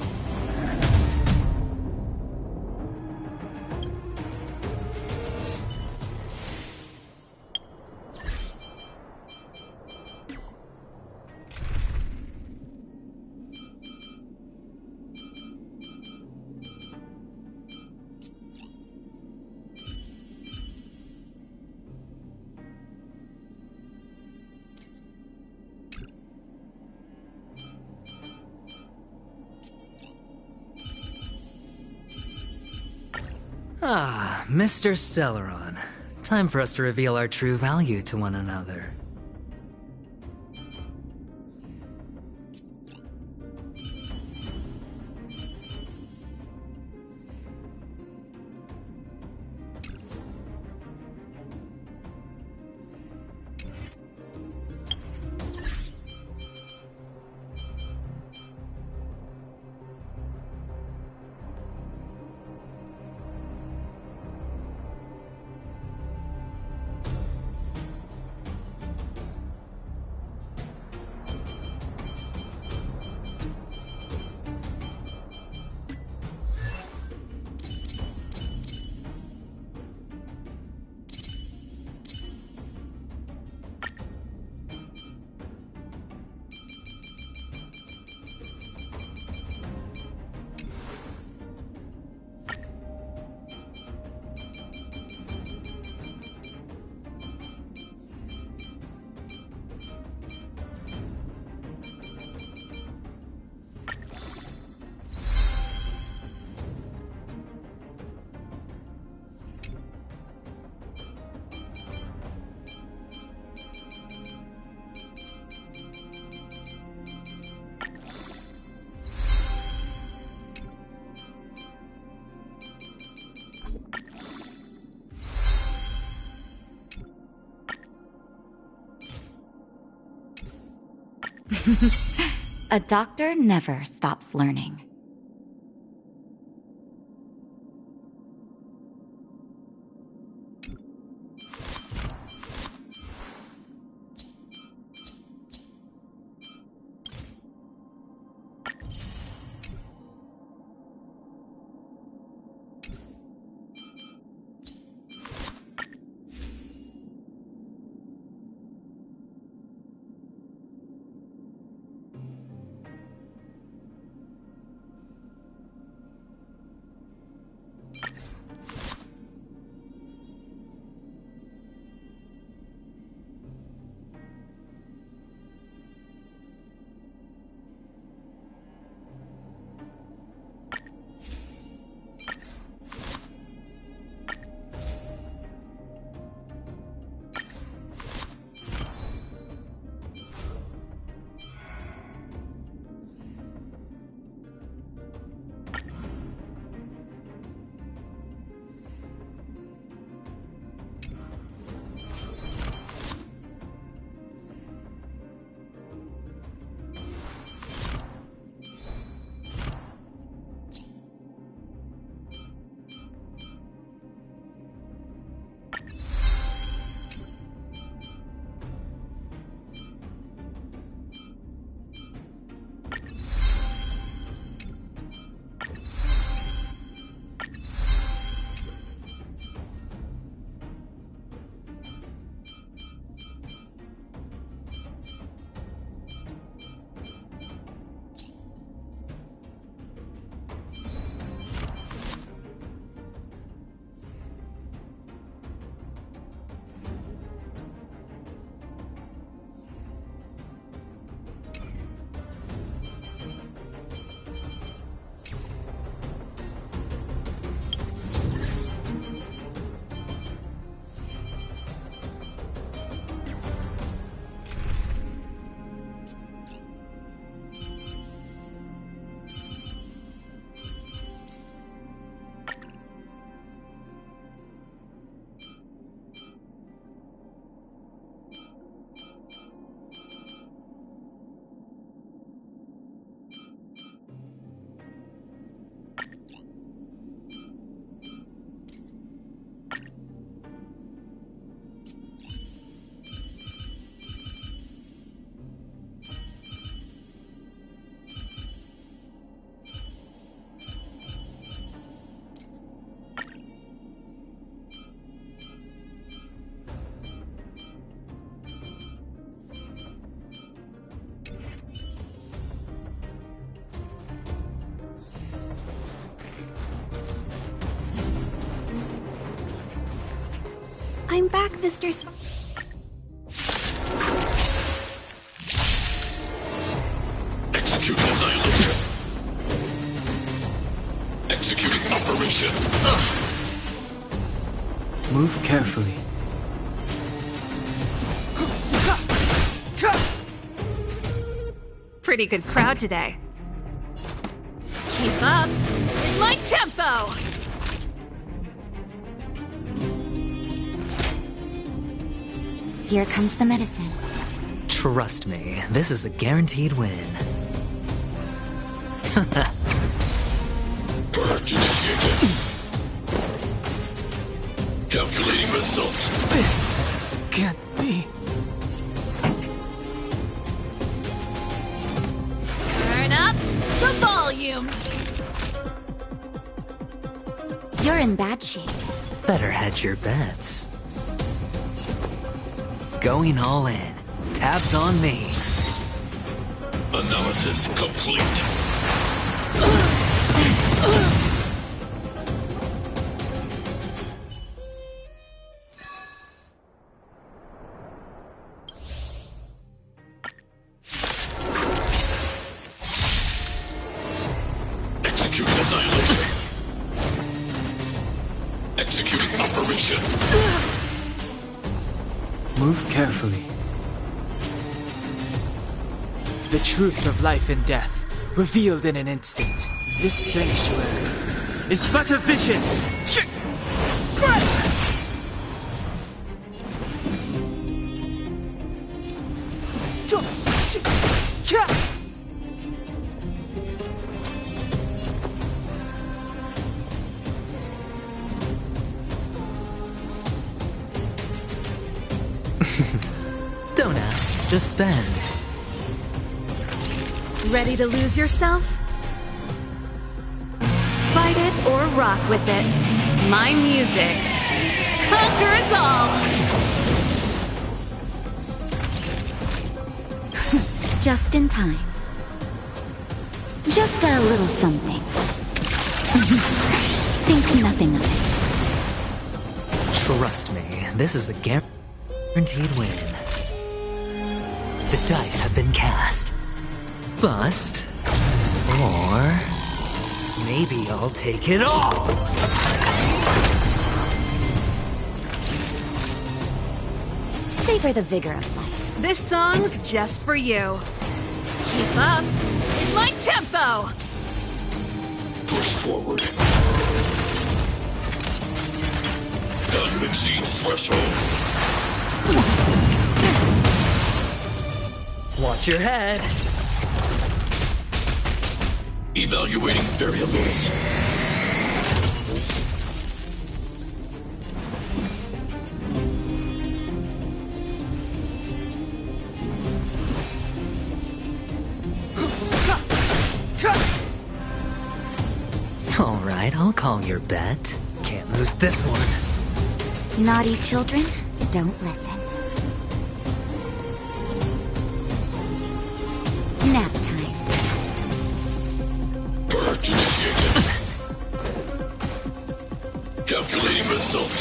[SPEAKER 11] Ah, Mr. Stellaron. Time for us to reveal our true value to one another.
[SPEAKER 7] A doctor never stops learning.
[SPEAKER 12] I'm back, Mr.
[SPEAKER 2] Executing annihilation. Executing operation.
[SPEAKER 10] Move carefully.
[SPEAKER 5] Pretty good crowd today. Keep up with my tempo!
[SPEAKER 4] Here comes the medicine.
[SPEAKER 11] Trust me, this is a guaranteed win.
[SPEAKER 2] Purge initiated. Calculating result.
[SPEAKER 10] This can't be.
[SPEAKER 5] Turn up the volume!
[SPEAKER 4] You're in bad shape.
[SPEAKER 11] Better hedge your bets. Going all in. Tabs on me.
[SPEAKER 2] Analysis complete. Executing annihilation. Executing operation.
[SPEAKER 10] Move carefully. The truth of life and death, revealed in an instant. This sanctuary is but a vision.
[SPEAKER 11] Don't ask, just spend.
[SPEAKER 5] Ready to lose yourself? Fight it or rock with it. My music conquers all!
[SPEAKER 4] Just in time. Just a little something. Think nothing of it.
[SPEAKER 11] Trust me, this is a guaranteed win. The dice have been cast. Bust. Or maybe I'll take it all!
[SPEAKER 4] Savor the vigor of life.
[SPEAKER 5] This song's just for you. Keep up with my tempo!
[SPEAKER 2] Push forward. Value exceeds threshold.
[SPEAKER 11] Watch your head.
[SPEAKER 2] Evaluating variables.
[SPEAKER 11] Alright, I'll call your bet. Can't lose this one.
[SPEAKER 4] Naughty children, don't listen. Nap time.
[SPEAKER 2] Purge initiated. Calculating result.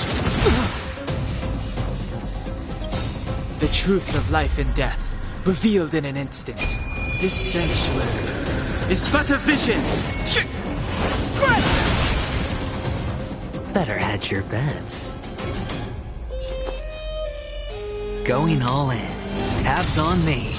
[SPEAKER 10] The truth of life and death, revealed in an instant. This sanctuary is but a vision.
[SPEAKER 11] Better hedge your bets. Going all in. Tabs on me.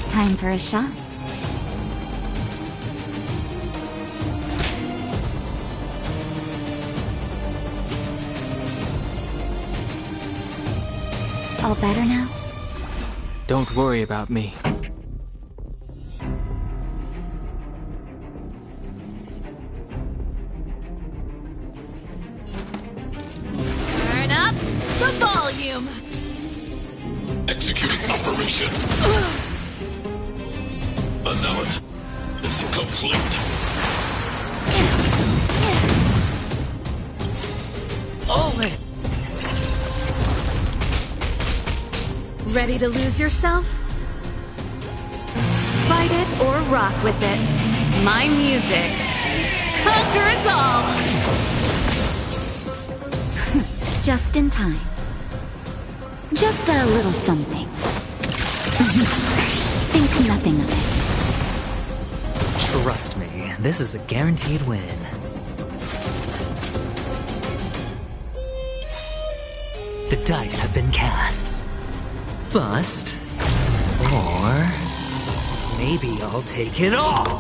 [SPEAKER 4] Time for a shot. All better now?
[SPEAKER 10] Don't worry about me.
[SPEAKER 5] Turn up the volume!
[SPEAKER 2] Executing operation. Analysis is complete.
[SPEAKER 10] All in.
[SPEAKER 5] Ready to lose yourself? Fight it or rock with it. My music conquers all!
[SPEAKER 4] Just in time. Just a little something. Think nothing of it.
[SPEAKER 11] Trust me, this is a guaranteed win. The dice have been cast. Bust. Or maybe I'll take it all.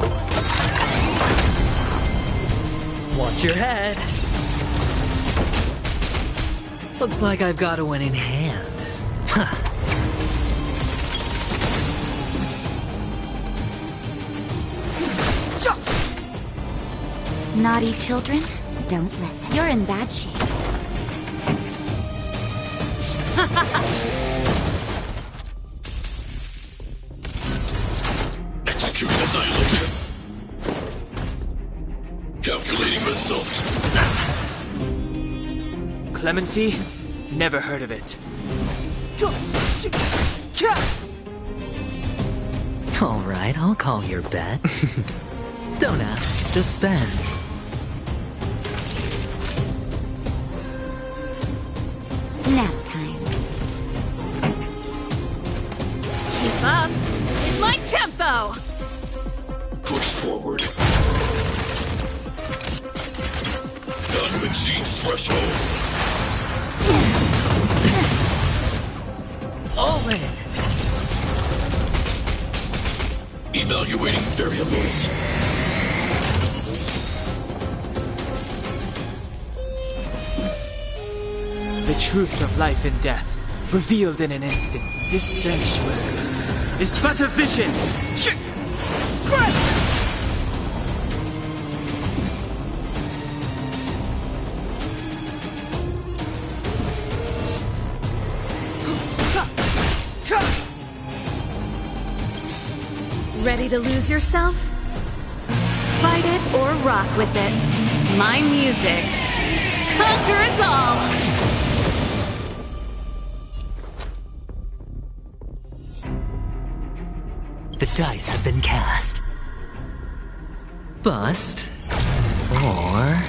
[SPEAKER 11] Watch your head. Looks like I've got a winning hand. Huh.
[SPEAKER 4] Naughty children, don't listen. You're in bad shape.
[SPEAKER 2] Executing annihilation. Calculating result.
[SPEAKER 10] Clemency? Never heard of it.
[SPEAKER 11] Alright, I'll call your bet. Don't ask, just spend.
[SPEAKER 4] Nap time.
[SPEAKER 5] Keep up in my tempo!
[SPEAKER 2] Push forward. Gun exceeds threshold.
[SPEAKER 11] All in.
[SPEAKER 2] Evaluating variables.
[SPEAKER 10] The truth of life and death, revealed in an instant. This sanctuary is but a vision.
[SPEAKER 5] Ready to lose yourself? Fight it or rock with it. My music conquers all!
[SPEAKER 11] The dice have been cast. Bust. Or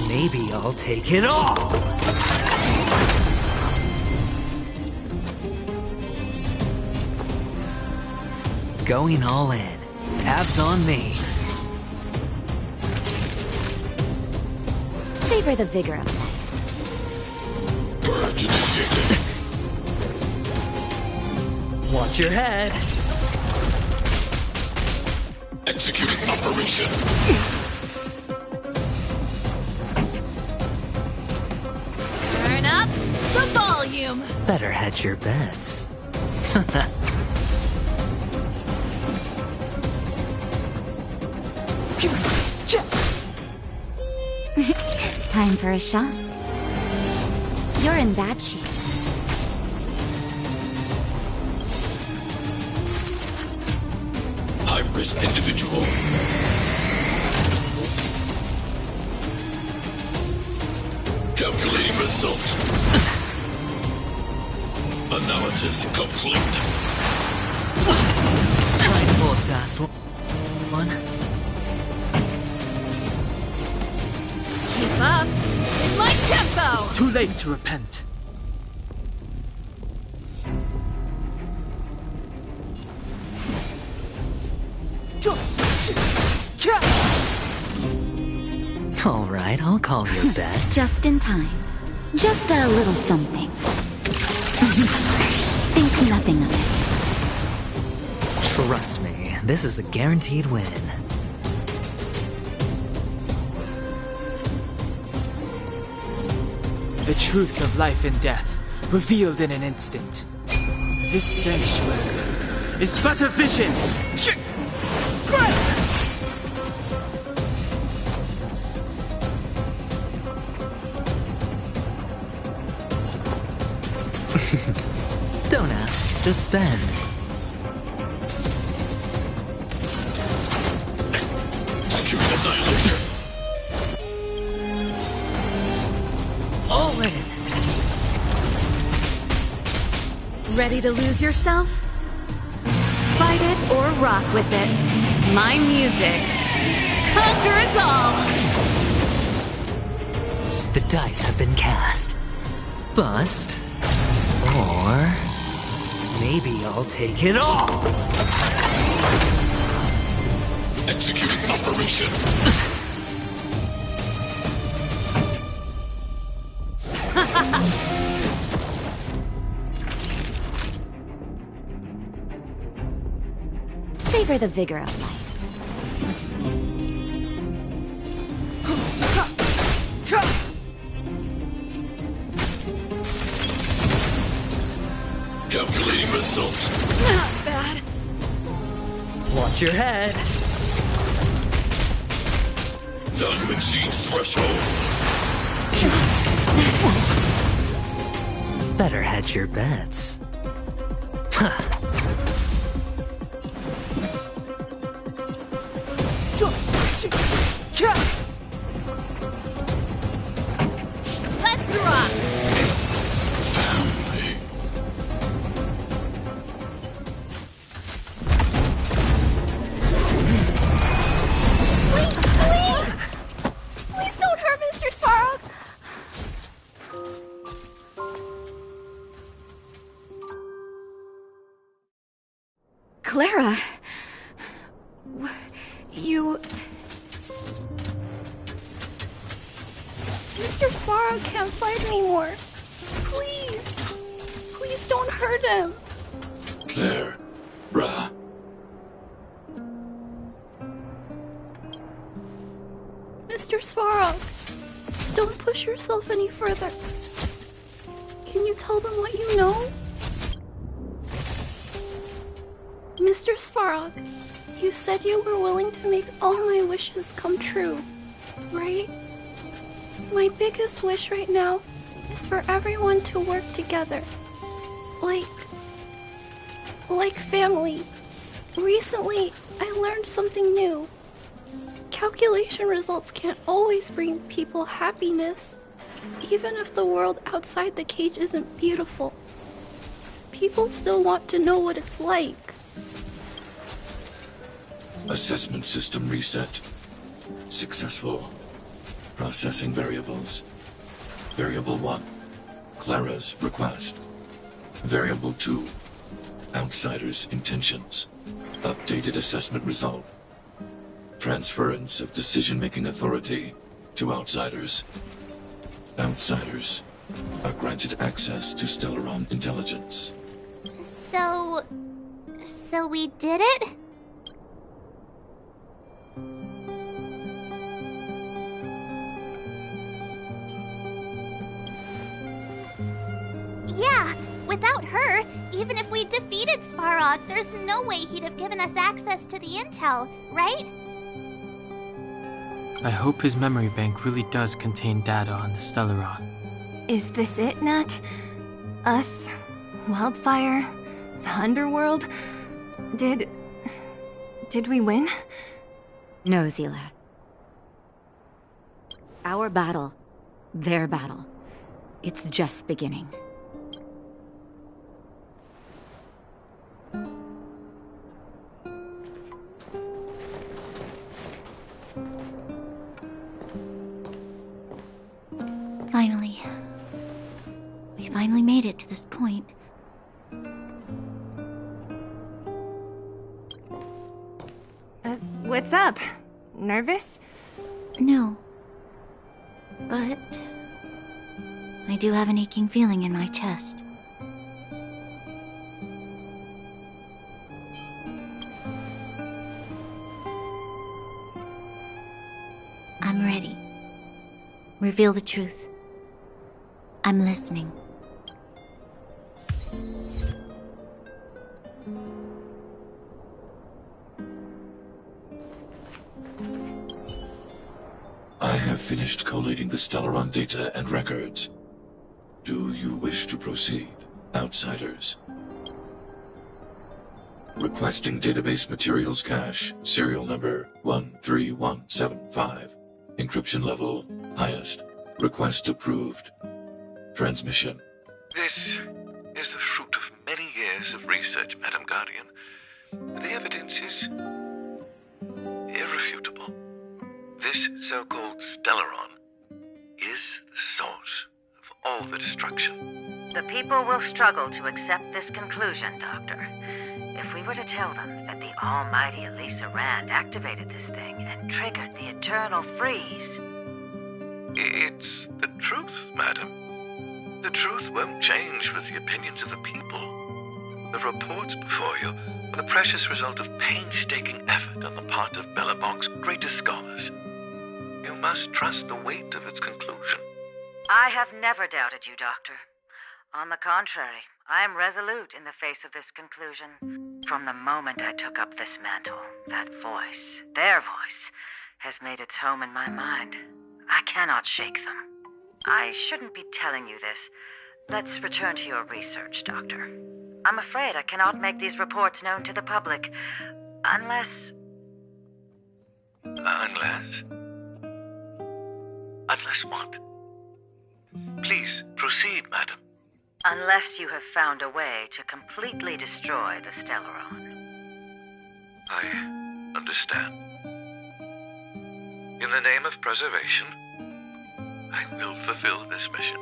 [SPEAKER 11] maybe I'll take it all. Going all in. Tabs on me.
[SPEAKER 4] Savor the vigor of life.
[SPEAKER 2] Purge initiated.
[SPEAKER 11] Watch your head.
[SPEAKER 2] Executing operation.
[SPEAKER 5] Turn up the volume!
[SPEAKER 11] Better hedge your bets.
[SPEAKER 4] Time for a shot. You're in bad shape.
[SPEAKER 2] High-risk individual. Calculating result. Analysis complete.
[SPEAKER 11] Trying to pull a fast one.
[SPEAKER 5] Keep up in my tempo!
[SPEAKER 10] It's too late to repent.
[SPEAKER 11] All right, I'll call your bet.
[SPEAKER 4] Just in time. Just a little something. Think nothing of it.
[SPEAKER 11] Trust me, this is a guaranteed win.
[SPEAKER 10] The truth of life and death, revealed in an instant. This sanctuary is but a vision.
[SPEAKER 11] Don't ask, just spend.
[SPEAKER 2] Executing annihilation.
[SPEAKER 11] All in.
[SPEAKER 5] Ready to lose yourself? Fight it or rock with it. My music conquers all!
[SPEAKER 11] The dice have been cast. Bust. Or... maybe I'll take it all!
[SPEAKER 2] Executing operation.
[SPEAKER 7] Savor the vigor of life.
[SPEAKER 2] Calculating result.
[SPEAKER 5] Not bad.
[SPEAKER 11] Watch your head.
[SPEAKER 2] Value exceeds threshold.
[SPEAKER 11] Better hedge your bets.
[SPEAKER 5] Let's rock!
[SPEAKER 12] Please don't hurt Mr. Svarog!
[SPEAKER 7] Clara... You...
[SPEAKER 12] Mr. Svarog can't fight anymore. Please. Please don't hurt him.
[SPEAKER 2] Claire. Brah.
[SPEAKER 12] Mr. Svarog, don't push yourself any further. Can you tell them what you know? Mr. Svarog, you said you were willing to make all my wishes come true, right? My biggest wish right now is for everyone to work together. Like family. Recently, I learned something new. Calculation results can't always bring people happiness, even if the world outside the cage isn't beautiful. People still want to know what it's like.
[SPEAKER 2] Assessment system reset. Successful. Processing variables. Variable 1. Clara's request. Variable 2. Outsider's intentions. Updated assessment result. Transference of decision-making authority to outsiders. Outsiders are granted access to Stellaron intelligence.
[SPEAKER 3] So we did it? Yeah, without her, even if we defeated Svarog, there's no way he'd have given us access to the intel, right?
[SPEAKER 10] I hope his memory bank really does contain data on the Stellaron.
[SPEAKER 6] Is this it, Nat? Us? Wildfire? The Underworld? Did we win?
[SPEAKER 7] No, Zila. Our battle, their battle, it's just beginning.
[SPEAKER 4] Finally. We finally made it to this point.
[SPEAKER 6] What's up? Nervous?
[SPEAKER 4] No. But... I do have an aching feeling in my chest. I'm ready. Reveal the truth. I'm listening.
[SPEAKER 2] I have finished collating the Stellaron data and records. Do you wish to proceed, outsiders? Requesting database materials cache, serial number 13175. Encryption level, highest. Request approved. Transmission.
[SPEAKER 8] This is the fruit of
[SPEAKER 9] many years of research, Madam Guardian, the evidence is irrefutable. This so-called Stellaron is the source of all the destruction.
[SPEAKER 18] The people will struggle to accept this conclusion, Doctor. If we were to tell them that the almighty Elisa Rand activated this thing and triggered the eternal freeze...
[SPEAKER 9] It's the truth, madam. The truth won't change with the opinions of the people. The reports before you are the precious result of painstaking effort on the part of Bellabong's greatest scholars. You must trust the weight of its conclusion.
[SPEAKER 18] I have never doubted you, Doctor. On the contrary, I am resolute in the face of this conclusion. From the moment I took up this mantle, that voice, their voice, has made its home in my mind. I cannot shake them. I shouldn't be telling you this. Let's return to your research, Doctor. I'm afraid I cannot make these reports known to the public, unless...
[SPEAKER 9] Unless? Unless what? Please, proceed, madam.
[SPEAKER 18] Unless you have found a way to completely destroy the Stellaron.
[SPEAKER 9] I understand. In the name of preservation, I will fulfill this mission.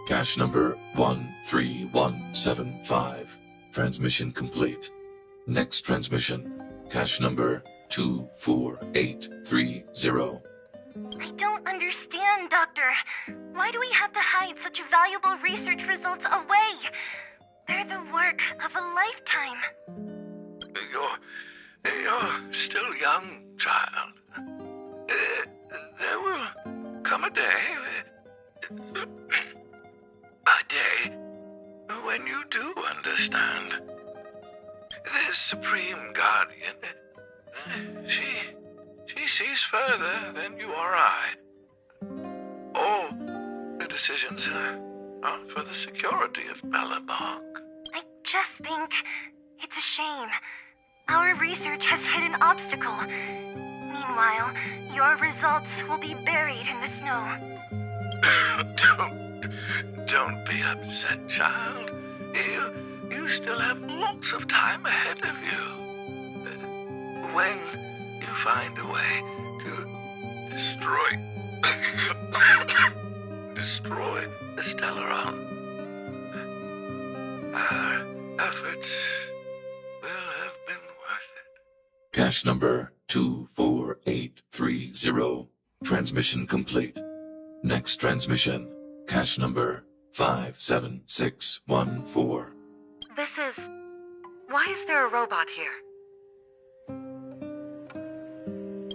[SPEAKER 2] Cache number 13175. Transmission complete. Next transmission. Cache number 24830.
[SPEAKER 21] I don't understand, Doctor. Why do we have to hide such valuable research results away? They're the work of a lifetime.
[SPEAKER 9] You're still young, child. There will come a day, when you do understand. This Supreme Guardian, she sees further than you or I. All the decisions are for the security of Bellabong.
[SPEAKER 21] I just think it's a shame. Our research has hit an obstacle. Meanwhile, your results will be buried in the snow.
[SPEAKER 9] Don't be upset, child. You still have lots of time ahead of you. When you find a way to destroy the Stellaron, our efforts will have been worth it.
[SPEAKER 2] Cache number 24830. Transmission complete. Next transmission. Cache number 57614.
[SPEAKER 22] Why is there a robot here?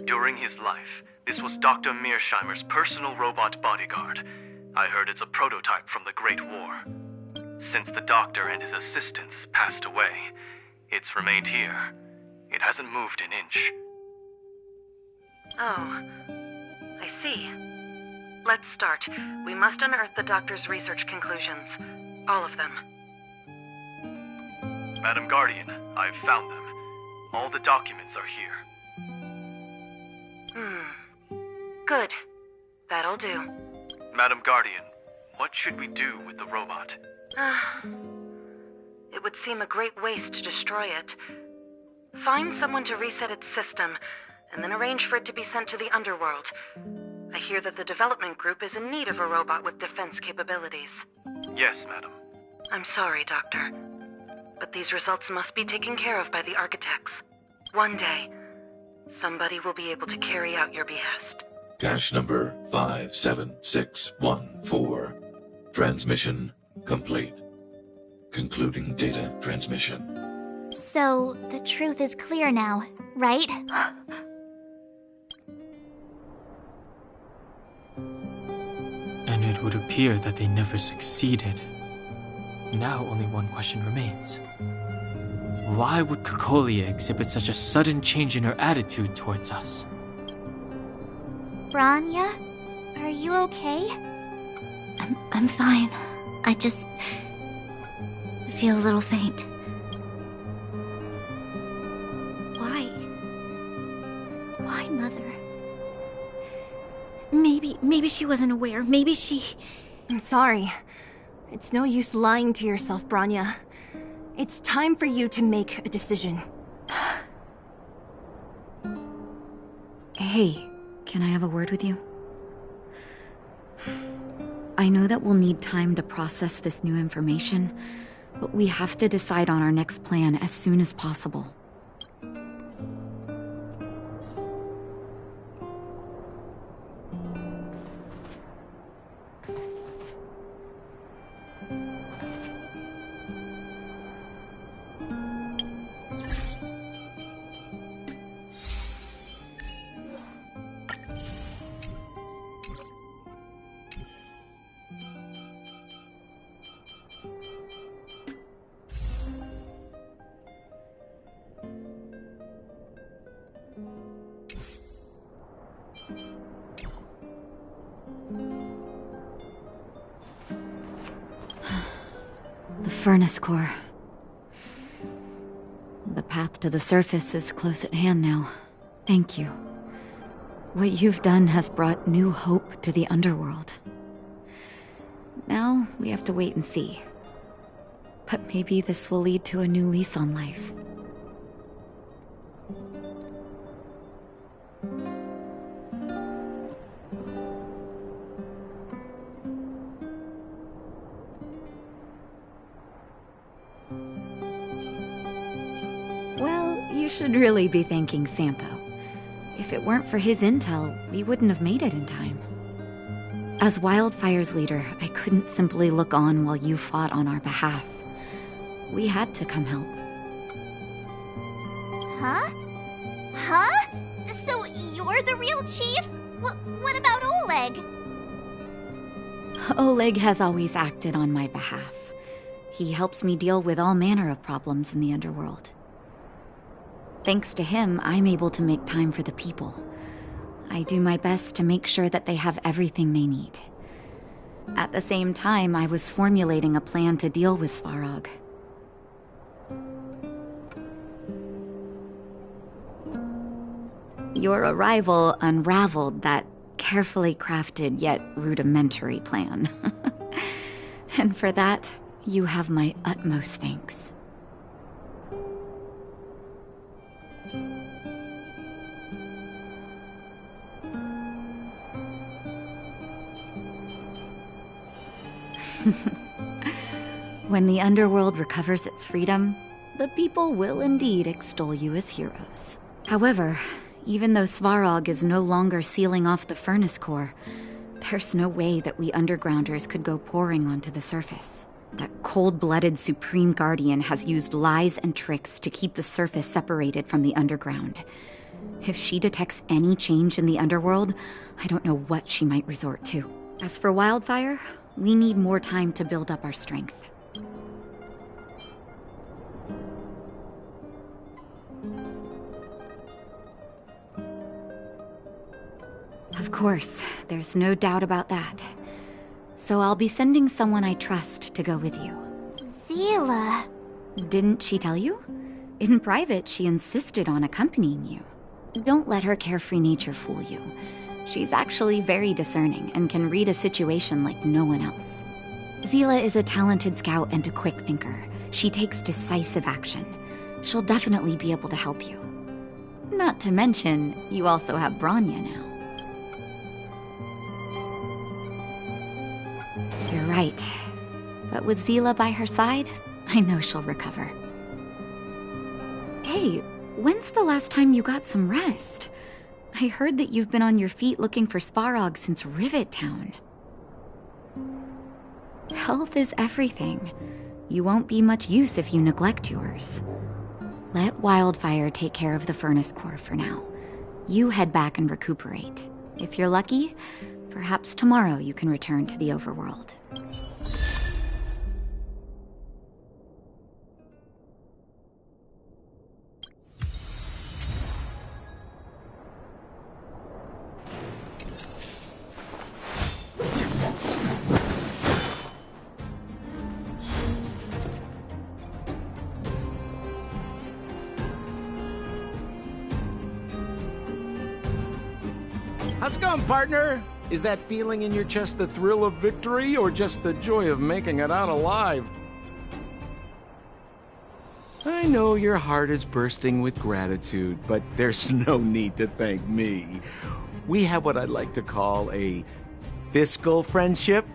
[SPEAKER 17] During his life, this was Dr. Mearsheimer's personal robot bodyguard. I heard it's a prototype from the Great War. Since the doctor and his assistants passed away, it's remained here. It hasn't moved an inch.
[SPEAKER 22] Oh, I see. Let's start. We must unearth the doctor's research conclusions. All of them.
[SPEAKER 17] Madam Guardian, I've found them. All the documents are here.
[SPEAKER 22] Good. That'll do.
[SPEAKER 17] Madam Guardian, what should we do with the robot?
[SPEAKER 22] It would seem a great waste to destroy it. Find someone to reset its system, and then arrange for it to be sent to the underworld. I hear that the development group is in need of a robot with defense capabilities.
[SPEAKER 17] Yes, madam.
[SPEAKER 22] I'm sorry, Doctor. But these results must be taken care of by the architects. One day, somebody will be able to carry out your behest.
[SPEAKER 2] Cache number 57614. Transmission complete. Concluding data transmission.
[SPEAKER 3] So, the truth is clear now, right?
[SPEAKER 10] And it would appear that they never succeeded. Now only one question remains. Why would Cocolia exhibit such a sudden change in her attitude towards us?
[SPEAKER 3] Branya? Are you okay?
[SPEAKER 4] I'm fine. I feel a little faint. Why, Mother? Maybe she wasn't aware. Maybe she...
[SPEAKER 6] I'm sorry. It's no use lying to yourself, Branya. It's time for you to make a decision.
[SPEAKER 7] Hey, can I have a word with you? I know that we'll need time to process this new information, but we have to decide on our next plan as soon as possible. The furnace core. The path to the surface is close at hand now. Thank you. What you've done has brought new hope to the underworld. Now, we have to wait and see. But maybe this will lead to a new lease on life. Well, you should really be thanking Sampo. If it weren't for his intel, we wouldn't have made it in time. As Wildfire's leader, I couldn't simply look on while you fought on our behalf. We had to come help.
[SPEAKER 3] Huh? Huh? So you're the real chief? What about Oleg?
[SPEAKER 7] Oleg has always acted on my behalf. He helps me deal with all manner of problems in the underworld. Thanks to him, I'm able to make time for the people. I do my best to make sure that they have everything they need. At the same time, I was formulating a plan to deal with Svarog. Your arrival unraveled that carefully crafted yet rudimentary plan. And for that, you have my utmost thanks. When the underworld recovers its freedom, the people will indeed extol you as heroes. However, even though Svarog is no longer sealing off the furnace core, there's no way that we undergrounders could go pouring onto the surface. That cold-blooded Supreme Guardian has used lies and tricks to keep the surface separated from the underground. If she detects any change in the underworld, I don't know what she might resort to. As for Wildfire, we need more time to build up our strength. Of course, there's no doubt about that. So I'll be sending someone I trust to go with you.
[SPEAKER 3] Zila.
[SPEAKER 7] Didn't she tell you? In private, she insisted on accompanying you. Don't let her carefree nature fool you. She's actually very discerning and can read a situation like no one else. Zila is a talented scout and a quick thinker. She takes decisive action. She'll definitely be able to help you. Not to mention, you also have Branya now. You're right. But with Zila by her side, I know she'll recover. Hey, when's the last time you got some rest? I heard that you've been on your feet looking for Svarog since Rivet Town. Health is everything. You won't be much use if you neglect yours. Let Wildfire take care of the furnace core for now. You head back and recuperate. If you're lucky, perhaps tomorrow you can return to the overworld.
[SPEAKER 15] How's it going, partner? Is that feeling in your chest the thrill of victory, or just the joy of making it out alive? I know your heart is bursting with gratitude, but there's no need to thank me. We have what I'd like to call a fiscal friendship.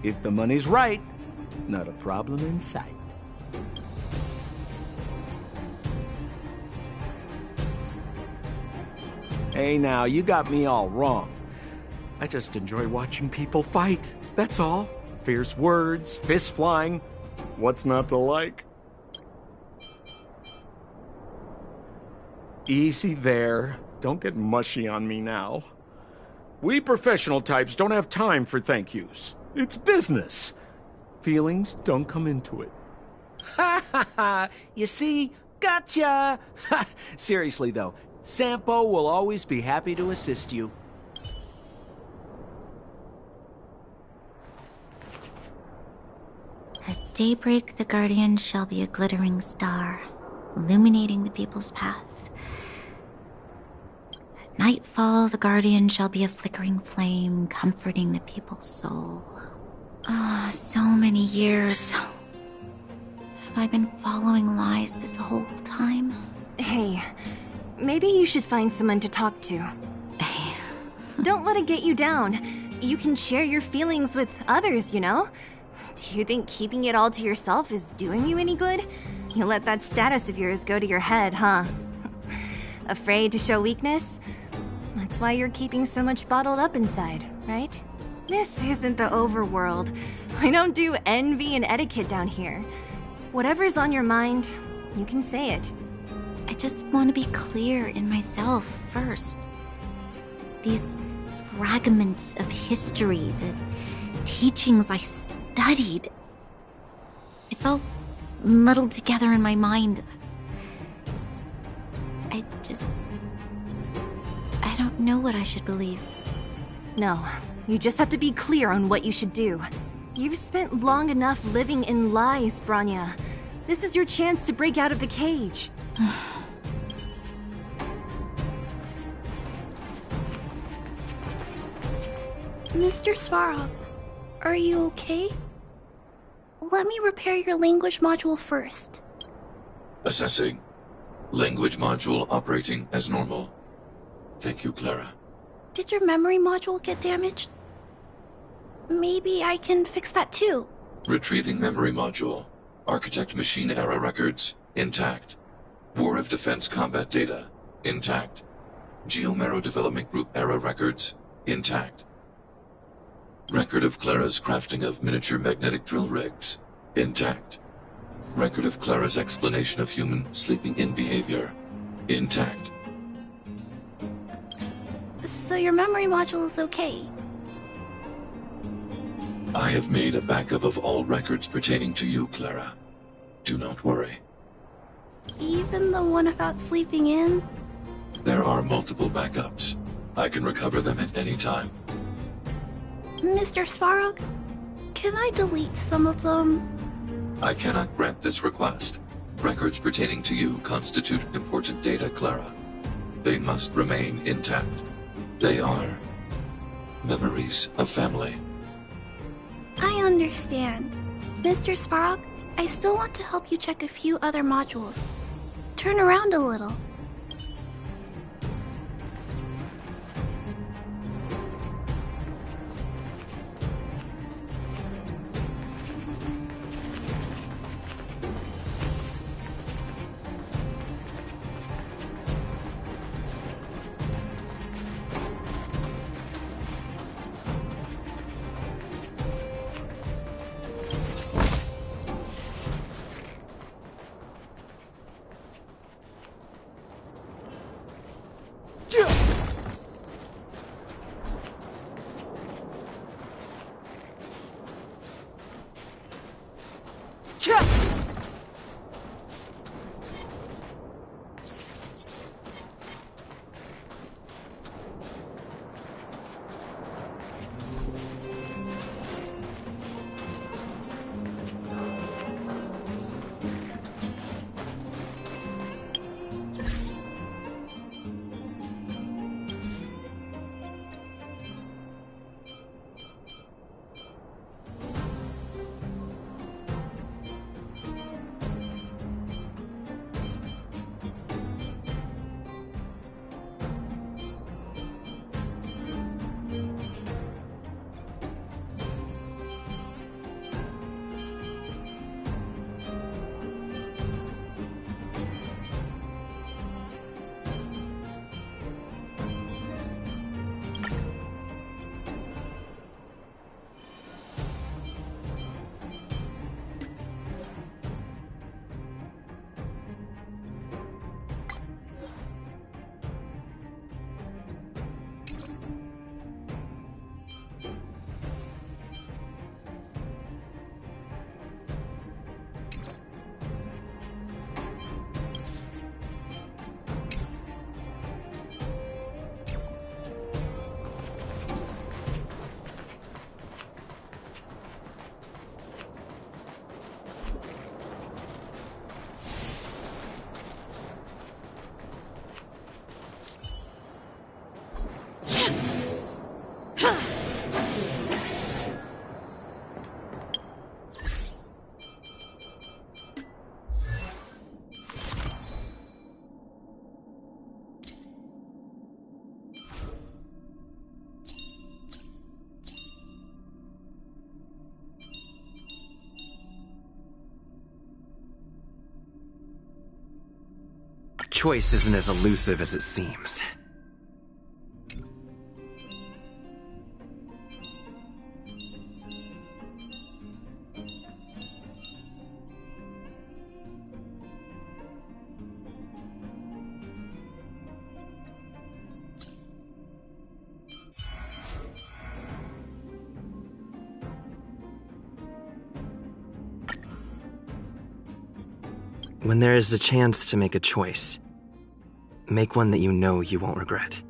[SPEAKER 15] If the money's right, not a problem in sight. Hey now, you got me all wrong. I just enjoy watching people fight, that's all. Fierce words, fists flying. What's not to like? Easy there. Don't get mushy on me now. We professional types don't have time for thank yous. It's business. Feelings don't come into it. Ha ha ha! You see? Gotcha! Seriously though, Sampo will always be happy to assist you.
[SPEAKER 4] At daybreak, the Guardian shall be a glittering star, illuminating the people's path. At nightfall, the Guardian shall be a flickering flame, comforting the people's soul. Ah, so many years. Have I been following lies this whole time?
[SPEAKER 6] Hey, maybe you should find someone to talk to. Don't let it get you down. You can share your feelings with others, you know? Do you think keeping it all to yourself is doing you any good? You let that status of yours go to your head, huh? Afraid to show weakness? That's why you're keeping so much bottled up inside, right? This isn't the overworld. I don't do envy and etiquette down here. Whatever's on your mind, you can say it.
[SPEAKER 4] I just want to be clear in myself first. These fragments of history, the teachings I studied, it's all muddled together in my mind. I don't know what I should believe.
[SPEAKER 6] No, you just have to be clear on what you should do. You've spent long enough living in lies, Branya. This is your chance to break out of the cage.
[SPEAKER 12] Mr. Svarog, are you okay? Let me repair your language module first.
[SPEAKER 2] Assessing. Language module operating as normal. Thank you, Clara.
[SPEAKER 12] Did your memory module get damaged? Maybe I can fix that too.
[SPEAKER 2] Retrieving memory module. Architect machine era records, intact. War of Defense combat data, intact. Geomero Development Group era records, intact. Record of Clara's crafting of miniature magnetic drill rigs, intact. Record of Clara's explanation of human sleeping-in behavior, intact.
[SPEAKER 12] So your memory module is okay?
[SPEAKER 2] I have made a backup of all records pertaining to you, Clara. Do not worry.
[SPEAKER 12] Even the one about sleeping in?
[SPEAKER 2] There are multiple backups. I can recover them at any time.
[SPEAKER 12] Mr. Svarog, can I delete some of them?
[SPEAKER 2] I cannot grant this request. Records pertaining to you constitute important data, Clara. They must remain intact. They are memories of family.
[SPEAKER 12] I understand. Mr. Svarog, I still want to help you check a few other modules. Turn around a little.
[SPEAKER 1] choice isn't as elusive as it seems. When there is a chance to make a choice, make one that you know you won't regret.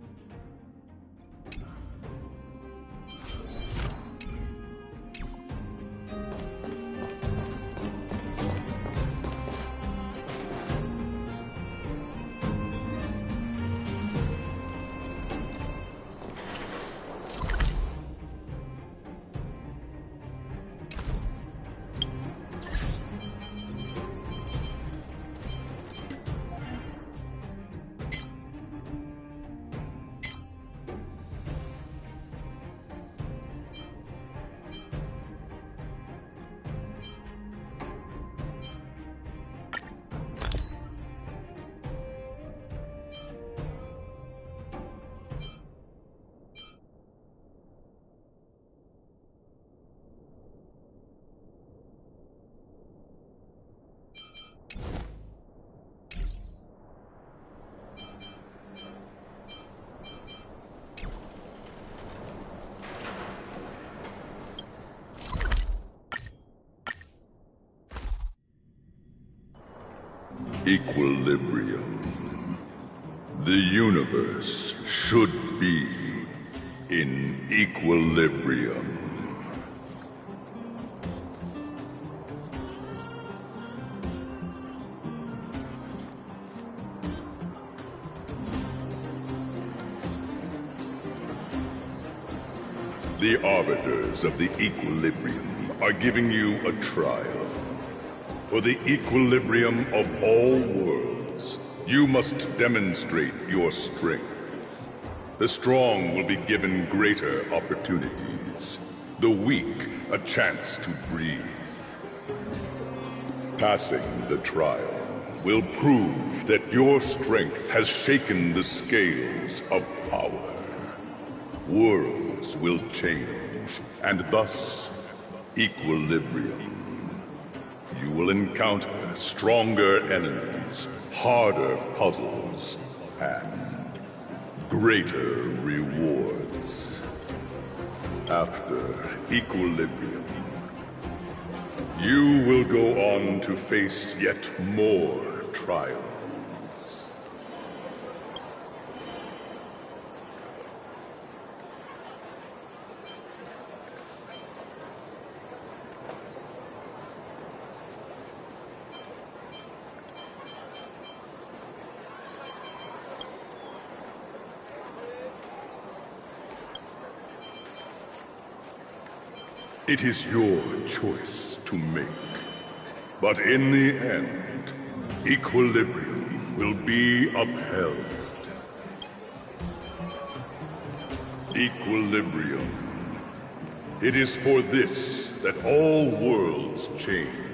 [SPEAKER 14] Equilibrium. The universe should be in equilibrium. The arbiters of the equilibrium are giving you a trial. For the equilibrium of all worlds, you must demonstrate your strength. The strong will be given greater opportunities. The weak, a chance to breathe. Passing the trial will prove that your strength has shaken the scales of power. Worlds will change, and thus, equilibrium. You will encounter stronger enemies, harder puzzles, and greater rewards. After equilibrium, you will go on to face yet more trials. It is your choice to make. But in the end, equilibrium will be upheld. Equilibrium. It is for this that all worlds change.